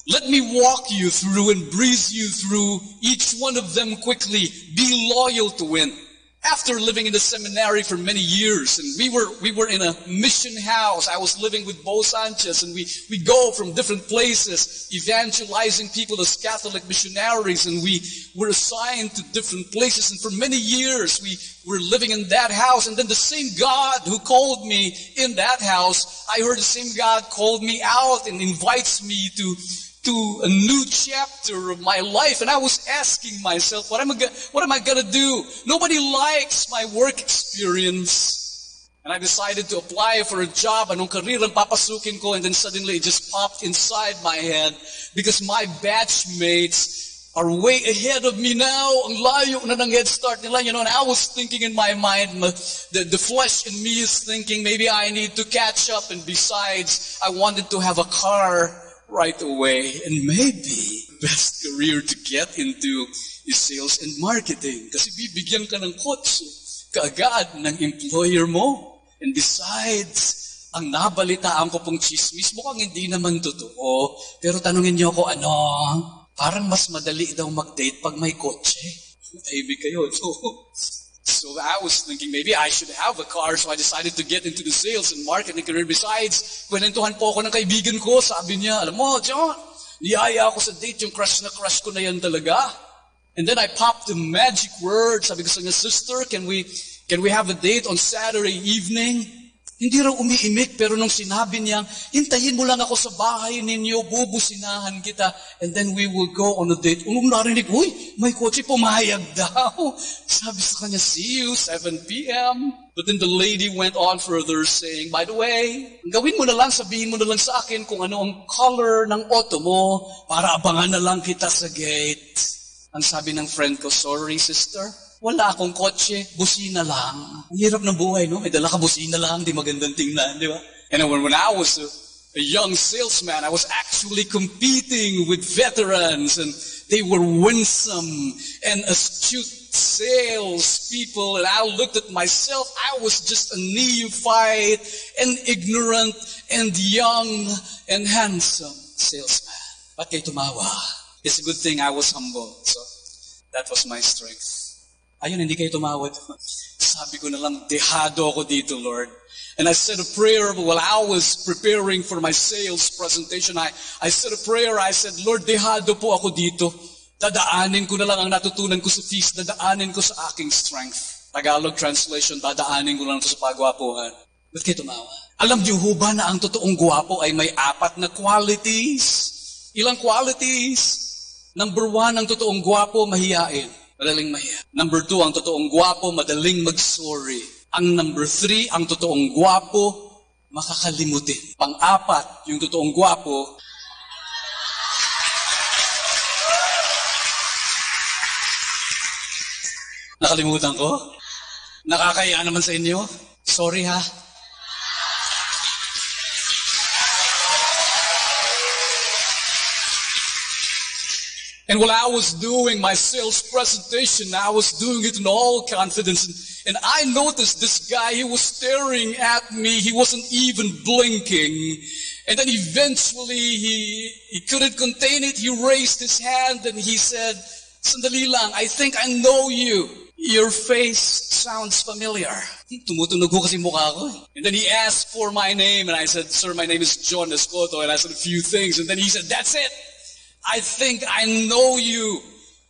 Let me walk you through and breeze you through each one of them quickly. Be loyal to win. After living in the seminary for many years, and we were in a mission house. I was living with Bo Sanchez, and we go from different places, evangelizing people as Catholic missionaries, and we were assigned to different places. And for many years, we were living in that house. And then the same God who called me in that house, I heard the same God called me out and invites me to a new chapter of my life. And I was asking myself, what am I going to do? Nobody likes my work experience. And I decided to apply for a job. Anong career ang papasukin ko? And then suddenly it just popped inside my head because my batchmates are way ahead of me now. Ang layo na ng head start nila. And I was thinking in my mind, the flesh in me is thinking, maybe I need to catch up. And besides, I wanted to have a car right away. And maybe the best career to get into is sales and marketing. Kasi bibigyan ka ng kotse kaagad ng employer mo. And besides, ang nabalitaan ko pong chismis, mukhang hindi naman totoo. Pero tanungin niyo ako, parang mas madali daw mag-date pag may kotse. Maybe kayo. So I was thinking maybe I should have a car, so I decided to get into the sales and marketing career. Besides, kwentuhan po ako ng kaibigan ko, sabi niya, alam mo, John, niyaya ako sa date, yung crush na crush ko na yan talaga. And then I popped the magic word, sabi ko sa niya, sister, can we have a date on Saturday evening? Hindi raw umiimik, pero nung sinabi niya, hintayin mo lang ako sa bahay ninyo, bubusinahan kita, and then we will go on a date. Nung narinig, uy, may kotse, pumayag daw. Sabi sa kanya, see you, 7 p.m. But then the lady went on further saying, by the way, gawin mo na lang, sabihin mo na lang sa akin kung ano ang color ng auto mo para abangan na lang kita sa gate. Ang sabi ng friend ko, sorry sister, wala akong kotse, busina lang. Ang hirap ng buhay, no? May dala ka busina lang, di magandang tingnan, di ba? And when I was a young salesman, I was actually competing with veterans, and they were winsome and astute salespeople. And I looked at myself, I was just a neophyte and ignorant and young and handsome salesman. Ba't kayo tumawa? It's a good thing I was humble. So that was my strength. Ayun, hindi kayo tumawad. Sabi ko na lang, dehado ako dito, Lord. And I said a prayer while I was preparing for my sales presentation. I said a prayer. I said, Lord, dehado po ako dito. Dadaanin ko na lang ang natutunan ko sa feast. Dadaanin ko sa aking strength. Tagalog translation, dadaanin ko lang ito sa pagwapuhan. Ba't kayo tumawa? Alam niyo ho ba na ang totoong gwapo ay may 4 na qualities? Ilang qualities? Number 1, ang totoong gwapo, mahiyain. Madaling mahiya. Number 2, ang totoong gwapo, madaling mag-sorry. Ang number 3, ang totoong gwapo, makakalimutin. Pang-4, yung totoong gwapo, nakalimutan ko? Nakakaya naman sa inyo? Sorry ha. And while I was doing my sales presentation, I was doing it in all confidence. And I noticed this guy, he was staring at me. He wasn't even blinking. And then eventually, he couldn't contain it. He raised his hand and he said, sandali lang, I think I know you. Your face sounds familiar. Tumutunog ko kasi mukha ko. And then he asked for my name. And I said, sir, my name is John Escoto. And I said a few things. And then he said, that's it. I think I know you.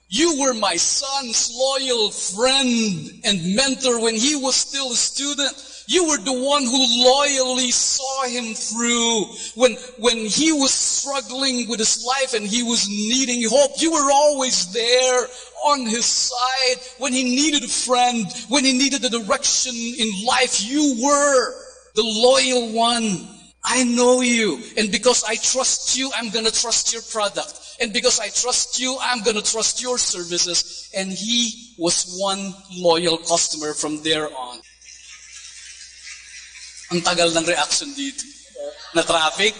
You were my son's loyal friend and mentor when he was still a student. You were the one who loyally saw him through. When he was struggling with his life and he was needing hope, you were always there on his side. When he needed a friend, when he needed a direction in life, you were the loyal one. I know you. And because I trust you, I'm going to trust your product. And because I trust you, I'm going to trust your services. And he was one loyal customer from there on. Ang tagal ng reaction dito. Na traffic.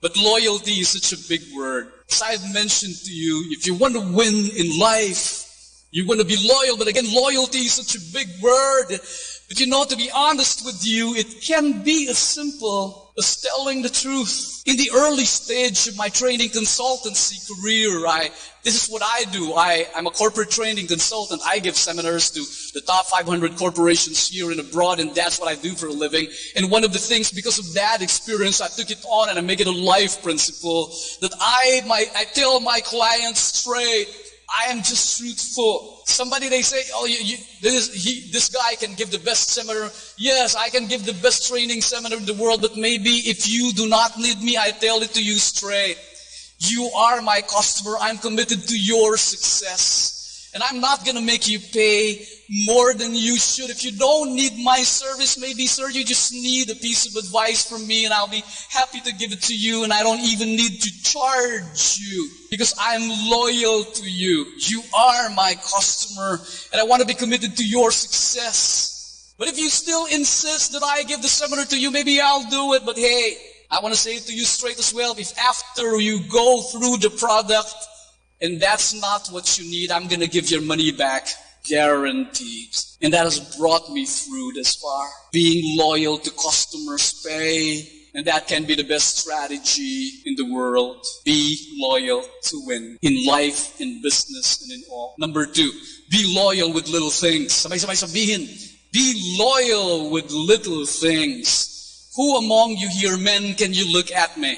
But loyalty is such a big word. As I've mentioned to you, if you want to win in life, you want to be loyal. But again, loyalty is such a big word. But you know, to be honest with you, it can be as simple as telling the truth. In the early stage of my training consultancy career, this is what I do. I'm a corporate training consultant. I give seminars to the top 500 corporations here and abroad, and that's what I do for a living. And one of the things, because of that experience, I took it on and I make it a life principle that I tell my clients straight, I am just truthful. Somebody, they say, oh, this guy can give the best seminar. Yes, I can give the best training seminar in the world, but maybe if you do not need me, I tell it to you straight. You are my customer. I'm committed to your success. And I'm not going to make you pay more than you should. If you don't need my service, maybe, sir, you just need a piece of advice from me, and I'll be happy to give it to you, and I don't even need to charge you because I'm loyal to you. You are my customer, and I want to be committed to your success. But if you still insist that I give the seminar to you, maybe I'll do it. But hey, I want to say it to you straight as well. If after you go through the product and that's not what you need, I'm going to give your money back. Guaranteed. And that has brought me through this far. Being loyal to customers pay. And that can be the best strategy in the world. Be loyal to win. In life, in business, and in all. Number 2, be loyal with little things. Sabay-sabay sabihin. Be loyal with little things. Who among you here, men, can you look at me?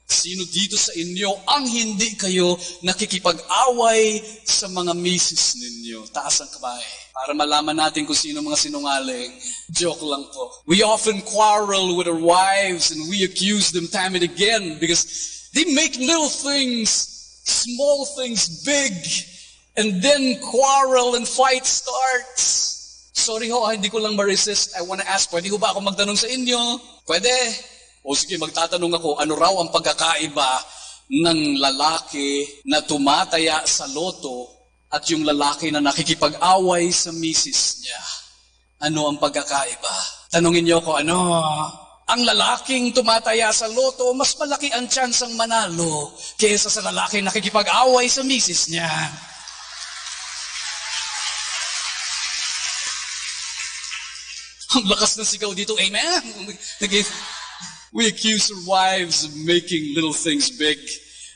Sino dito sa inyo ang hindi kayo nakikipag-away sa mga misis ninyo? Taas ang kamay. Para malaman natin kung sino mga sinungaling. Joke lang po. We often quarrel with our wives and we accuse them time and again because they make little things, small things big, and then quarrel and fight starts. Sorry ho, hindi ko lang ma-resist. I want to ask, pwede ho ba ako magtanong sa inyo? Pwede? O sige, magtatanong ako, ano raw ang pagkakaiba ng lalaki na tumataya sa loto at yung lalaki na nakikipag-away sa misis niya? Ano ang pagkakaiba? Tanungin niyo ko, ano? Ang lalaking tumataya sa loto, mas malaki ang tsansang manalo kaysa sa lalaking nakikipag-away sa misis niya. Ang lakas ng sigaw dito, amen? We accuse our wives of making little things big,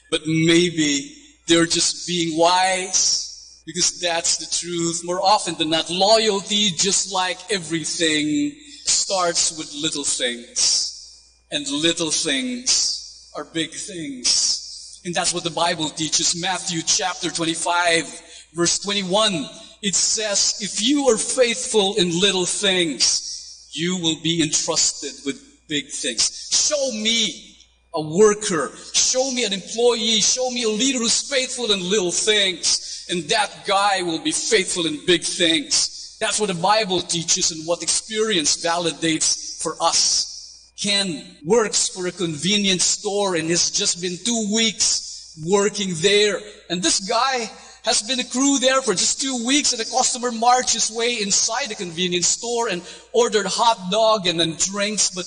but maybe they're just being wise, because that's the truth. More often than not, loyalty, just like everything, starts with little things. And little things are big things. And that's what the Bible teaches. Matthew chapter 25, verse 21. It says, if you are faithful in little things, you will be entrusted with big things. Show me a worker. Show me an employee. Show me a leader who's faithful in little things. And that guy will be faithful in big things. That's what the Bible teaches and what experience validates for us. Ken works for a convenience store and has just been 2 weeks working there. And this guy has been a crew there for just 2 weeks, and a customer marched his way inside the convenience store and ordered hot dog and then drinks. But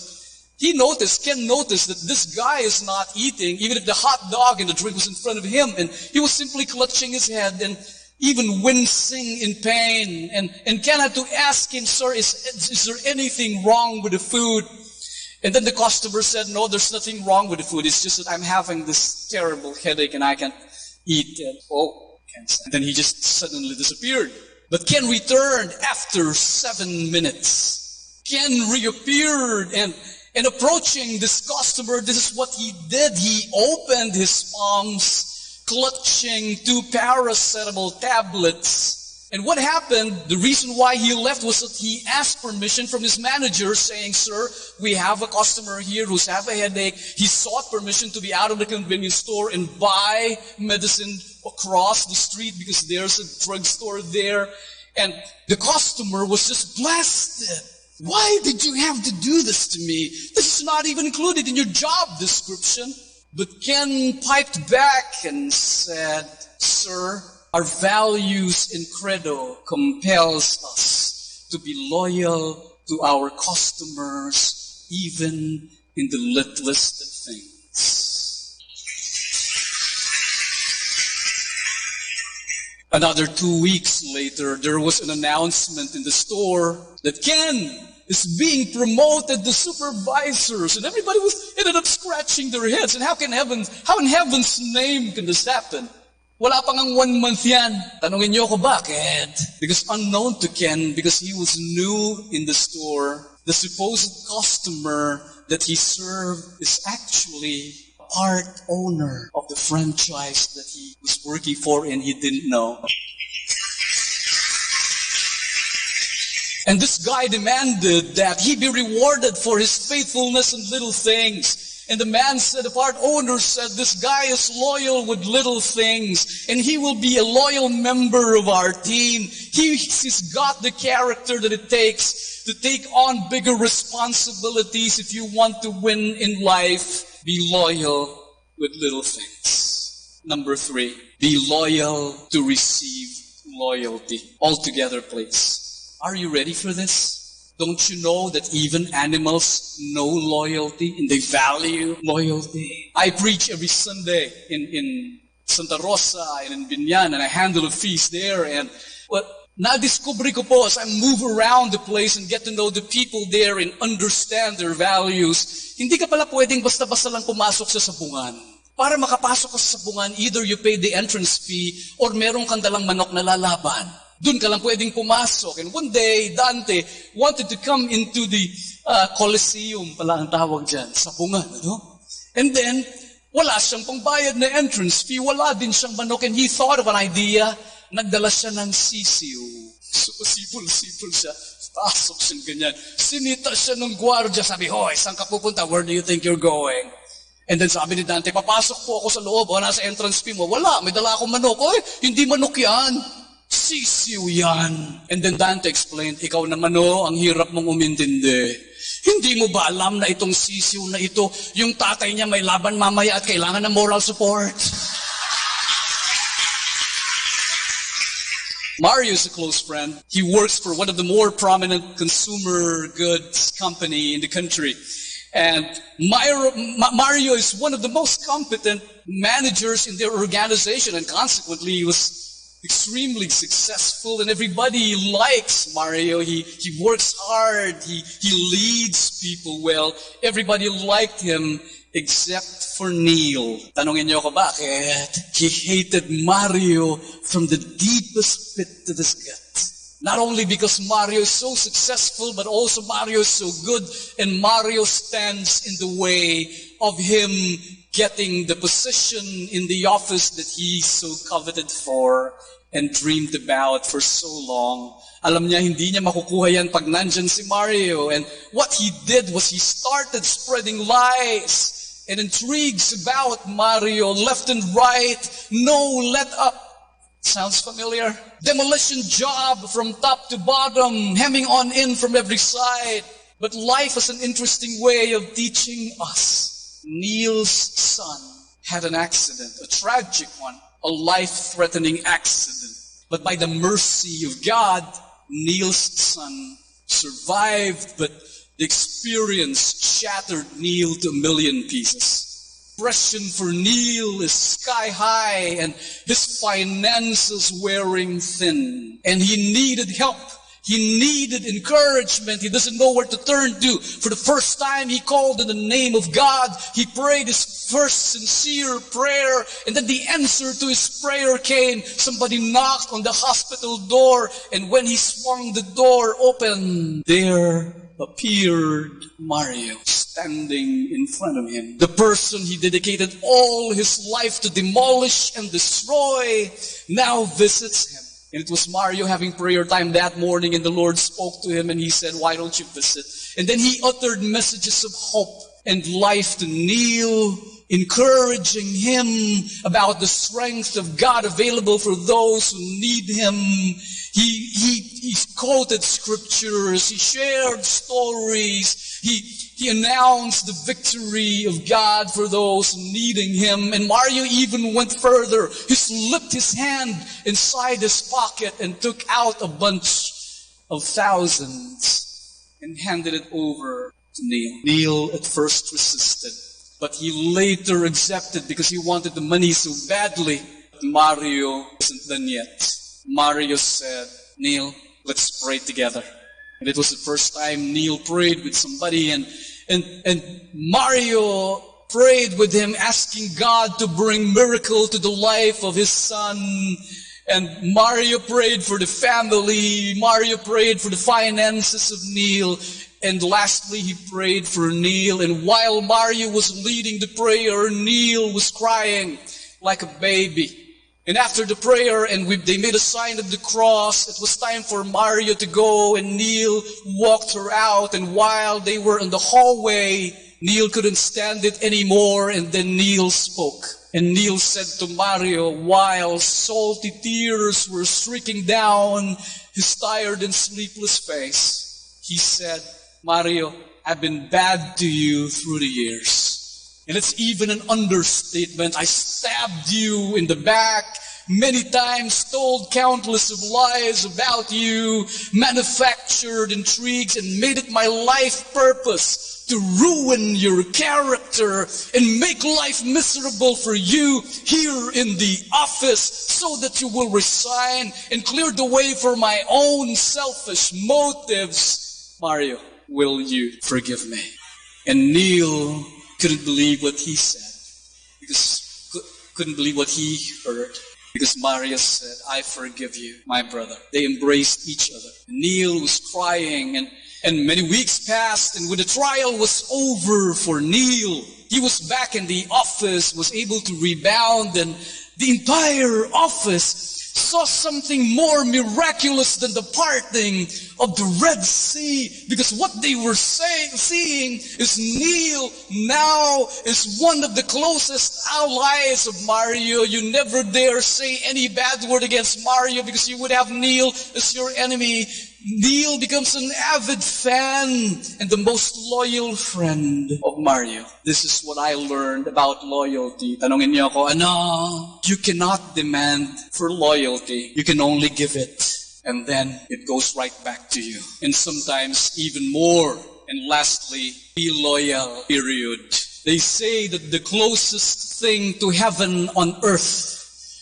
Ken noticed that this guy is not eating, even if the hot dog and the drink was in front of him. And he was simply clutching his head and even wincing in pain. And Ken had to ask him, sir, is there anything wrong with the food? And then the customer said, no, there's nothing wrong with the food. It's just that I'm having this terrible headache and I can't eat it. And then he just suddenly disappeared. But Ken returned after 7 minutes. Ken reappeared and approaching this customer, this is what he did. He opened his palms, clutching 2 paracetamol tablets. And what happened, the reason why he left was that he asked permission from his manager saying, sir, we have a customer here who's have a headache. He sought permission to be out of the convenience store and buy medicine across the street because there's a drugstore there. And the customer was just blasted. Why did you have to do this to me? This is not even included in your job description. But Ken piped back and said, sir, our values in Credo compels us to be loyal to our customers, even in the littlest of things. Another 2 weeks later, there was an announcement in the store that Ken is being promoted to supervisors, and everybody ended up scratching their heads. And how in heaven's name can this happen? Wala pang ang 1 month yan. Tanungin niyo ko bakit? Because unknown to Ken, because he was new in the store, the supposed customer that he served is actually part owner of the franchise that he was working for and he didn't know. And this guy demanded that he be rewarded for his faithfulness in little things. And the man said, the part owner said, this guy is loyal with little things, and he will be a loyal member of our team. He's got the character that it takes to take on bigger responsibilities. If you want to win in life, be loyal with little things. Number 3, be loyal to receive loyalty. All together, please. Are you ready for this? Don't you know that even animals know loyalty and they value loyalty? I preach every Sunday in Santa Rosa and in Binyan, and I handle a feast there. And na-discover ko po as I move around the place and get to know the people there and understand their values, hindi ka pala pwedeng basta-basta lang pumasok sa sabungan. Para makapasok ka sa sabungan, either you pay the entrance fee or meron kang dalang manok na lalaban. Doon ka lang pwedeng pumasok. And one day, Dante wanted to come into the Colosseum, pala ang tawag dyan, sabungan. Ano? And then, wala siyang pangbayad na entrance fee, wala din siyang manok, and he thought of an idea. Nagdala siya ng sisiw. So, sipol-sipol siya. Pasok siyang ganyan. Sinita siya ng gwardya. Sabi, hoy, saan ka pupunta? Where do you think you're going? And then sabi ni Dante, papasok po ako sa loob. Nasa entrance fee mo. Wala, may dala akong manok. Oy, hindi manok yan. Sisiw yan. And then Dante explained, ikaw naman ang hirap mong umintindi. Hindi mo ba alam na itong sisiw na ito, yung tatay niya may laban mamaya at kailangan ng moral support? Mario is a close friend. He works for one of the more prominent consumer goods company in the country. And Mario is one of the most competent managers in their organization, and consequently he was extremely successful, and everybody likes Mario. He works hard, he leads people well. Everybody liked him except for Neil. Tanungin niyo ako bakit? He hated Mario from the deepest pit of his gut. Not only because Mario is so successful, but also Mario is so good, and Mario stands in the way of him getting the position in the office that he so coveted for and dreamed about for so long. Alam niya, hindi niya makukuha yan pag nandyan si Mario. And what he did was he started spreading lies and intrigues about Mario left and right. No let up. Sounds familiar? Demolition job from top to bottom, hemming on in from every side. But life has an interesting way of teaching us. Neil's son had an accident, a tragic one, a life-threatening accident. But by the mercy of God, Neil's son survived, but the experience shattered Neil to a million pieces. Depression for Neil is sky high, and his finances wearing thin. And he needed help. He needed encouragement. He doesn't know where to turn to. For the first time, he called in the name of God. He prayed his first sincere prayer, and then the answer to his prayer came. Somebody knocked on the hospital door, and when he swung the door open, there appeared Mario, standing in front of him. The person he dedicated all his life to demolish and destroy now visits him. And it was Mario having prayer time that morning, and the Lord spoke to him and he said, why don't you visit? And then he uttered messages of hope and life to Neil, encouraging him about the strength of God available for those who need him. He quoted scriptures, he shared stories, he announced the victory of God for those needing him. And Mario even went further. He slipped his hand inside his pocket and took out a bunch of thousands and handed it over to Neil. Neil at first resisted, but he later accepted because he wanted the money so badly. Mario isn't done yet. Mario said, Neil, let's pray together. And it was the first time Neil prayed with somebody, and Mario prayed with him, asking God to bring miracle to the life of his son. And Mario prayed for the family. Mario prayed for the finances of Neil. And lastly, he prayed for Neil. And while Mario was leading the prayer, Neil was crying like a baby. And after the prayer, and they made a sign of the cross, it was time for Mario to go, and Neil walked her out. And while they were in the hallway, Neil couldn't stand it anymore, and then Neil spoke. And Neil said to Mario, while salty tears were streaking down his tired and sleepless face, he said, Mario, I've been bad to you through the years. And it's even an understatement. I stabbed you in the back many times, told countless of lies about you, manufactured intrigues, and made it my life purpose to ruin your character and make life miserable for you here in the office so that you will resign and clear the way for my own selfish motives. Mario, will you forgive me? And Neil couldn't believe what he said, couldn't believe what he heard. Because Mario said, I forgive you, my brother. They embraced each other. Neil was crying, and many weeks passed, and when the trial was over for Neil, he was back in the office, was able to rebound, and the entire office saw something more miraculous than the parting of the Red Sea, because what they were seeing is Neil now is one of the closest allies of Mario. You never dare say any bad word against Mario because you would have Neil as your enemy. Neil becomes an avid fan and the most loyal friend of Mario. This is what I learned about loyalty. Tanongin niyo ako, ano? You cannot demand for loyalty. You can only give it. And then it goes right back to you. And sometimes even more. And lastly, be loyal, period. They say that the closest thing to heaven on earth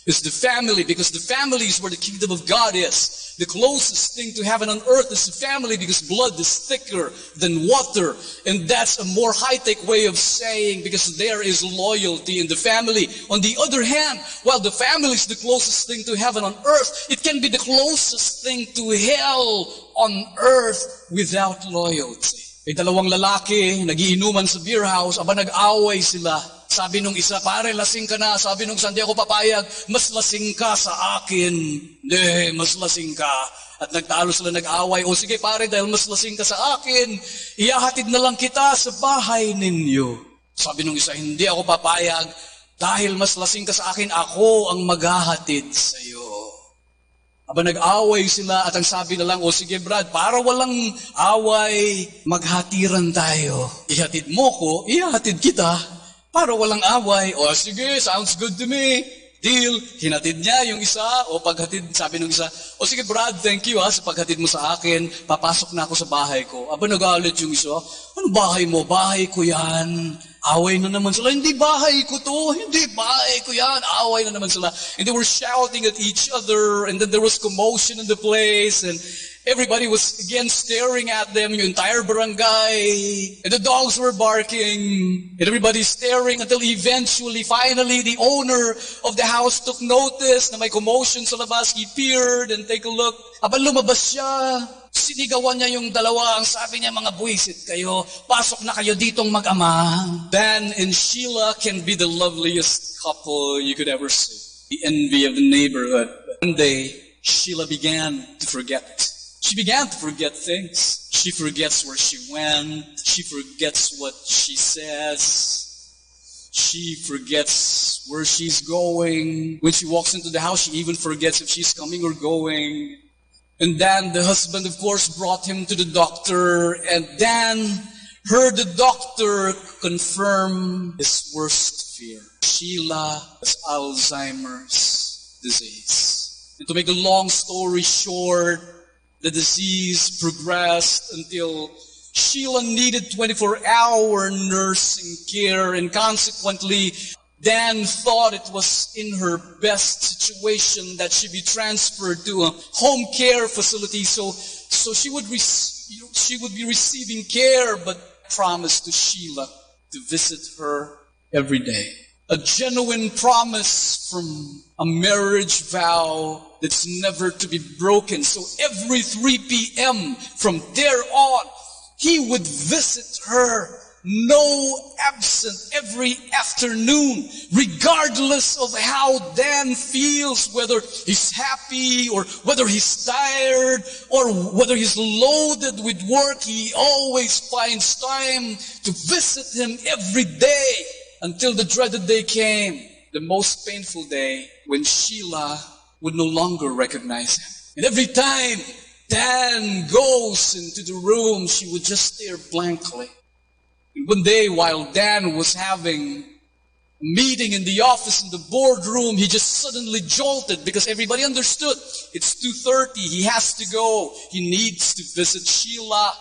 is the family, because the family is where the kingdom of God is. The closest thing to heaven on earth is the family, because blood is thicker than water. And that's a more high-tech way of saying, because there is loyalty in the family. On the other hand, while the family is the closest thing to heaven on earth, it can be the closest thing to hell on earth without loyalty. May dalawang lalaki, nagiinuman sa beer house, aba nag-away sila. Sabi nung isa, pare, lasing ka na. Sabi nung isa, hindi ako papayag, mas lasing ka sa akin. Hindi, mas lasing ka. At nagtalo sila, nag-away. O sige pare, dahil mas lasing ka sa akin, ihahatid na lang kita sa bahay ninyo. Sabi nung isa, hindi ako papayag, dahil mas lasing ka sa akin, ako ang maghahatid sa iyo. Aba nag-away sila at ang sabi na lang, o sige Brad, para walang away, maghatiran tayo. Ihatid mo ko, ihatid kita. Para walang away, o sige, sounds good to me. Deal, hinatid niya yung isa, o paghatid, sabi ng isa, o sige Brad, thank you sa paghatid mo sa akin, papasok na ako sa bahay ko. Aba nagalit yung isa, ano bahay mo? Bahay ko yan. Away na naman sila, hindi bahay ko to, hindi bahay ko yan, away na naman sila. And they were shouting at each other, and then there was commotion in the place, and everybody was again staring at them, yung entire barangay, and the dogs were barking, and everybody staring until eventually, finally, the owner of the house took notice na may commotion sa labas. He peered and take a look. Aba lumabas siya. Sinigawan niya yung dalawa. Ang sabi niya, mga buwisit kayo, pasok na kayo ditong mag-ama. Dan and Sheila can be the loveliest couple you could ever see. The envy of the neighborhood. One day, Sheila began to forget. She began to forget things. She forgets where she went. She forgets what she says. She forgets where she's going. When she walks into the house, she even forgets if she's coming or going. And Dan, the husband, of course, brought him to the doctor. And Dan heard the doctor confirm his worst fear. Sheila has Alzheimer's disease. And to make a long story short, the disease progressed until Sheila needed 24-hour nursing care, and consequently, Dan thought it was in her best situation that she be transferred to a home care facility, so she would be receiving care, but promised to Sheila to visit her every day. A genuine promise from a marriage vow that's never to be broken. So every 3 p.m. from there on, he would visit her no absent every afternoon, regardless of how Dan feels, whether he's happy or whether he's tired or whether he's loaded with work, he always finds time to visit him every day until the dreaded day came, the most painful day when Sheila would no longer recognize him. And every time Dan goes into the room, she would just stare blankly. And one day, while Dan was having a meeting in the office, in the boardroom, he just suddenly jolted because everybody understood. It's 2:30, he has to go. He needs to visit Sheila.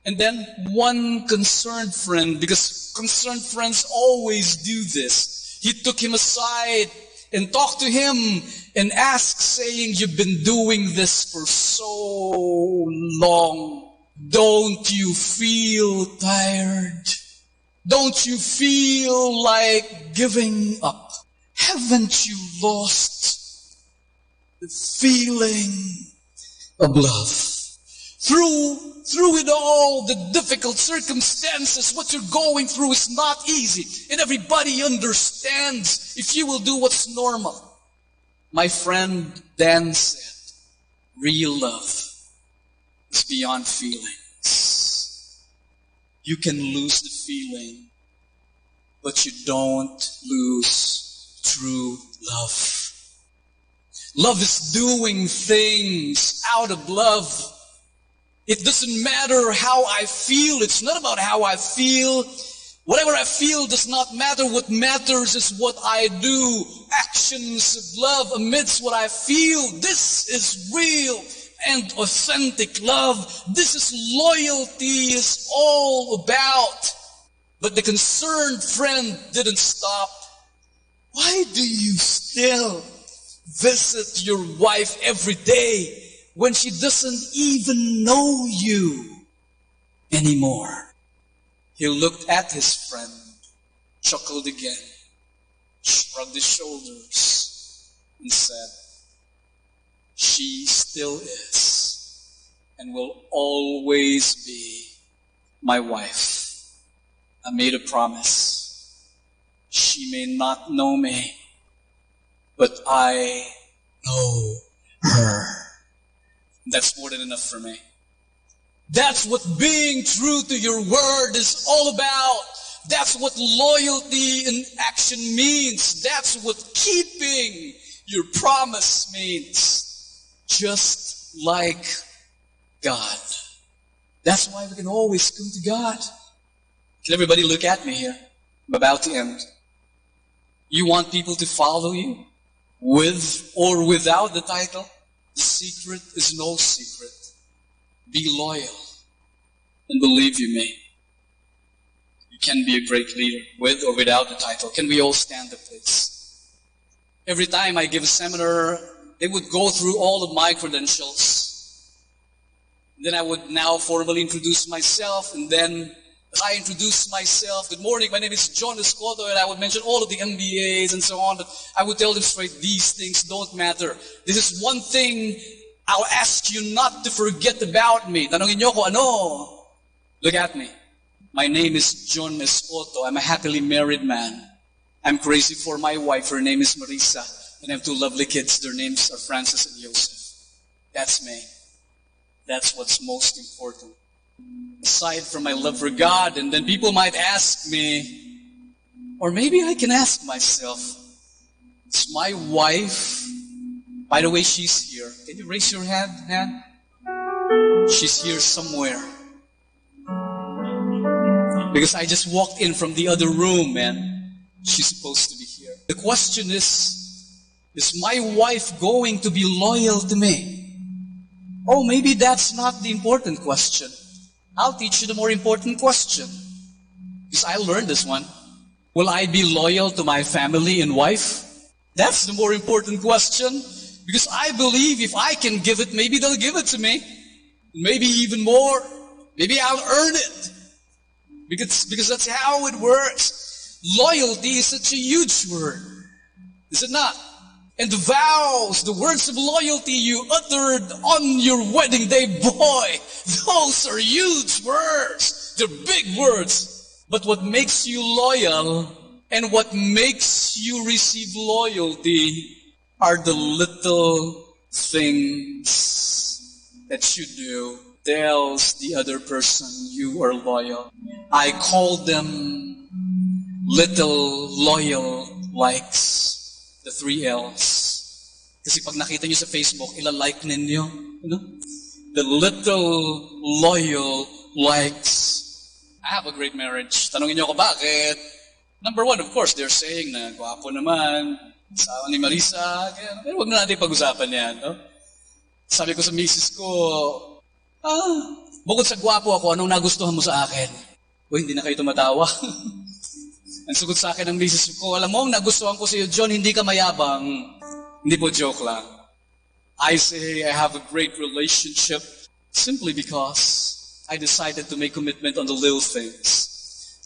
And then one concerned friend, because concerned friends always do this, he took him aside and talked to him and asked, saying, "You've been doing this for so long. Don't you feel tired? Don't you feel like giving up? Haven't you lost the feeling of love? Through it all, the difficult circumstances, what you're going through is not easy. And everybody understands if you will do what's normal." My friend Dan said, "Real love is beyond feelings. You can lose the feeling, but you don't lose true love. Love is doing things out of love. It doesn't matter how I feel. It's not about how I feel. Whatever I feel does not matter. What matters is what I do. Actions of love amidst what I feel. This is real and authentic love. This is loyalty is all about." But the concerned friend didn't stop. "Why do you still visit your wife every day when she doesn't even know you anymore?" He looked at his friend, chuckled again, shrugged his shoulders, and said, "She still is and will always be my wife. I made a promise. She may not know me, but I know her. That's more than enough for me." That's what being true to your word is all about. That's what loyalty in action means. That's what keeping your promise means. Just like God. That's why we can always come to God. Can everybody look at me here? I'm about to end. You want people to follow you with or without the title? The secret is no secret. Be loyal. And believe you me, you can be a great leader with or without the title. Can we all stand up, please? Every time I give a seminar, they would go through all of my credentials. Then I would now formally introduce myself, and then as I introduce myself, "Good morning, my name is John Escoto," and I would mention all of the MBAs and so on, but I would tell them straight, these things don't matter. This is one thing I'll ask you not to forget about me. Tanongin niyo ko ano? Look at me. My name is John Escoto. I'm a happily married man. I'm crazy for my wife. Her name is Marisa. And I have two lovely kids. Their names are Francis and Joseph. That's me. That's what's most important. Aside from my love for God, and then people might ask me, or maybe I can ask myself, is my wife, by the way, she's here. Can you raise your hand? She's here somewhere. Because I just walked in from the other room, man. She's supposed to be here. The question is my wife going to be loyal to me? Oh, maybe that's not the important question. I'll teach you the more important question. Because I learned this one. Will I be loyal to my family and wife? That's the more important question. Because I believe if I can give it, maybe they'll give it to me. Maybe even more. Maybe I'll earn it. Because that's how it works. Loyalty is such a huge word. Is it not? And the vows, the words of loyalty you uttered on your wedding day, boy, those are huge words. They're big words. But what makes you loyal and what makes you receive loyalty are the little things that you do tells the other person you are loyal. I call them little loyal likes, the 3 L's. Kasi pag nakita nyo sa Facebook, ilalike ninyo. The little loyal likes. I have a great marriage. Tanungin nyo ako bakit? Number 1, of course, they're saying na gwapo naman, asawa ni Marisa, pero huwag na natin pag-usapan yan. No? Sabi ko sa misis ko, bukod sa gwapo ako, anong nagustuhan mo sa akin? Hindi na kayo tumatawa. Ang sagot sa akin ng misis ko, alam mo, nagustuhan ko sa iyo, John, hindi ka mayabang. Hindi po, joke lang. I say I have a great relationship simply because I decided to make commitment on the little things.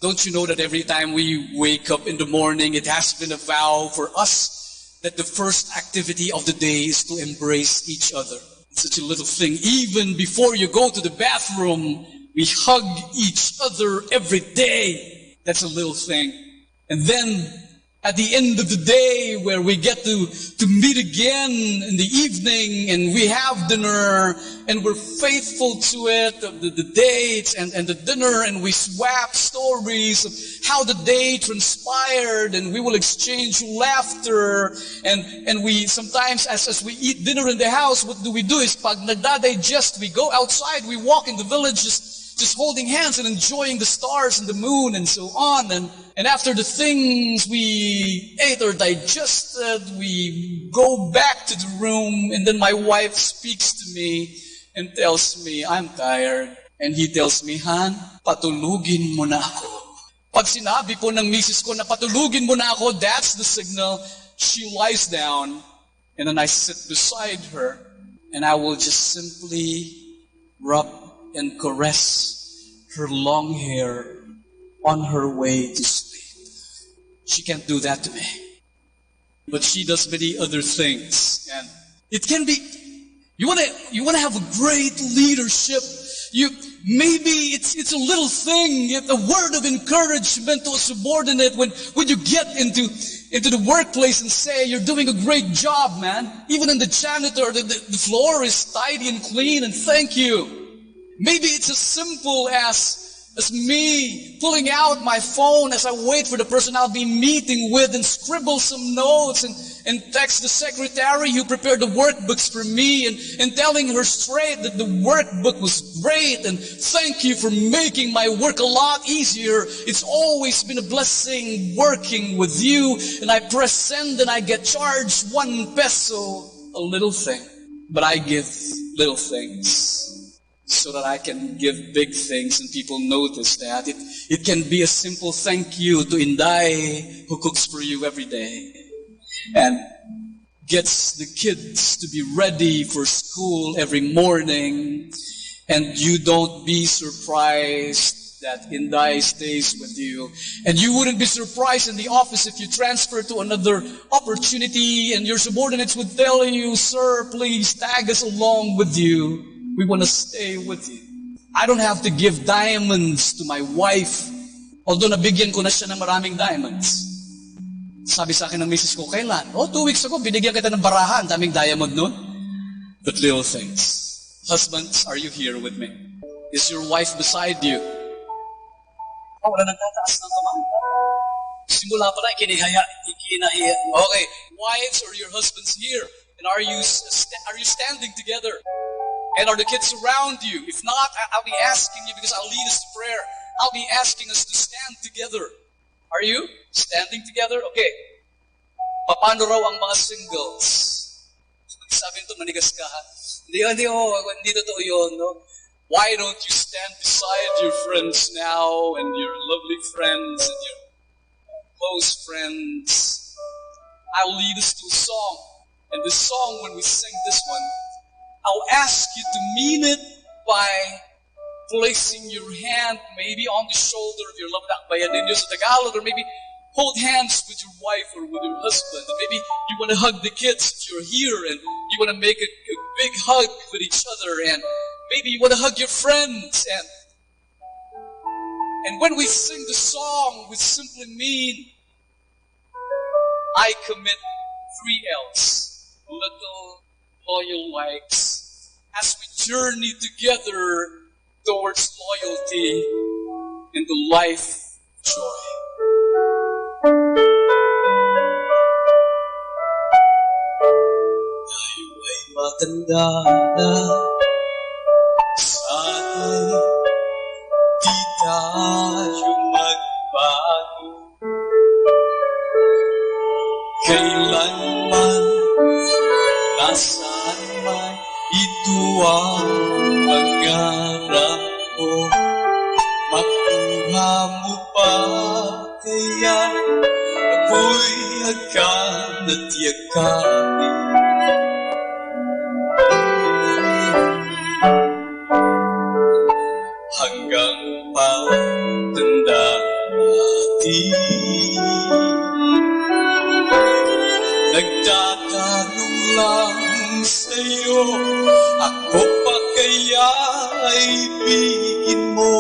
Don't you know that every time we wake up in the morning, it has been a vow for us that the first activity of the day is to embrace each other. It's such a little thing. Even before you go to the bathroom, we hug each other every day. That's a little thing. And then, at the end of the day, where we get to meet again in the evening, and we have dinner, and we're faithful to it, the dates and the dinner, and we swap stories of how the day transpired, and we will exchange laughter, and we sometimes, as we eat dinner in the house, what do? Is pag nagdadigest, we go outside, we walk in the village, just holding hands and enjoying the stars and the moon and so on. And after the things we ate or digested, we go back to the room, and then my wife speaks to me and tells me, I'm tired. And he tells me, Han, patulugin mo na ako. Pag sinabi po ng misis ko na patulugin mo na ako, that's the signal. She lies down, and then I sit beside her, and I will just simply rub and caress her long hair on her way to sleep. She can't do that to me. But she does many other things. And it can be, you wanna have a great leadership. Maybe it's a little thing, a word of encouragement to a subordinate when you get into the workplace and say, you're doing a great job, man. Even in the janitor, the floor is tidy and clean, and thank you. Maybe it's as simple as me pulling out my phone as I wait for the person I'll be meeting with and scribble some notes and text the secretary who prepared the workbooks for me and telling her straight that the workbook was great and thank you for making my work a lot easier. It's always been a blessing working with you, and I press send and I get charged 1 peso, a little thing. But I give little things so that I can give big things and people notice that. It can be a simple thank you to Inday, who cooks for you every day and gets the kids to be ready for school every morning, and you don't be surprised that Inday stays with you. And you wouldn't be surprised in the office if you transfer to another opportunity and your subordinates would tell you, sir, please tag us along with you. We want to stay with you. I don't have to give diamonds to my wife, although nabigyan ko na siya ng maraming diamonds. Sabi sa akin ng misis ko, kailan? 2 weeks ago, binigyan kita ng barahan, daming diamond nun. But little things. Husbands, are you here with me? Is your wife beside you? Wala nagtataas ng kamay. Simula pa na, ikinahaya. Okay, wives, are your husbands here? And are you standing together? And are the kids around you? If not, I'll be asking you, because I'll lead us to prayer. I'll be asking us to stand together. Are you standing together? Okay. Paano raw ang mga singles? Sabi nito, manigas ka ha? Hindi totoo yun, no? Why don't you stand beside your friends now, and your lovely friends, and your close friends? I'll lead us to a song. And this song, when we sing this one, I'll ask you to mean it by placing your hand maybe on the shoulder of your loved one, bayan ninyo sa Tagalog, or maybe hold hands with your wife or with your husband. And maybe you want to hug the kids if you're here, and you want to make a big hug with each other, and maybe you want to hug your friends, and And when we sing the song, we simply mean, I commit 3 L's, little loyal likes, as we journey together towards loyalty and the life joy. Tayo ay matanda na, sana'y di tayo magbago. Kailanman, nasaan man, ito ang pangarap ko. Makuha mo pa kaya ako'y agad at yakapin. Hanggang pagtanda natin, nagtatanong lang sa'yo, ako pa kaya ibigin mo?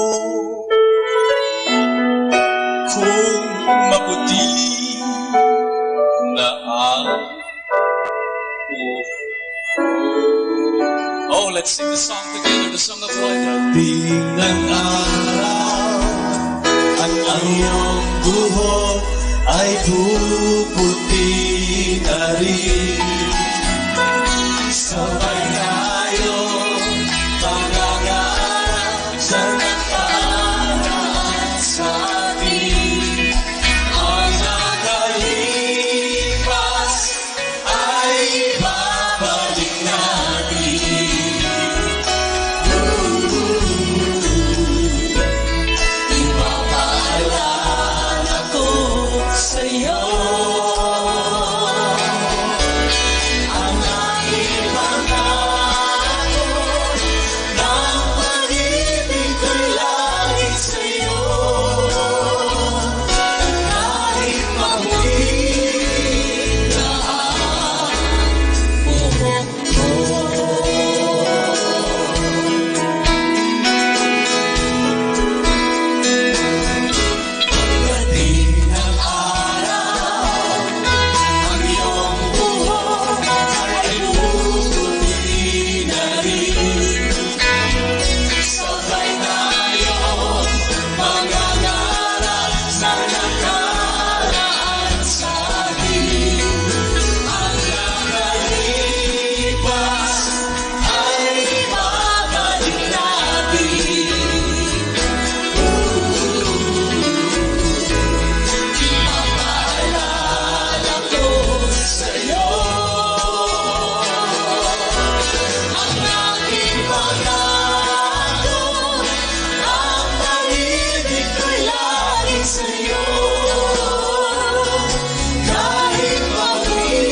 Kung mabuti na Oh, let's sing the song together, the song of loyalty. Ng araw, ang iyong buhok ay puputi na rin. Sabay tayong pangangarap sa nakaraan sa atin. Ang nakalipas ay babalik natin. Ipapaalala ko sa'yo ang aking pangako ng pag-ibig ko'y lagi sa'yo. Kahit mabuti na ang buhok ko. Pagdating ng araw, ang iyong buhok ay puputi na rin. Sabay tayong mangangarap sa nakaraan sa atin. Ang nakalipas ay babalik natin. Ipapaalala ko sa'yo ang aking pangako, ang pag-ibig ko'y lagi sa'yo. Kahit mabuti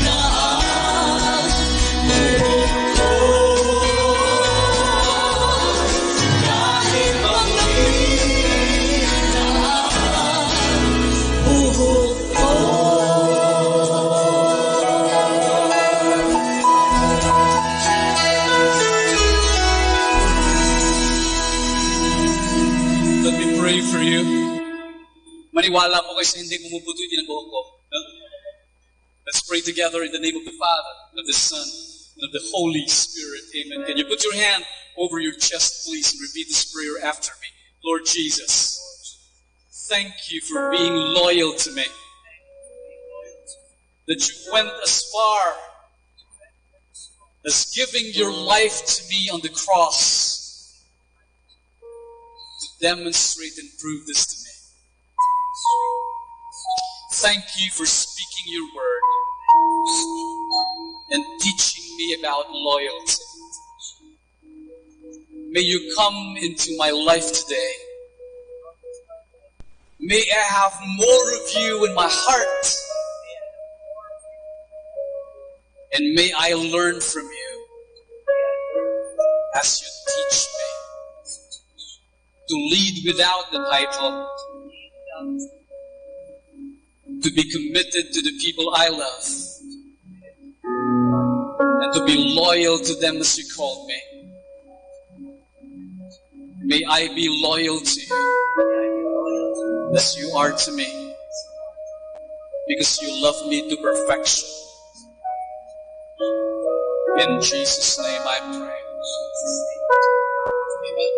na ang buhok ko. Kahit mabuti na ang buhok ko. Let me pray for you. Maniwala po kayo sa hindi pumuputi din ang buhok ko. No? Let's pray together in the name of the Father, of the Son, and of the Holy Spirit. Amen. Can you put your hand over your chest, please, and repeat this prayer after me? Lord Jesus, thank you for being loyal to me. That you went as far as giving your life to me on the cross to demonstrate and prove this to me. Thank you for speaking your word and teaching me about loyalty. May you come into my life today. May I have more of you in my heart. And may I learn from you as you teach me to lead without the title, to be committed to the people I love, and to be loyal to them as you called me. May I be loyal to you as you are to me, because you love me to perfection. In Jesus' name I pray. Amen.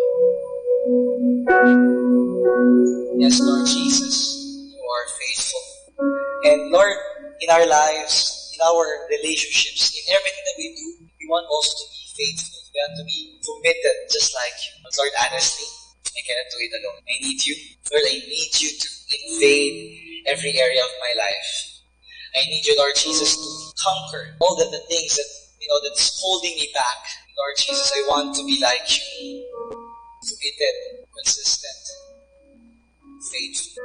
Yes, Lord Jesus, you are faithful. And Lord, in our lives, in our relationships, in everything that we do, we want also to be faithful. We want to be committed, just like you. Lord, honestly, I cannot do it alone. I need you. Lord, I need you to invade every area of my life. I need you, Lord Jesus, to conquer all the things that, that's holding me back. Lord Jesus, I want to be like you. Committed, consistent, faithful.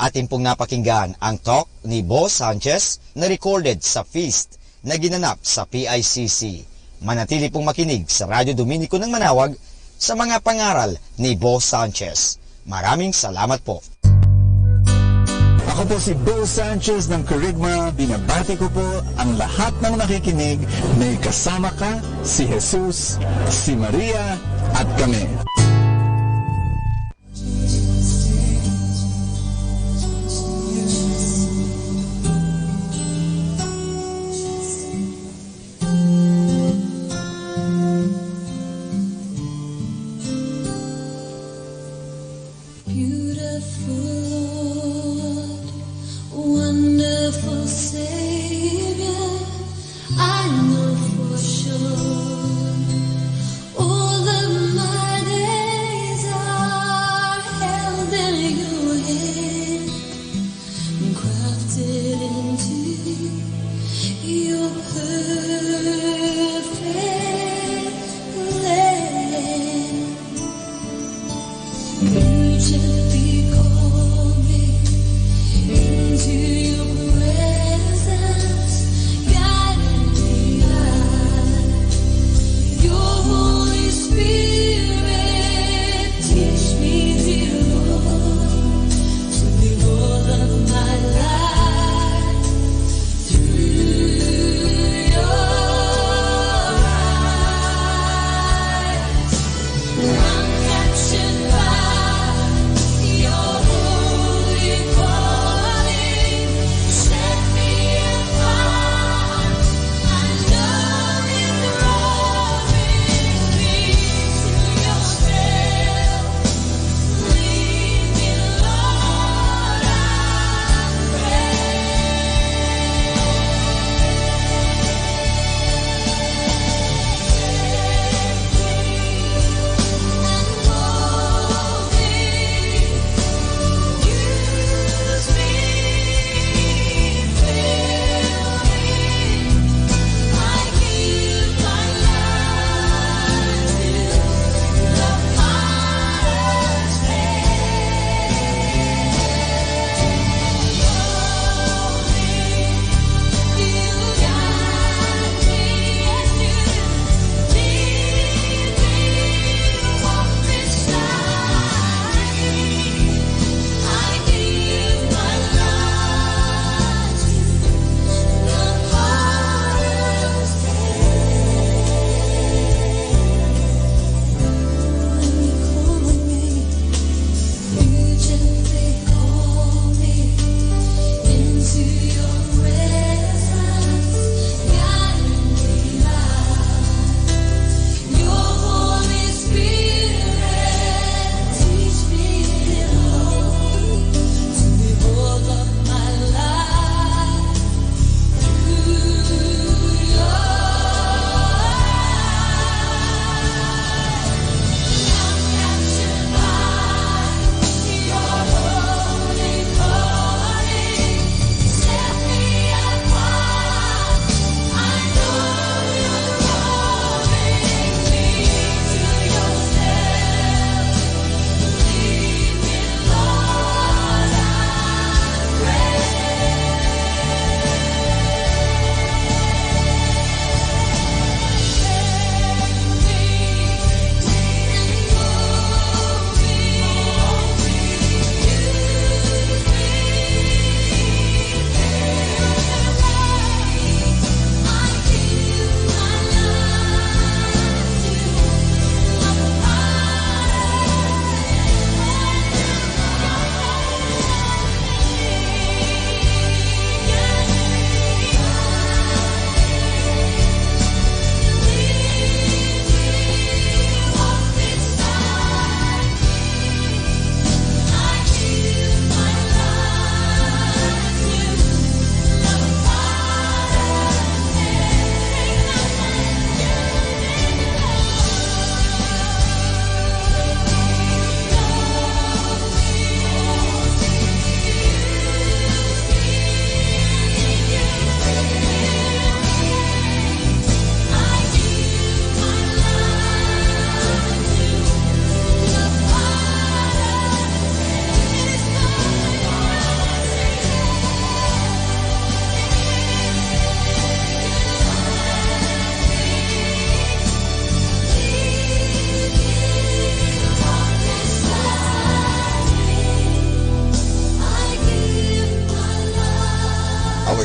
Atin pong napakinggan ang talk ni Bo Sanchez na recorded sa feast na ginanap sa PICC. Manatili pong makinig sa Radyo Dominico ng Manawag sa mga pangaral ni Bo Sanchez. Maraming salamat po. Ako po si Bo Sanchez ng Kerygma. Binabati ko po ang lahat ng nakikinig. May kasama ka, si Jesus, si Maria, at kami.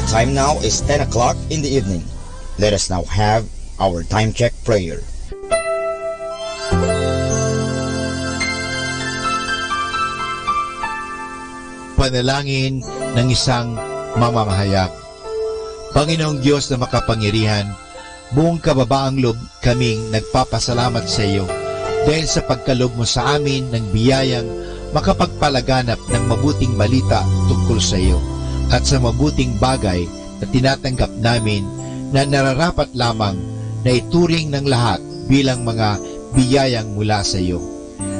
time now is 10 o'clock in the evening. Let us now have our time check prayer. Panalangin ng isang mamamahayag. Panginoong Diyos na makapangyarihan, buong kababaang loob kaming nagpapasalamat sa iyo dahil sa pagkaloob mo sa amin ng biyayang makapagpalaganap ng mabuting balita tungkol sa iyo at sa mabuting bagay na tinatanggap namin na nararapat lamang na ituring ng lahat bilang mga biyayang mula sa iyo.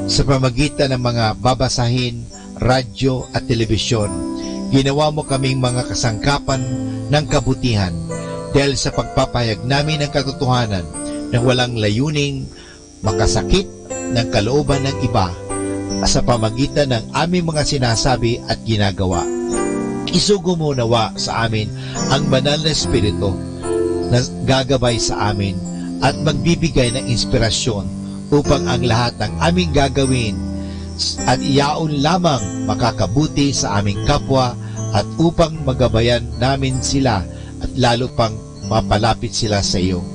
Sa pamagitan ng mga babasahin, radyo at telebisyon, ginawa mo kaming mga kasangkapan ng kabutihan dahil sa pagpapahayag namin ng katotohanan na walang layuning makasakit ng kalooban ng iba sa pamagitan ng aming mga sinasabi at ginagawa. Isugo mo nawa sa amin ang banal na Espiritu na gagabay sa amin at magbibigay ng inspirasyon upang ang lahat ng aming gagawin at iyaon lamang makakabuti sa aming kapwa at upang magabayan namin sila at lalo pang mapalapit sila sa iyo.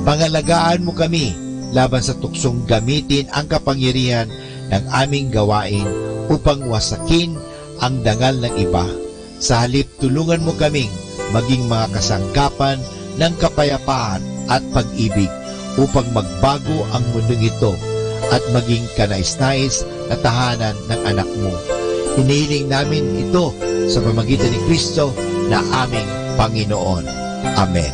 Pangalagaan mo kami laban sa tuksong gamitin ang kapangyarihan ng aming gawain upang wasakin ang dangal ng iba. Sa halip, tulungan mo kaming maging mga kasangkapan ng kapayapaan at pag-ibig upang magbago ang mundong ito at maging kanais-nais na tahanan ng anak mo. Hinihiling namin ito sa pamamagitan ni Kristo na aming Panginoon. Amen.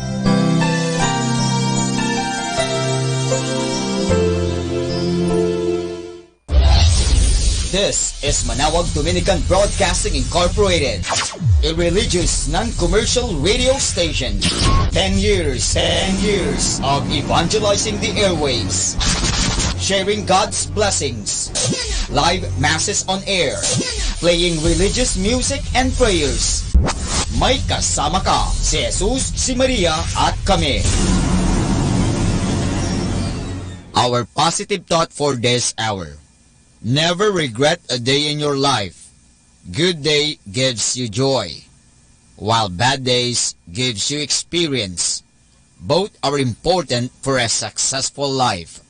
This is Manawag Dominican Broadcasting Incorporated, a religious, non-commercial radio station. 10 years of evangelizing the airwaves, sharing God's blessings, live masses on air, playing religious music and prayers. May kasama ka, si Jesus, si Maria, at kami. Our positive thought for this hour: never regret a day in your life. Good day gives you joy, while bad days gives you experience. Both are important for a successful life.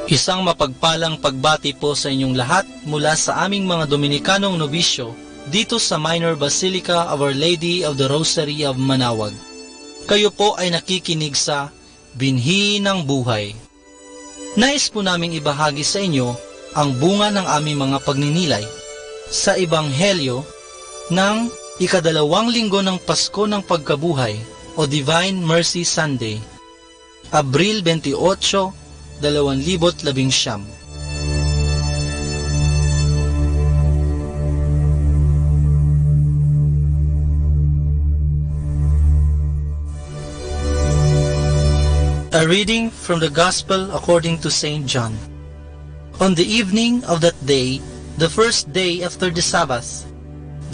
Isang mapagpalang pagbati po sa inyong lahat mula sa aming mga Dominikanong nobisyo dito sa Minor Basilica of Our Lady of the Rosary of Manawag. Kayo po ay nakikinig sa Binhi ng Buhay. Nais po naming ibahagi sa inyo ang bunga ng aming mga pagninilay sa Ebanghelyo ng ikadalawang linggo ng Pasko ng Pagkabuhay o Divine Mercy Sunday, Abril 28, 2019. A reading from the Gospel according to St. John. On the evening of that day, the first day after the Sabbath,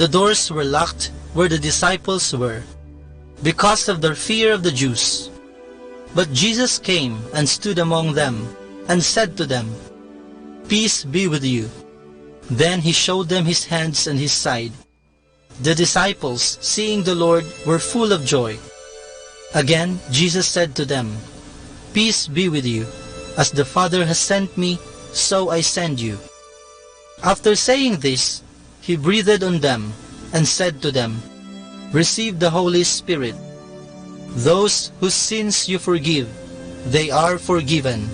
the doors were locked where the disciples were, because of their fear of the Jews. But Jesus came and stood among them, and said to them, "Peace be with you." Then he showed them his hands and his side. The disciples, seeing the Lord, were full of joy. Again Jesus said to them, "Peace be with you. As the Father has sent me, so I send you." After saying this, he breathed on them, and said to them, "Receive the Holy Spirit. Those whose sins you forgive, they are forgiven.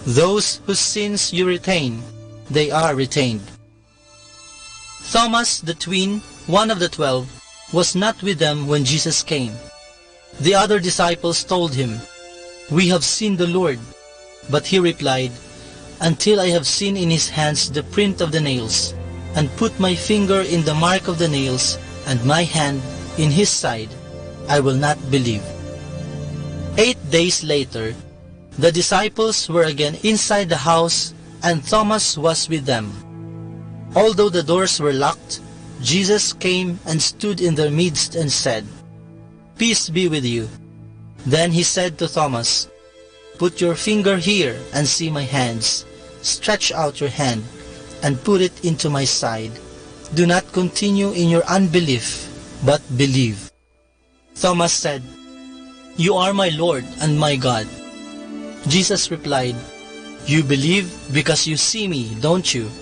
Those whose sins you retain, they are retained." Thomas the twin, one of the 12, was not with them when Jesus came. The other disciples told him, "We have seen the Lord." But he replied, "Until I have seen in his hands the print of the nails, and put my finger in the mark of the nails, and my hand in his side, I will not believe." 8 days later, the disciples were again inside the house, and Thomas was with them. Although the doors were locked, Jesus came and stood in their midst and said, "Peace be with you." Then he said to Thomas, "Put your finger here and see my hands. Stretch out your hand and put it into my side. Do not continue in your unbelief, but believe." Thomas said, "You are my Lord and my God." Jesus replied, "You believe because you see me, don't you?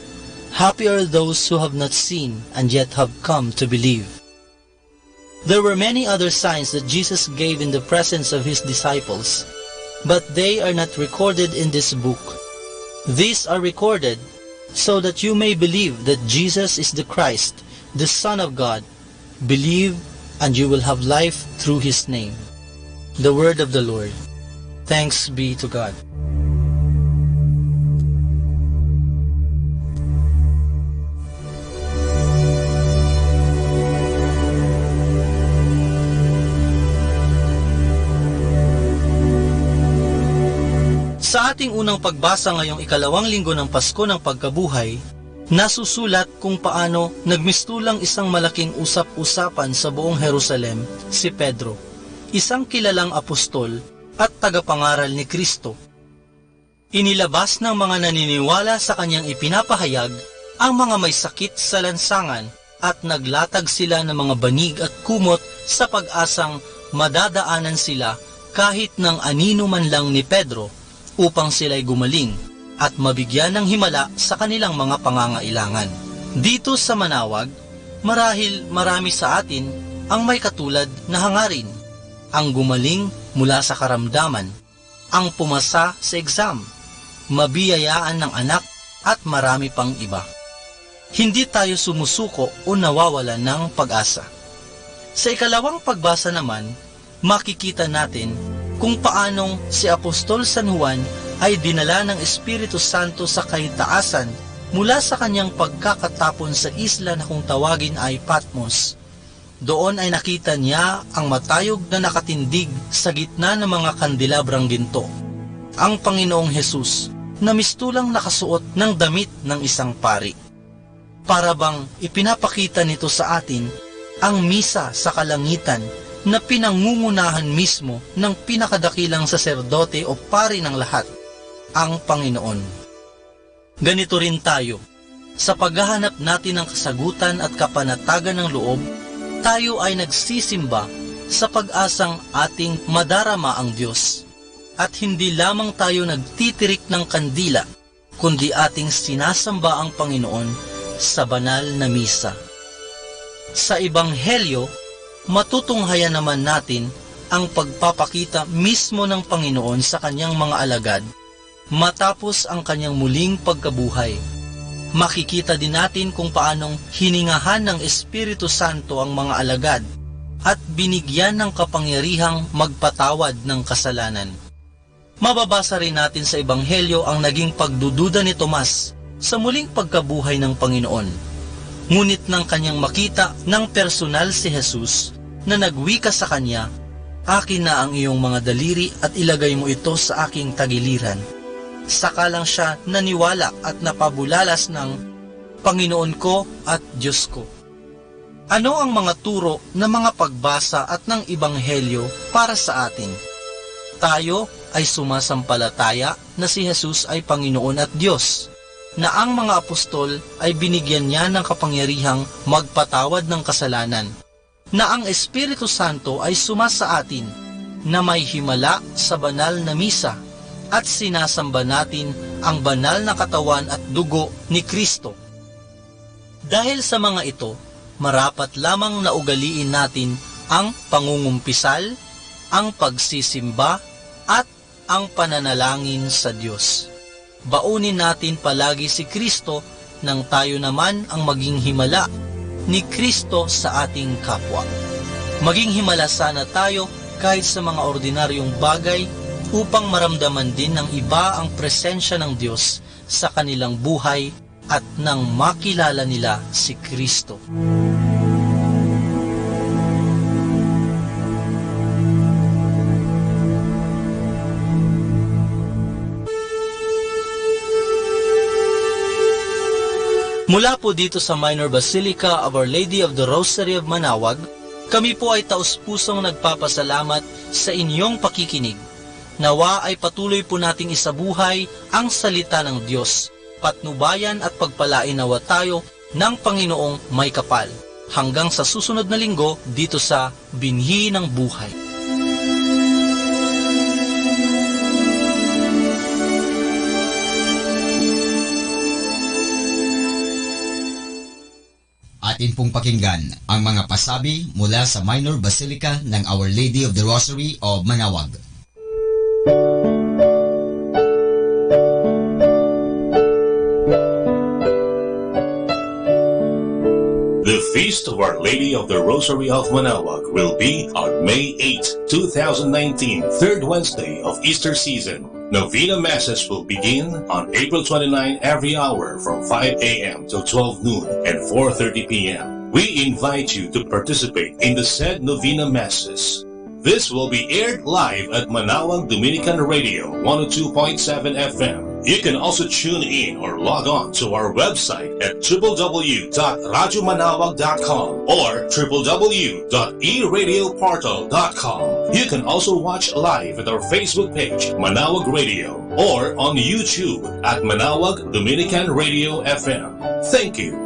Happy are those who have not seen and yet have come to believe." There were many other signs that Jesus gave in the presence of his disciples, but they are not recorded in this book. These are recorded so that you may believe that Jesus is the Christ, the Son of God. Believe, and you will have life through his name. The word of the Lord. Thanks be to God. Sa ating unang pagbasa ngayong ikalawang linggo ng Pasko ng Pagkabuhay, nasusulat kung paano nagmistulang isang malaking usap-usapan sa buong Jerusalem si Pedro, isang kilalang apostol at tagapangaral ni Kristo. Inilabas ng mga naniniwala sa kanyang ipinapahayag ang mga may sakit sa lansangan at naglatag sila ng mga banig at kumot sa pag-asang madadaanan sila kahit ng anino man lang ni Pedro upang sila'y gumaling at mabigyan ng himala sa kanilang mga pangangailangan. Dito sa Manawag, marahil marami sa atin ang may katulad na hangarin, ang gumaling mula sa karamdaman, ang pumasa sa exam, mabiyayaan ng anak at marami pang iba. Hindi tayo sumusuko o nawawala ng pag-asa. Sa ikalawang pagbasa naman, makikita natin kung paanong si Apostol San Juan ay dinala ng Espiritu Santo sa kaitaasan mula sa kanyang pagkakatapon sa isla na kung tawagin ay Patmos. Doon ay nakita niya ang matayog na nakatindig sa gitna ng mga kandilabrang ginto, ang Panginoong Hesus na mistulang nakasuot ng damit ng isang pari. Para bang ipinapakita nito sa atin ang misa sa kalangitan na pinangungunahan mismo ng pinakadakilang saserdote o pari ng lahat, ang Panginoon. Ganito rin tayo. Sa paghahanap natin ng kasagutan at kapanatagan ng loob, tayo ay nagsisimba sa pag-asang ating madarama ang Diyos. At hindi lamang tayo nagtitirik ng kandila, kundi ating sinasamba ang Panginoon sa banal na misa. Sa Ebanghelyo, matutunghayan naman natin ang pagpapakita mismo ng Panginoon sa kanyang mga alagad matapos ang kanyang muling pagkabuhay. Makikita din natin kung paanong hiningahan ng Espiritu Santo ang mga alagad at binigyan ng kapangyarihang magpatawad ng kasalanan. Mababasa rin natin sa Ebanghelyo ang naging pagdududa ni Tomas sa muling pagkabuhay ng Panginoon. Ngunit nang kanyang makita ng personal si Jesus na nagwika sa kanya, "Akin na ang iyong mga daliri at ilagay mo ito sa aking tagiliran." Saka lang siya naniwala at napabulalas ng Panginoon ko at Diyos ko. Ano ang mga turo ng mga pagbasa at ng Ebanghelyo para sa atin? Tayo ay sumasampalataya na si Jesus ay Panginoon at Diyos, na ang mga apostol ay binigyan niya ng kapangyarihang magpatawad ng kasalanan, na ang Espiritu Santo ay sumasa atin, na may himala sa banal na misa, at sinasamba natin ang banal na katawan at dugo ni Kristo. Dahil sa mga ito, marapat lamang na ugaliin natin ang pangungumpisal, ang pagsisimba, at ang pananalangin sa Diyos. Baunin natin palagi si Kristo nang tayo naman ang maging himala ni Kristo sa ating kapwa. Maging himala sana tayo kahit sa mga ordinaryong bagay upang maramdaman din ng iba ang presensya ng Diyos sa kanilang buhay at nang makilala nila si Kristo. Mula po dito sa Minor Basilica of Our Lady of the Rosary of Manawag, Kami po ay taus-pusong nagpapasalamat sa inyong pakikinig. Nawa ay patuloy po nating isabuhay ang salita ng Diyos. Patnubayan at pagpalain nawa tayo ng Panginoong may kapal. Hanggang sa susunod na linggo dito sa Binhi ng Buhay. Atin pong pakinggan ang mga pasabi mula sa Minor Basilica ng Our Lady of the Rosary of Manaoag. The Feast of Our Lady of the Rosary of Manaoag will be on May 8, 2019, third Wednesday of Easter season. Novena Masses will begin on April 29 every hour from 5 a.m. till 12 noon and 4:30 p.m. We invite you to participate in the said Novena Masses. This will be aired live at Manaoag Dominican Radio 102.7 FM. You can also tune in or log on to our website at www.radyomanawag.com or www.eradioportal.com. You can also watch live at our Facebook page, Manaoag Radio, or on YouTube at Manaoag Dominican Radio FM. Thank you.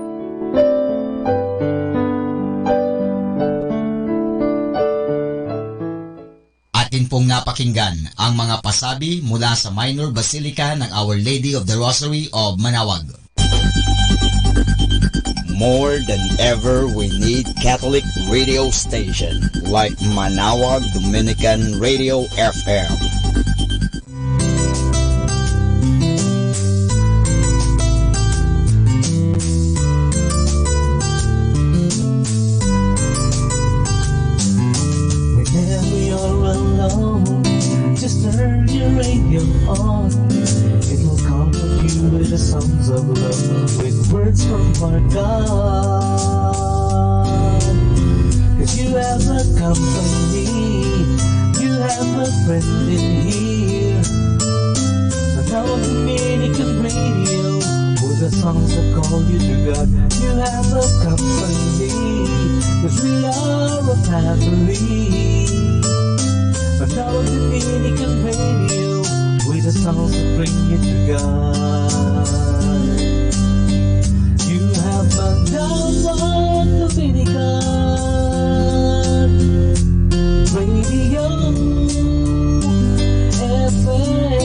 Atin pong napakinggan ang mga pasabi mula sa Minor Basilica ng Our Lady of the Rosary of Manaoag. More than ever, we need Catholic radio station like Manaoag Dominican Radio FM. Whenever you're alone, just turn your radio on. It will comfort you with the songs of love, with words from our God. 'Cause you have a company, you have a friend in here. Manaoag Dominican Radio, with the songs that call you to God. You have a company, 'cause we are a family. Manaoag Dominican Radio, with the songs that bring you to God. You have Manaoag Dominican Radio FM.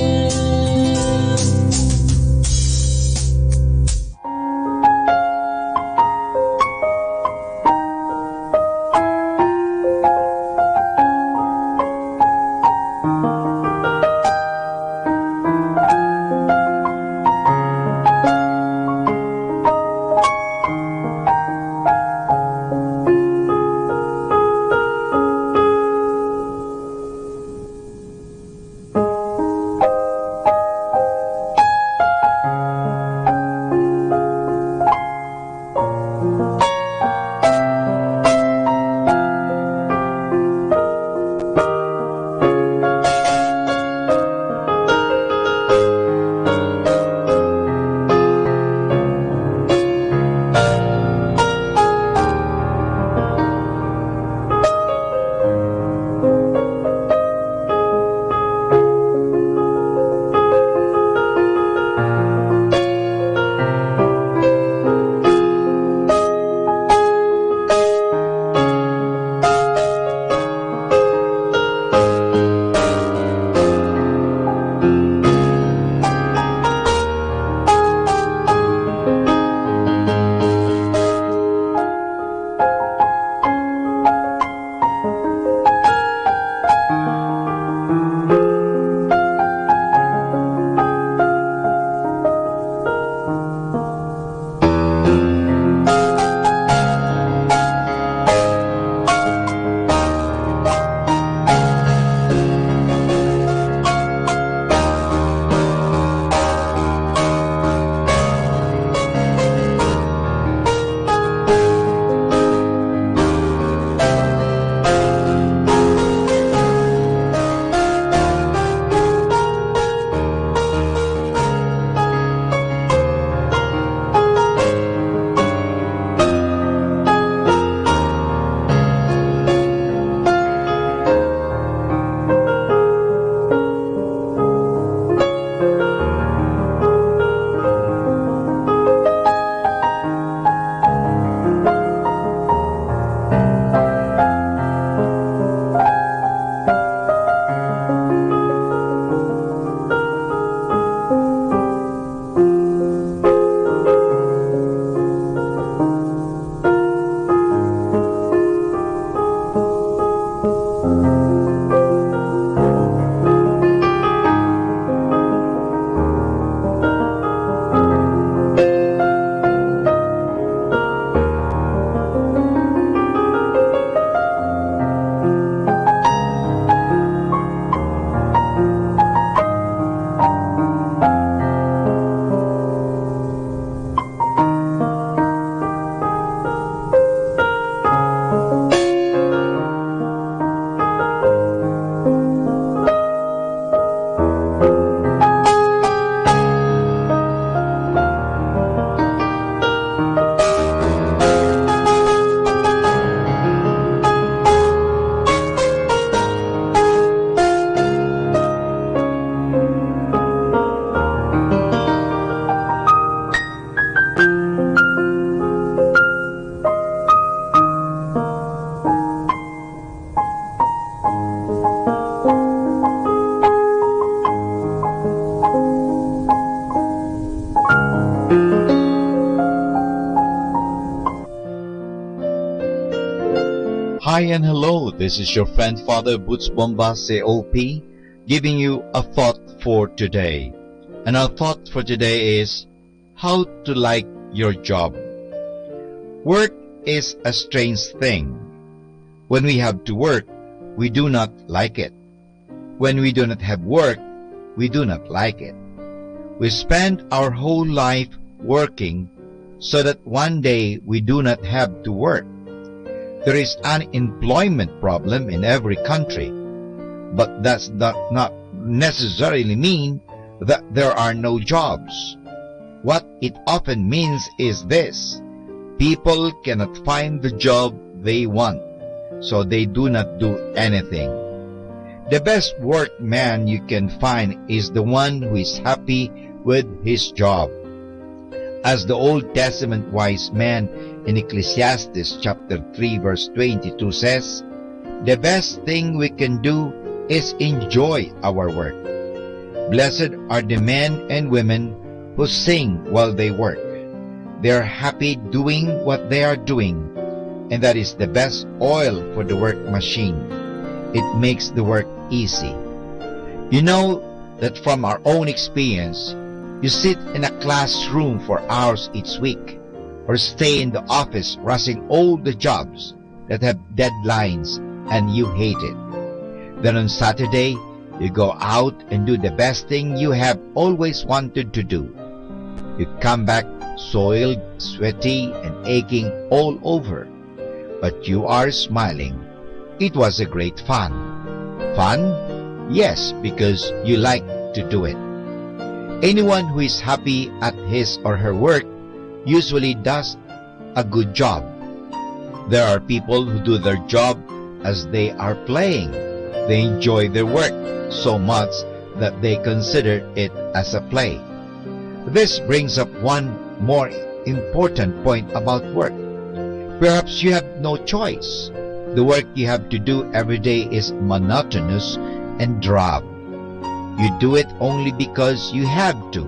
Hi and hello, this is your friend Father Boots Bombase OP, giving you a thought for today. And our thought for today is how to like your job. Work is a strange thing. When we have to work, we do not like it. When we do not have work, we do not like it. We spend our whole life working so that one day we do not have to work. There is an employment problem in every country, but that does not necessarily mean that there are no jobs. What it often means is this: people cannot find the job they want, so they do not do anything. The best workman you can find is the one who is happy with his job. As the Old Testament wise man in Ecclesiastes chapter 3 verse 22 says, the best thing we can do is enjoy our work. Blessed are the men and women who sing while they work. They are happy doing what they are doing, and that is the best oil for the work machine. It makes the work easy. You know that from our own experience, you sit in a classroom for hours each week, or stay in the office rushing all the jobs that have deadlines and you hate it. Then on Saturday, you go out and do the best thing you have always wanted to do. You come back soiled, sweaty, and aching all over, but you are smiling. It was a great fun. Fun? Yes, because you like to do it. Anyone who is happy at his or her work usually does a good job. There are people who do their job as they are playing. They enjoy their work so much that they consider it as a play. This brings up one more important point about work. Perhaps you have no choice. The work you have to do every day is monotonous and drab. You do it only because you have to.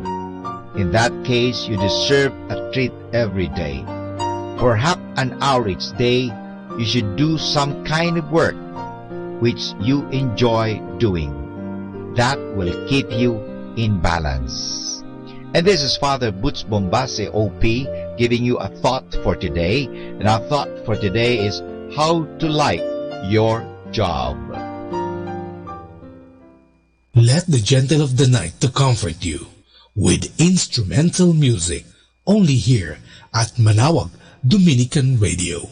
In that case, you deserve a treat every day. For half an hour each day, you should do some kind of work which you enjoy doing. That will keep you in balance. And this is Father Boots Bombase OP giving you a thought for today. And our thought for today is how to like your job. Let the gentle of the night to comfort you with instrumental music, only here at Manawag Dominican Radio.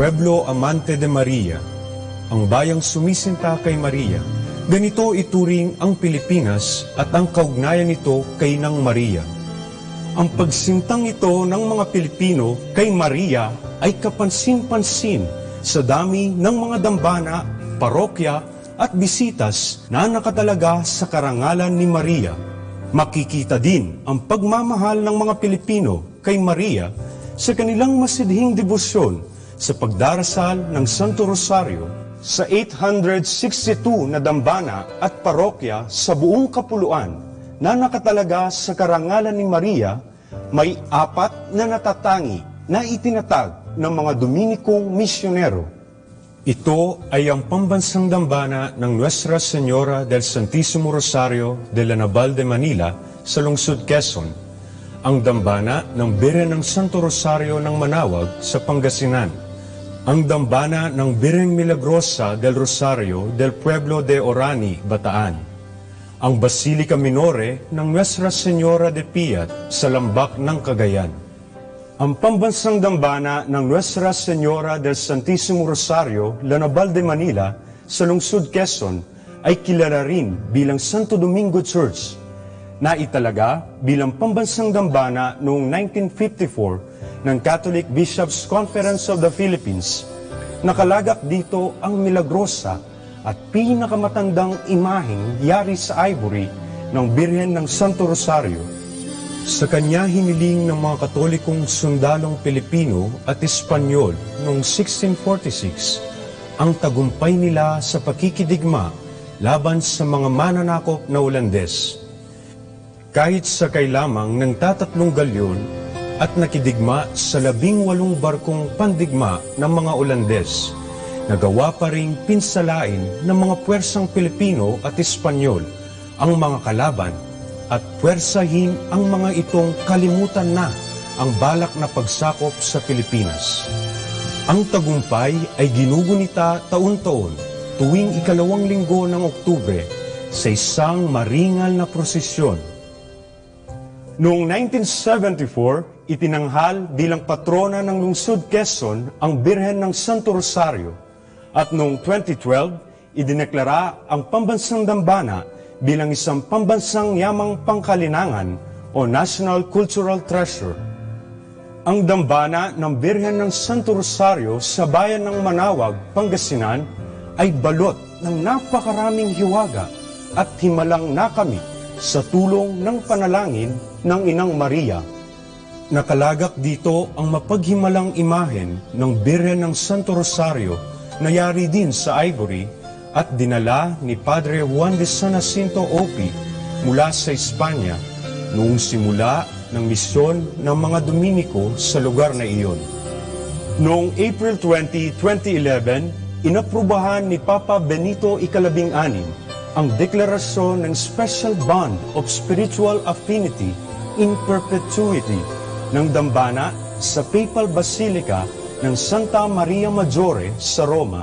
pueblo amante de Maria, ang bayang sumisinta kay Maria. Ganito ituring ang Pilipinas at ang kaugnayan nito kay nang Maria. Ang pagsintang ito ng mga Pilipino kay Maria ay kapansin-pansin sa dami ng mga dambana, parokya at bisitas na nakatalaga sa karangalan ni Maria. Makikita din ang pagmamahal ng mga Pilipino kay Maria sa kanilang masidhing debosyon sa pagdarasal ng Santo Rosario sa 862 na dambana at parokya sa buong kapuluan na nakatalaga sa karangalan ni Maria. May 4 na natatangi na itinatag ng mga Dominikong misyonero. Ito ay ang pambansang dambana ng Nuestra Señora del Santísimo Rosario de la Naval de Manila sa lungsod Quezon, ang dambana ng Birhen ng Santo Rosario ng Manawag sa Pangasinan, ang dambana ng Birhen Milagrosa del Rosario del Pueblo de Orani, Bataan, ang Basilica Minore ng Nuestra Señora de Piat sa Lambak ng Cagayan. Ang pambansang dambana ng Nuestra Señora del Santísimo Rosario, La Naval de Manila sa lungsod Quezon ay kilala rin bilang Santo Domingo Church, na italaga bilang pambansang dambana noong 1954 ng Catholic Bishops' Conference of the Philippines. Nakalagak dito ang Milagrosa at pinakamatandang imaheng yari sa ivory ng Birhen ng Santo Rosario. Sa kanya hiniling ng mga Katolikong sundalong Pilipino at Espanyol noong 1646 ang tagumpay nila sa pakikidigma laban sa mga mananakop na Ulandes. Kahit sakay lamang ng 3 galyon at nakidigma sa 18 barkong pandigma ng mga Ulandes, nagawa pa ring pinsalain ng mga puwersang Pilipino at Espanyol ang mga kalaban at puwersahin ang mga itong kalimutan na ang balak na pagsakop sa Pilipinas. Ang tagumpay ay ginugunita taon-taon tuwing 2 linggo ng Oktubre sa isang maringal na prosesyon. Noong 1974, itinanghal bilang patrona ng lungsod Quezon ang Birhen ng Santo Rosario. At noong 2012, idineklara ang pambansang dambana bilang isang pambansang yamang pangkalinangan o National Cultural Treasure. Ang dambana ng Birhen ng Santo Rosario sa bayan ng Manawag, Pangasinan ay balot ng napakaraming hiwaga at himalang nakamit sa tulong ng panalangin ng Inang Maria. Nakalagak dito ang mapaghimalang imahen ng Birhen ng Santo Rosario na yari din sa ivory at dinala ni Padre Juan de San Jacinto Opi mula sa Espanya noong simula ng misyon ng mga Dominiko sa lugar na iyon. Noong April 20, 2011, inaprubahan ni Papa Benito XVI ang deklarasyon ng Special Bond of Spiritual Affinity in Perpetuity ng dambana sa Papal Basilica ng Santa Maria Maggiore sa Roma.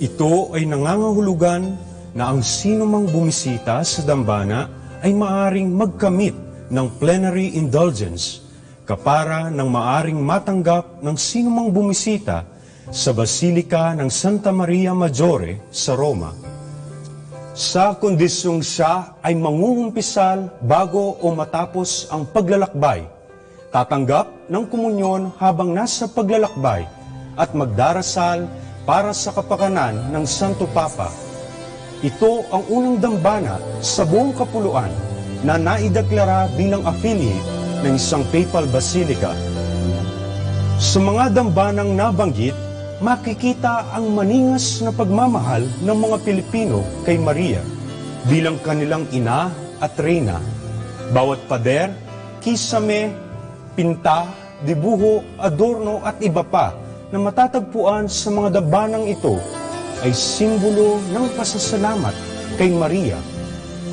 Ito ay nangangahulugan na ang sinumang bumisita sa dambana ay maaring magkamit ng plenary indulgence kapara ng maaring matanggap ng sinumang bumisita sa Basilica ng Santa Maria Maggiore sa Roma. Sa kondisyong siya ay mangungumpisal bago o matapos ang paglalakbay, tatanggap ng komunyon habang nasa paglalakbay at magdarasal para sa kapakanan ng Santo Papa. Ito ang unang dambana sa buong kapuluan na naideklara bilang affiliate ng isang papal basilica. Sa mga dambanang nabanggit, makikita ang maningas na pagmamahal ng mga Pilipino kay Maria bilang kanilang ina at reyna. Bawat pader, kisame, pinta, dibuho, adorno at iba pa na matatagpuan sa mga dambanang ito ay simbolo ng pasasalamat kay Maria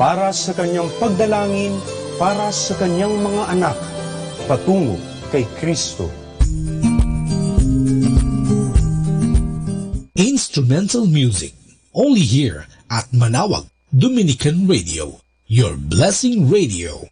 para sa kanyang pagdalangin para sa kanyang mga anak patungo kay Kristo. Instrumental music, only here at Manawag Dominican Radio, your blessing radio.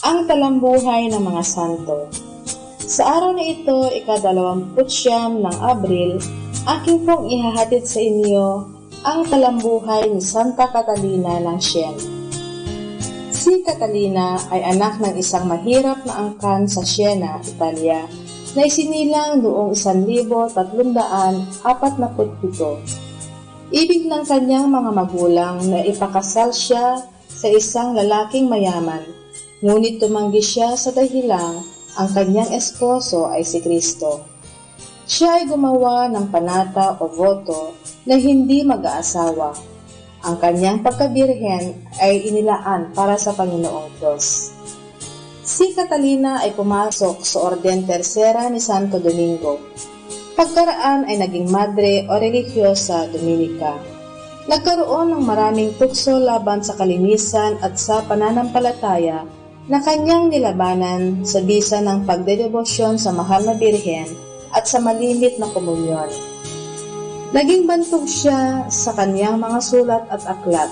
ang talambuhay ng mga santo. Sa araw na ito, ika-29 ng Abril, aking pong ihahatid sa inyo ang talambuhay ni Santa Catalina ng Siena. Si Catalina ay anak ng isang mahirap na angkan sa Siena, Italia, na isinilang noong 1347. Ibig ng kanyang mga magulang na ipakasal siya sa isang lalaking mayaman, ngunit tumanggi siya sa dahilang ang kanyang esposo ay si Kristo. Siya ay gumawa ng panata o voto na hindi mag-aasawa. Ang kanyang pagkabirhen ay inilaan para sa Panginoong Diyos. Si Catalina ay pumasok sa Orden Tercera ni Santo Domingo. Pagkaraan ay naging madre o religyosa Dominika. Nagkaroon ng maraming tukso laban sa kalinisan at sa pananampalataya na kanyang nilabanan sa bisa ng pagdedebosyon sa mahal na birhen at sa malimit na komunyon. Naging bantog siya sa kanyang mga sulat at aklat.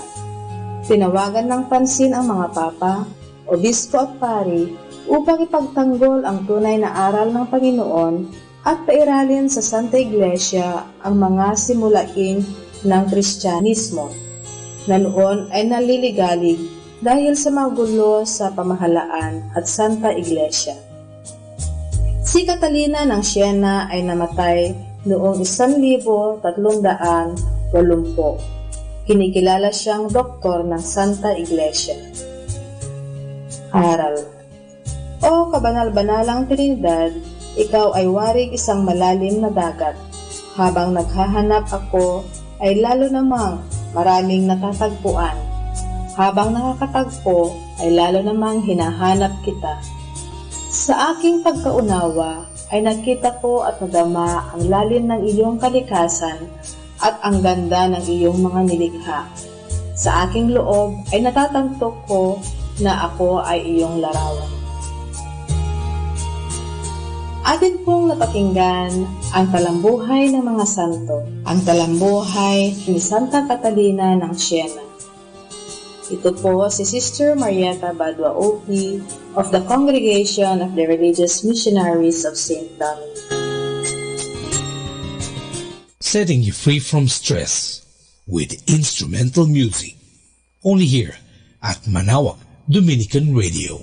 Tinawagan ng pansin ang mga papa, obispo at pari upang ipagtanggol ang tunay na aral ng Panginoon at pairalin sa Santa Iglesia ang mga simulain ng Kristyanismo na noon ay naliligalig dahil sa magulo sa pamahalaan at Santa Iglesia. Si Catalina ng Siena ay namatay noong 1380. Kinikilala siyang doktor ng Santa Iglesia. Aral. O kabanal-banalang Trinidad, ikaw ay warig isang malalim na dagat. Habang naghahanap ako, ay lalo namang maraming natatagpuan. Habang nakakatagpo, ay lalo namang hinahanap kita. Sa aking pagkaunawa, ay nakita ko at nadama ang lalim ng iyong kalikasan at ang ganda ng iyong mga nilikha. Sa aking loob, ay natatanto ko na ako ay iyong larawan. Atin pong napakinggan ang talambuhay ng mga santo, ang talambuhay ni Santa Catalina ng Siena. Ito po si Sister Marieta Badua OP of the Congregation of the Religious Missionaries of St. Dominic. Setting you free from stress with instrumental music. Only here at Manaoag Dominican Radio.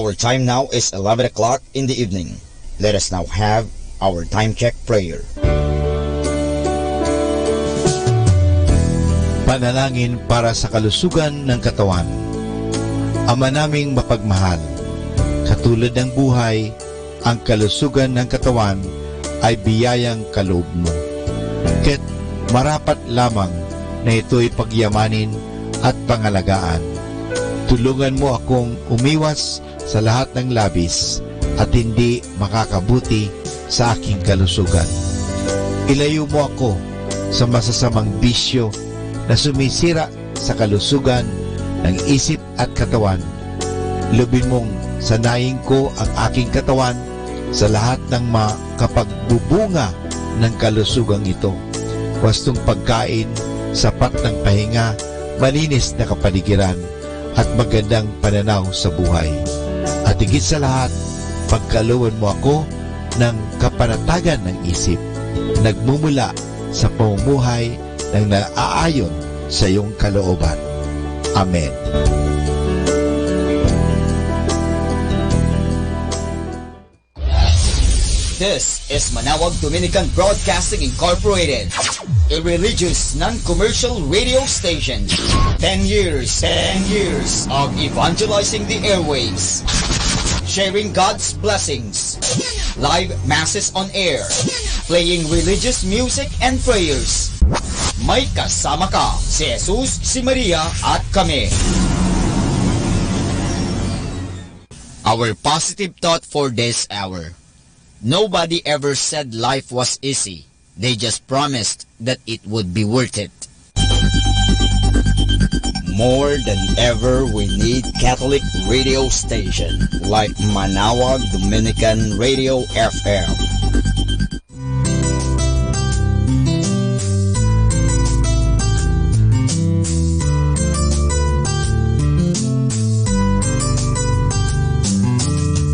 Our time now is 11 o'clock in the evening. Let us now have our time check prayer. Panalangin para sa kalusugan ng katawan. Ama naming mapagmahal, katulad ng buhay, ang kalusugan ng katawan ay biyayang kaloob mo. Kaya't marapat lamang na ito'y pagyamanin at pangalagaan. Tulungan mo akong umiwas sa lahat ng labis at hindi makakabuti sa aking kalusugan. Ilayo mo ako sa masasamang bisyo na sumisira sa kalusugan ng isip at katawan. Lubin mong sanayin ko ang aking katawan sa lahat ng makapagbubunga ng kalusugang ito. Wastong pagkain, sapat ng pahinga, malinis na kapaligiran, at magandang pananaw sa buhay. At higit sa lahat, pagkalooban mo ako ng kapanatagan ng isip, nagmumula sa pamumuhay ng naaayon sa iyong kalooban. Amen. This is Manawag Dominican Broadcasting Incorporated, a religious, non-commercial radio station. 10 years of evangelizing the airwaves, sharing God's blessings, live masses on air, playing religious music and prayers. May kasama ka, si Jesus, si Maria, at kami. Our positive thought for this hour. Nobody ever said life was easy. They just promised that it would be worth it. More than ever, we need Catholic radio station like Manawag Dominican Radio FM.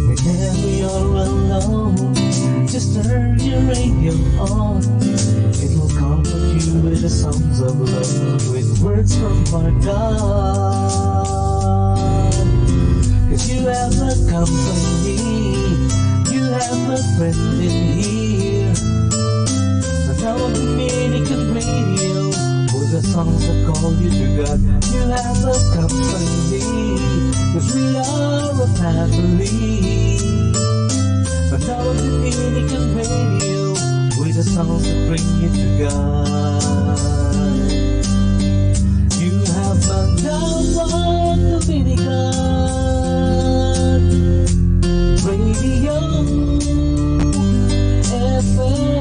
Whenever you're alone, just turn your radio on. It will comfort you with the songs of love, with words from our God. 'Cause you have a company, you have a friend in here. Manawag Dominican Radio, with the songs that call you to God. You have a company, 'cause we are a family. Manawag Dominican Radio, with the songs that bring you to God. You have Manawag Dominican Radio FM.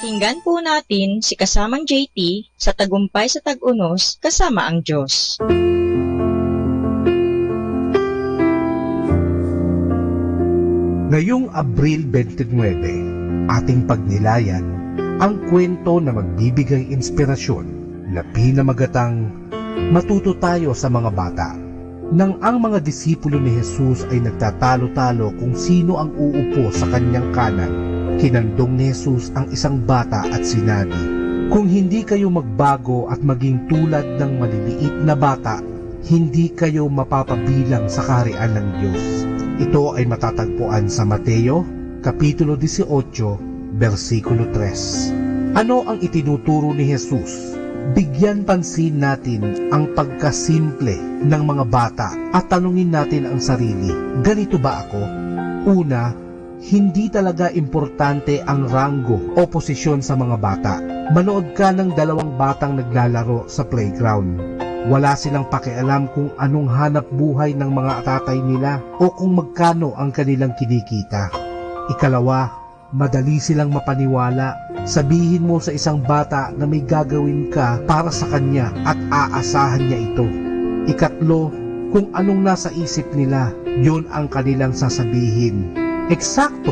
Pakinggan po natin si kasamang JT sa Tagumpay sa Tag-Unos kasama ang Diyos. Ngayong Abril 29, ating pagnilayan ang kwento na magbibigay inspirasyon na pinamagatang matuto tayo sa mga bata. Nang ang mga disipulo ni Jesus ay nagtatalo-talo kung sino ang uupo sa kanyang kanan, kinandong ni Jesus ang isang bata at sinabi, "Kung hindi kayo magbago at maging tulad ng maliliit na bata, hindi kayo mapapabilang sa kaharian ng Diyos." Ito ay matatagpuan sa Mateo, Kapitulo 18, versikulo 3. Ano ang itinuturo ni Jesus? Bigyan pansin natin ang pagkasimple ng mga bata at tanungin natin ang sarili, ganito ba ako? Una, hindi talaga importante ang ranggo o posisyon sa mga bata. Manood ka ng dalawang batang naglalaro sa playground. Wala silang pakialam kung anong hanap buhay ng mga tatay nila o kung magkano ang kanilang kinikita. Ikalawa, madali silang mapaniwala. Sabihin mo sa isang bata na may gagawin ka para sa kanya at aasahan niya ito. Ikatlo, kung anong nasa isip nila, yun ang kanilang sasabihin. Eksakto,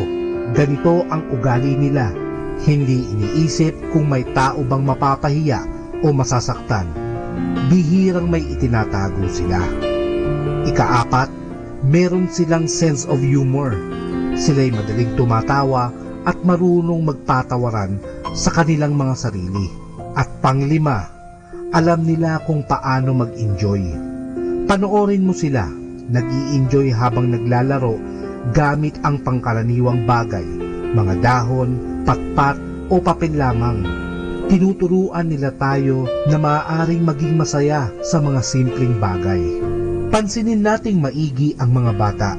ganito ang ugali nila. Hindi iniisip kung may tao bang mapapahiya o masasaktan. Bihirang may itinatago sila. Ikaapat, meron silang sense of humor. Sila'y madaling tumatawa at marunong magpatawaran sa kanilang mga sarili. At panglima, alam nila kung paano mag-enjoy. Panoorin mo sila, nag-i-enjoy habang naglalaro gamit ang pangkaraniwang bagay, mga dahon, patpat o papel lamang. Tinuturuan nila tayo na maaaring maging masaya sa mga simpleng bagay. Pansinin nating maigi ang mga bata.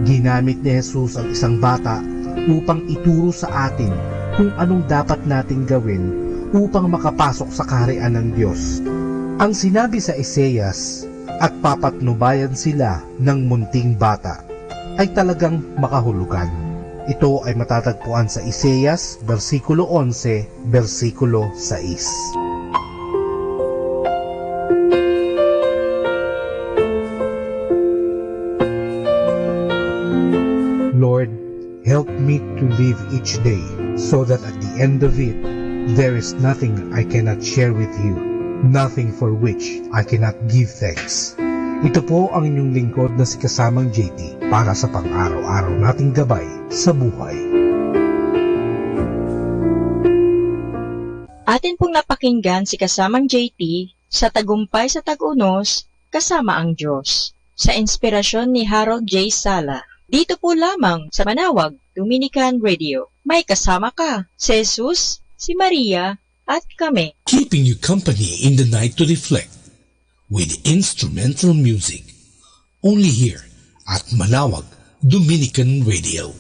Ginamit ni Jesus ang isang bata upang ituro sa atin kung anong dapat nating gawin upang makapasok sa kaharian ng Diyos. Ang sinabi sa Isaias, "At papatnubayan sila ng munting bata," ay talagang makahulugan. Ito ay matatagpuan sa Isaias, versikulo 11, versikulo 6. Lord, help me to live each day so that at the end of it, there is nothing I cannot share with you, nothing for which I cannot give thanks. Ito po ang inyong lingkod na si Kasamang JT para sa pang-araw-araw nating gabay sa buhay. Atin pong napakinggan si Kasamang JT sa Tagumpay sa Tag-Unos kasama ang Diyos sa inspirasyon ni Harold J. Sala. Dito po lamang sa Manawag Dominican Radio. May kasama ka, si Jesus, si Maria, at kami. Keeping you company in the night to reflect with instrumental music. Only here at Manawag Dominican Radio.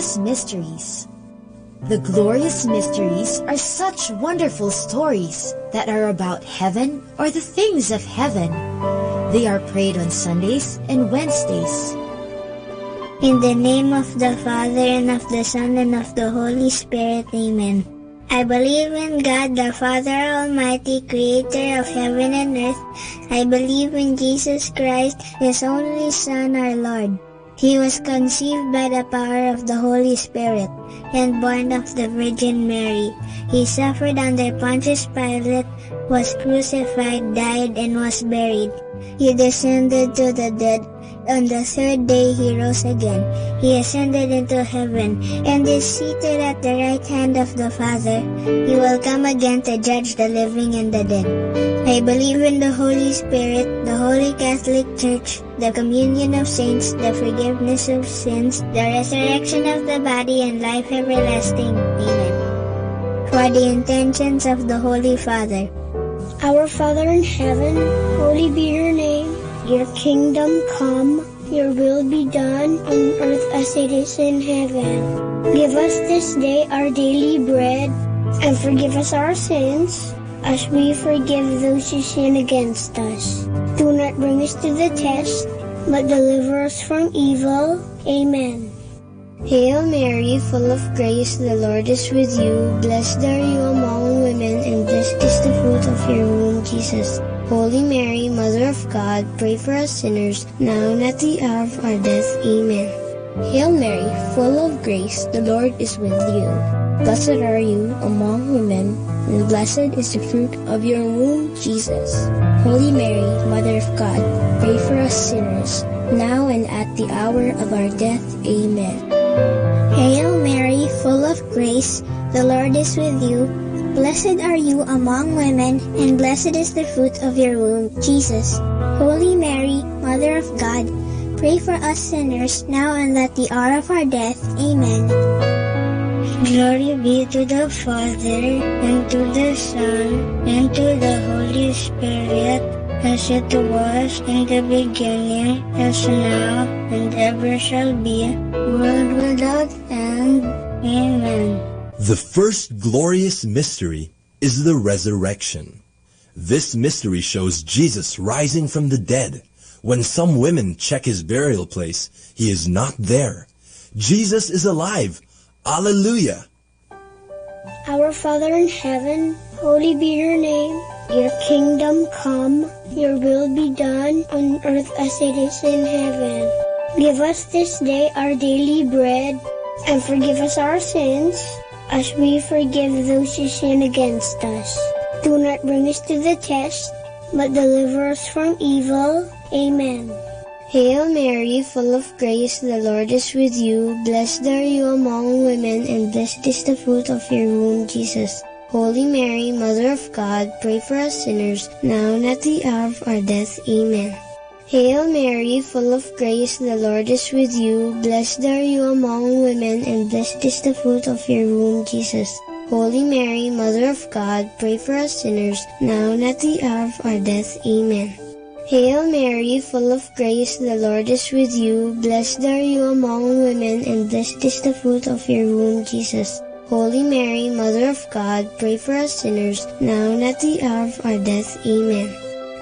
glorious mysteries. The glorious mysteries are such wonderful stories that are about heaven or the things of heaven. They are prayed on Sundays and Wednesdays. In the name of the Father, and of the Son, and of the Holy Spirit. Amen. I believe in God, the Father Almighty, creator of heaven and earth. I believe in Jesus Christ, His only Son, our Lord. He was conceived by the power of the Holy Spirit, and born of the Virgin Mary. He suffered under Pontius Pilate, was crucified, died, and was buried. He descended to the dead. On the third day he rose again. He ascended into heaven, and is seated at the right hand of the Father. He will come again to judge the living and the dead. I believe in the Holy Spirit, the Holy Catholic Church, the communion of saints, the forgiveness of sins, the resurrection of the body, and life everlasting. Amen. For the intentions of the Holy Father. Our Father in heaven, holy be your name. Your kingdom come, your will be done on earth as it is in heaven. Give us this day our daily bread, and forgive us our sins, as we forgive those who sin against us. Do not bring us to the test, but deliver us from evil. Amen. Hail Mary, full of grace, the Lord is with you. Blessed are you among women, and blessed is the fruit of your womb, Jesus. Holy Mary, Mother of God, pray for us sinners, now and at the hour of our death. Amen. Hail Mary, full of grace, the Lord is with you. Blessed are you among women, and blessed is the fruit of your womb, Jesus. Holy Mary, Mother of God, pray for us sinners, now and at the hour of our death. Amen. Hail Mary, full of grace, the Lord is with you. Blessed are you among women, and blessed is the fruit of your womb, Jesus. Holy Mary, Mother of God, pray for us sinners, now and at the hour of our death. Amen. Glory be to the Father, and to the Son, and to the Holy Spirit, as it was in the beginning, as now, and ever shall be, world without end. Amen. The first glorious mystery is the resurrection. This mystery shows Jesus rising from the dead. When some women check his burial place, he is not there. Jesus is alive. Alleluia! Our Father in heaven, holy be your name. Your kingdom come, your will be done on earth as it is in heaven. Give us this day our daily bread, and forgive us our sins, as we forgive those who sin against us. Do not bring us to the test, but deliver us from evil. Amen. Hail Mary, full of grace, the Lord is with you. Blessed are you among women, and blessed is the fruit of your womb, Jesus. Holy Mary, Mother of God, pray for us sinners, now and at the hour of our death. Amen. Hail Mary, full of grace, the Lord is with you. Blessed are you among women, and blessed is the fruit of your womb, Jesus. Holy Mary, Mother of God, pray for us sinners, now and at the hour of our death. Amen. Hail Mary, full of grace, the Lord is with you. Blessed are you among women, and blessed is the fruit of your womb, Jesus. Holy Mary, Mother of God, pray for us sinners, now and at the hour of our death. Amen.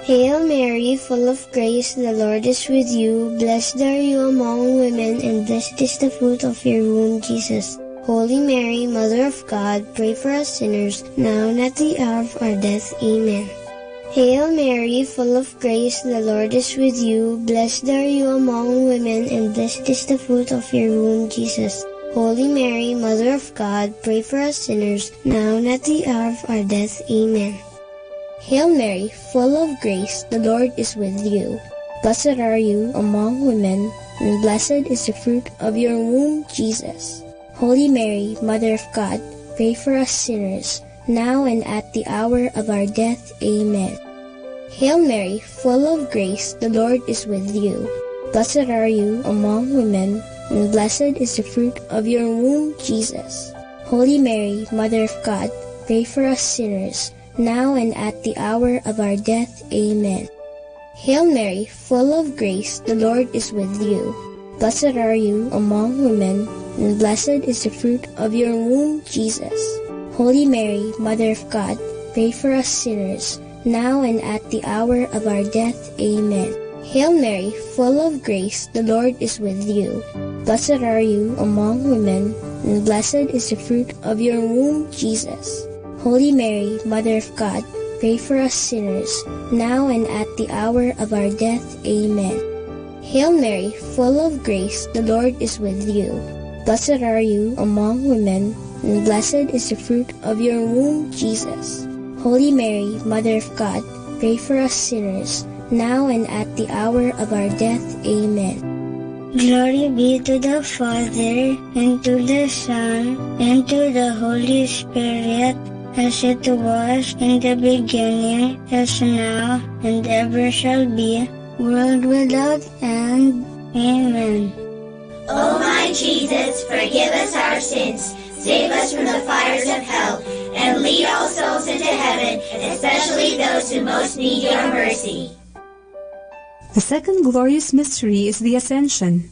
Hail Mary, full of grace, the Lord is with you. Blessed are you among women, and blessed is the fruit of your womb, Jesus. Holy Mary, Mother of God, pray for us sinners, now and at the hour of our death. Amen. Hail Mary, full of grace, the Lord is with you. Blessed are you among women, and blessed is the fruit of your womb, Jesus. Holy Mary, Mother of God, pray for us sinners, now and at the hour of our death. Amen. Hail Mary, full of grace, the Lord is with you. Blessed are you among women, and blessed is the fruit of your womb, Jesus. Holy Mary, Mother of God, pray for us sinners, now and at the hour of our death. Amen. Hail Mary, full of grace, the Lord is with you. Blessed are you among women, and blessed is the fruit of your womb, Jesus. Holy Mary, Mother of God, pray for us sinners, now and at the hour of our death. Amen. Hail Mary, full of grace, the Lord is with you. Blessed are you among women, and blessed is the fruit of your womb, Jesus. Holy Mary, Mother of God, pray for us sinners, now and at the hour of our death. Amen. Hail Mary, full of grace, the Lord is with you. Blessed are you among women, and blessed is the fruit of your womb, Jesus. Holy Mary, Mother of God, pray for us sinners, now and at the hour of our death. Amen. Hail Mary, full of grace, the Lord is with you. Blessed are you among women, and blessed is the fruit of your womb, Jesus. Holy Mary, Mother of God, pray for us sinners, now and at the hour of our death. Amen. Glory be to the Father, and to the Son, and to the Holy Spirit, as it was in the beginning, is now, and ever shall be, world without end. Amen. O my Jesus, forgive us our sins, save us from the fires of hell, and lead all souls into heaven, especially those who most need your mercy. The second glorious mystery is the Ascension.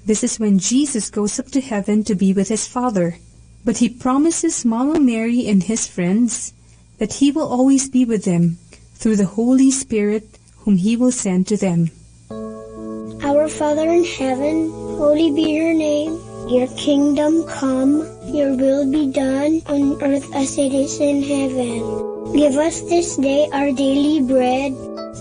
This is when Jesus goes up to heaven to be with his Father, but he promises Mama Mary and his friends that he will always be with them through the Holy Spirit whom he will send to them. Our Father in heaven, holy be your name. Your kingdom come, your will be done on earth as it is in heaven. Give us this day our daily bread,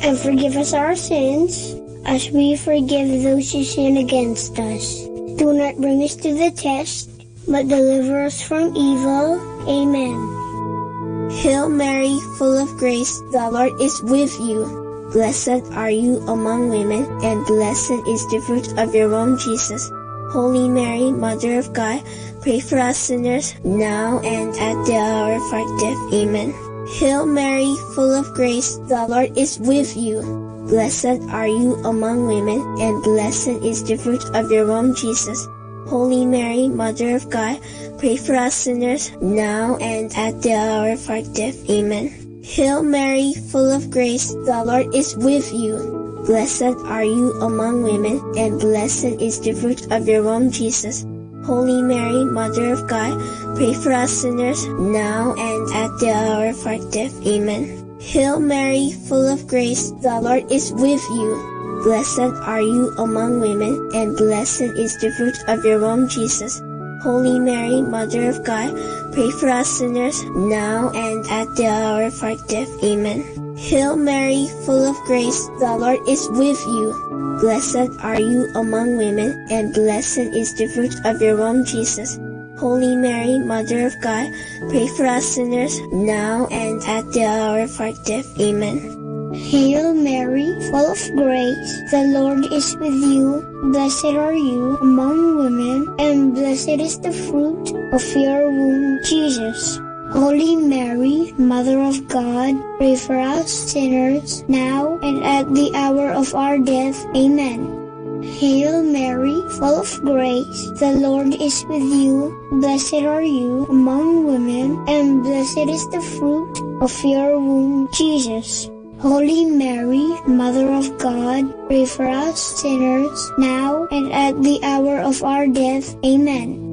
and forgive us our sins, as we forgive those who sin against us. Do not bring us to the test, but deliver us from evil. Amen. Hail Mary, full of grace, the Lord is with you. Blessed are you among women, and blessed is the fruit of your womb, Jesus. Holy Mary, Mother of God, pray for us sinners, now and at the hour of our death. Amen. Hail Mary, full of grace, the Lord is with you. Blessed are you among women, and blessed is the fruit of your womb, Jesus. Holy Mary, Mother of God, pray for us sinners, now and at the hour of our death. Amen. Hail Mary, full of grace, the Lord is with you. Blessed are you among women, and blessed is the fruit of your womb, Jesus. Holy Mary, Mother of God, pray for us sinners, now and at the hour of our death. Amen. Hail Mary, full of grace, the Lord is with you. Blessed are you among women, and blessed is the fruit of your womb, Jesus. Holy Mary, Mother of God, pray for us sinners, now and at the hour of our death. Amen. Hail Mary, full of grace, the Lord is with you. Blessed are you among women, and blessed is the fruit of your womb, Jesus. Holy Mary, Mother of God, pray for us sinners, now and at the hour of our death. Amen. Hail Mary, full of grace, the Lord is with you. Blessed are you among women, and blessed is the fruit of your womb, Jesus. Holy Mary, Mother of God, pray for us sinners, now and at the hour of our death. Amen. Hail Mary, full of grace, the Lord is with you. Blessed are you among women, and blessed is the fruit of your womb, Jesus. Holy Mary, Mother of God, pray for us sinners, now and at the hour of our death. Amen.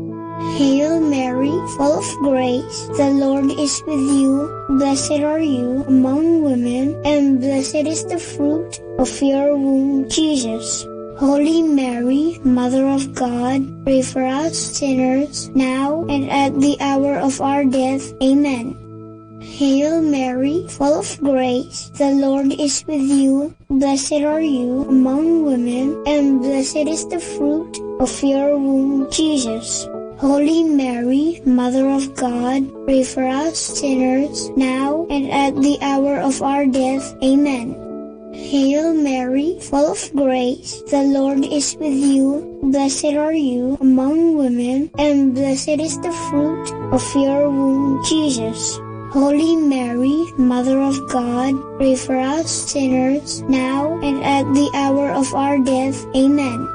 Hail Mary, full of grace, the Lord is with you. Blessed are you among women, and blessed is the fruit of your womb, Jesus. Holy Mary, Mother of God, pray for us sinners, now and at the hour of our death. Amen. Hail Mary, full of grace, the Lord is with you. Blessed are you among women, and blessed is the fruit of your womb, Jesus. Holy Mary, Mother of God, pray for us sinners, now and at the hour of our death. Amen. Hail Mary, full of grace, the Lord is with you. Blessed are you among women, and blessed is the fruit of your womb, Jesus. Holy Mary, Mother of God, pray for us sinners, now and at the hour of our death. Amen.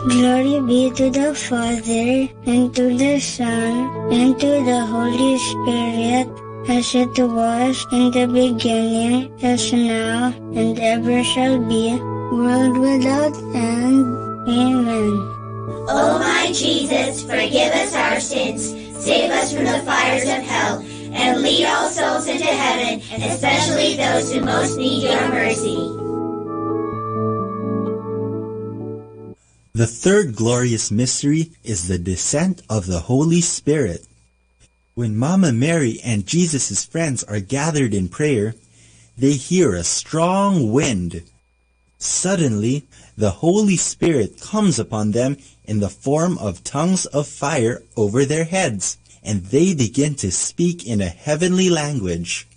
Glory be to the Father, and to the Son, and to the Holy Spirit, as it was in the beginning, is now, and ever shall be, world without end. Amen. O my Jesus, forgive us our sins, save us from the fires of hell, and lead all souls into heaven, especially those who most need your mercy. The third glorious mystery is the descent of the Holy Spirit. When Mama Mary and Jesus' friends are gathered in prayer, they hear a strong wind. Suddenly, the Holy Spirit comes upon them in the form of tongues of fire over their heads, and they begin to speak in a heavenly language.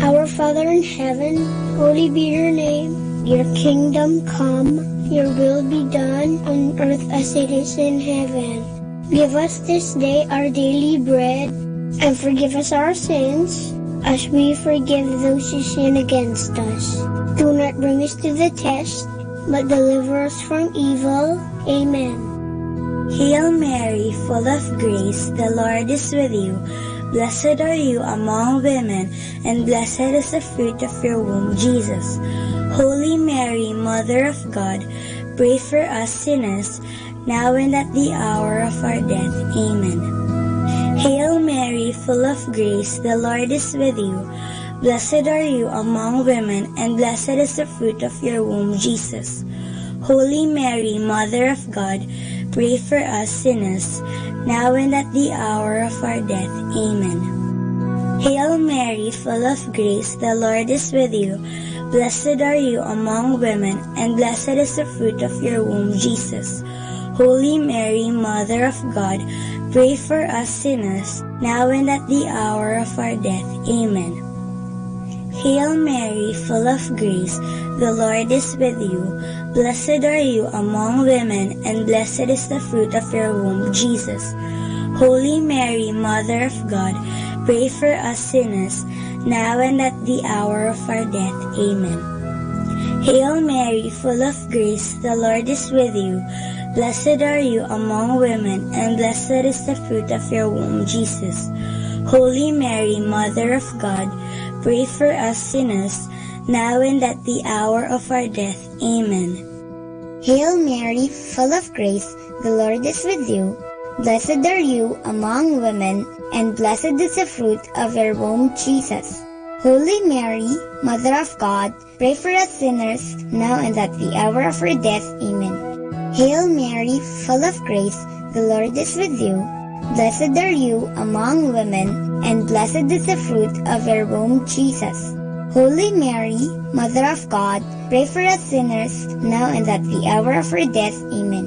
Our Father in heaven, holy be your name. Your kingdom come, your will be done on earth as it is in heaven. Give us this day our daily bread, and forgive us our sins, as we forgive those who sin against us. Do not bring us to the test, but deliver us from evil. Amen. Hail Mary, full of grace, the Lord is with you. Blessed are you among women, and blessed is the fruit of your womb, Jesus. Holy Mary, Mother of God, pray for us sinners, now and at the hour of our death. Amen. Hail Mary, full of grace, the Lord is with you. Blessed are you among women, and blessed is the fruit of your womb, Jesus. Holy Mary, Mother of God, pray for us sinners, now and at the hour of our death. Amen. Hail Mary, full of grace, the Lord is with you. Blessed are you among women, and blessed is the fruit of your womb, Jesus. Holy Mary, Mother of God, pray for us sinners, now and at the hour of our death. Amen. Hail Mary, full of grace, the Lord is with you. Blessed are you among women, and blessed is the fruit of your womb, Jesus. Holy Mary, Mother of God, pray for us sinners, now and at the hour of our death. Amen. Hail Mary, full of grace, the Lord is with you. Blessed are you among women, and blessed is the fruit of your womb, Jesus. Holy Mary, Mother of God, pray for us sinners, now and at the hour of our death. Amen. Hail Mary, full of grace, the Lord is with you. Blessed are you among women, and blessed is the fruit of your womb, Jesus. Holy Mary, Mother of God, pray for us sinners, now and at the hour of our death. Amen. Hail Mary, full of grace, the Lord is with you. Blessed are you among women, and blessed is the fruit of your womb, Jesus. Holy Mary, Mother of God, pray for us sinners, now and at the hour of our death. Amen.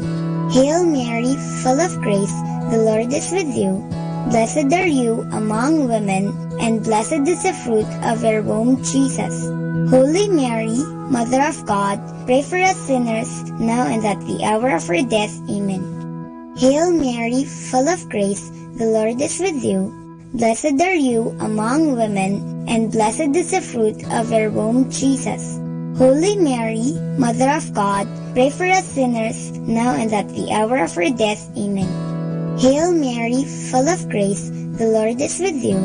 Hail Mary, full of grace, the Lord is with you. Blessed are you among women, and blessed is the fruit of your womb, Jesus. Holy Mary, Mother of God, pray for us sinners, now and at the hour of our death. Amen. Hail Mary, full of grace, the Lord is with you. Blessed are you among women, and blessed is the fruit of your womb, Jesus. Holy Mary, Mother of God, pray for us sinners, now and at the hour of our death. Amen. Hail Mary, full of grace, the Lord is with you.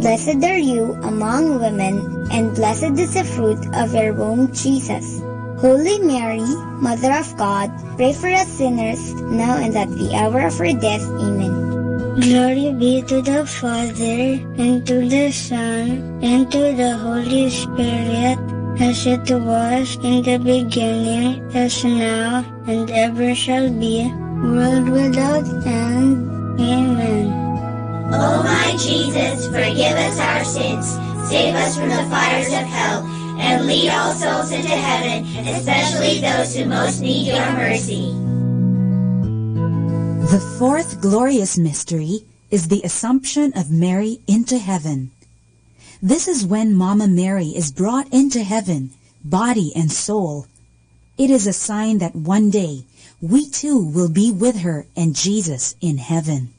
Blessed are you among women, and blessed is the fruit of your womb, Jesus. Holy Mary, Mother of God, pray for us sinners, now and at the hour of our death. Amen. Glory be to the Father, and to the Son, and to the Holy Spirit, as it was in the beginning, as now, and ever shall be, world without end. Amen. O my Jesus, forgive us our sins, save us from the fires of hell, and lead all souls into heaven, especially those who most need your mercy. The fourth glorious mystery is the Assumption of Mary into heaven. This is when Mama Mary is brought into heaven, body and soul. It is a sign that one day we too will be with her and Jesus in heaven.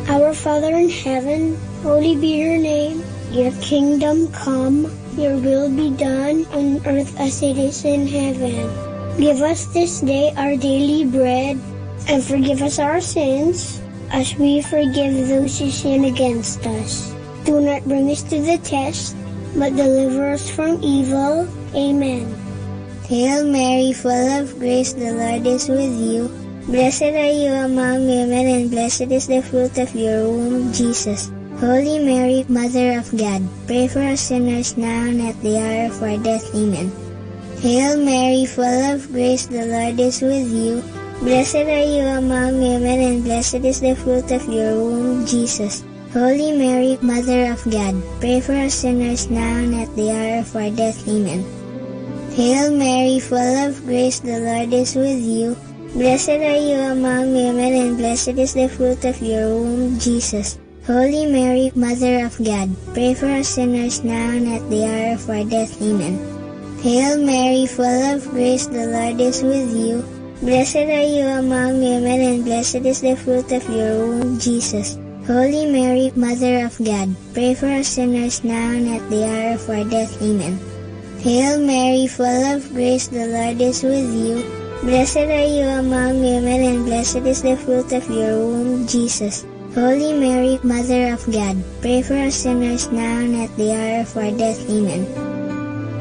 Our Father in heaven, holy be your name. Your kingdom come, your will be done on earth as it is in heaven. Give us this day our daily bread, and forgive us our sins, as we forgive those who sin against us. Do not bring us to the test, but deliver us from evil. Amen. Hail Mary, full of grace, the Lord is with you. Blessed are you among women, and blessed is the fruit of your womb, Jesus. Holy Mary, Mother of God, pray for us sinners now and at the hour of our death. Amen. Hail Mary, full of grace, the Lord is with you. Blessed are you among women, and blessed is the fruit of your womb, Jesus. Holy Mary, Mother of God, pray for us sinners now and at the hour of our death. Amen. Hail Mary, full of grace, the Lord is with you. Blessed are you among women, and blessed is the fruit of your womb, Jesus. Holy Mary, Mother of God, pray for us sinners now and at the hour of our death. Amen. Hail Mary, full of grace, the Lord is with you. Blessed are you among women, and blessed is the fruit of your womb, Jesus. Holy Mary, Mother of God, pray for us sinners now and at the hour of our death. Amen. Hail Mary, full of grace, the Lord is with you. Blessed are you among women, and blessed is the fruit of your womb, Jesus. Holy Mary, Mother of God, pray for us sinners now and at the hour of our death. Amen.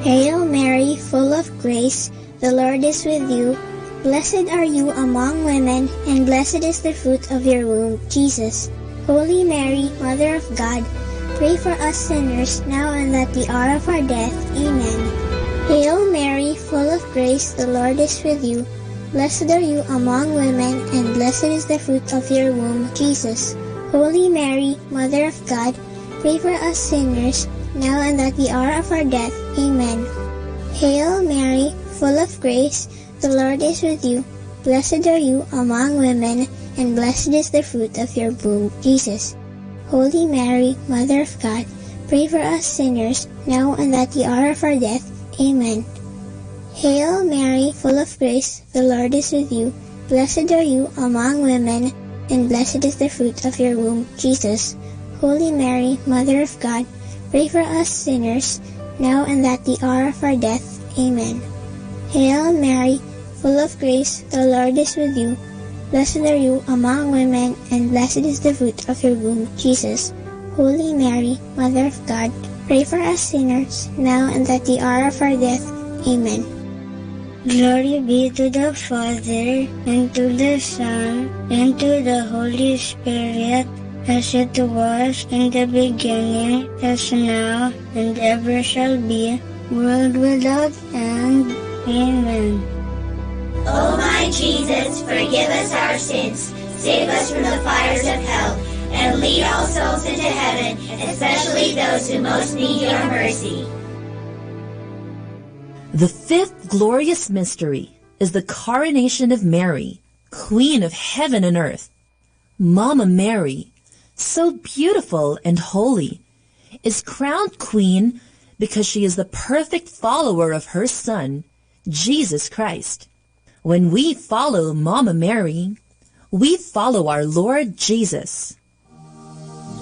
Hail Mary, full of grace, the Lord is with you. Blessed are you among women, and blessed is the fruit of your womb, Jesus. Holy Mary, Mother of God, pray for us sinners now and at the hour of our death. Amen. Hail Mary, full of grace, the Lord is with you. Blessed are you among women, and blessed is the fruit of your womb, Jesus. Holy Mary, Mother of God, pray for us sinners, now and at the hour of our death. Amen. Hail Mary, full of grace, the Lord is with you. Blessed are you among women, and blessed is the fruit of your womb, Jesus. Holy Mary, Mother of God, pray for us sinners, now and at the hour of our death. Amen. Hail Mary, full of grace, the Lord is with you. Blessed are you among women, and blessed is the fruit of your womb, Jesus. Holy Mary, Mother of God, pray for us sinners, now and at the hour of our death. Amen. Hail Mary, full of grace, the Lord is with you. Blessed are you among women, and blessed is the fruit of your womb, Jesus. Holy Mary, Mother of God, pray for us sinners, now and at the hour of our death. Amen. Glory be to the Father, and to the Son, and to the Holy Spirit, as it was in the beginning, as now, and ever shall be, world without end. Amen. O my Jesus, forgive us our sins, save us from the fires of hell, and lead all souls into heaven, especially those who most need your mercy. The fifth glorious mystery is the coronation of Mary, Queen of heaven and earth. Mama Mary, so beautiful and holy, is crowned queen because she is the perfect follower of her Son, Jesus Christ. When we follow Mama Mary, we follow our Lord Jesus.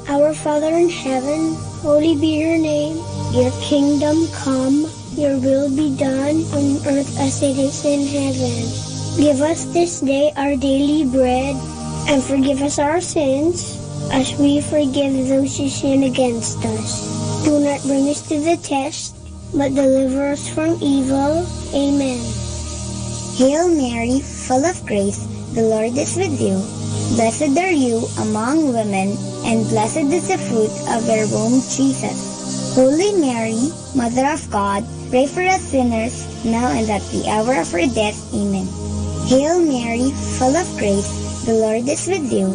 Our Father in heaven, holy be your name. Your kingdom come, your will be done on earth as it is in heaven. Give us this day our daily bread, and forgive us our sins, as we forgive those who sin against us. Do not bring us to the test, but deliver us from evil. Amen. Hail Mary, full of grace, the Lord is with you. Blessed are you among women, and blessed is the fruit of your womb, Jesus. Holy Mary, Mother of God, pray for us sinners, now and at the hour of our death. Amen. Hail Mary, full of grace, the Lord is with you.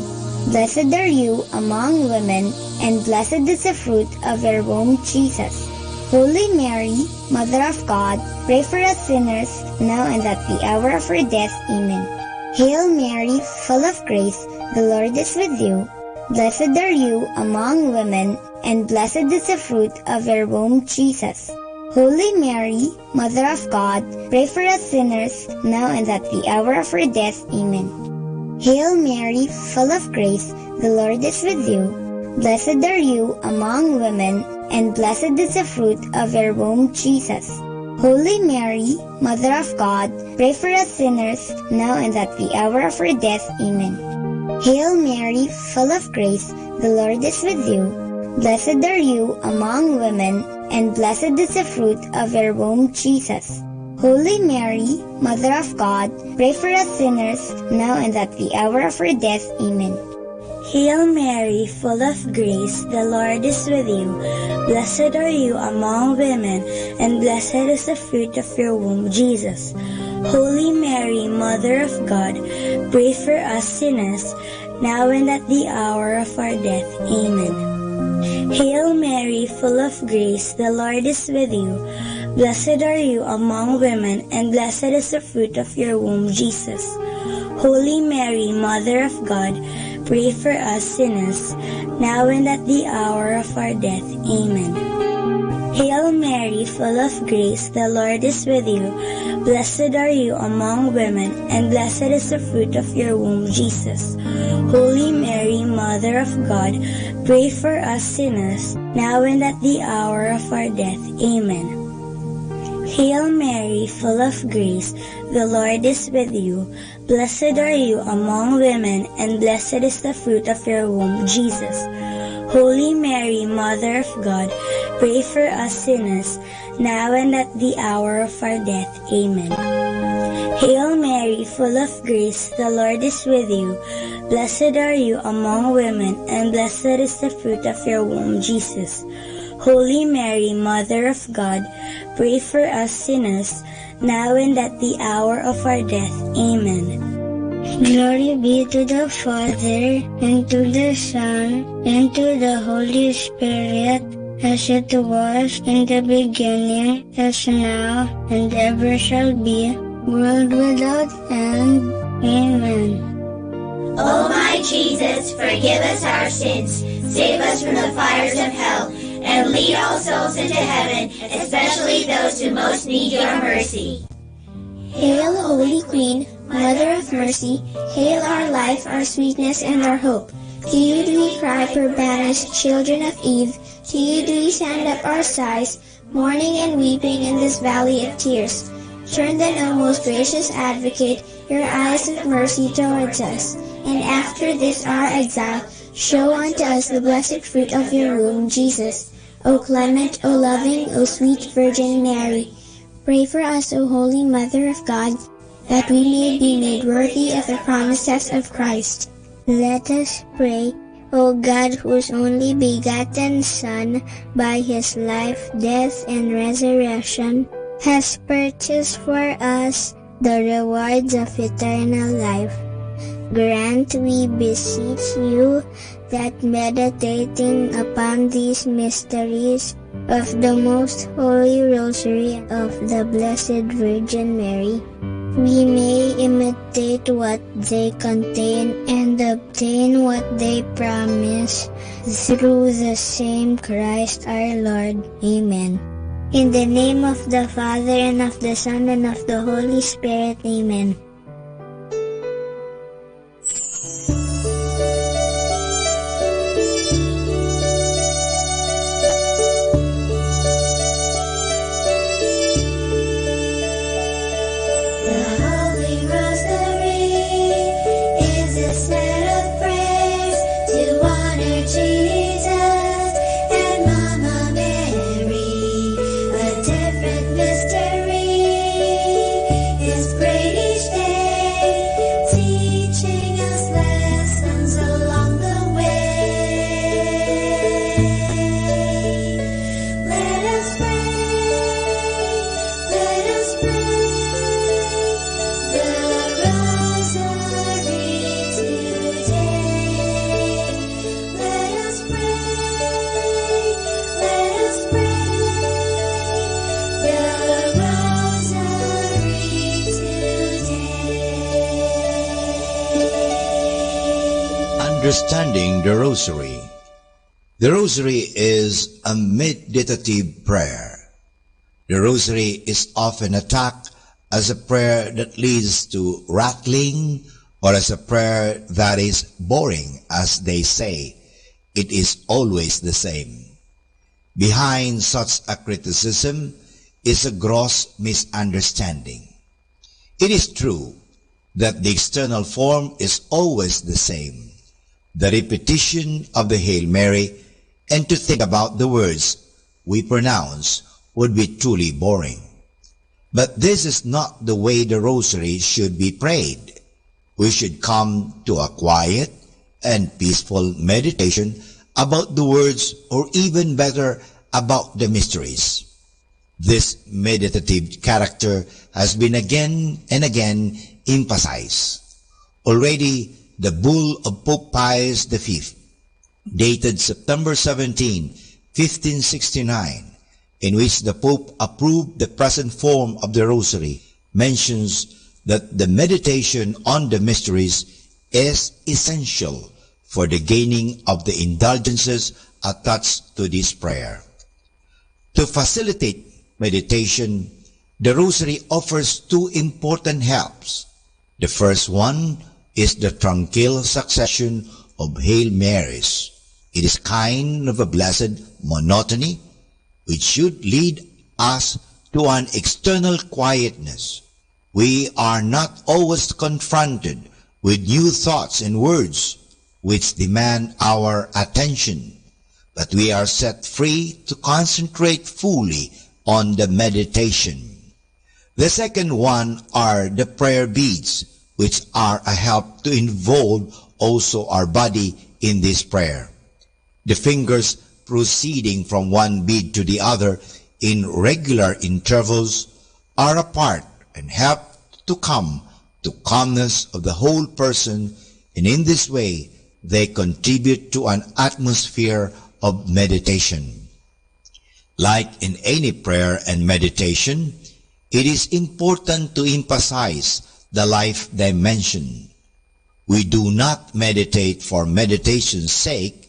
Blessed are you among women, and blessed is the fruit of your womb, Jesus. Holy Mary, Mother of God, pray for us sinners, now and at the hour of our death. Amen. Hail Mary, full of grace, the Lord is with you. Blessed are you among women, and blessed is the fruit of your womb, Jesus. Holy Mary, Mother of God, pray for us sinners, now and at the hour of our death. Amen. Hail Mary, full of grace, the Lord is with you. Blessed are you among women, and blessed is the fruit of your womb, Jesus. Holy Mary, Mother of God, pray for us sinners, now and at the hour of our death. Amen. Hail Mary, full of grace, the Lord is with you. Blessed are you among women, and blessed is the fruit of your womb, Jesus. Holy Mary, Mother of God, pray for us sinners, now and at the hour of our death. Amen. Hail Mary, full of grace, the Lord is with you. Blessed are you among women, and blessed is the fruit of your womb, Jesus. Holy Mary, Mother of God, pray for us sinners, now and at the hour of our death. Amen. Hail Mary, full of grace, the Lord is with you. Blessed are you among women, and blessed is the fruit of your womb, Jesus. Holy Mary, Mother of God, pray for us sinners, now and at the hour of our death. Amen. Hail Mary, full of grace, the Lord is with you. Blessed are you among women, and blessed is the fruit of your womb, Jesus. Holy Mary, Mother of God, pray for us sinners, now and at the hour of our death. Amen. Hail Mary, full of grace, the Lord is with you. Blessed are you among women, and blessed is the fruit of your womb, Jesus. Holy Mary, Mother of God, pray for us sinners, now and at the hour of our death. Amen. Hail Mary, full of grace, the Lord is with you. Blessed are you among women, and blessed is the fruit of your womb, Jesus. Holy Mary, Mother of God, pray for us sinners, now and at the hour of our death. Amen. Glory be to the Father, and to the Son, and to the Holy Spirit, as it was in the beginning, as now, and ever shall be, world without end. Amen. O my Jesus, forgive us our sins, save us from the fires of hell, and lead all souls into heaven, especially those who most need your mercy. Hail, Holy Queen, Mother of Mercy, hail our life, our sweetness, and our hope. To you do we cry, poor banished children of Eve. To you do we send up our sighs, mourning and weeping in this valley of tears. Turn then, O most gracious Advocate, your eyes of mercy towards us, and after this our exile, show unto us the blessed fruit of your womb, Jesus. O clement, O loving, O sweet Virgin Mary, pray for us, O Holy Mother of God, that we may be made worthy of the promises of Christ. Let us pray. O God, whose only begotten Son, by his life, death, and resurrection, has purchased for us the rewards of eternal life, grant, we beseech you, that meditating upon these mysteries of the most holy rosary of the Blessed Virgin Mary, we may imitate what they contain and obtain what they promise, through the same Christ our Lord. Amen. In the name of the Father, and of the Son, and of the Holy Spirit. Amen. Understanding the Rosary. The Rosary is a meditative prayer. The Rosary is often attacked as a prayer that leads to rattling, or as a prayer that is boring, as they say. It is always the same. Behind such a criticism is a gross misunderstanding. It is true that the external form is always the same, the repetition of the Hail Mary, and to think about the words we pronounce would be truly boring. But this is not the way the rosary should be prayed. We should come to a quiet and peaceful meditation about the words, or even better, about the mysteries. This meditative character has been again and again emphasized. Already, the bull of Pope Pius V, dated September 17, 1569, in which the Pope approved the present form of the Rosary, mentions that the meditation on the mysteries is essential for the gaining of the indulgences attached to this prayer. To facilitate meditation, the Rosary offers two important helps. The first one is the tranquil succession of Hail Marys. It is kind of a blessed monotony which should lead us to an external quietness. We are not always confronted with new thoughts and words which demand our attention, but we are set free to concentrate fully on the meditation. The second one are the prayer beads, which are a help to involve also our body in this prayer. The fingers proceeding from one bead to the other in regular intervals are apart and help to come to calmness of the whole person, and in this way they contribute to an atmosphere of meditation. Like in any prayer and meditation, it is important to emphasize the life dimension. We do not meditate for meditation's sake,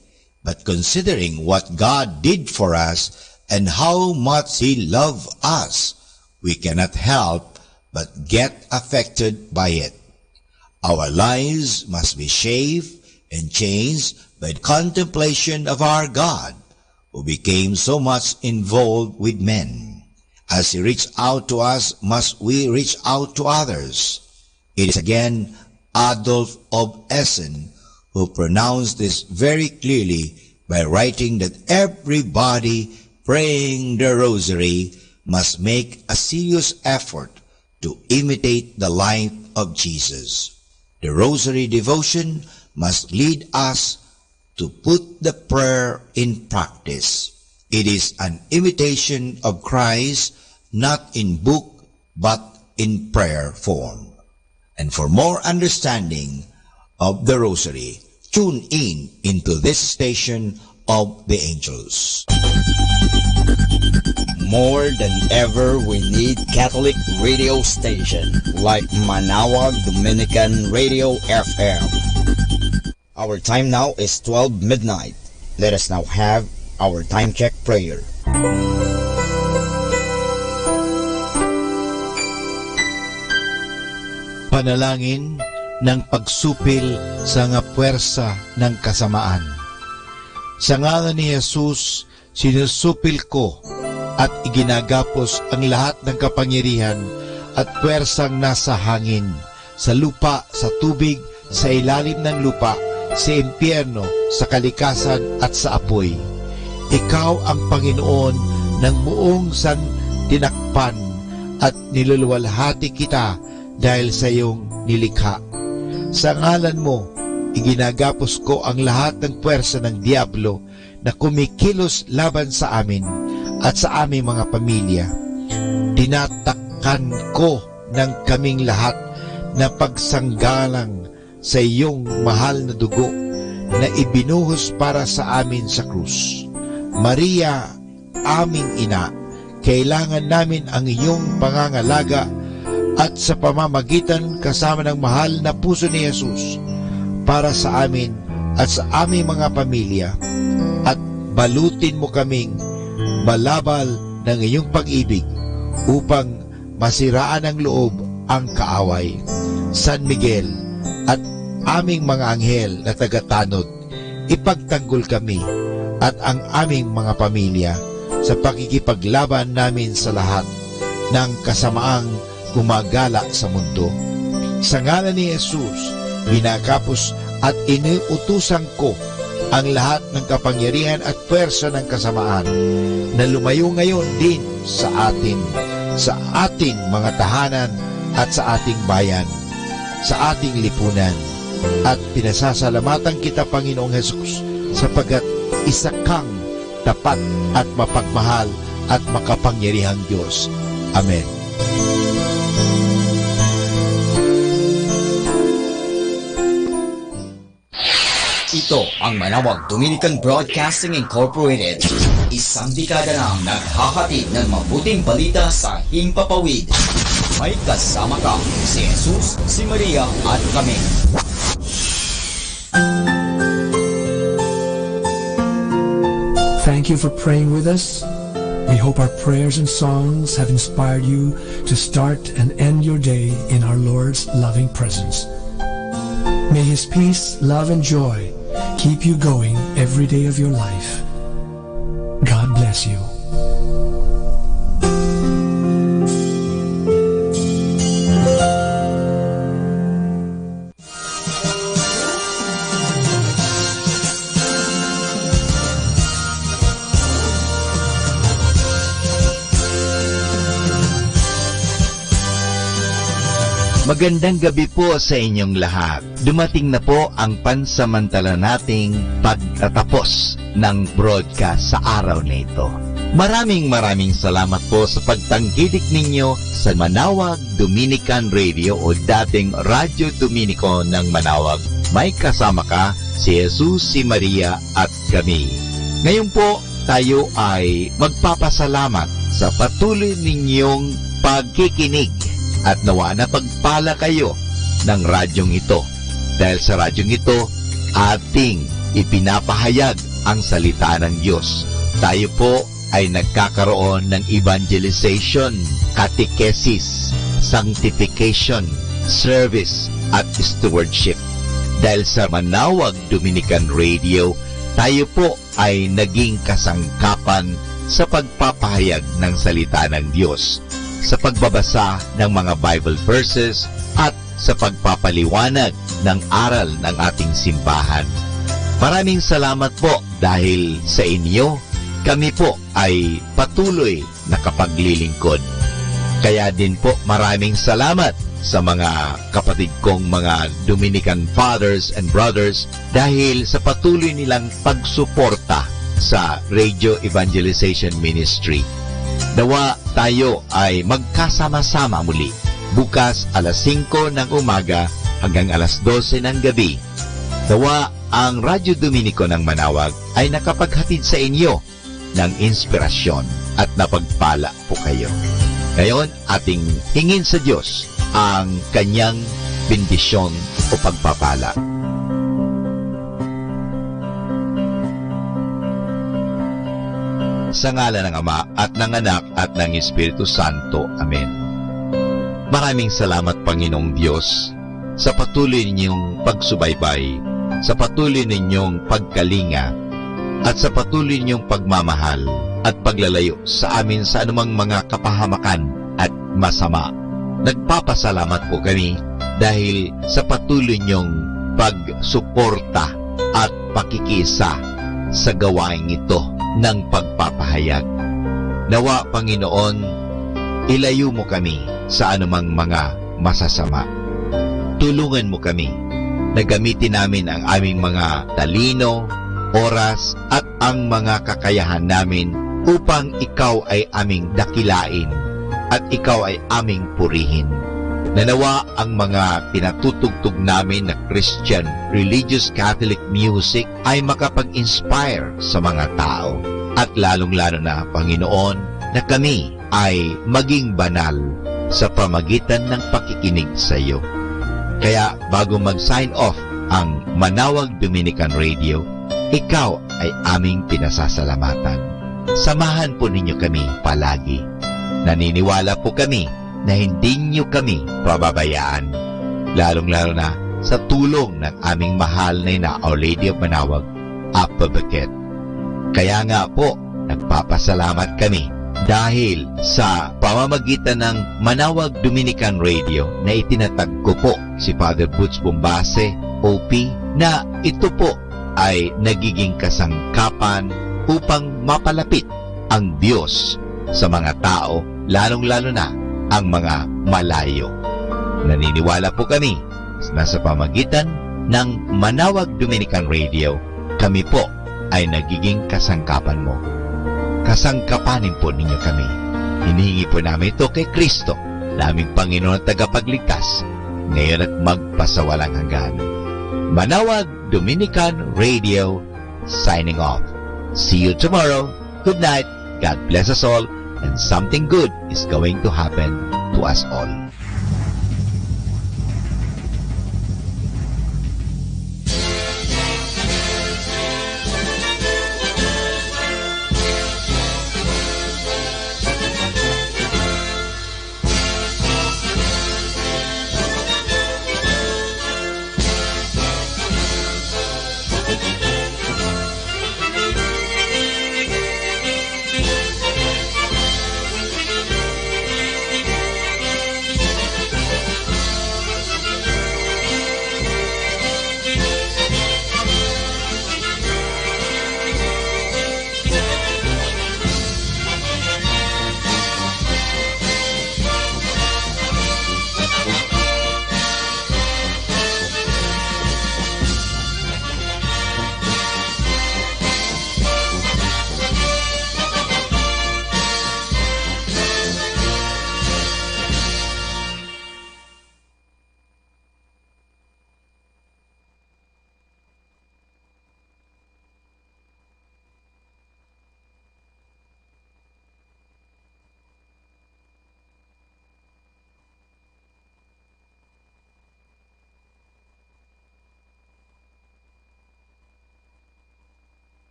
but considering what God did for us and how much He loved us, we cannot help but get affected by it. Our lives must be shaped and changed by the contemplation of our God, who became so much involved with men. As He reached out to us, must we reach out to others. It is again Adolf of Essen who pronounced this very clearly by writing that everybody praying the Rosary must make a serious effort to imitate the life of Jesus. The Rosary devotion must lead us to put the prayer in practice. It is an imitation of Christ, not in book, but in prayer form. And for more understanding of the Rosary, tune in into this station of the angels. More than ever, we need Catholic radio station like Manaoag Dominican Radio FM. Our time now is 12 midnight. Let us now have our time check prayer. Panalangin ng pagsupil sa nga puwersa ng kasamaan. Sa ngalan ni Jesus, sinusupil ko at iginagapos ang lahat ng kapangyarihan at puwersang nasa hangin, sa lupa, sa tubig, sa ilalim ng lupa, sa impyerno, sa kalikasan at sa apoy. Ikaw ang Panginoon ng buong santinakpan at niluluwalhati kita dahil sa iyong nilikha. Sa ngalan mo, iginagapos ko ang lahat ng puwersa ng diablo na kumikilos laban sa amin at sa aming mga pamilya. Tinatakpan ko ng kaming lahat na pagsanggalang sa iyong mahal na dugo na ibinuhos para sa amin sa krus. Maria, aming ina, kailangan namin ang iyong pangangalaga at sa pamamagitan kasama ng mahal na puso ni Jesus para sa amin at sa aming mga pamilya, at balutin mo kaming balabal ng iyong pag-ibig upang masiraan ng loob ang kaaway. San Miguel at aming mga anghel na tagatanod, ipagtanggol kami at ang aming mga pamilya sa pakikipaglaban namin sa lahat ng kasamaang gumagala sa mundo. Sa ngalan ni Jesus, ginagapos at iniutusan ko ang lahat ng kapangyarihan at puwersa ng kasamaan na lumayo ngayon din sa atin. sa ating mga tahanan at sa ating bayan, sa ating lipunan. At pinasasalamatan kita, Panginoong Hesus, sapagkat isa kang tapat at mapagmahal at makapangyarihang Diyos. Amen. Ito ang Manawag Dominican Broadcasting Incorporated. Isang dekada na ang naghahatid ng mabuting balita sa himpapawid. May kasama ka, si Jesus, si Maria at kami. Thank you for praying with us. We hope our prayers and songs have inspired you to start and end your day in our Lord's loving presence. May His peace, love, and joy keep you going every day of your life. God bless you. Magandang gabi po sa inyong lahat. Dumating na po ang pansamantala nating pagtatapos ng broadcast sa araw na ito. Maraming salamat po sa pagtangkilik ninyo sa Manawag Dominican Radio o dating Radyo Dominico ng Manawag. May kasama ka, si Jesus, si Maria at kami. Ngayon po, tayo ay magpapasalamat sa patuloy ninyong pagkikinig. At nawa na pagpala kayo ng radyong ito. Dahil sa radyong ito, ating ipinapahayag ang salita ng Diyos. Tayo po ay nagkakaroon ng evangelization, catechesis, sanctification, service, at stewardship. Dahil sa Manawag Dominican Radio, tayo po ay naging kasangkapan sa pagpapahayag ng salita ng Diyos, sa pagbabasa ng mga Bible verses at sa pagpapaliwanag ng aral ng ating simbahan. Maraming salamat po dahil sa inyo, kami po ay patuloy na kapaglilingkod. Kaya din po maraming salamat sa mga kapatid kong mga Dominican fathers and brothers dahil sa patuloy nilang pagsuporta sa Radio Evangelization Ministry. Nawa tayo ay magkasama-sama muli bukas alas 5 ng umaga hanggang alas 12 ng gabi. Nawa ang Radyo Dominico ng Manawag ay nakapaghatid sa inyo ng inspirasyon at napagpala po kayo. Ngayon, ating hingin sa Diyos ang kanyang bendisyon o pagpapala. Sa ngalan ng Ama at ng Anak at ng Espiritu Santo. Amen. Maraming salamat, Panginoong Diyos, sa patuloy ninyong pagsubaybay, sa patuloy ninyong pagkalinga, at sa patuloy ninyong pagmamahal at paglalayo sa amin sa anumang mga kapahamakan at masama. Nagpapasalamat po kami dahil sa patuloy ninyong pagsuporta at pakikisa sa gawain ito ng pagpapahayag. Nawa, Panginoon, ilayo mo kami sa anumang mga masasama. Tulungan mo kami na gamitin namin ang aming mga talino, oras, at ang mga kakayahan namin upang ikaw ay aming dakilain at ikaw ay aming purihin. Nanawa ang mga pinatutugtog namin na Christian religious Catholic music ay makapag-inspire sa mga tao. At lalong-lalo na, Panginoon, na kami ay maging banal sa pamagitan ng pakikinig sa iyo. Kaya bago mag-sign off ang Manawag Dominican Radio, ikaw ay aming pinasasalamatan. Samahan po ninyo kami palagi. Naniniwala po kami na hindi niyo kami pababayaan, lalong-lalo na sa tulong ng aming mahal na ina, Our Lady of Manawag, Apabaket. Kaya nga po, nagpapasalamat kami dahil sa pamamagitan ng Manawag Dominican Radio na itinatag ko po si Father Butch Bombase, OP, na ito po ay nagiging kasangkapan upang mapalapit ang Diyos sa mga tao lalong-lalo na ang mga malayo. Naniniwala po kami na sa pamagitan ng Manawag Dominican Radio, kami po ay nagiging kasangkapan mo. Kasangkapanin po ninyo kami. Hinihingi po namin ito kay Kristo, naming Panginoon at tagapagligtas, ngayon at magpasawalang hanggan. Manawag Dominican Radio, signing off. See you tomorrow. Good night. God bless us all, and something good is going to happen to us all.